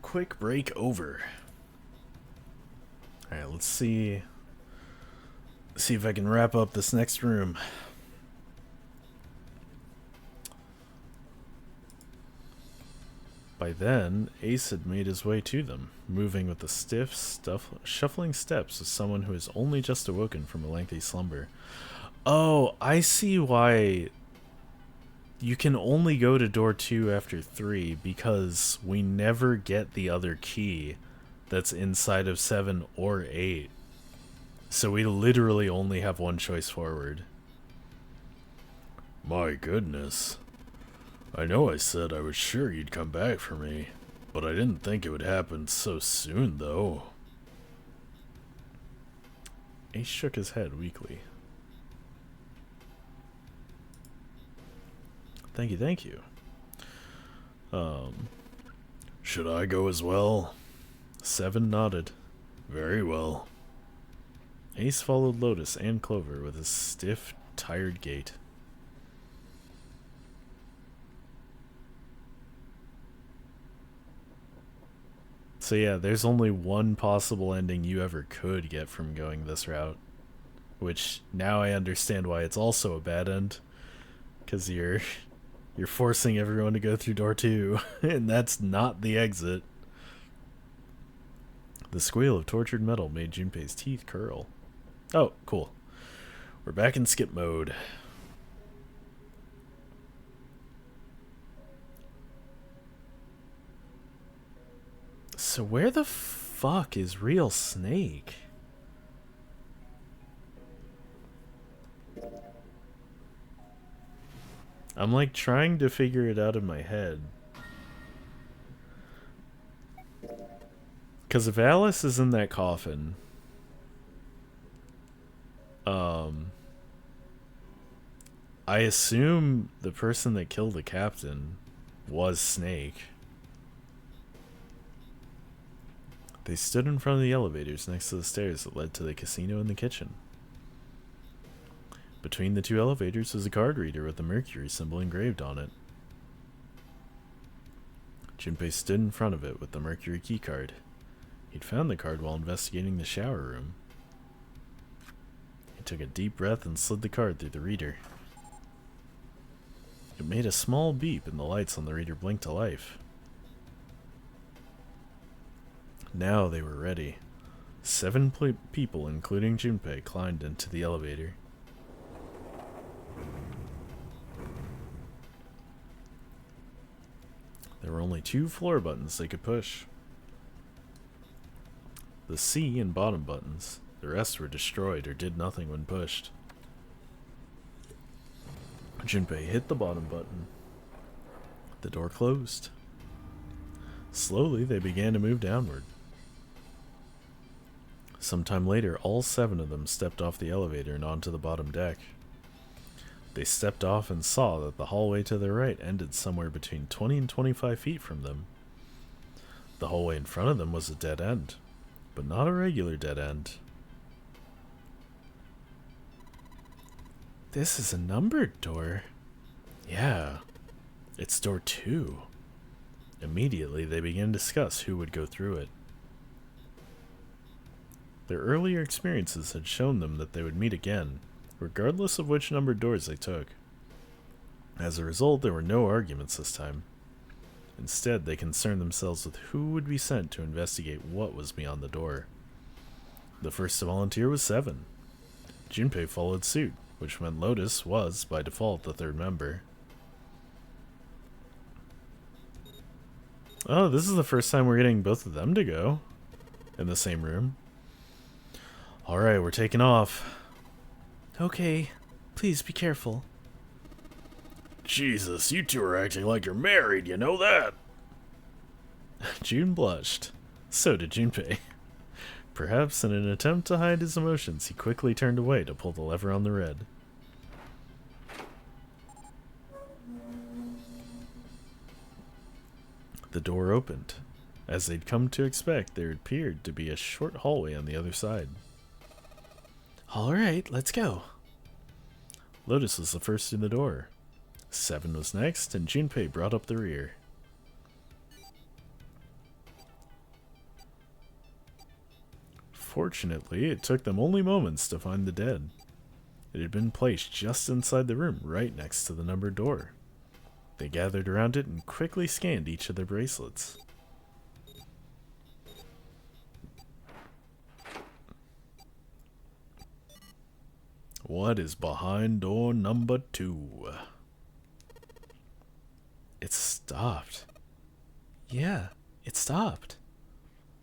Quick break over. Alright, let's see if I can wrap up this next room. By then, Ace had made his way to them, moving with the stiff, shuffling steps of someone who has only just awoken from a lengthy slumber. Oh, I see why you can only go to door 2 after 3, because we never get the other key that's inside of 7 or 8. So we literally only have one choice forward. My goodness. I know I said I was sure you'd come back for me, but I didn't think it would happen so soon, though. Ace shook his head weakly. Thank you, thank you. Should I go as well? 7 nodded. Very well. Ace followed Lotus and Clover with a stiff, tired gait. So yeah, there's only one possible ending you ever could get from going this route. Which, now I understand why it's also a bad end. Because you're forcing everyone to go through door 2, and that's not the exit. The squeal of tortured metal made Junpei's teeth curl. Oh, cool. We're back in skip mode. So where the fuck is real Snake? I'm like trying to figure it out in my head. Because if Alice is in that coffin, I assume the person that killed the captain was Snake. They stood in front of the elevators next to the stairs that led to the casino and the kitchen. Between the two elevators was a card reader with the Mercury symbol engraved on it. Junpei stood in front of it with the Mercury keycard. He'd found the card while investigating the shower room. He took a deep breath and slid the card through the reader. It made a small beep and the lights on the reader blinked to life. Now they were ready. 7 people, including Junpei, climbed into the elevator. There were only 2 floor buttons they could push. The C and bottom buttons. The rest were destroyed or did nothing when pushed. Junpei hit the bottom button. The door closed. Slowly, they began to move downward. Sometime later, all 7 of them stepped off the elevator and onto the bottom deck. They stepped off and saw that the hallway to their right ended somewhere between 20 and 25 feet from them. The hallway in front of them was a dead end, but not a regular dead end. This is a numbered door. Yeah, it's door 2. Immediately, they began to discuss who would go through it. Their earlier experiences had shown them that they would meet again, regardless of which numbered doors they took. As a result, there were no arguments this time. Instead, they concerned themselves with who would be sent to investigate what was beyond the door. The first to volunteer was 7. Junpei followed suit, which meant Lotus was, by default, the 3rd member. Oh, this is the first time we're getting both of them to go in the same room. Alright, we're taking off. Okay, please be careful. Jesus, you two are acting like you're married, you know that? June blushed. So did Junpei. Perhaps in an attempt to hide his emotions, he quickly turned away to pull the lever on the red. The door opened. As they'd come to expect, there appeared to be a short hallway on the other side. Alright, let's go. Lotus was the first in the door. 7 was next, and Junpei brought up the rear. Fortunately, it took them only moments to find the dead. It had been placed just inside the room, right next to the numbered door. They gathered around it and quickly scanned each of their bracelets. What is behind door number 2? It stopped. Yeah, it stopped.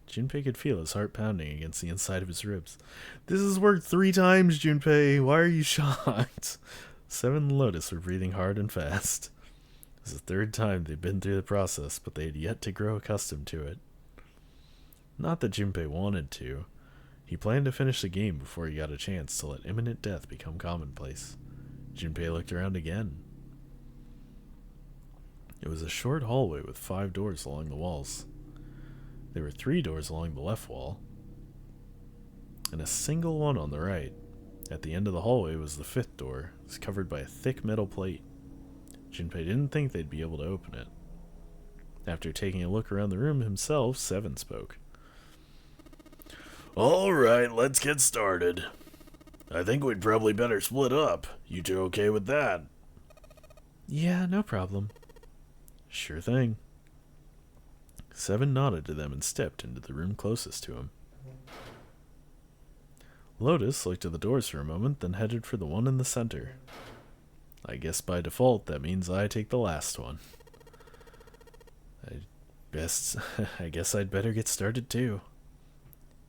Junpei could feel his heart pounding against the inside of his ribs. This has worked 3 times, Junpei. Why are you shocked? Seven and Lotus were breathing hard and fast. It was the 3rd time they'd been through the process, but they had yet to grow accustomed to it. Not that Junpei wanted to. He planned to finish the game before he got a chance to let imminent death become commonplace. Junpei looked around again. It was a short hallway with 5 doors along the walls. There were 3 doors along the left wall, and a single one on the right. At the end of the hallway was the 5th door. It was covered by a thick metal plate. Junpei didn't think they'd be able to open it. After taking a look around the room himself, Seven spoke. Alright, let's get started. I think we'd probably better split up. You two okay with that? Yeah, no problem. Sure thing. Seven nodded to them and stepped into the room closest to him. Lotus looked at the doors for a moment, then headed for the one in the center. I guess by default that means I take the last one. I guess I'd better get started too.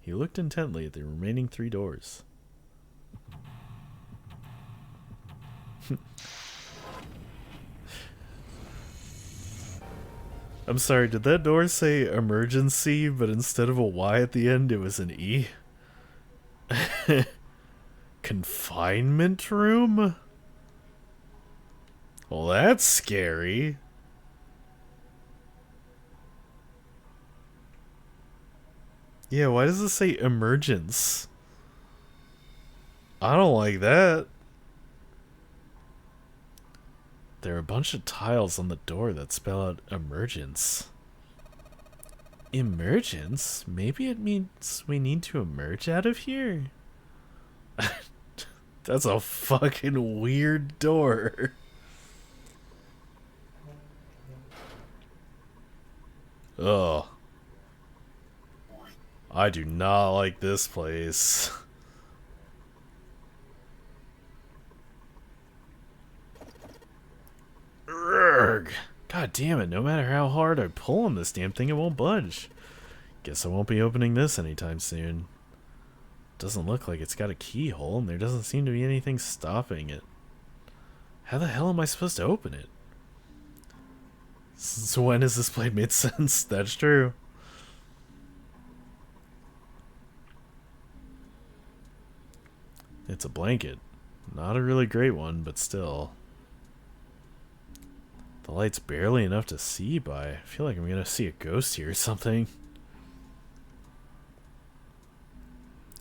He looked intently at the remaining 3 doors. I'm sorry, did that door say emergency, but instead of a Y at the end, it was an E? Confinement room? Well, that's scary. Yeah, why does it say emergence? I don't like that. There are a bunch of tiles on the door that spell out emergence. Emergence? Maybe it means we need to emerge out of here? That's a fucking weird door. Ugh. I do not like this place. Urgh. God damn it, no matter how hard I pull on this damn thing, it won't budge. Guess I won't be opening this anytime soon. Doesn't look like it's got a keyhole, and there doesn't seem to be anything stopping it. How the hell am I supposed to open it? Since when has this play made sense? That's true. It's a blanket. Not a really great one, but still. The light's barely enough to see by. I feel like I'm gonna see a ghost here or something.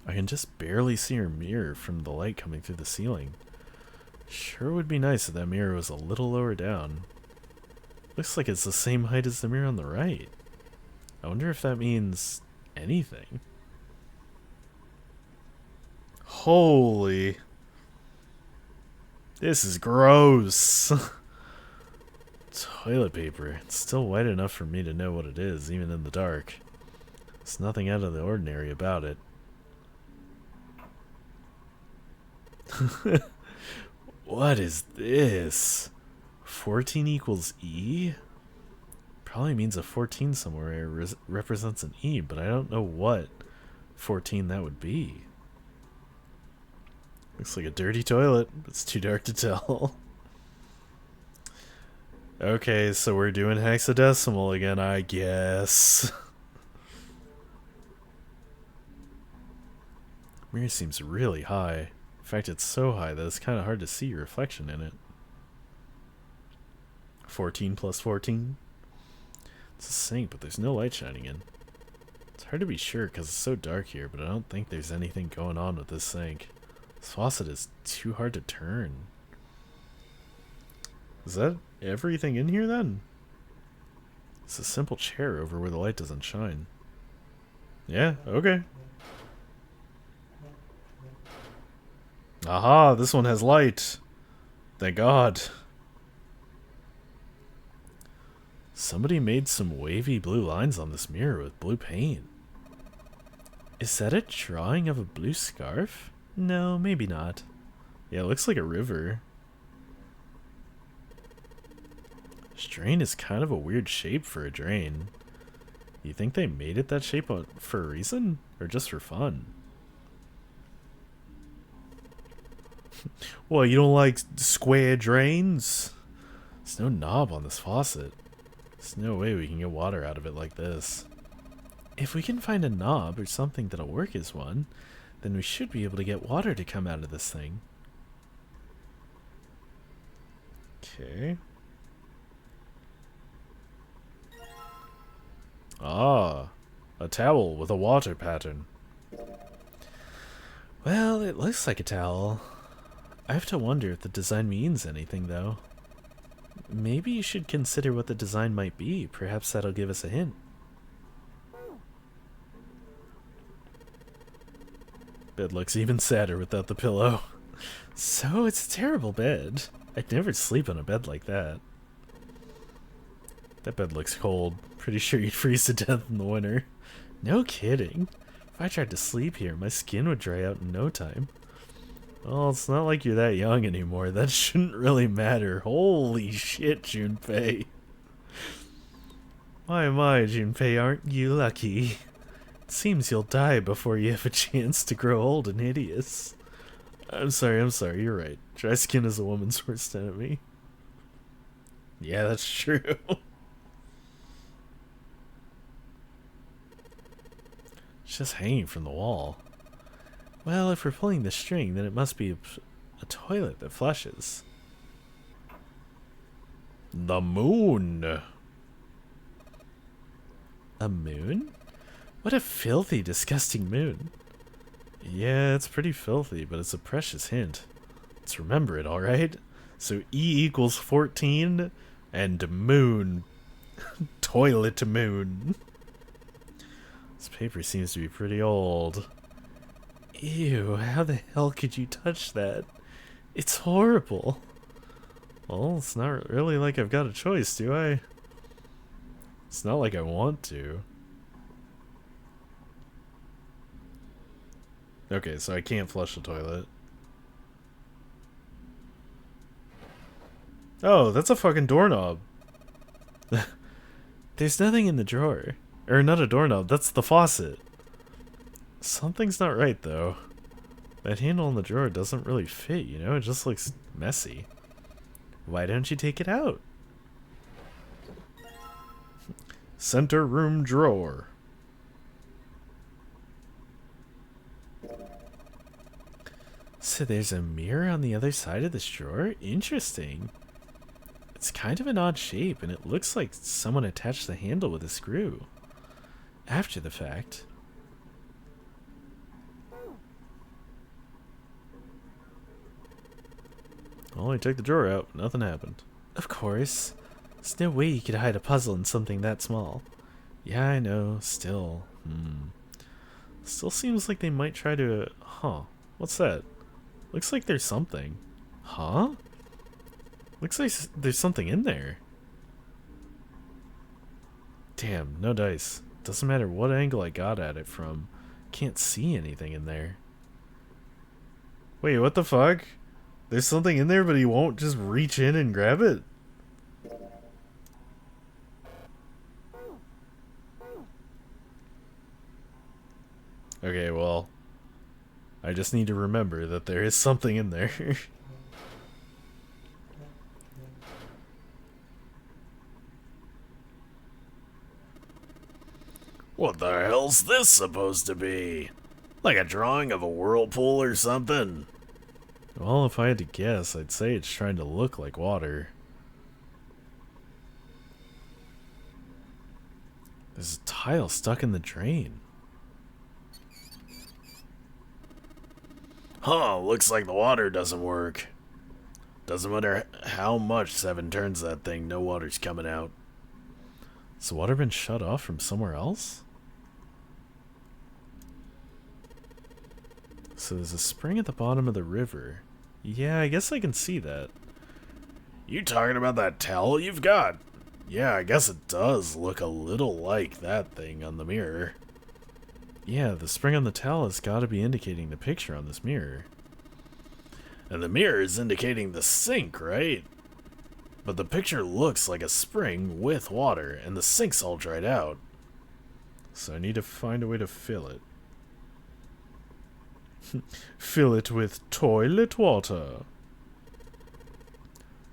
I can just barely see her mirror from the light coming through the ceiling. Sure would be nice if that mirror was a little lower down. Looks like it's the same height as the mirror on the right. I wonder if that means anything. Holy. This is gross. Toilet paper. It's still white enough for me to know what it is, even in the dark. There's nothing out of the ordinary about it. What is this? 14 equals E? Probably means a 14 somewhere represents an E, but I don't know what 14 that would be. Looks like a dirty toilet. It's too dark to tell. Okay, so we're doing hexadecimal again, I guess. Mirror seems really high. In fact, it's so high that it's kind of hard to see your reflection in it. 14 plus 14? It's a sink, but there's no light shining in. It's hard to be sure because it's so dark here, but I don't think there's anything going on with this sink. This faucet is too hard to turn. Is that everything in here then? It's a simple chair over where the light doesn't shine. Yeah, okay. Aha, this one has light. Thank God. Somebody made some wavy blue lines on this mirror with blue paint. Is that a drawing of a blue scarf? No, maybe not. Yeah, it looks like a river. This drain is kind of a weird shape for a drain. You think they made it that shape for a reason? Or just for fun? Well, you don't like square drains? There's no knob on this faucet. There's no way we can get water out of it like this. If we can find a knob or something that'll work as one, then we should be able to get water to come out of this thing. Okay. Ah, a towel with a water pattern. Well, it looks like a towel. I have to wonder if the design means anything, though. Maybe you should consider what the design might be. Perhaps that'll give us a hint. Bed looks even sadder without the pillow. So it's a terrible bed. I'd never sleep on a bed like that. That bed looks cold. Pretty sure you'd freeze to death in the winter. No kidding. If I tried to sleep here, my skin would dry out in no time. Well, it's not like you're that young anymore. That shouldn't really matter. Holy shit, Junpei. My, Junpei, aren't you lucky? It seems you'll die before you have a chance to grow old and hideous. I'm sorry, you're right. Dry skin is a woman's worst enemy. Yeah, that's true. It's just hanging from the wall. Well, if we're pulling the string, then it must be a toilet that flushes. The moon. A moon? What a filthy, disgusting moon. Yeah, it's pretty filthy, but it's a precious hint. Let's remember it, alright? So E equals 14 and moon. Toilet moon. This paper seems to be pretty old. Ew, how the hell could you touch that? It's horrible. Well, it's not really like I've got a choice, do I? It's not like I want to. Okay, so I can't flush the toilet. Oh, that's a fucking doorknob. There's nothing in the drawer. Or not a doorknob, that's the faucet. Something's not right, though. That handle in the drawer doesn't really fit, you know? It just looks messy. Why don't you take it out? Center room drawer. So there's a mirror on the other side of this drawer? Interesting. It's kind of an odd shape, and it looks like someone attached the handle with a screw. After the fact. Well, I took the drawer out, nothing happened. Of course. There's no way you could hide a puzzle in something that small. Yeah, I know, still. Still seems like they might try to... Huh. What's that? Looks like there's something. Huh? Looks like there's something in there. Damn, no dice. Doesn't matter what angle I got at it from. Can't see anything in there. Wait, what the fuck? There's something in there, but he won't just reach in and grab it? Okay, well, I just need to remember that there is something in there. What the hell's this supposed to be? Like a drawing of a whirlpool or something? Well, if I had to guess, I'd say it's trying to look like water. There's a tile stuck in the drain. Huh, looks like the water doesn't work. Doesn't matter how much Seven turns that thing, no water's coming out. Has the water been shut off from somewhere else? So there's a spring at the bottom of the river. Yeah, I guess I can see that. You talking about that towel you've got? Yeah, I guess it does look a little like that thing on the mirror. Yeah, the spring on the towel has got to be indicating the picture on this mirror. And the mirror is indicating the sink, right? But the picture looks like a spring with water, and the sink's all dried out. So I need to find a way to fill it. Fill it with toilet water.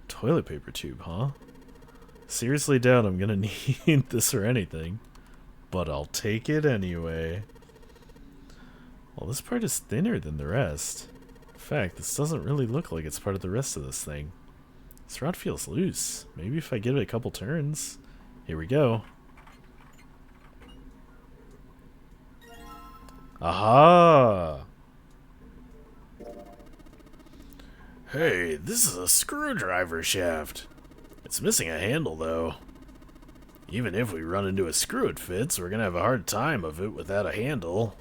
Toilet paper tube, huh? Seriously doubt I'm gonna need this or anything. But I'll take it anyway. Well, this part is thinner than the rest. In fact, this doesn't really look like it's part of the rest of this thing. This rod feels loose. Maybe if I give it a couple turns. Here we go. Aha! Hey, this is a screwdriver shaft. It's missing a handle, though. Even if we run into a screw it fits, we're gonna have a hard time of it without a handle.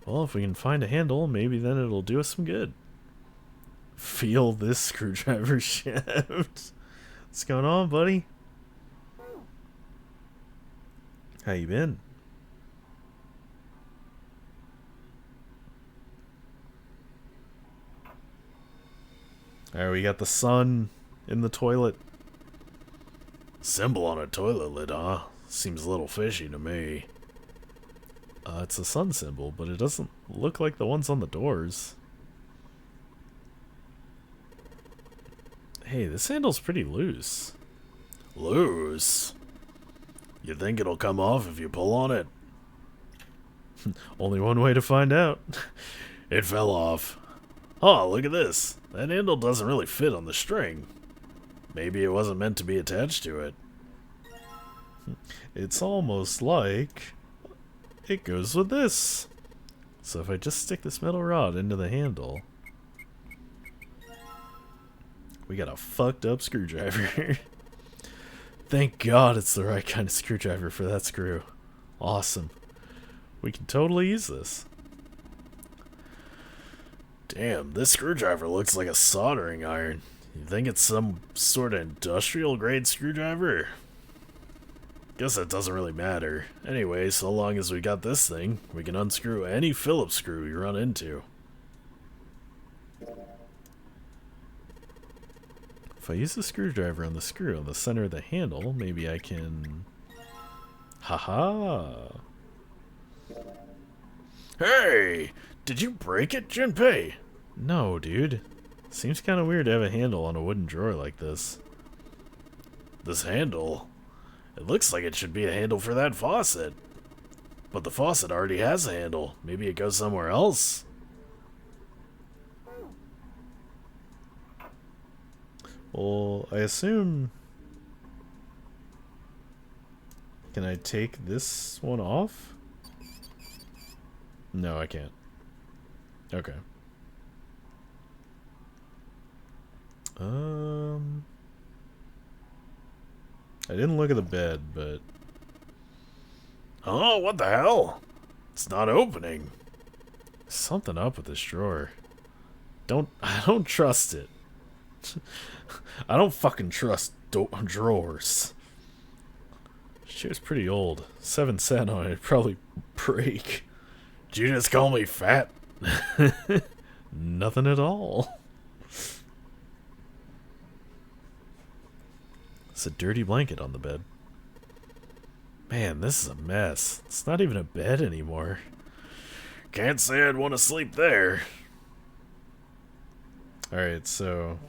Well, if we can find a handle, maybe then it'll do us some good. Feel this screwdriver shaft. What's going on, buddy? How you been? Alright, we got the sun in the toilet. Symbol on a toilet lid, huh? Seems a little fishy to me. It's a sun symbol, but it doesn't look like the ones on the doors. Hey, this handle's pretty loose. Loose? You think it'll come off if you pull on it? Only one way to find out. It fell off. Oh, look at this. That handle doesn't really fit on the string. Maybe it wasn't meant to be attached to it. It's almost like it goes with this. So if I just stick this metal rod into the handle, we got a fucked up screwdriver. Thank God it's the right kind of screwdriver for that screw. Awesome. We can totally use this. Damn, this screwdriver looks like a soldering iron. You think it's some sort of industrial grade screwdriver? Guess that doesn't really matter. Anyway, so long as we got this thing, we can unscrew any Phillips screw we run into. If I use the screwdriver on the screw on the center of the handle, maybe I can... Haha! Hey! Did you break it, Junpei? No, dude. Seems kind of weird to have a handle on a wooden drawer like this. This handle? It looks like it should be a handle for that faucet. But the faucet already has a handle. Maybe it goes somewhere else? Well, I assume... Can I take this one off? No, I can't. Okay. I didn't look at the bed, but... Oh, what the hell? It's not opening. Something up with this drawer. I don't trust it. I don't fucking trust drawers. She was pretty old. 7 cent on it, it'd probably break. Did you just call me fat? Nothing at all. It's a dirty blanket on the bed. Man, this is a mess. It's not even a bed anymore. Can't say I'd want to sleep there. Alright, so...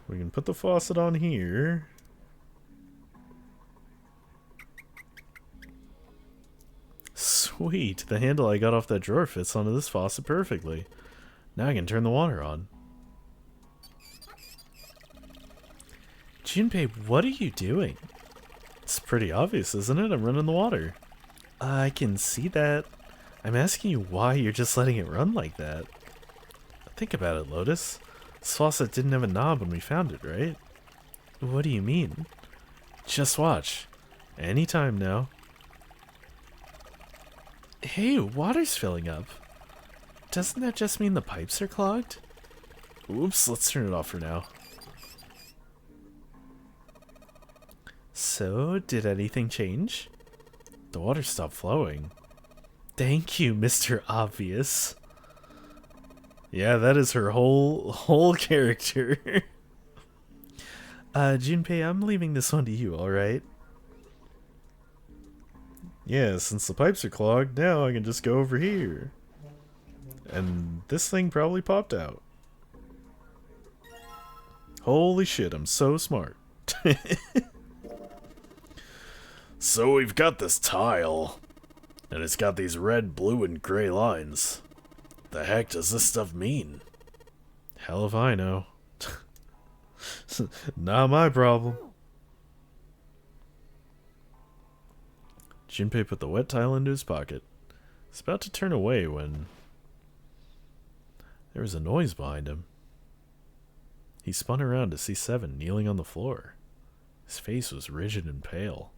we can put the faucet on here. Sweet, the handle I got off that drawer fits onto this faucet perfectly. Now I can turn the water on. Junpei, what are you doing? It's pretty obvious, isn't it? I'm running the water. I can see that. I'm asking you why you're just letting it run like that. Think about it, Lotus. This faucet didn't have a knob when we found it, right? What do you mean? Just watch. Anytime now. Hey, water's filling up. Doesn't that just mean the pipes are clogged? Oops, let's turn it off for now. So, did anything change? The water stopped flowing. Thank you, Mr. Obvious. Yeah, that is her whole character. Junpei, I'm leaving this one to you, alright? Yeah, since the pipes are clogged, now I can just go over here. And this thing probably popped out. Holy shit, I'm so smart. So we've got this tile, and it's got these red, blue, and gray lines. The heck does this stuff mean? Hell if I know. Not my problem. Junpei put the wet tile into his pocket. He's about to turn away when there was a noise behind him. He spun around to see Seven kneeling on the floor. His face was rigid and pale.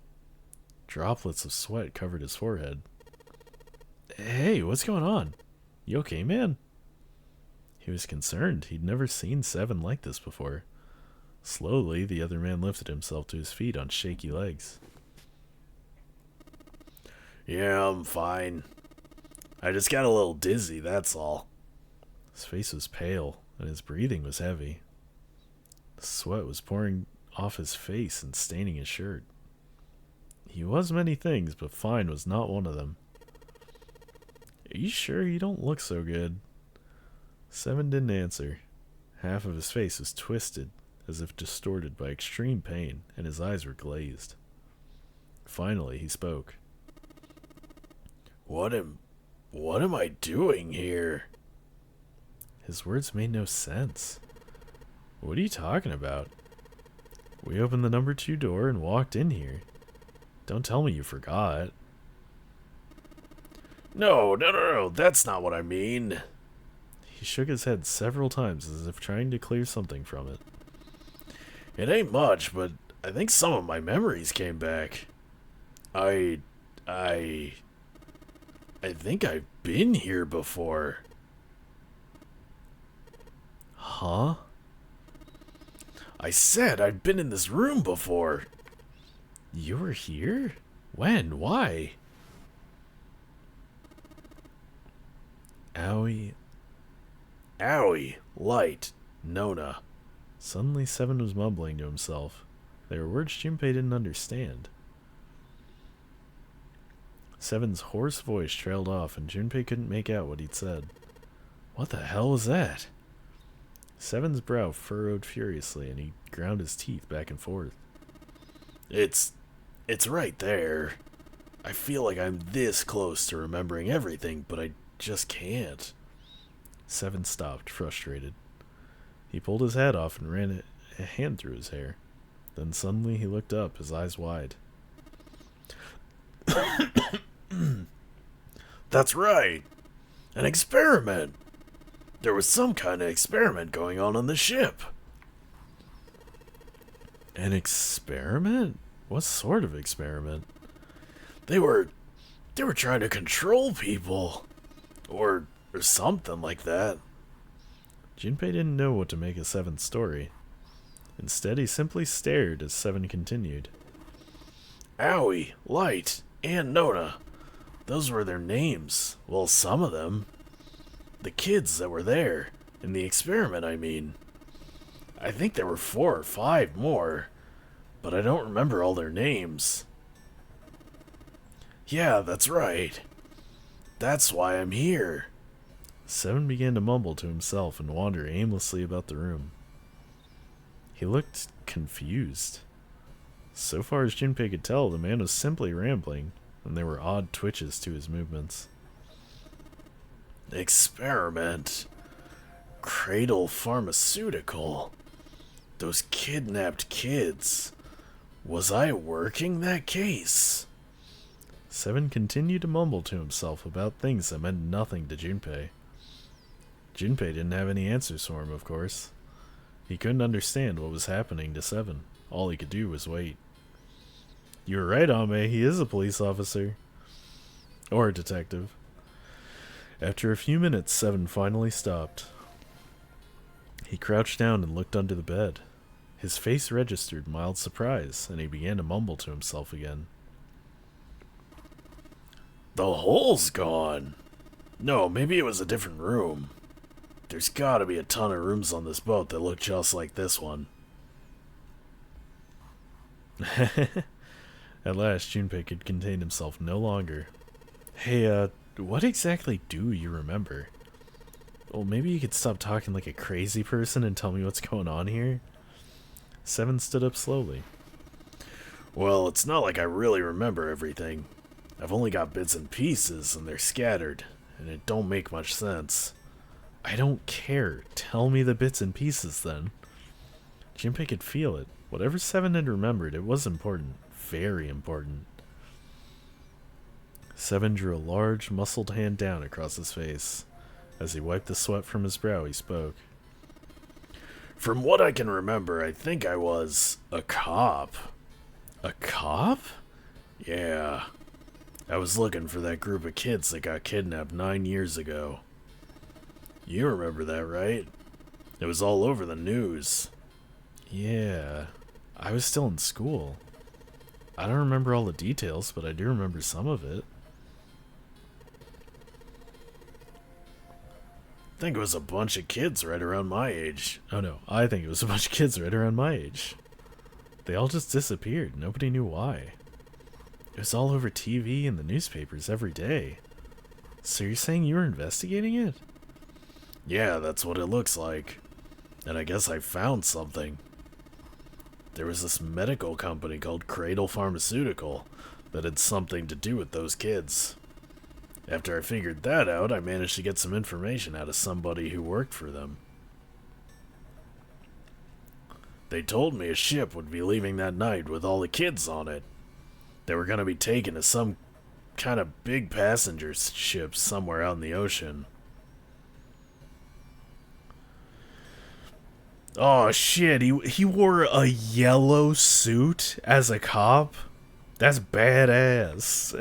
Droplets of sweat covered his forehead. Hey, what's going on? You okay, man? He was concerned. He'd never seen Seven like this before. Slowly, the other man lifted himself to his feet on shaky legs. Yeah, I'm fine. I just got a little dizzy, that's all. His face was pale, and his breathing was heavy. The sweat was pouring off his face and staining his shirt. He was many things, but fine was not one of them. Are you sure you don't look so good? Seven didn't answer. Half of his face was twisted, as if distorted by extreme pain, and his eyes were glazed. Finally, he spoke. What am I doing here? His words made no sense. What are you talking about? We opened the number 2 door and walked in here. Don't tell me you forgot. No, that's not what I mean. He shook his head several times as if trying to clear something from it. It ain't much, but I think some of my memories came back. I think I've been here before. Huh? I said I'd been in this room before. You were here? When? Why? Owie. Light, Nona. Suddenly Seven was mumbling to himself. They were words Junpei didn't understand. Seven's hoarse voice trailed off and Junpei couldn't make out what he'd said. What the hell was that? Seven's brow furrowed furiously and he ground his teeth back and forth. It's right there. I feel like I'm this close to remembering everything, but I just can't. Seven stopped, frustrated. He pulled his hat off and ran a hand through his hair. Then suddenly he looked up, his eyes wide. That's right. An experiment. There was some kind of experiment going on the ship. An experiment? What sort of experiment? They were trying to control people. Or something like that. Junpei didn't know what to make of Seven's story. Instead, he simply stared as Seven continued. Owie, Light, and Nona. Those were their names. Well, some of them. The kids that were there. In the experiment, I mean. I think there were 4 or 5 more. But I don't remember all their names. Yeah, that's right. That's why I'm here. Seven began to mumble to himself and wander aimlessly about the room. He looked confused. So far as Junpei could tell, the man was simply rambling, and there were odd twitches to his movements. Experiment. Cradle Pharmaceutical. Those kidnapped kids. Was I working that case? Seven continued to mumble to himself about things that meant nothing to Junpei. Junpei didn't have any answers for him, of course. He couldn't understand what was happening to Seven. All he could do was wait. You were right, Ame. He is a police officer. Or a detective. After a few minutes, Seven finally stopped. He crouched down and looked under the bed. His face registered mild surprise, and he began to mumble to himself again. The hole's gone. No, maybe it was a different room. There's gotta be a ton of rooms on this boat that look just like this one. At last, Junpei could contain himself no longer. Hey, what exactly do you remember? Well, maybe you could stop talking like a crazy person and tell me what's going on here? Seven stood up slowly. Well, it's not like I really remember everything. I've only got bits and pieces, and they're scattered, and it don't make much sense. I don't care. Tell me the bits and pieces, then. Junpei could feel it. Whatever Seven had remembered, it was important. Very important. Seven drew a large, muscled hand down across his face. As he wiped the sweat from his brow, he spoke. From what I can remember, I think I was a cop. A cop? Yeah. I was looking for that group of kids that got kidnapped 9 years ago. You remember that, right? It was all over the news. Yeah. I was still in school. I don't remember all the details, but I do remember some of it. I think it was a bunch of kids right around my age. Oh no, I think it was a bunch of kids right around my age. They all just disappeared. Nobody knew why. It was all over TV and the newspapers every day. So you're saying you were investigating it? Yeah, that's what it looks like. And I guess I found something. There was this medical company called Cradle Pharmaceutical that had something to do with those kids. After I figured that out, I managed to get some information out of somebody who worked for them. They told me a ship would be leaving that night with all the kids on it. They were going to be taken to some kind of big passenger ship somewhere out in the ocean. Oh shit, he wore a yellow suit as a cop? That's badass.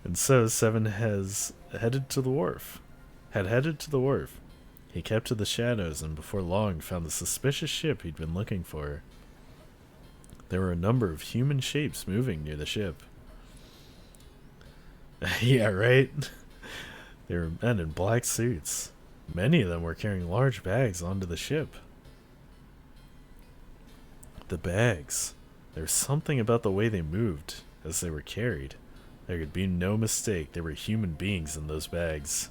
And so Seven has headed to the wharf. He kept to the shadows and before long found the suspicious ship he'd been looking for. There were a number of human shapes moving near the ship. Yeah, right? They were men in black suits. Many of them were carrying large bags onto the ship. The bags. There was something about the way they moved as they were carried. There could be no mistake there were human beings in those bags.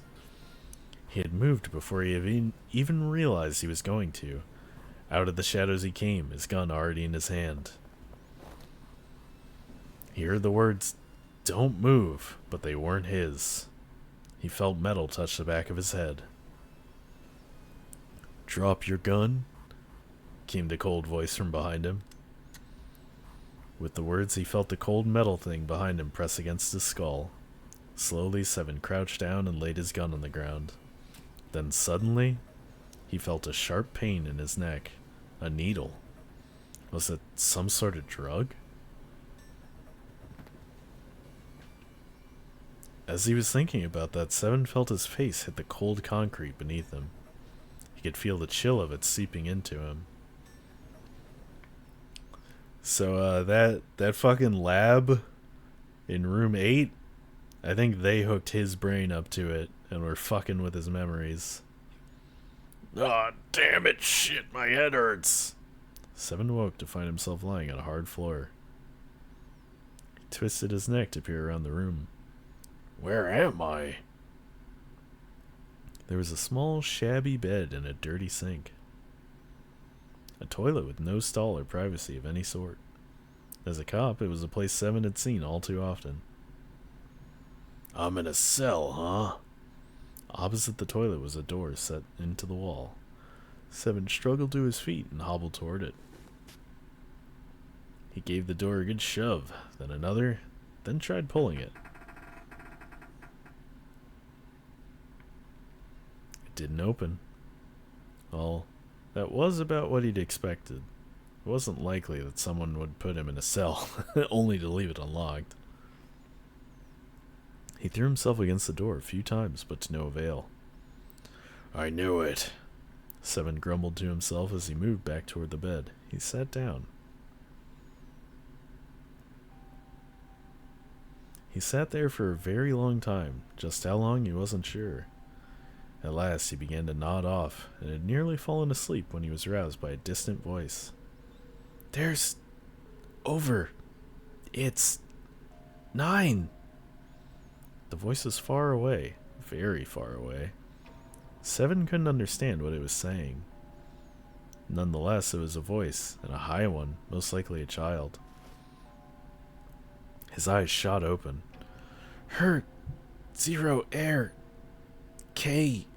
He had moved before he even realized he was going to. Out of the shadows he came, his gun already in his hand. He heard the words, "Don't move," but they weren't his. He felt metal touch the back of his head. "Drop your gun," came the cold voice from behind him. With the words, he felt the cold metal thing behind him press against his skull. Slowly, Seven crouched down and laid his gun on the ground. Then suddenly, he felt a sharp pain in his neck. A needle. Was it some sort of drug? As he was thinking about that, Seven felt his face hit the cold concrete beneath him. He could feel the chill of it seeping into him. So, that fucking lab in room 8, I think they hooked his brain up to it and were fucking with his memories. Aw, damn it, shit, my head hurts. Seven woke to find himself lying on a hard floor. He twisted his neck to peer around the room. Where am I? There was a small, shabby bed and a dirty sink. A toilet with no stall or privacy of any sort. As a cop, it was a place Seven had seen all too often. I'm in a cell, huh? Opposite the toilet was a door set into the wall. Seven struggled to his feet and hobbled toward it. He gave the door a good shove, then another, then tried pulling it. It didn't open. Well, that was about what he'd expected. It wasn't likely that someone would put him in a cell, only to leave it unlocked. He threw himself against the door a few times, but to no avail. I knew it. Seven grumbled to himself as he moved back toward the bed. He sat down. He sat there for a very long time, just how long he wasn't sure. At last he began to nod off, and had nearly fallen asleep when he was roused by a distant voice. There's... over. It's... 9. The voice was far away, very far away. Seven couldn't understand what it was saying. Nonetheless, it was a voice, and a high one, most likely a child. His eyes shot open. Hurt. 0 air. K.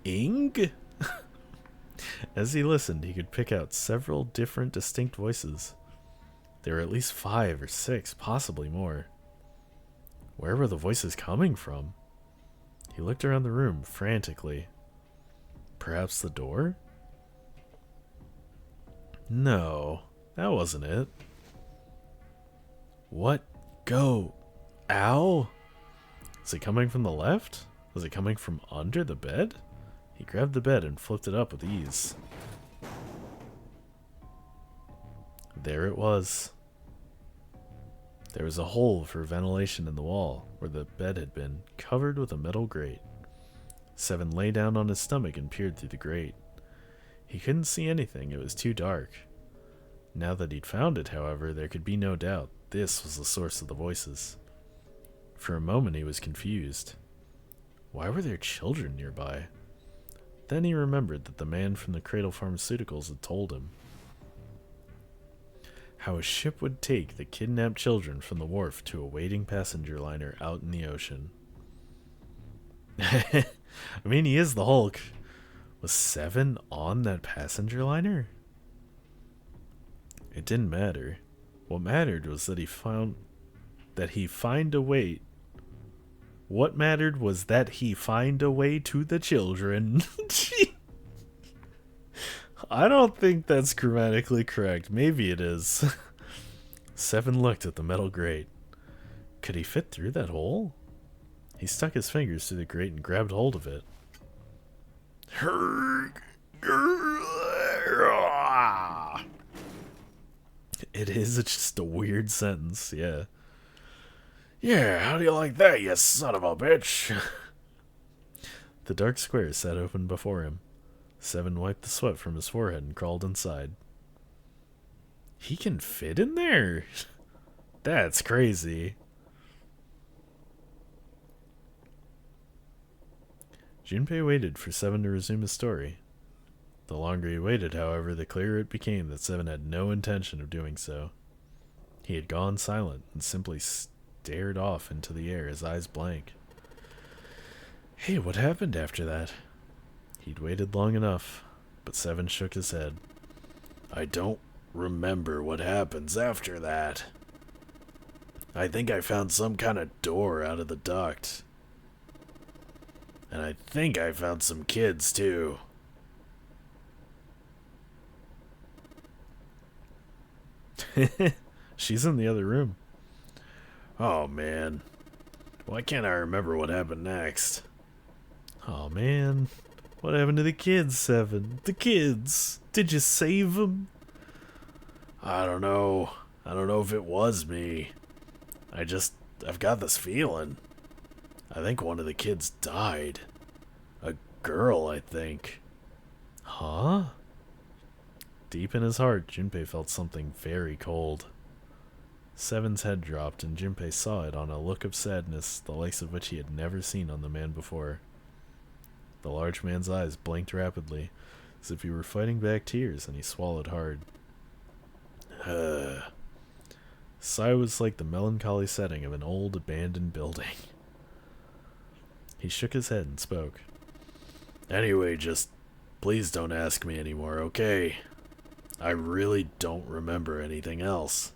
Ing? As he listened, he could pick out several different distinct voices. There were at least 5 or 6, possibly more. Where were the voices coming from? He looked around the room frantically. Perhaps the door? No, that wasn't it. What? Go. Ow? Is it coming from the left? Was it coming from under the bed? He grabbed the bed and flipped it up with ease. There it was. There was a hole for ventilation in the wall where the bed had been, covered with a metal grate. Seven lay down on his stomach and peered through the grate. He couldn't see anything, it was too dark. Now that he'd found it, however, there could be no doubt this was the source of the voices. For a moment he was confused. Why were there children nearby? Then he remembered that the man from the Cradle Pharmaceuticals had told him how a ship would take the kidnapped children from the wharf to a waiting passenger liner out in the ocean. I mean, he is the Hulk. Was Seven on that passenger liner? It didn't matter. What mattered was that he find a way. What mattered was that he find a way to the children. I don't think that's grammatically correct. Maybe it is. Seven looked at the metal grate. Could he fit through that hole? He stuck his fingers through the grate and grabbed hold of it. It is just a weird sentence, yeah. Yeah, how do you like that, you son of a bitch? The dark square sat open before him. Seven wiped the sweat from his forehead and crawled inside. He can fit in there? That's crazy. Junpei waited for Seven to resume his story. The longer he waited, however, the clearer it became that Seven had no intention of doing so. He had gone silent and simply stared off into the air, his eyes blank. Hey, what happened after that? He'd waited long enough, but Seven shook his head. I don't remember what happens after that. I think I found some kind of door out of the duct. And I think I found some kids, too. She's in the other room. Oh, man. Why can't I remember what happened next? Oh, man. What happened to the kids, Seven? The kids! Did you save them? I don't know. I don't know if it was me. I've got this feeling. I think one of the kids died. A girl, I think. Huh? Deep in his heart, Junpei felt something very cold. Seven's head dropped, and Junpei saw it on a look of sadness, the likes of which he had never seen on the man before. The large man's eyes blinked rapidly, as if he were fighting back tears, and he swallowed hard. Sigh was like the melancholy setting of an old abandoned building. He shook his head and spoke. Anyway, just please don't ask me anymore, okay? I really don't remember anything else.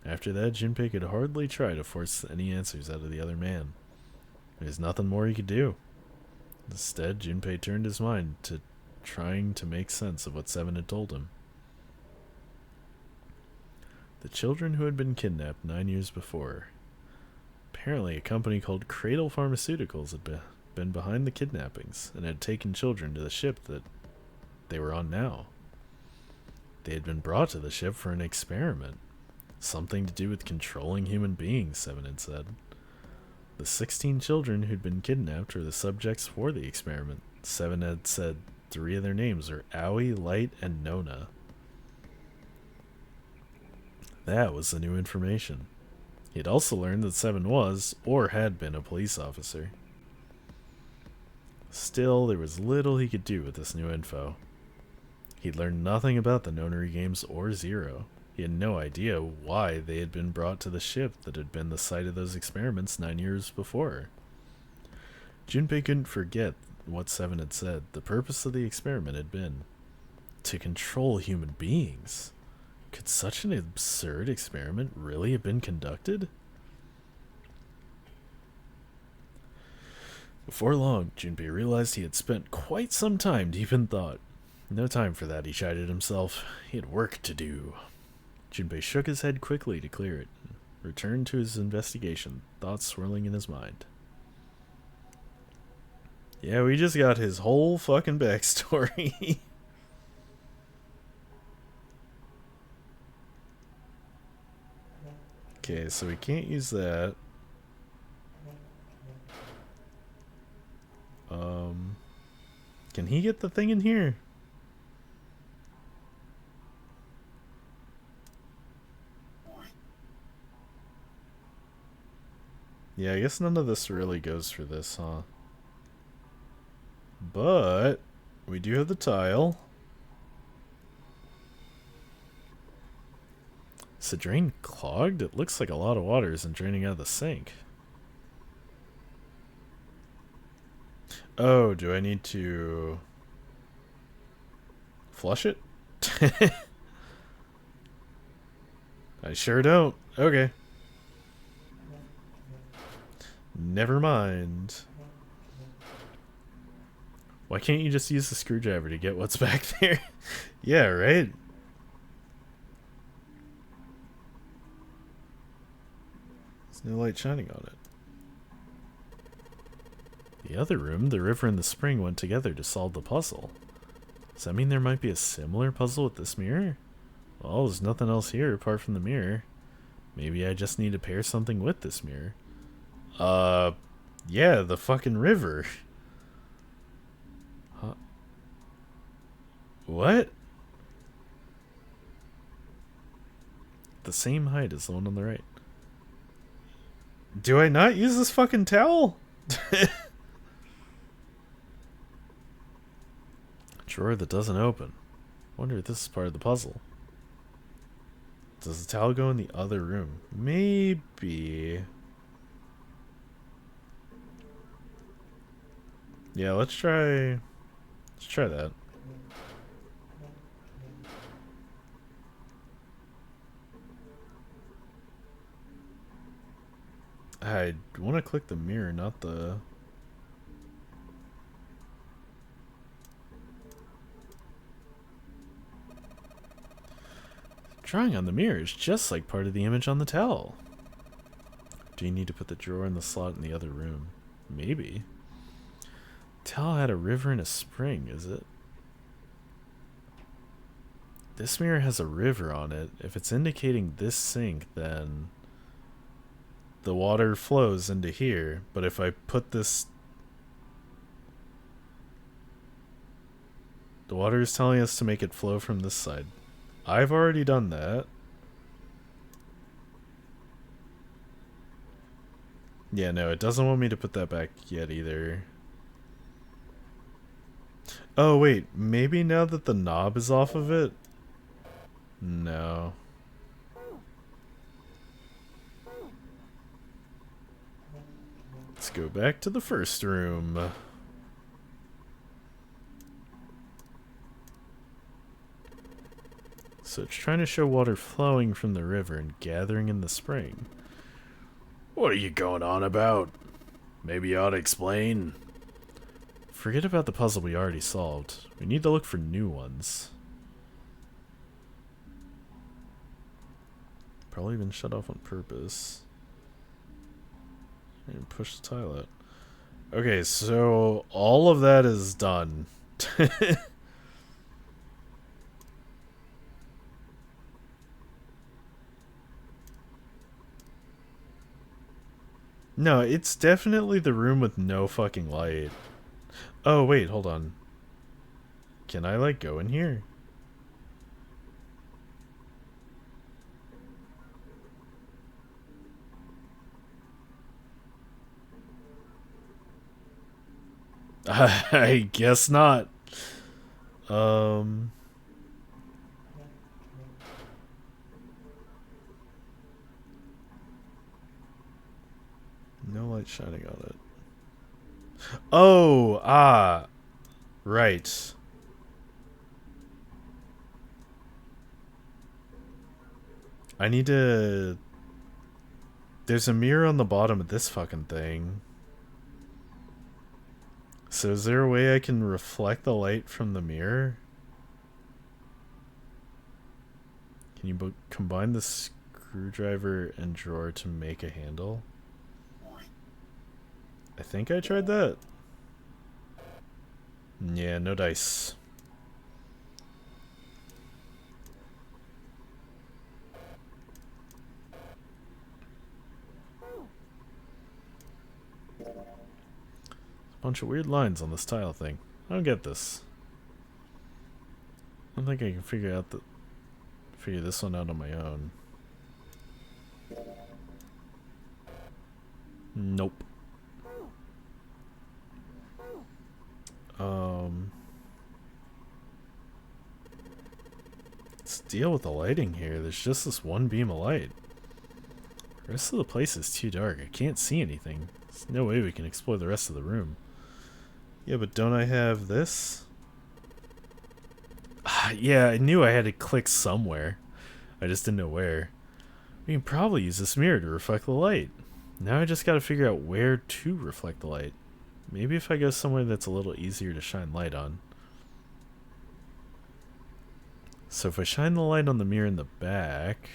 After that, Junpei could hardly try to force any answers out of the other man. There's nothing more he could do. Instead, Junpei turned his mind to trying to make sense of what Seven had told him. The children who had been kidnapped 9 years before. Apparently, a company called Cradle Pharmaceuticals had been behind the kidnappings and had taken children to the ship that they were on now. They had been brought to the ship for an experiment. Something to do with controlling human beings, Seven had said. The 16 children who'd been kidnapped were the subjects for the experiment. Seven had said 3 of their names are Aoi, Light, and Nona. That was the new information. He had also learned that Seven was, or had been, a police officer. Still, there was little he could do with this new info. He'd learned nothing about the Nonary games or Zero. He had no idea why they had been brought to the ship that had been the site of those experiments 9 years before. Junpei couldn't forget what Seven had said. The purpose of the experiment had been to control human beings. Could such an absurd experiment really have been conducted? Before long, Junpei realized he had spent quite some time deep in thought. No time for that, he chided himself. He had work to do. Junpei shook his head quickly to clear it, and returned to his investigation, thoughts swirling in his mind. Yeah, we just got his whole fucking backstory. Okay, so we can't use that. Can he get the thing in here? Yeah, I guess none of this really goes for this, huh? But we do have the tile. Is the drain clogged? It looks like a lot of water isn't draining out of the sink. Oh, do I need to flush it? I sure don't. Okay. Never mind. Why can't you just use the screwdriver to get what's back there? Yeah, right? There's no light shining on it. The other room, the river and the spring went together to solve the puzzle. Does that mean there might be a similar puzzle with this mirror? Well, there's nothing else here apart from the mirror. Maybe I just need to pair something with this mirror. Yeah, the fucking river. Huh? What? The same height as the one on the right. Do I not use this fucking towel? Drawer that doesn't open. Wonder if this is part of the puzzle. Does the towel go in the other room? Maybe. Yeah, let's try that. I want to click the mirror, not the... Drawing on the mirror is just like part of the image on the towel. Do you need to put the drawer in the slot in the other room? Maybe. Towel had a river and a spring, is it? This mirror has a river on it. If it's indicating this sink, then the water flows into here. But if I put this... The water is telling us to make it flow from this side. I've already done that. Yeah, no, it doesn't want me to put that back yet either. Oh, wait. Maybe now that the knob is off of it? No. Let's go back to the first room. So it's trying to show water flowing from the river and gathering in the spring. What are you going on about? Maybe you ought to explain. Forget about the puzzle we already solved. We need to look for new ones. Probably been shut off on purpose. And push the tile out. Okay, so all of that is done. No, it's definitely the room with no fucking light. Oh, wait, hold on. Can I, like, go in here? I guess not. No light shining on it. Oh, right. I need to... There's a mirror on the bottom of this fucking thing. So is there a way I can reflect the light from the mirror? Can you combine the screwdriver and drawer to make a handle? I think I tried that. Yeah, no dice. Bunch of weird lines on this tile thing. I don't get this. I don't think I can figure this one out on my own. Nope. Let's deal with the lighting here. There's just this one beam of light. The rest of the place is too dark. I can't see anything. There's no way we can explore the rest of the room. Yeah, but don't I have this? Yeah, I knew I had to click somewhere. I just didn't know where. We can probably use this mirror to reflect the light. Now I just gotta figure out where to reflect the light. Maybe if I go somewhere that's a little easier to shine light on. So if I shine the light on the mirror in the back...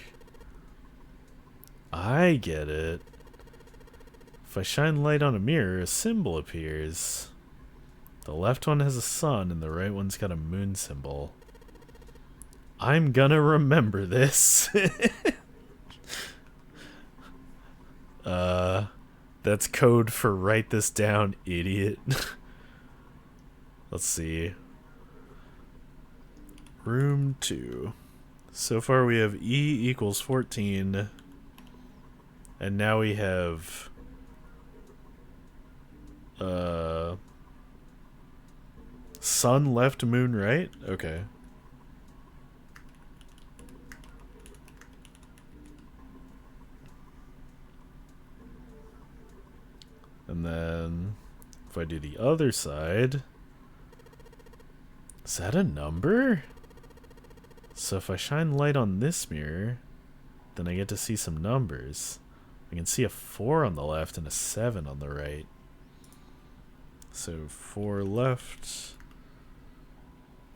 I get it. If I shine light on a mirror, a symbol appears. The left one has a sun and the right one's got a moon symbol. I'm gonna remember this. That's code for write this down, idiot. Let's see. Room 2. So far we have E equals 14. And now we have... sun left, moon right? Okay. And then if I do the other side, is that a number? So if I shine light on this mirror, then I get to see some numbers. I can see a 4 on the left and a 7 on the right. So 4 left,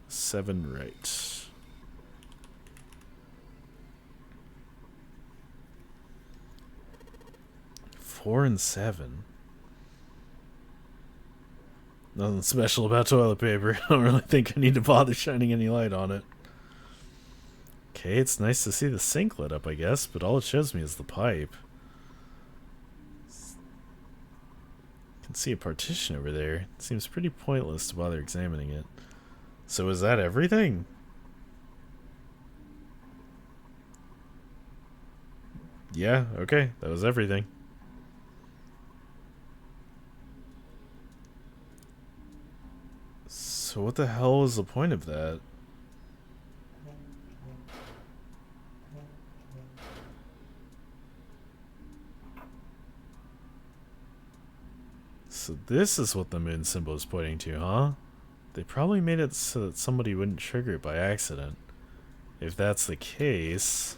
7 right. Four and 7. Nothing special about toilet paper. I don't really think I need to bother shining any light on it. Okay, it's nice to see the sink lit up, I guess, but all it shows me is the pipe. I can see a partition over there. It seems pretty pointless to bother examining it. So is that everything? Yeah, okay, that was everything. So what the hell is the point of that? So this is what the moon symbol is pointing to, huh? They probably made it so that somebody wouldn't trigger it by accident. If that's the case...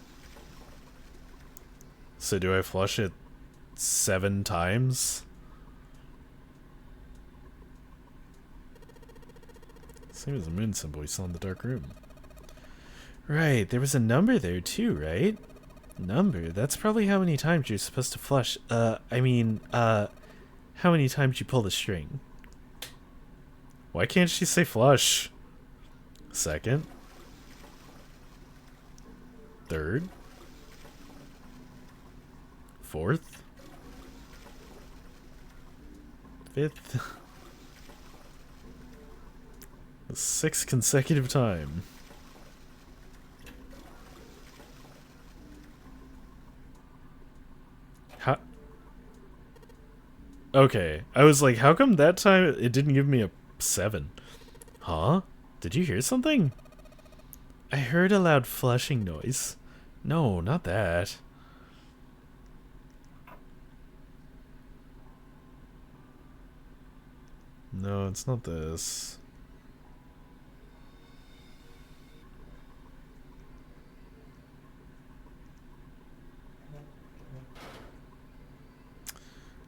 So do I flush it 7 times? Same as the moon symbol we saw in the dark room. Right, there was a number there too, right? Number? That's probably how many times you're supposed to flush. How many times you pull the string. Why can't she say flush? Second. Third. Fourth. Fifth. The sixth consecutive time. How? Okay, I was like, how come that time it didn't give me a 7? Huh? Did you hear something? I heard a loud flushing noise. No, not that. No, it's not this.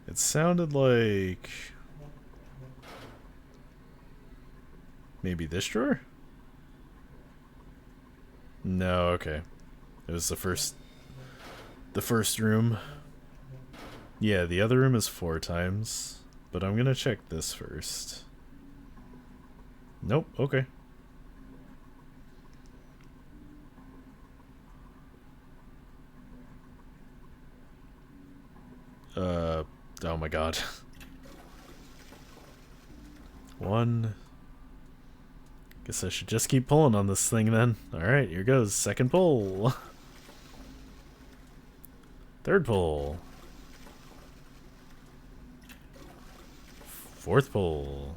It sounded like maybe this drawer? No, okay. It was the first room. Yeah, the other room is 4 times, but I'm gonna check this first. Nope, okay. Oh my god. 1. Guess I should just keep pulling on this thing then. Alright, here goes. Second pull. Third pull. Fourth pull.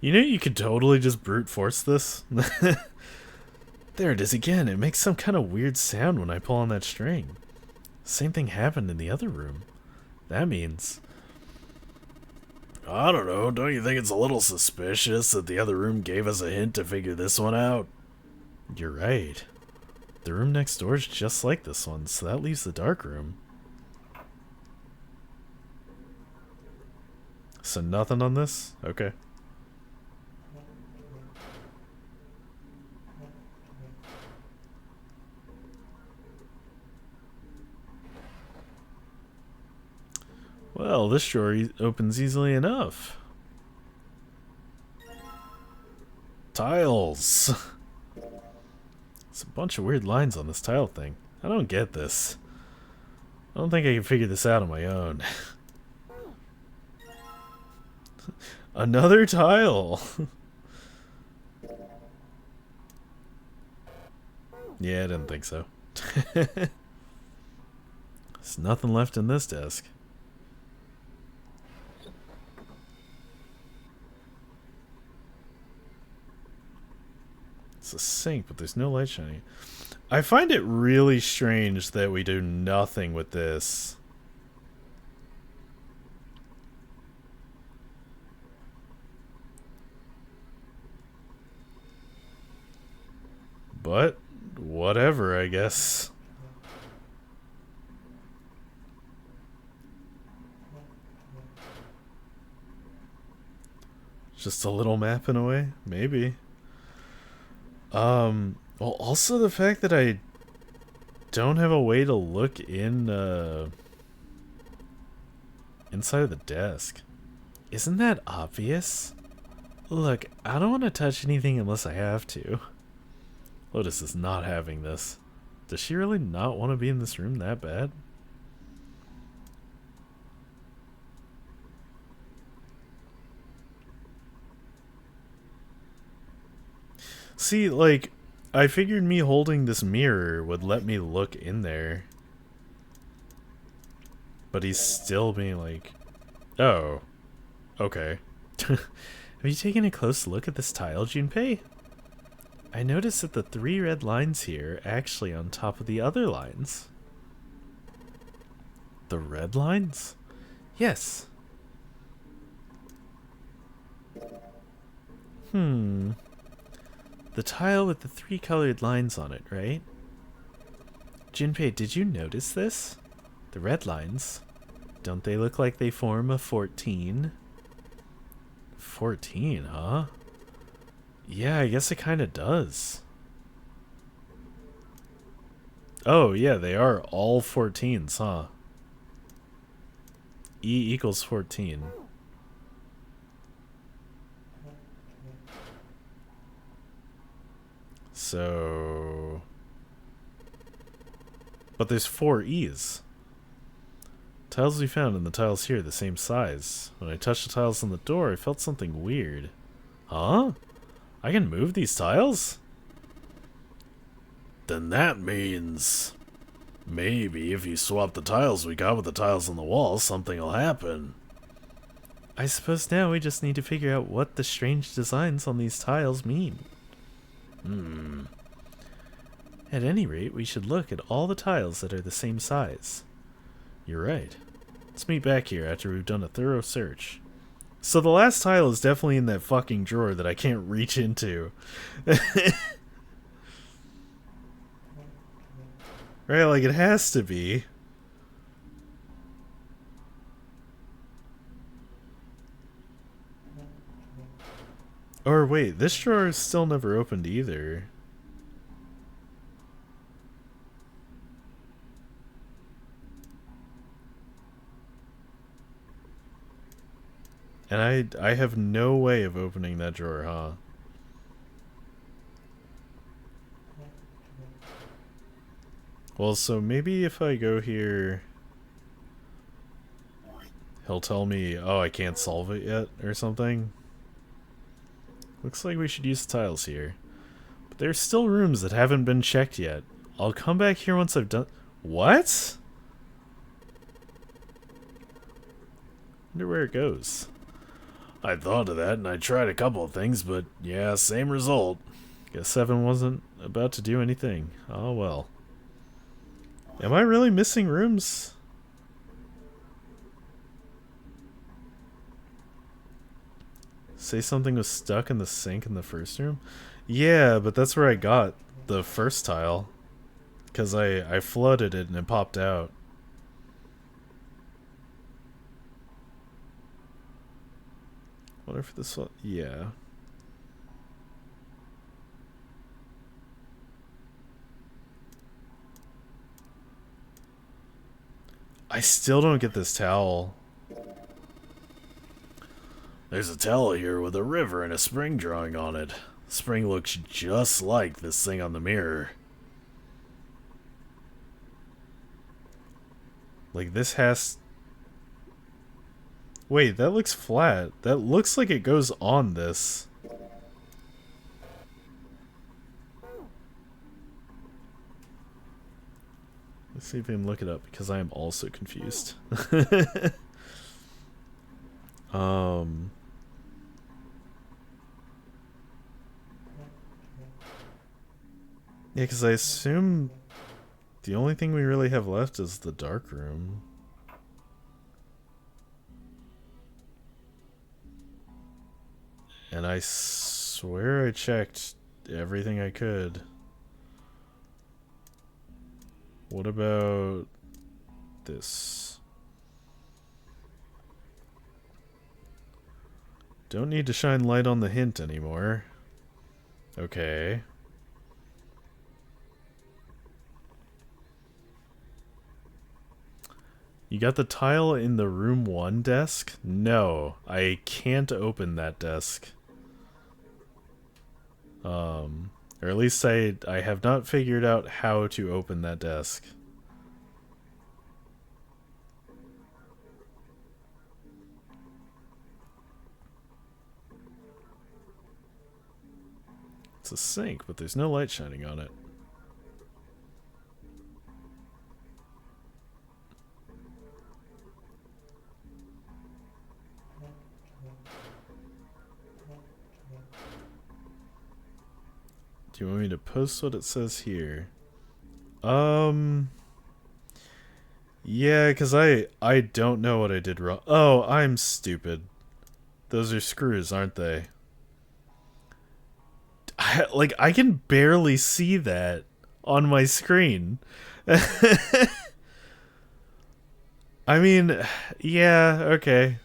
You know you could totally just brute force this? There it is again. It makes some kind of weird sound when I pull on that string. Same thing happened in the other room. That means... I don't know, don't you think it's a little suspicious that the other room gave us a hint to figure this one out? You're right. The room next door is just like this one, so that leaves the dark room. So nothing on this? Okay. Well, this drawer opens easily enough. Tiles! There's a bunch of weird lines on this tile thing. I don't get this. I don't think I can figure this out on my own. Another tile! Yeah, I didn't think so. There's nothing left in this desk. It's a sink, but there's no light shining. I find it really strange that we do nothing with this. But, whatever, I guess. Just a little map in a way? Maybe. Well, also the fact that I don't have a way to look in, inside of the desk. Isn't that obvious? Look, I don't want to touch anything unless I have to. Lotus is not having this. Does she really not want to be in this room that bad? See, like, I figured me holding this mirror would let me look in there. But he's still being like, oh, okay. Have you taken a close look at this tile, Junpei? I noticed that the 3 red lines here are actually on top of the other lines. The red lines? Yes. The tile with the 3 colored lines on it, right? Junpei, did you notice this? The red lines. Don't they look like they form a 14? 14, huh? Yeah, I guess it kinda does. Oh, yeah, they are all 14s, huh? E equals 14. So... But there's 4 E's. Tiles we found and the tiles here the same size. When I touched the tiles on the door, I felt something weird. Huh? I can move these tiles? Then that means... maybe if you swap the tiles we got with the tiles on the wall, something will happen. I suppose now we just need to figure out what the strange designs on these tiles mean. At any rate, we should look at all the tiles that are the same size. You're right. Let's meet back here after we've done a thorough search. So the last tile is definitely in that fucking drawer that I can't reach into. Right, like it has to be. Or wait, this drawer is still never opened either. And I have no way of opening that drawer, huh? Well, so maybe if I go here, he'll tell me, oh, I can't solve it yet, or something. Looks like we should use the tiles here. But there's still rooms that haven't been checked yet. I'll come back here once I've done... What? Wonder where it goes. I thought of that and I tried a couple of things, but yeah, same result. Guess 7 wasn't about to do anything. Oh well. Am I really missing rooms? Say something was stuck in the sink in the first room? Yeah, but that's where I got the first tile. Because I flooded it and it popped out. Wonder if this one... Yeah. I still don't get this towel. There's a towel here with a river and a spring drawing on it. Spring looks just like this thing on the mirror. Like this has... Wait, that looks flat. That looks like it goes on this. Let's see if I can look it up because I am also confused. Yeah, because I assume the only thing we really have left is the dark room. And I swear I checked everything I could. What about this? Don't need to shine light on the hint anymore. Okay. You got the tile in the room 1 desk? No, I can't open that desk. Or at least I have not figured out how to open that desk. It's a sink, but there's no light shining on it. Do you want me to post what it says here? Yeah, because I don't know what I did wrong. Oh, I'm stupid. Those are screws, aren't they? I can barely see that on my screen. I mean, yeah, okay.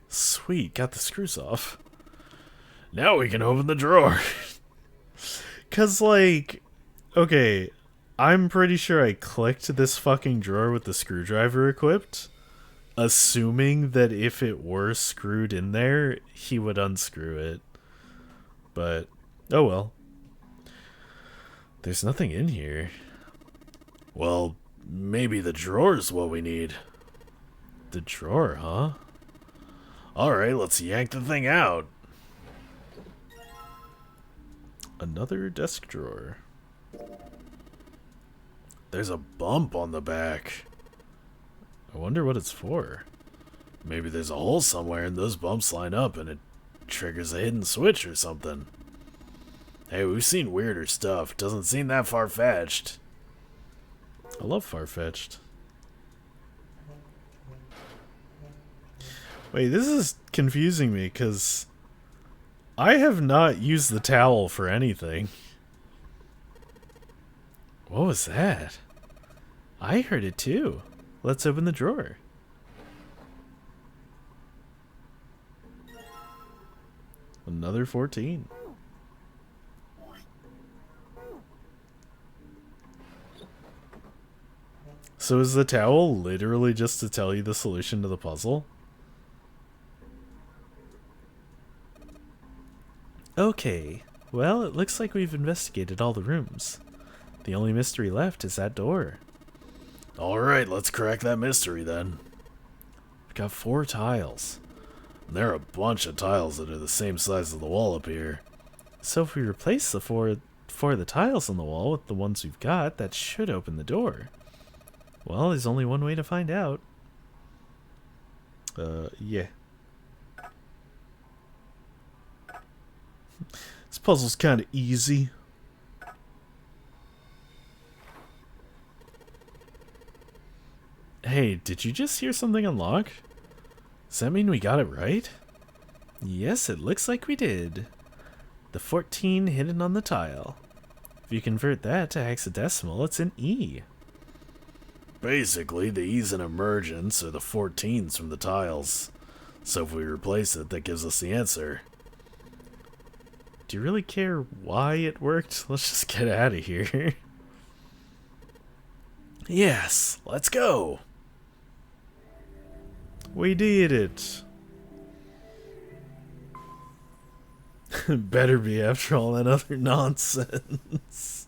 Sweet, got the screws off. Now we can open the drawer. Cause like, okay, I'm pretty sure I clicked this fucking drawer with the screwdriver equipped, assuming that if it were screwed in there, he would unscrew it. But, oh well. There's nothing in here. Well, maybe the drawer's what we need. The drawer, huh? Alright, let's yank the thing out. Another desk drawer. There's a bump on the back. I wonder what it's for. Maybe there's a hole somewhere and those bumps line up and it triggers a hidden switch or something. Hey, we've seen weirder stuff. Doesn't seem that far-fetched. I love Farfetched. Wait, this is confusing me because I have not used the towel for anything. What was that? I heard it too. Let's open the drawer. Another 14. So is the towel literally just to tell you the solution to the puzzle? Okay, well, it looks like we've investigated all the rooms. The only mystery left is that door. Alright, let's crack that mystery then. We've got 4 tiles. There are a bunch of tiles that are the same size as the wall up here. So if we replace the four of the tiles on the wall with the ones we've got, that should open the door. Well, there's only one way to find out. Yeah. This puzzle's kind of easy. Hey, did you just hear something unlock? Does that mean we got it right? Yes, it looks like we did. The 14 hidden on the tile. If you convert that to hexadecimal, it's an E. Basically, the E's in emergence are the 14s from the tiles. So if we replace it, that gives us the answer. Do you really care why it worked? Let's just get out of here. Yes, let's go! We did it. Better be after all that other nonsense.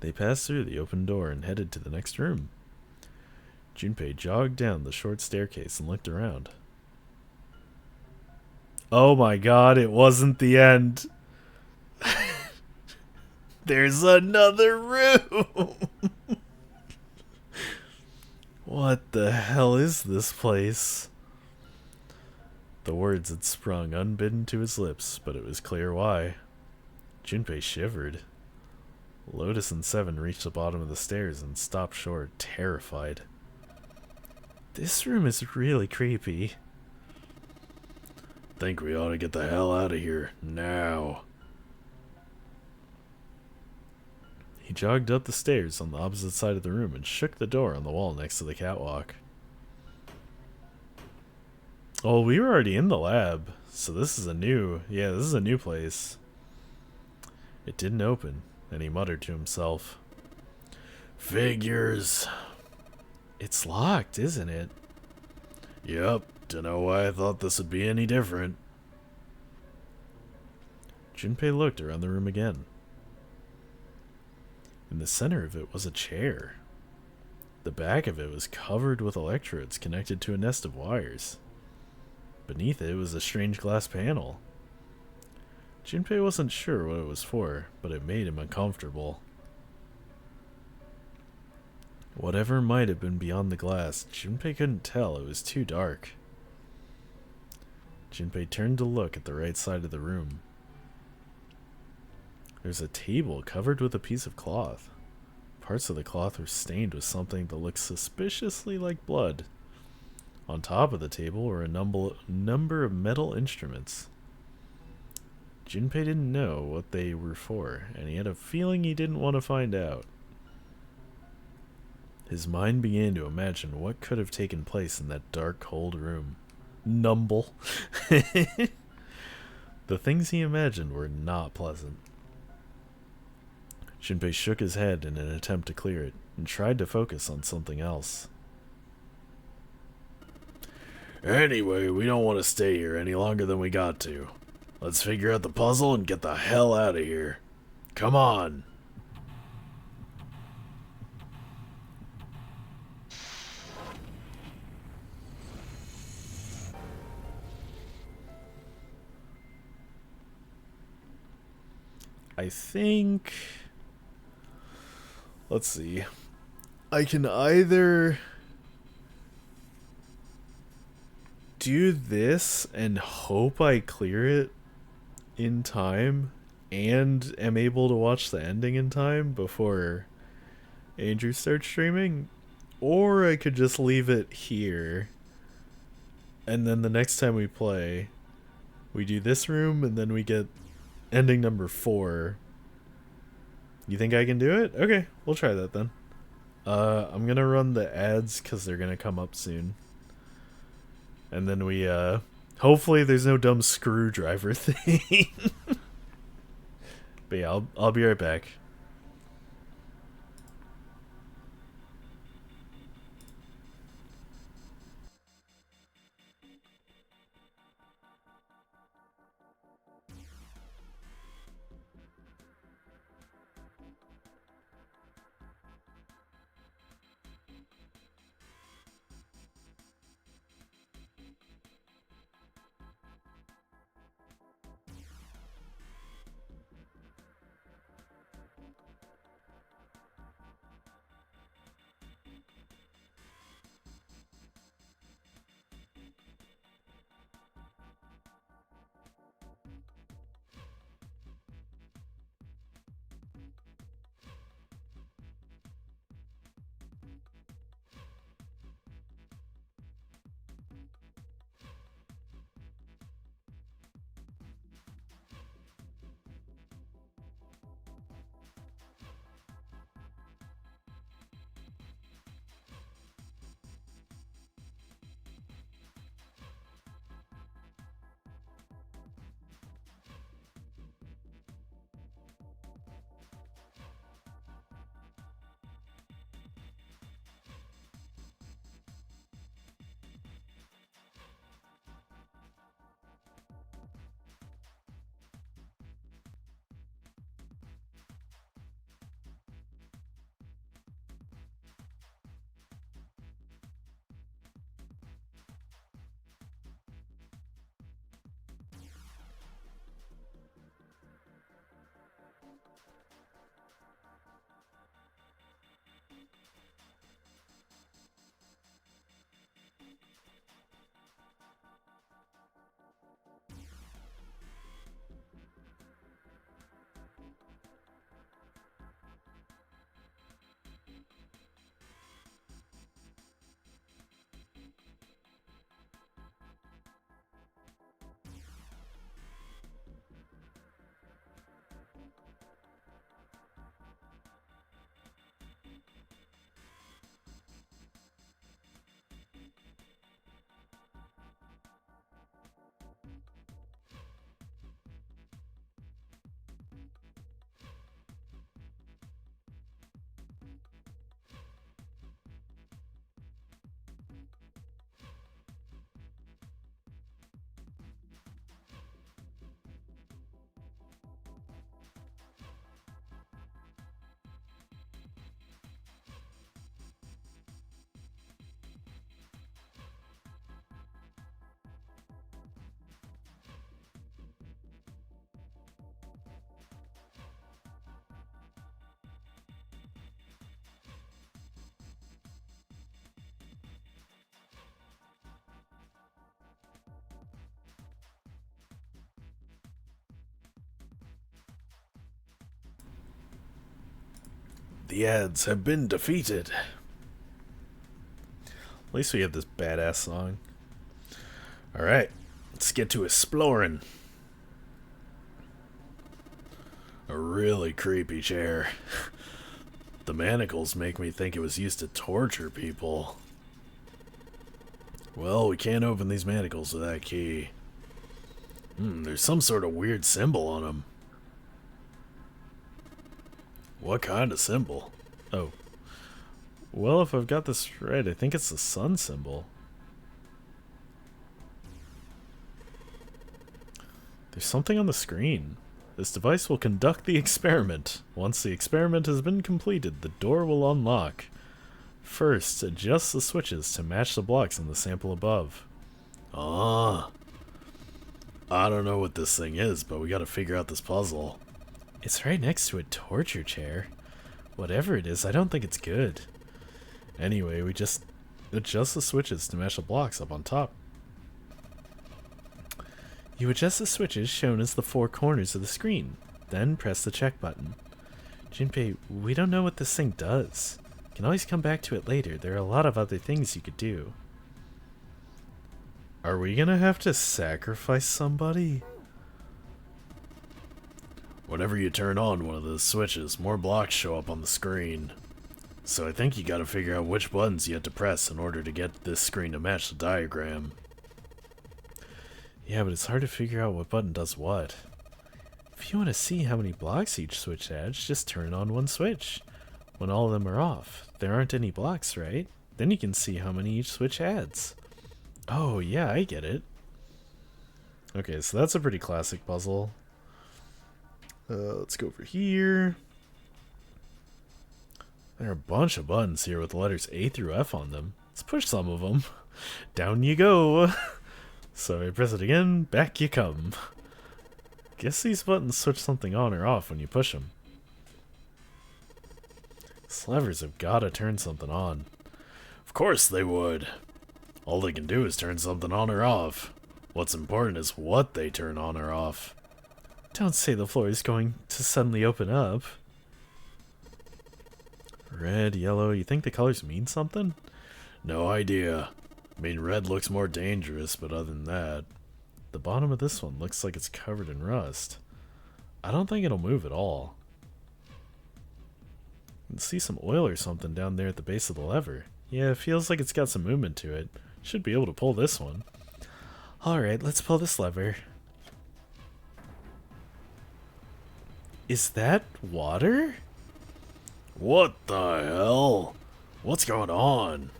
They passed through the open door and headed to the next room. Junpei jogged down the short staircase and looked around. Oh my god, it wasn't the end. There's another room. What the hell is this place? The words had sprung unbidden to his lips, but it was clear why. Junpei shivered. Lotus and Seven reached the bottom of the stairs and stopped short, terrified. This room is really creepy. Think we ought to get the hell out of here, now. He jogged up the stairs on the opposite side of the room and shook the door on the wall next to the catwalk. Oh, we were already in the lab, so this is a new place. It didn't open, and he muttered to himself. Figures. It's locked, isn't it? Yep, dunno why I thought this would be any different. Junpei looked around the room again. In the center of it was a chair. The back of it was covered with electrodes connected to a nest of wires. Beneath it was a strange glass panel. Junpei wasn't sure what it was for, but it made him uncomfortable. Whatever might have been beyond the glass, Junpei couldn't tell. It was too dark. Junpei turned to look at the right side of the room. There's a table covered with a piece of cloth. Parts of the cloth were stained with something that looked suspiciously like blood. On top of the table were a number of metal instruments. Junpei didn't know what they were for, and he had a feeling he didn't want to find out. His mind began to imagine what could have taken place in that dark, cold room. Numble. The things he imagined were not pleasant. Shinpei shook his head in an attempt to clear it, and tried to focus on something else. Anyway, we don't want to stay here any longer than we got to. Let's figure out the puzzle and get the hell out of here. Come on! I think... Let's see. I can either do this and hope I clear it in time and am able to watch the ending in time before Andrew starts streaming, or I could just leave it here and then the next time we play we do this room and then we get ending number 4. You think I can do it? Okay, we'll try that then. I'm gonna run the ads because they're gonna come up soon. And then we, hopefully there's no dumb screwdriver thing. But yeah, I'll be right back. The ads have been defeated. At least we have this badass song. Alright, let's get to exploring. A really creepy chair. The manacles make me think it was used to torture people. Well, we can't open these manacles with that key. There's some sort of weird symbol on them. What kind of symbol? Oh. Well, if I've got this right, I think it's the sun symbol. There's something on the screen. This device will conduct the experiment. Once the experiment has been completed, the door will unlock. First, adjust the switches to match the blocks in the sample above. Ah. I don't know what this thing is, but we gotta figure out this puzzle. It's right next to a torture chair. Whatever it is, I don't think it's good. Anyway, we just adjust the switches to match the blocks up on top. You adjust the switches shown as the 4 corners of the screen, then press the check button. Junpei, we don't know what this thing does. You can always come back to it later. There are a lot of other things you could do. Are we gonna have to sacrifice somebody? Whenever you turn on one of those switches, more blocks show up on the screen. So I think you gotta figure out which buttons you have to press in order to get this screen to match the diagram. Yeah, but it's hard to figure out what button does what. If you want to see how many blocks each switch adds, just turn on one switch. When all of them are off, there aren't any blocks, right? Then you can see how many each switch adds. Oh, yeah, I get it. Okay, so that's a pretty classic puzzle. Let's go over here. There are a bunch of buttons here with the letters A through F on them. Let's push some of them. Down you go. So I press it again, back you come. Guess these buttons switch something on or off when you push them. These levers have gotta turn something on. Of course they would. All they can do is turn something on or off. What's important is what they turn on or off. Don't say the floor is going to suddenly open up. Red, yellow, you think the colors mean something? No idea. I mean, red looks more dangerous, but other than that... The bottom of this one looks like it's covered in rust. I don't think it'll move at all. You can see some oil or something down there at the base of the lever. Yeah, it feels like it's got some movement to it. Should be able to pull this one. Alright, let's pull this lever. Is that water? What the hell? What's going on?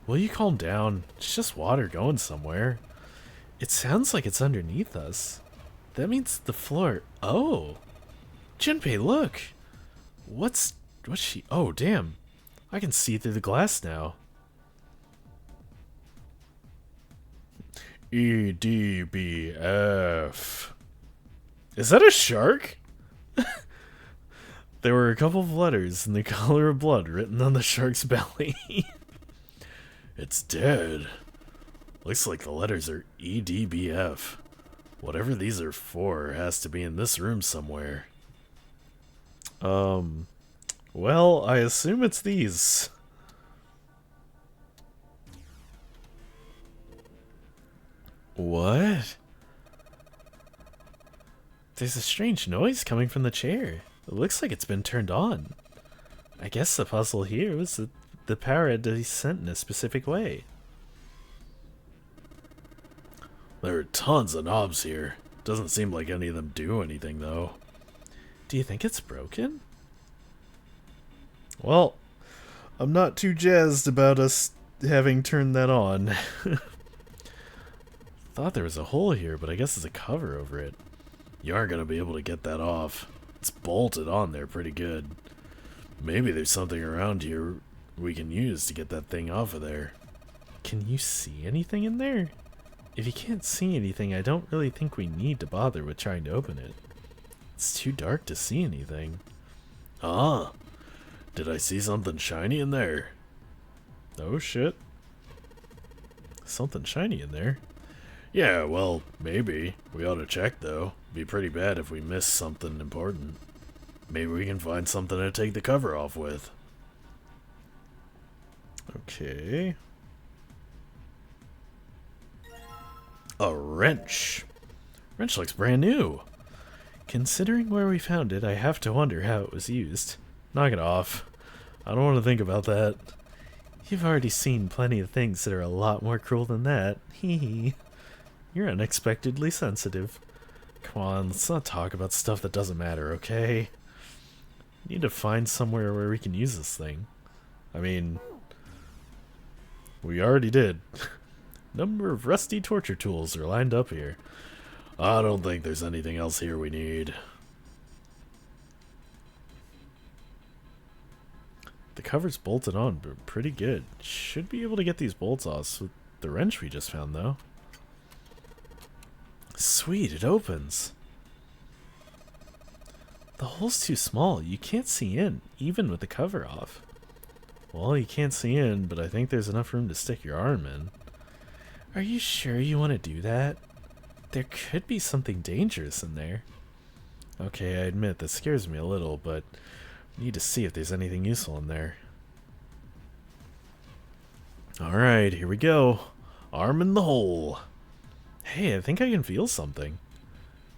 Will you calm down? It's just water going somewhere. It sounds like it's underneath us. That means the floor... Oh! Junpei, look! What's she... Oh, damn. I can see through the glass now. EDBF. Is that a shark? There were a couple of letters in the color of blood written on the shark's belly. It's dead. Looks like the letters are EDBF. Whatever these are for has to be in this room somewhere. Well, I assume it's these. What? There's a strange noise coming from the chair. It looks like it's been turned on. I guess the puzzle here was that the power had to be sent in a specific way. There are tons of knobs here. Doesn't seem like any of them do anything, though. Do you think it's broken? Well, I'm not too jazzed about us having turned that on. Thought there was a hole here, but I guess it's a cover over it. You aren't going to be able to get that off. It's bolted on there pretty good. Maybe there's something around here we can use to get that thing off of there. Can you see anything in there? If you can't see anything, I don't really think we need to bother with trying to open it. It's too dark to see anything. Ah, did I see something shiny in there? Oh shit. Something shiny in there. Yeah, well, maybe. We ought to check, though. Be pretty bad if we miss something important. Maybe we can find something to take the cover off with. Okay. A wrench. Wrench looks brand new. Considering where we found it, I have to wonder how it was used. Knock it off. I don't want to think about that. You've already seen plenty of things that are a lot more cruel than that. Hee hee. You're unexpectedly sensitive. Come on, let's not talk about stuff that doesn't matter, okay? Need to find somewhere where we can use this thing. I mean, we already did. Number of rusty torture tools are lined up here. I don't think there's anything else here we need. The cover's bolted on, but pretty good. Should be able to get these bolts off with the wrench we just found, though. Sweet, it opens. The hole's too small. You can't see in, even with the cover off. Well, you can't see in, but I think there's enough room to stick your arm in. Are you sure you want to do that? There could be something dangerous in there. Okay, I admit that scares me a little, but I need to see if there's anything useful in there. Alright, here we go. Arm in the hole. Hey, I think I can feel something.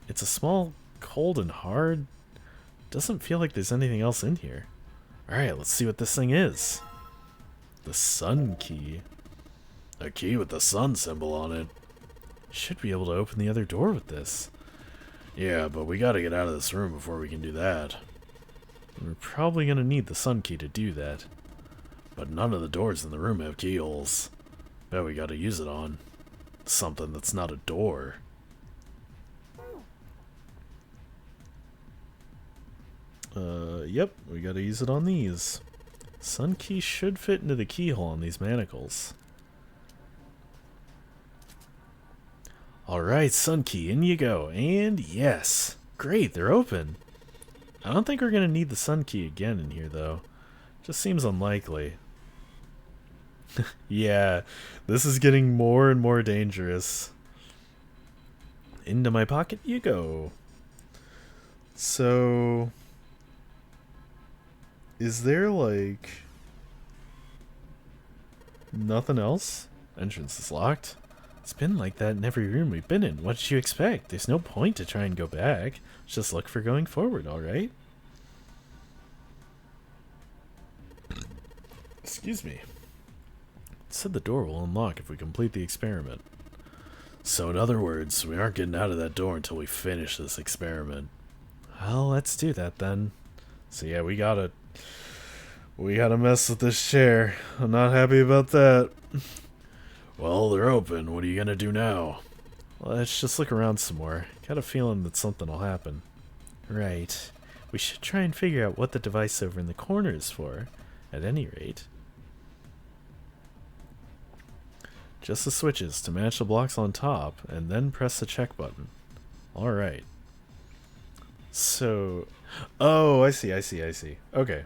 It's a small, cold and hard. Doesn't feel like there's anything else in here. Alright, let's see what this thing is. The sun key. A key with the sun symbol on it. Should be able to open the other door with this. Yeah, but we gotta get out of this room before we can do that. We're probably gonna need the sun key to do that. But none of the doors in the room have keyholes. Bet we gotta use it on something that's not a door. Yep, we gotta use it on these. Sun key should fit into the keyhole on these manacles. Alright, sun key, in you go. And yes! Great, they're open. I don't think we're gonna need the sun key again in here, though. Just seems unlikely. Yeah, this is getting more and more dangerous. Into my pocket you go. So, is there like nothing else? Entrance is locked. It's been like that in every room we've been in. What did you expect? There's no point to try and go back. Just look for going forward, alright? Excuse me. It said the door will unlock if we complete the experiment. So in other words, we aren't getting out of that door until we finish this experiment. Well, let's do that then. So yeah, we gotta mess with this chair. I'm not happy about that. Well, they're open. What are you gonna do now? Let's just look around some more. Got a feeling that something will happen. Right. We should try and figure out what the device over in the corner is for, at any rate. Just the switches to match the blocks on top, and then press the check button. Alright. So... Oh, I see. Okay.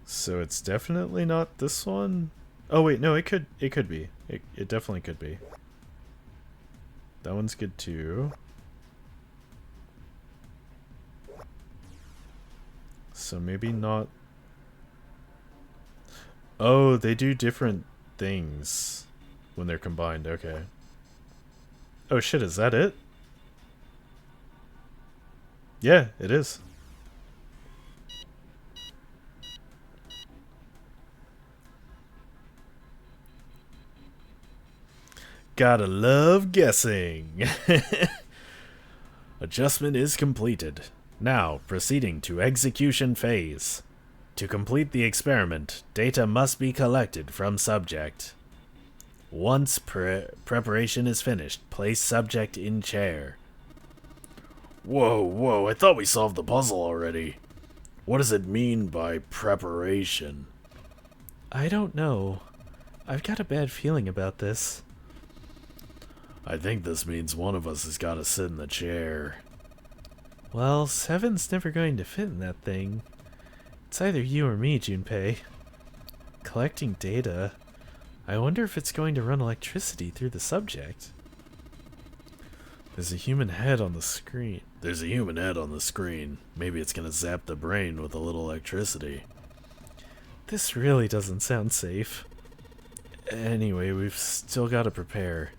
So it's definitely not this one? Oh wait, no, it could be. It definitely could be. That one's good too. So maybe not... Oh, they do different things when they're combined, okay. Oh shit, is that it? Yeah, it is. Gotta love guessing. Adjustment is completed. Now, proceeding to execution phase. To complete the experiment, data must be collected from subject. Once preparation is finished, place subject in chair. Whoa, I thought we solved the puzzle already. What does it mean by preparation? I don't know. I've got a bad feeling about this. I think this means one of us has got to sit in the chair. Well, 7's never going to fit in that thing. It's either you or me, Junpei. Collecting data. I wonder if it's going to run electricity through the subject. There's a human head on the screen. There's a human head on the screen. Maybe it's gonna zap the brain with a little electricity. This really doesn't sound safe. Anyway, we've still got to prepare.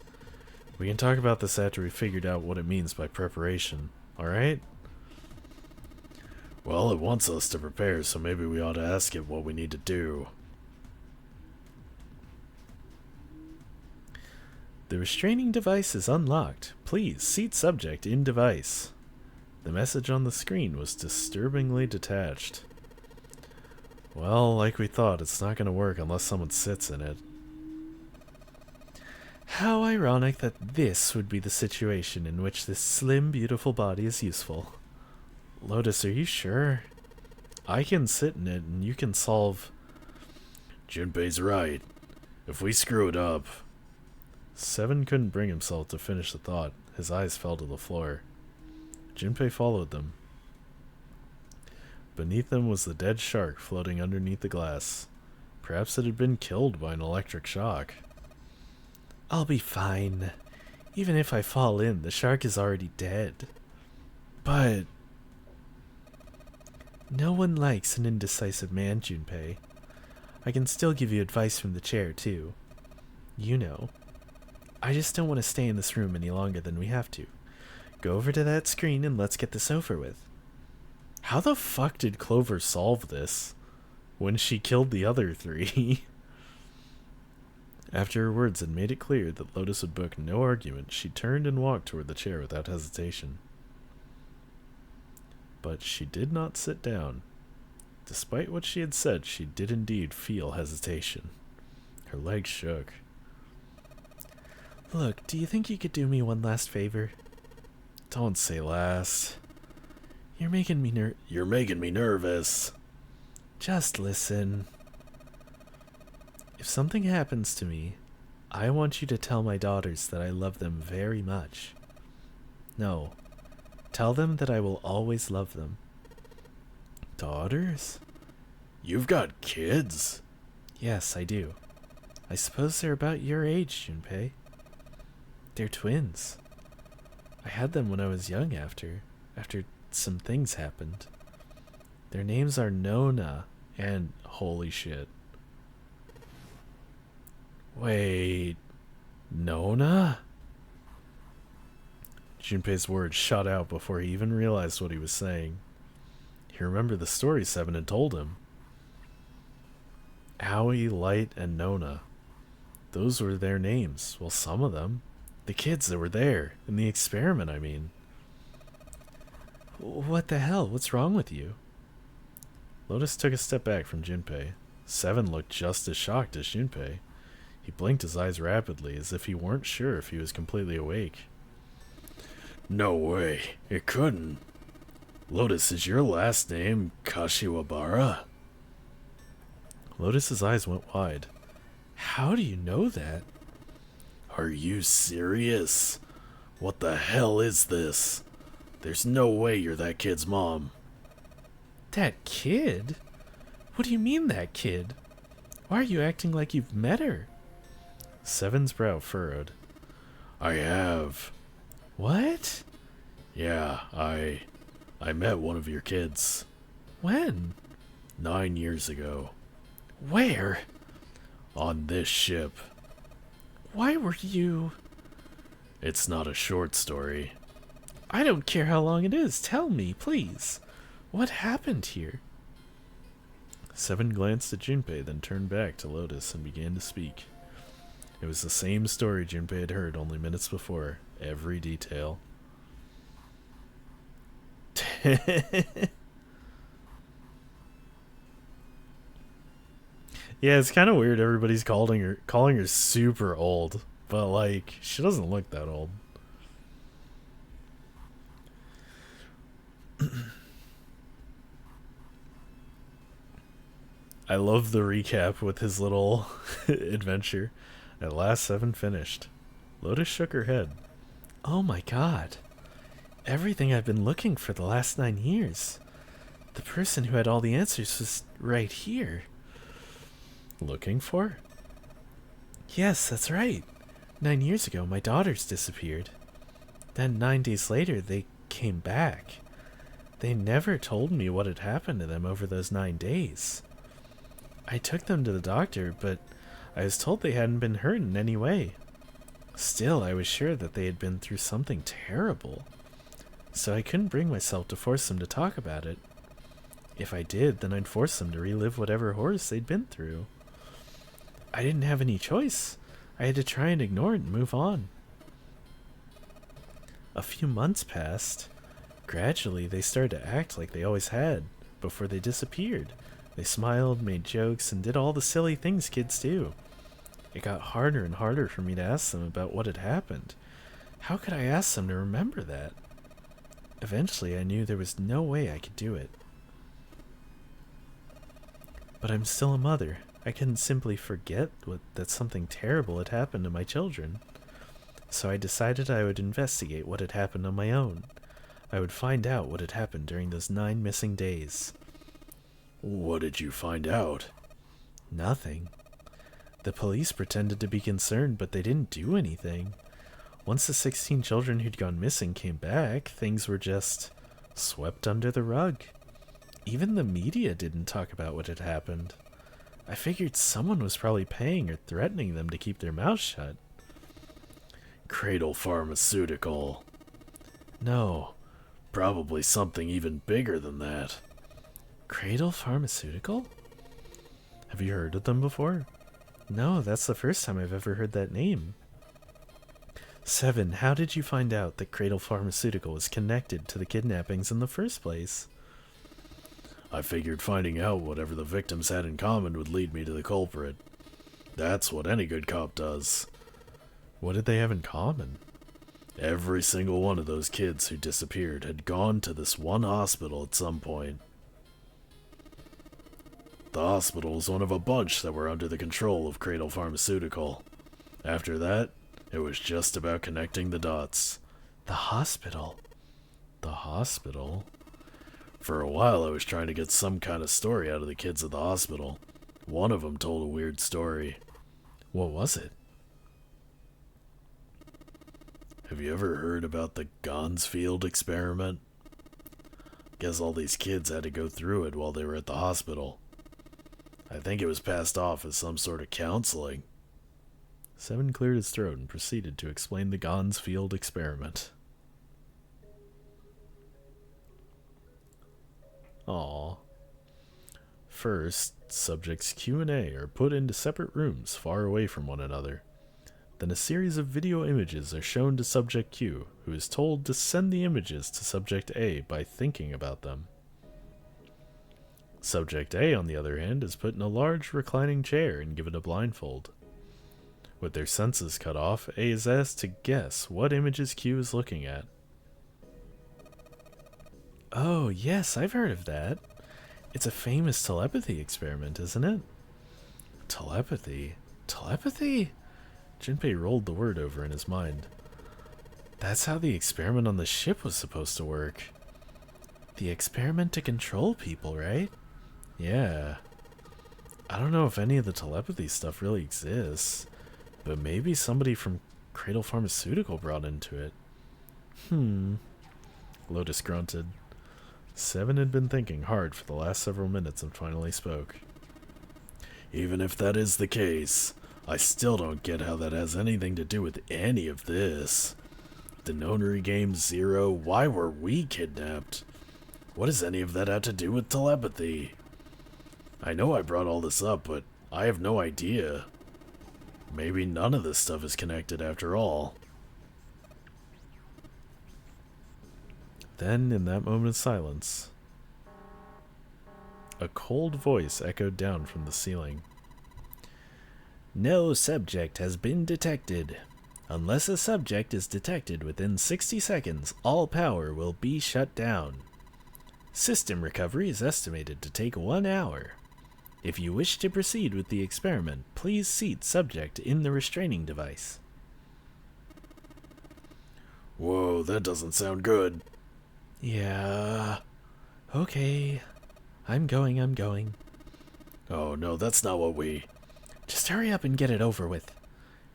We can talk about this after we figured out what it means by preparation, alright? Well, it wants us to prepare, so maybe we ought to ask it what we need to do. The restraining device is unlocked. Please, seat subject in device. The message on the screen was disturbingly detached. Well, like we thought, it's not going to work unless someone sits in it. How ironic that this would be the situation in which this slim, beautiful body is useful. Lotus, are you sure? I can sit in it and you can solve... Junpei's right. If we screw it up... Seven couldn't bring himself to finish the thought. His eyes fell to the floor. Junpei followed them. Beneath them was the dead shark floating underneath the glass. Perhaps it had been killed by an electric shock. I'll be fine. Even if I fall in, the shark is already dead. But... No one likes an indecisive man, Junpei. I can still give you advice from the chair, too. You know. I just don't want to stay in this room any longer than we have to. Go over to that screen and let's get this over with. How the fuck did Clover solve this when she killed the other three? After her words had made it clear that Lotus would book no argument, she turned and walked toward the chair without hesitation. But she did not sit down. Despite what she had said, she did indeed feel hesitation. Her legs shook. Look, do you think you could do me one last favor? Don't say last. You're making me nervous. Just listen. If something happens to me, I want you to tell my daughters that I love them very much. No, tell them that I will always love them. Daughters? You've got kids? Yes, I do. I suppose they're about your age, Junpei. They're twins. I had them when I was young after some things happened. Their names are Nona and holy shit. Wait, Nona? Junpei's words shot out before he even realized what he was saying. He remembered the story Seven had told him. Aoi, Light, and Nona. Those were their names. Well, some of them. The kids that were there. In the experiment, I mean. What the hell? What's wrong with you? Lotus took a step back from Junpei. Seven looked just as shocked as Junpei. He blinked his eyes rapidly, as if he weren't sure if he was completely awake. No way. It couldn't. Lotus, is your last name Kashiwabara? Lotus's eyes went wide. How do you know that? Are you serious? What the hell is this? There's no way you're that kid's mom. That kid? What do you mean, that kid? Why are you acting like you've met her? Seven's brow furrowed. I have. What? Yeah, I met one of your kids. When? 9 years ago. Where? On this ship. Why were you... It's not a short story. I don't care how long it is. Tell me, please. What happened here? Seven glanced at Junpei, then turned back to Lotus and began to speak. It was the same story Junpei had heard only minutes before. Every detail. Yeah, it's kind of weird everybody's calling her super old, but like she doesn't look that old. I love the recap with his little adventure. At last, Seven finished. Lotus shook her head. Oh my god. Everything I've been looking for the last 9 years. The person who had all the answers was right here. Looking for? Yes, that's right. 9 years ago, my daughters disappeared. Then 9 days later, they came back. They never told me what had happened to them over those 9 days. I took them to the doctor, but I was told they hadn't been hurt in any way. Still, I was sure that they had been through something terrible. So I couldn't bring myself to force them to talk about it. If I did, then I'd force them to relive whatever horrors they'd been through. I didn't have any choice. I had to try and ignore it and move on. A few months passed. Gradually, they started to act like they always had, before they disappeared. They smiled, made jokes, and did all the silly things kids do. It got harder and harder for me to ask them about what had happened. How could I ask them to remember that? Eventually, I knew there was no way I could do it. But I'm still a mother. I couldn't simply forget that something terrible had happened to my children. So I decided I would investigate what had happened on my own. I would find out what had happened during those 9 missing days. What did you find out? Nothing. The police pretended to be concerned, but they didn't do anything. Once the 16 children who'd gone missing came back, things were just swept under the rug. Even the media didn't talk about what had happened. I figured someone was probably paying or threatening them to keep their mouths shut. Cradle Pharmaceutical. No. Probably something even bigger than that. Cradle Pharmaceutical? Have you heard of them before? No, that's the first time I've ever heard that name. 7. How did you find out that Cradle Pharmaceutical was connected to the kidnappings in the first place? I figured finding out whatever the victims had in common would lead me to the culprit. That's what any good cop does. What did they have in common? Every single one of those kids who disappeared had gone to this one hospital at some point. The hospital was one of a bunch that were under the control of Cradle Pharmaceutical. After that, it was just about connecting the dots. The hospital? The hospital? For a while I was trying to get some kind of story out of the kids at the hospital. One of them told a weird story. What was it? Have you ever heard about the Gonsfield experiment? Guess all these kids had to go through it while they were at the hospital. I think it was passed off as some sort of counseling. 7 cleared his throat and proceeded to explain the Gonsfield experiment. Aww. First, subjects Q and A are put into separate rooms far away from one another. Then a series of video images are shown to Subject Q, who is told to send the images to Subject A by thinking about them. Subject A, on the other hand, is put in a large reclining chair and given a blindfold. With their senses cut off, A is asked to guess what images Q is looking at. Oh, yes, I've heard of that. It's a famous telepathy experiment, isn't it? Telepathy? Telepathy? Junpei rolled the word over in his mind. That's how the experiment on the ship was supposed to work. The experiment to control people, right? Yeah. I don't know if any of the telepathy stuff really exists, but maybe somebody from Cradle Pharmaceutical brought into it. Lotus grunted. 7 had been thinking hard for the last several minutes and finally spoke. Even if that is the case, I still don't get how that has anything to do with any of this. The Nonary Game 0, why were we kidnapped? What does any of that have to do with telepathy? I know I brought all this up, but I have no idea. Maybe none of this stuff is connected after all. Then, in that moment of silence, a cold voice echoed down from the ceiling. No subject has been detected. Unless a subject is detected within 60 seconds, all power will be shut down. System recovery is estimated to take 1 hour. If you wish to proceed with the experiment, please seat subject in the restraining device. Whoa, that doesn't sound good. Yeah. Okay. I'm going. Oh no, that's not what we... Just hurry up and get it over with.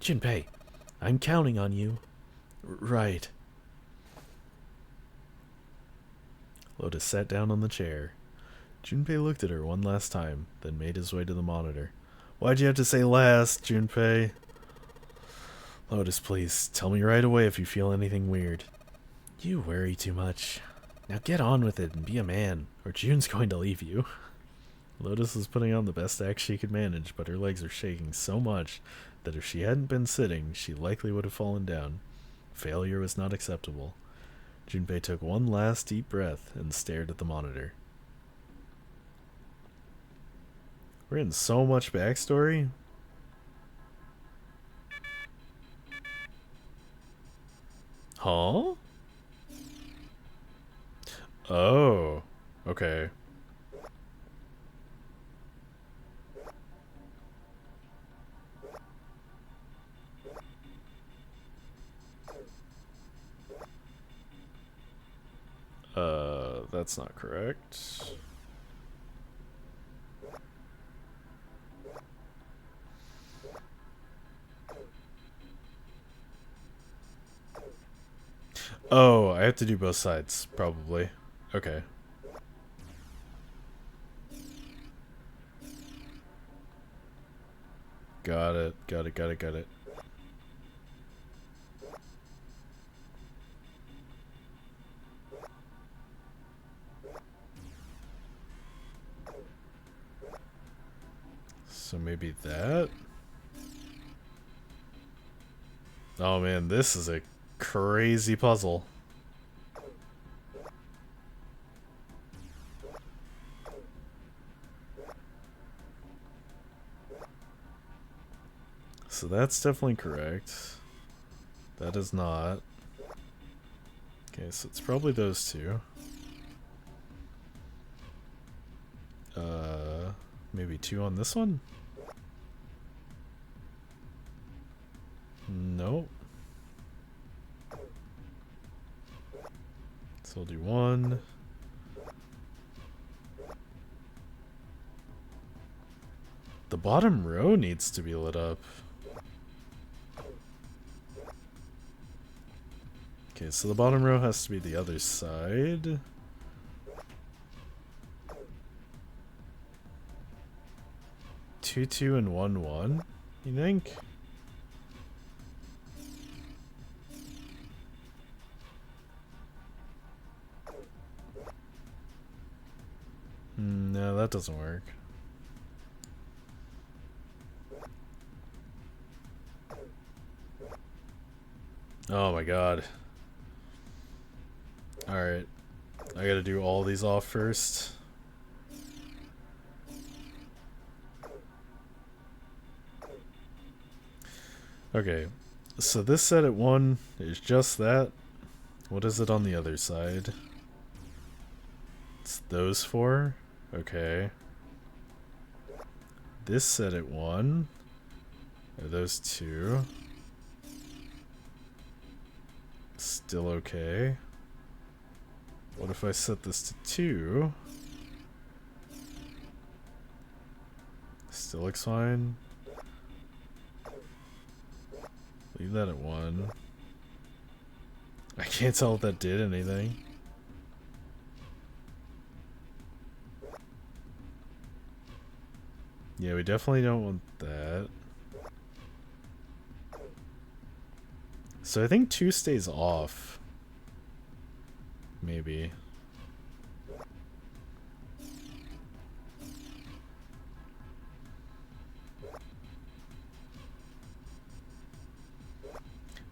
Junpei, I'm counting on you. Right. Lotus sat down on the chair. Junpei looked at her one last time, then made his way to the monitor. Why'd you have to say last, Junpei? Lotus, please, tell me right away if you feel anything weird. You worry too much. Now get on with it and be a man, or June's going to leave you. Lotus was putting on the best act she could manage, but her legs were shaking so much that if she hadn't been sitting, she likely would have fallen down. Failure was not acceptable. Junpei took one last deep breath and stared at the monitor. We're in so much backstory. Huh? Oh, okay. That's not correct. Oh, I have to do both sides, probably. Okay. Got it. So maybe that? Oh man, this is a crazy puzzle. So that's definitely correct. That is not. Okay, so it's probably those two. Maybe two on this one? Nope. So we'll do one. The bottom row needs to be lit up. Okay, so the bottom row has to be the other side. Two, two, and 1-1, you think? No, that doesn't work. Oh my god. Alright. I gotta do all these off first. Okay. So this set at 1 is just that. What is it on the other side? It's those 4? Okay. This set at 1 are those 2. Still okay. What if I set this to 2? Still looks fine. Leave that at 1. I can't tell if that did anything. Yeah, we definitely don't want that. So I think 2 stays off. Maybe.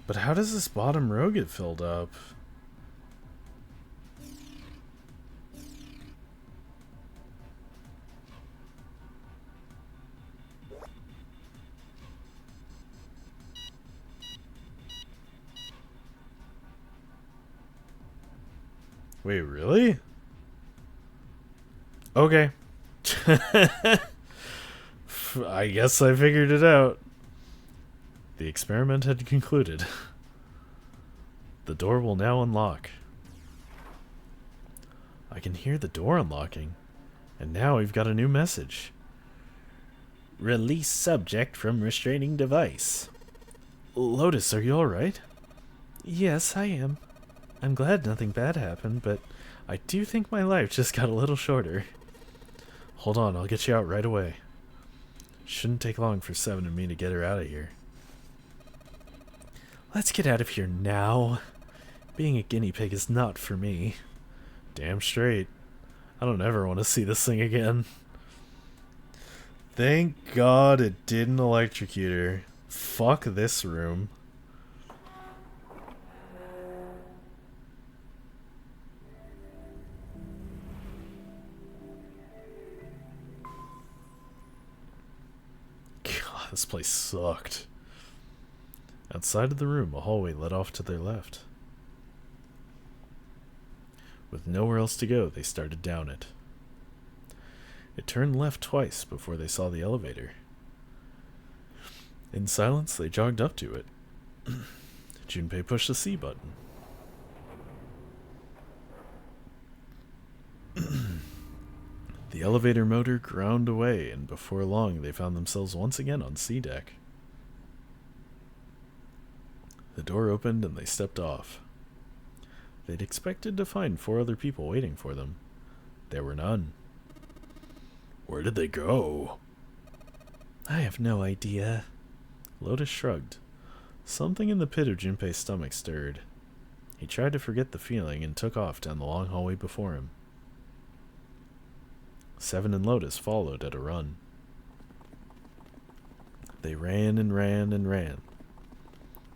But how does this bottom row get filled up? Wait, really? Okay. I guess I figured it out. The experiment had concluded. The door will now unlock. I can hear the door unlocking. And now we've got a new message. Release subject from restraining device. Lotus, are you alright? Yes, I am. I'm glad nothing bad happened, but I do think my life just got a little shorter. Hold on, I'll get you out right away. Shouldn't take long for Seven and me to get her out of here. Let's get out of here now. Being a guinea pig is not for me. Damn straight. I don't ever want to see this thing again. Thank God it didn't electrocute her. Fuck this room. God, this place sucked. Outside of the room, a hallway led off to their left. With nowhere else to go, they started down it. It turned left twice before they saw the elevator. In silence, they jogged up to it. Junpei pushed the C button. The elevator motor ground away, and before long they found themselves once again on C deck. The door opened and they stepped off. They'd expected to find 4 other people waiting for them. There were none. Where did they go? I have no idea. Lotus shrugged. Something in the pit of Junpei's stomach stirred. He tried to forget the feeling and took off down the long hallway before him. Seven and Lotus followed at a run. They ran and ran and ran.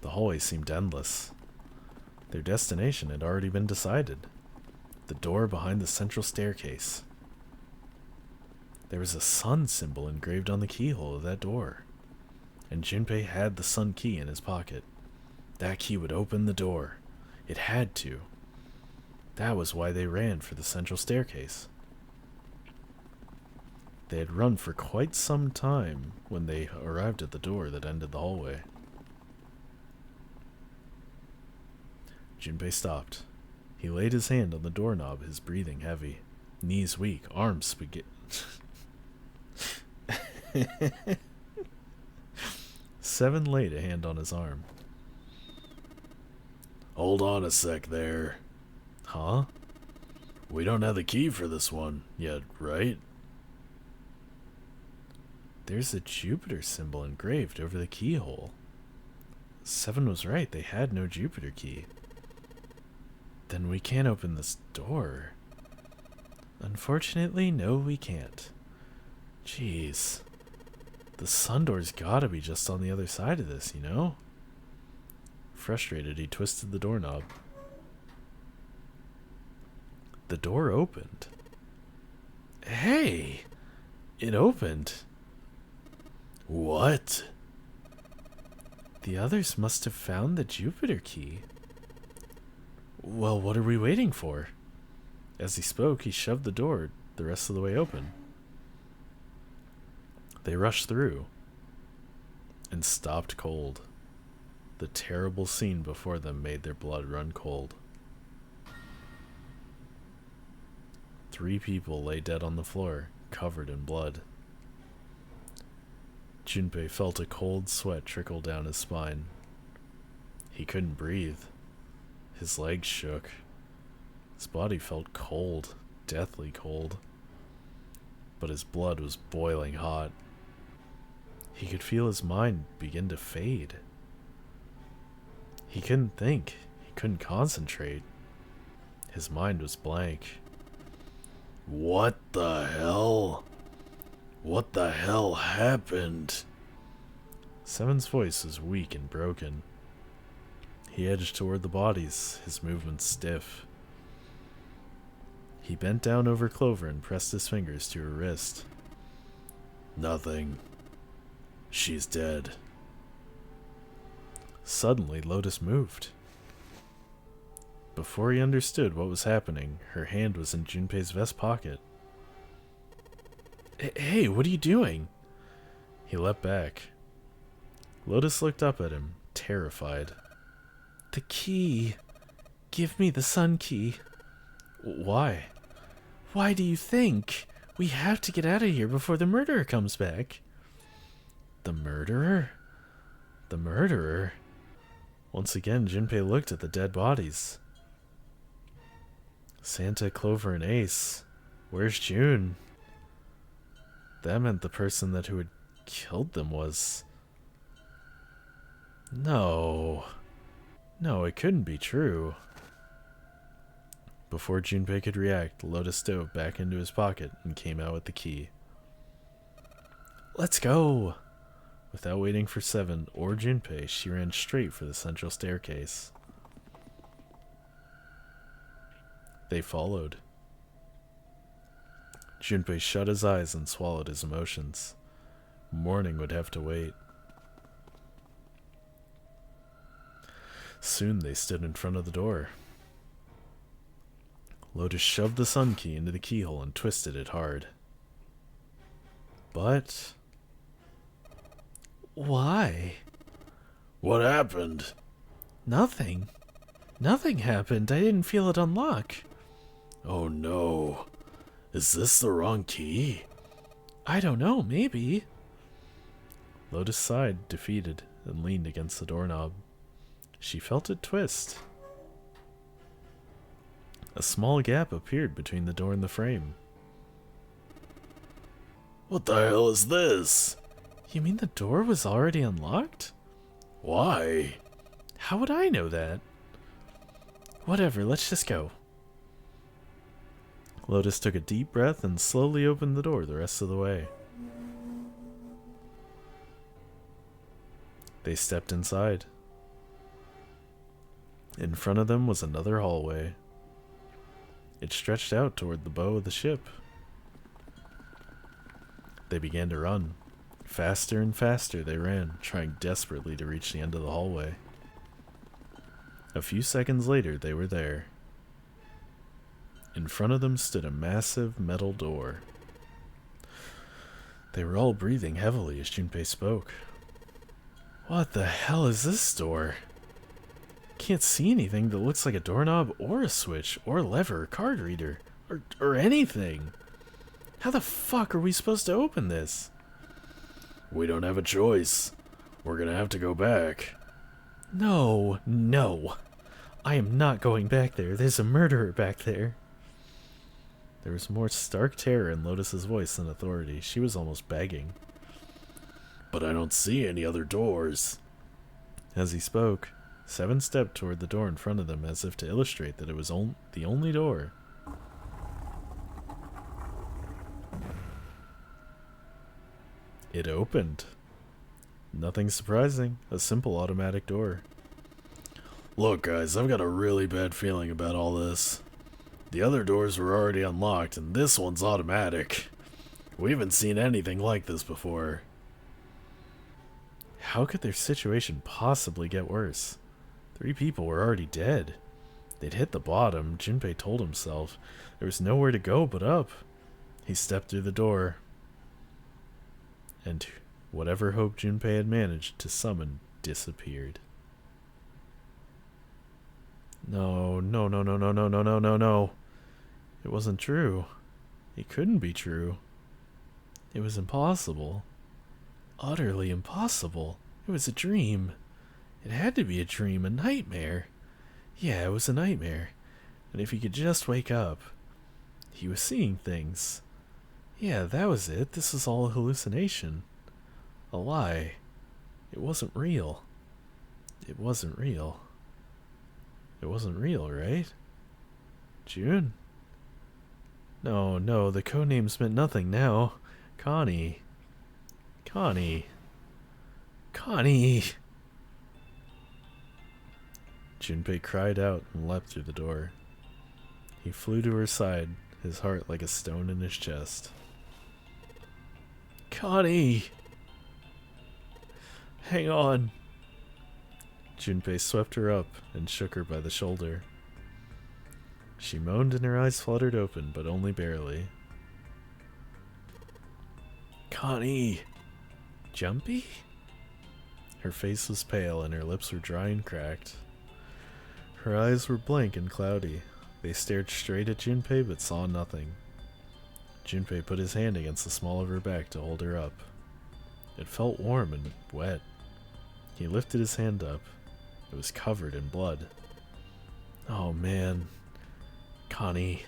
The hallway seemed endless. Their destination had already been decided. The door behind the central staircase. There was a sun symbol engraved on the keyhole of that door, and Junpei had the sun key in his pocket. That key would open the door. It had to. That was why they ran for the central staircase. They had run for quite some time when they arrived at the door that ended the hallway. Junpei stopped. He laid his hand on the doorknob, his breathing heavy, knees weak, arms spaghetti. Seven laid a hand on his arm. Hold on a sec there. Huh? We don't have the key for this one yet, right? There's a Jupiter symbol engraved over the keyhole. Seven was right, they had no Jupiter key. Then we can't open this door. Unfortunately, no, we can't. Jeez. The sun door's gotta be just on the other side of this, you know? Frustrated, he twisted the doorknob. The door opened. Hey! It opened. What? The others must have found the Jupiter key. Well, what are we waiting for? As he spoke, he shoved the door the rest of the way open. They rushed through and stopped cold. The terrible scene before them made their blood run cold. 3 people lay dead on the floor, covered in blood. Junpei felt a cold sweat trickle down his spine. He couldn't breathe. His legs shook. His body felt cold, deathly cold. But his blood was boiling hot. He could feel his mind begin to fade. He couldn't think. He couldn't concentrate. His mind was blank. What the hell? What the hell happened? Seven's voice was weak and broken. He edged toward the bodies, his movements stiff. He bent down over Clover and pressed his fingers to her wrist. Nothing. She's dead. Suddenly, Lotus moved. Before he understood what was happening, her hand was in Junpei's vest pocket. Hey, what are you doing? He leapt back. Lotus looked up at him, terrified. The key. Give me the sun key. Why? Why do you think? We have to get out of here before the murderer comes back. The murderer? The murderer? Once again, Junpei looked at the dead bodies. Santa, Clover, and Ace. Where's June? That meant the person who had killed them was... No, it couldn't be true. Before Junpei could react, Lotus dove back into his pocket and came out with the key. Let's go! Without waiting for Seven or Junpei, she ran straight for the central staircase. They followed. Junpei shut his eyes and swallowed his emotions. Morning would have to wait. Soon they stood in front of the door. Lotus shoved the sun key into the keyhole and twisted it hard. But... why? What happened? Nothing. Nothing happened. I didn't feel it unlock. Oh no. Is this the wrong key? I don't know, maybe. Lotus sighed, defeated, and leaned against the doorknob. She felt it twist. A small gap appeared between the door and the frame. What the hell is this? You mean the door was already unlocked? Why? How would I know that? Whatever, let's just go. Lotus took a deep breath and slowly opened the door the rest of the way. They stepped inside. In front of them was another hallway. It stretched out toward the bow of the ship. They began to run. Faster and faster they ran, trying desperately to reach the end of the hallway. A few seconds later, they were there. In front of them stood a massive metal door. They were all breathing heavily as Junpei spoke. What the hell is this door? Can't see anything that looks like a doorknob or a switch or lever or card reader or anything. How the fuck are we supposed to open this? We don't have a choice. We're gonna have to go back. No. I am not going back there. There's a murderer back there. There was more stark terror in Lotus's voice than authority. She was almost begging. But I don't see any other doors. As he spoke, Seven stepped toward the door in front of them as if to illustrate that it was the only door. It opened. Nothing surprising, a simple automatic door. Look guys, I've got a really bad feeling about all this. The other doors were already unlocked and this one's automatic. We haven't seen anything like this before. How could their situation possibly get worse? 3 people were already dead. They'd hit the bottom, Junpei told himself. There was nowhere to go but up. He stepped through the door. And whatever hope Junpei had managed to summon disappeared. No. It wasn't true. It couldn't be true. It was impossible. Utterly impossible. It was a dream. It had to be a dream, a nightmare. Yeah, it was a nightmare. And if he could just wake up. He was seeing things. Yeah, that was it. This was all a hallucination. A lie. It wasn't real. It wasn't real. It wasn't real, right? June? No, the codenames meant nothing now. Connie. Junpei cried out and leapt through the door. He flew to her side, his heart like a stone in his chest. Connie! Hang on. Junpei swept her up and shook her by the shoulder. She moaned and her eyes fluttered open, but only barely. Connie! Jumpy? Her face was pale and her lips were dry and cracked. Her eyes were blank and cloudy. They stared straight at Junpei but saw nothing. Junpei put his hand against the small of her back to hold her up. It felt warm and wet. He lifted his hand up. It was covered in blood. Oh man. Connie.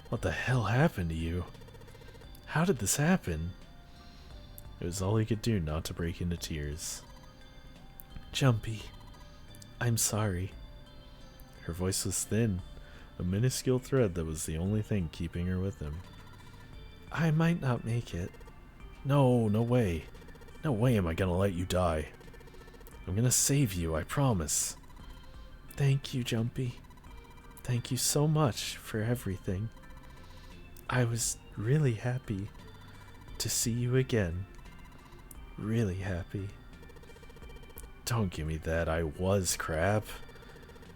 What the hell happened to you? How did this happen? It was all he could do not to break into tears. Jumpy. I'm sorry. Her voice was thin, a minuscule thread that was the only thing keeping her with him. I might not make it. No, no way. No way am I gonna let you die. I'm gonna save you, I promise. Thank you, Jumpy. Thank you so much for everything. I was really happy to see you again. Really happy. Don't give me that, I was crap.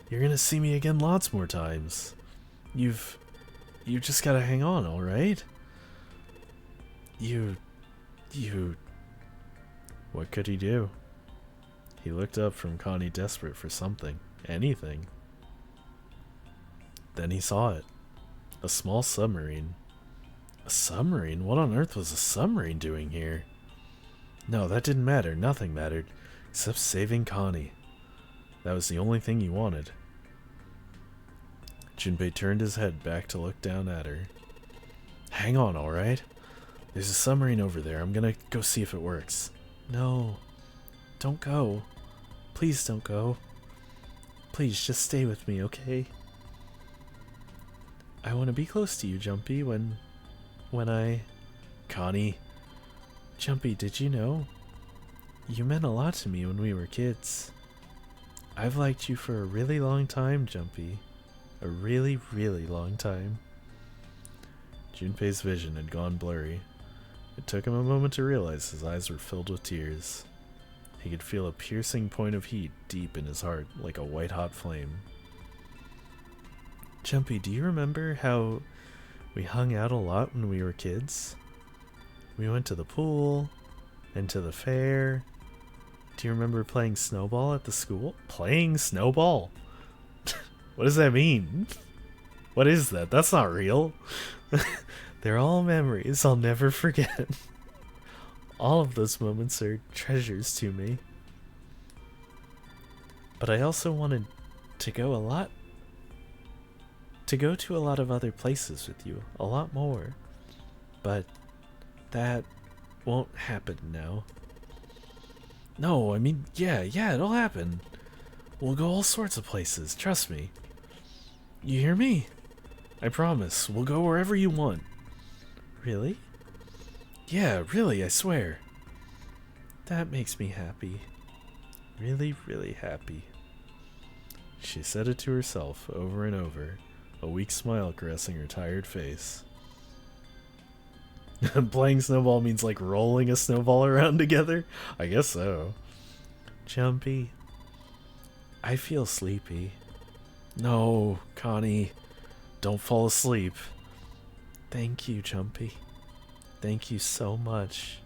You're gonna see me again lots more times. You just gotta hang on, alright? What could he do? He looked up from Connie, desperate for something. Anything. Then he saw it. A small submarine. A submarine? What on earth was a submarine doing here? No, that didn't matter. Nothing mattered. Except saving Connie. That was the only thing he wanted. Junpei turned his head back to look down at her. Hang on, alright? There's a submarine over there. I'm gonna go see if it works. No. Don't go. Please don't go. Please just stay with me, okay? I want to be close to you, Jumpy, when Connie. Jumpy, did you know? You meant a lot to me when we were kids. I've liked you for a really long time, Jumpy. A really, really long time. Junpei's vision had gone blurry. It took him a moment to realize his eyes were filled with tears. He could feel a piercing point of heat deep in his heart, like a white-hot flame. Jumpy, do you remember how we hung out a lot when we were kids? We went to the pool, and to the fair. Do you remember playing snowball at the school? Playing snowball? What does that mean? What is that? That's not real. They're all memories I'll never forget. All of those moments are treasures to me. But I also wanted to go to a lot of other places with you. A lot more. But that won't happen now. No, I mean, yeah, it'll happen. We'll go all sorts of places, trust me. You hear me? I promise, we'll go wherever you want. Really? Yeah, really, I swear. That makes me happy. Really, really happy. She said it to herself over and over, a weak smile caressing her tired face. Playing snowball means like rolling a snowball around together? I guess so. Jumpy, I feel sleepy. No, Connie, don't fall asleep. Thank you, Jumpy. Thank you so much.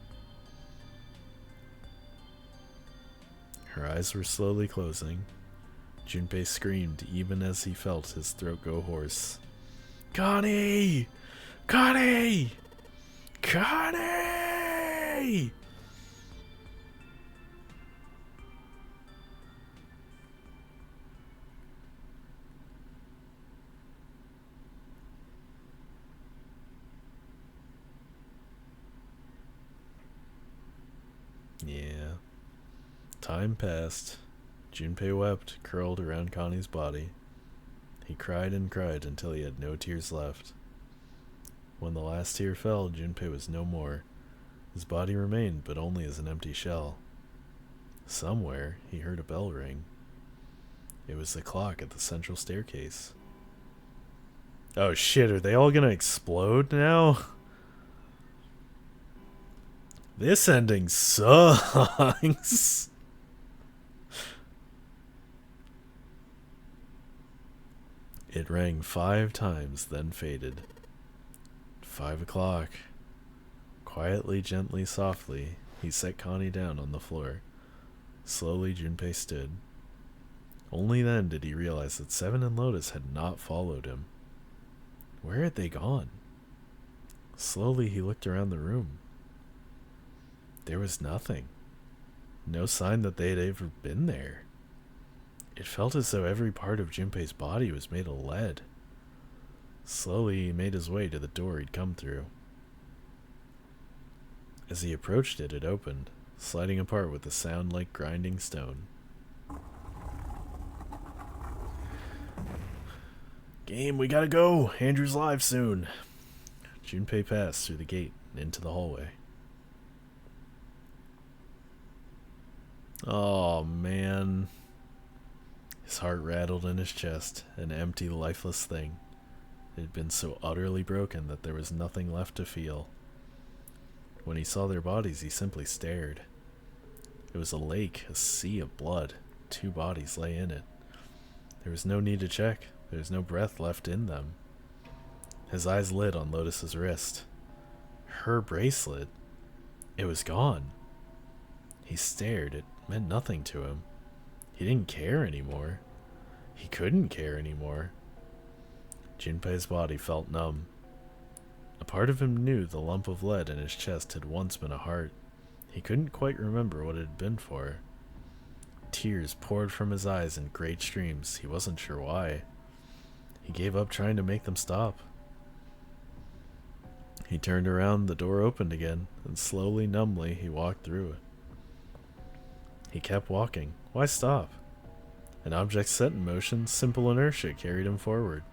Her eyes were slowly closing. Junpei screamed even as he felt his throat go hoarse. Connie! Connie! Connie! Yeah. Time passed. Junpei wept, curled around Connie's body. He cried and cried until he had no tears left. When the last tear fell, Junpei was no more. His body remained, but only as an empty shell. Somewhere, he heard a bell ring. It was the clock at the central staircase. Oh shit, are they all gonna explode now? This ending sucks. It rang 5 times, then faded. 5 o'clock. Quietly, gently, softly, he set Connie down on the floor. Slowly, Junpei stood. Only then did he realize that Seven and Lotus had not followed him. Where had they gone? Slowly, he looked around the room. There was nothing. No sign that they had ever been there. It felt as though every part of Junpei's body was made of lead. Slowly, he made his way to the door he'd come through. As he approached it, it opened, sliding apart with a sound like grinding stone. Game, we gotta go! Andrew's live soon! Junpei passed through the gate and into the hallway. Oh, man. His heart rattled in his chest, an empty, lifeless thing. It had been so utterly broken that there was nothing left to feel. When he saw their bodies, he simply stared. It was a lake, a sea of blood. 2 bodies lay in it. There was no need to check. There was no breath left in them. His eyes lit on Lotus's wrist. Her bracelet. It was gone. He stared. It meant nothing to him. He didn't care anymore. He couldn't care anymore. Junpei's body felt numb. A part of him knew the lump of lead in his chest had once been a heart. He couldn't quite remember what it had been for. Tears poured from his eyes in great streams. He wasn't sure why. He gave up trying to make them stop. He turned around, the door opened again, and slowly, numbly, he walked through it. He kept walking. Why stop? An object set in motion, simple inertia carried him forward.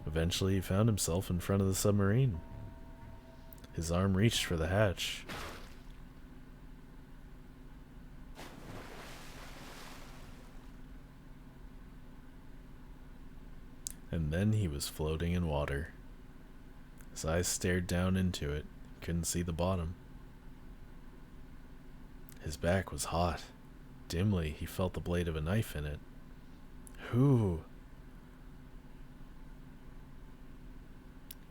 Eventually, he found himself in front of the submarine. His arm reached for the hatch. And then he was floating in water. His eyes stared down into it. He couldn't see the bottom. His back was hot. Dimly, he felt the blade of a knife in it. Who?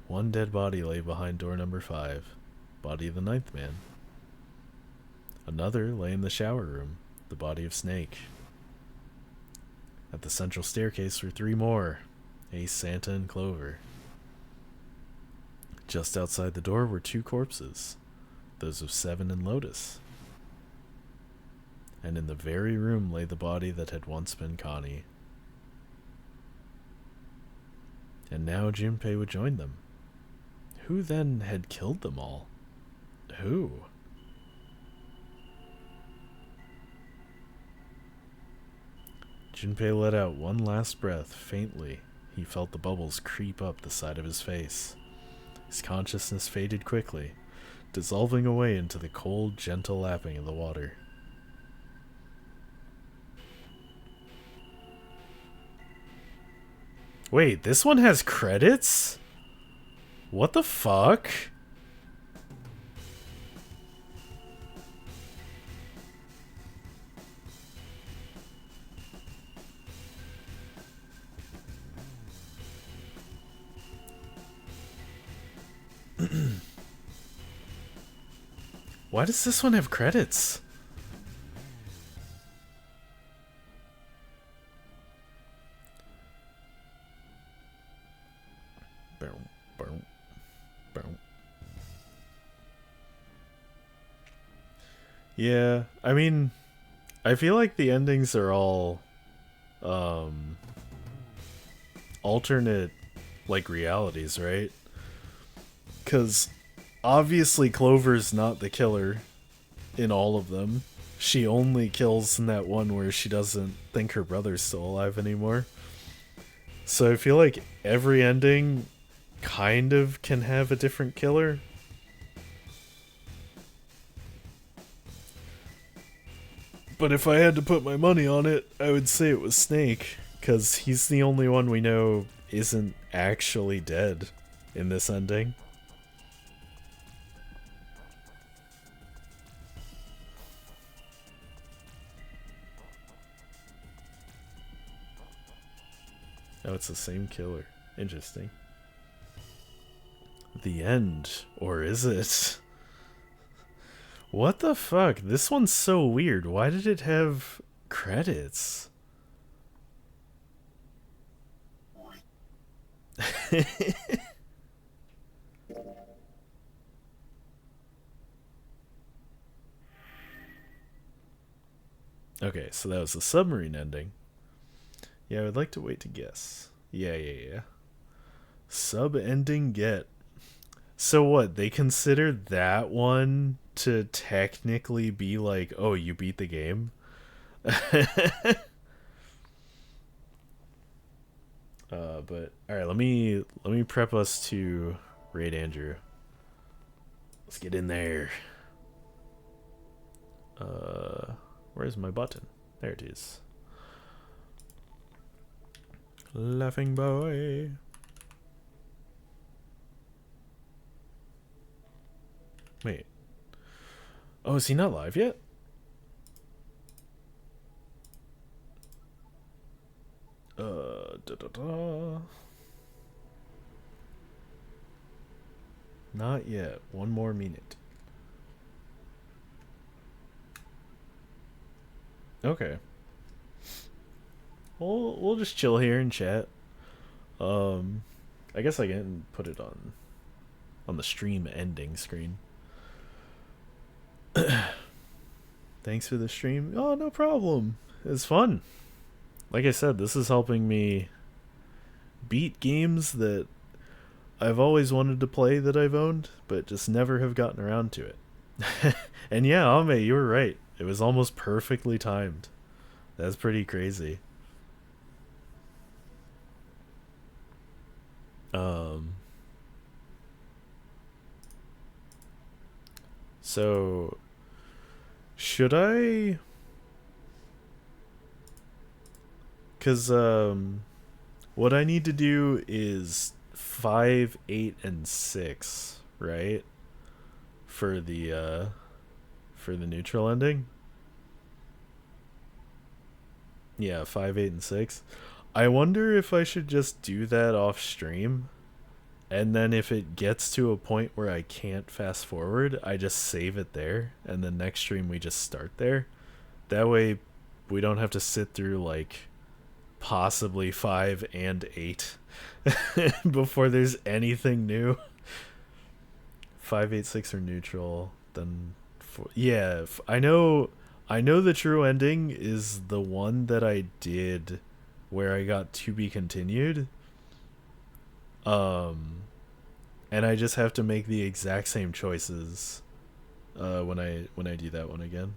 One dead body lay behind door number 5. Body of the 9th man. Another lay in the shower room. The body of Snake. At the central staircase were 3 more. Ace, Santa, and Clover. Just outside the door were 2 corpses. Those of Seven and Lotus. And in the very room lay the body that had once been Connie. And now Junpei would join them. Who then had killed them all? Who? Junpei let out one last breath, faintly. He felt the bubbles creep up the side of his face. His consciousness faded quickly, dissolving away into the cold, gentle lapping of the water. Wait, this one has credits? What the fuck? Why does this one have credits? Yeah, I mean, I feel like the endings are all alternate, like, realities, right? Because obviously Clover's not the killer in all of them. She only kills in that one where she doesn't think her brother's still alive anymore. So I feel like every ending kind of can have a different killer. But if I had to put my money on it, I would say it was Snake, because he's the only one we know isn't actually dead in this ending. Oh, it's the same killer. Interesting. The end. Or is it? What the fuck? This one's so weird. Why did it have credits? Okay, so that was the submarine ending. Yeah, I would like to wait to guess. Yeah. Sub-ending get. So what, they consider that one to technically be like, oh, you beat the game? But alright, let me prep us to raid Andrew. Let's get in there. Where's my button? There it is. Laughing boy. Wait. Oh, is he not live yet? Not yet. One more minute. Okay. We'll just chill here and chat. I guess I can put it on the stream ending screen. Thanks for the stream. Oh, no problem. It's fun. Like I said, this is helping me beat games that I've always wanted to play that I've owned, but just never have gotten around to it. And yeah, Ame, you were right. It was almost perfectly timed. That's pretty crazy. So should I? Because what I need to do is 5, 8, and 6, right? For the neutral ending. Yeah, 5, 8, and 6. I wonder if I should just do that off stream, and then if it gets to a point where I can't fast forward, I just save it there, and then next stream we just start there. That way we don't have to sit through like possibly 5 and 8 before there's anything new. 5, 8, 6 are neutral, then 4. Yeah, I know the true ending is the one that I did where I got to be continued. And I just have to make the exact same choices when I do that one again.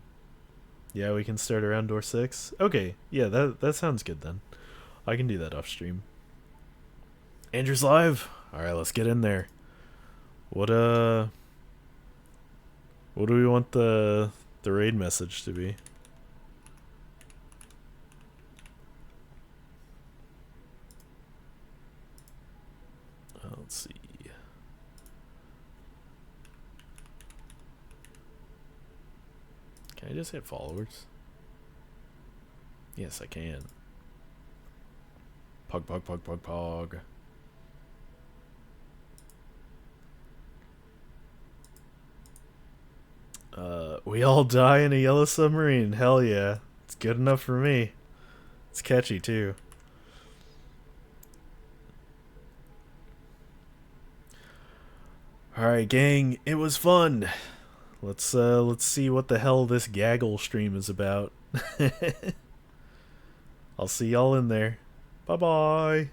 Yeah, we can start around door 6. Okay, yeah, that sounds good then. I can do that off stream. Andrew's live. All right, let's get in there. What do we want the raid message to be? Let's see. Can I just hit followers? Yes, I can. Pog, pog, pog, pog, pog. We all die in a yellow submarine. Hell yeah. It's good enough for me. It's catchy too. Alright, gang, it was fun. Let's see what the hell this gaggle stream is about. I'll see y'all in there. Bye-bye.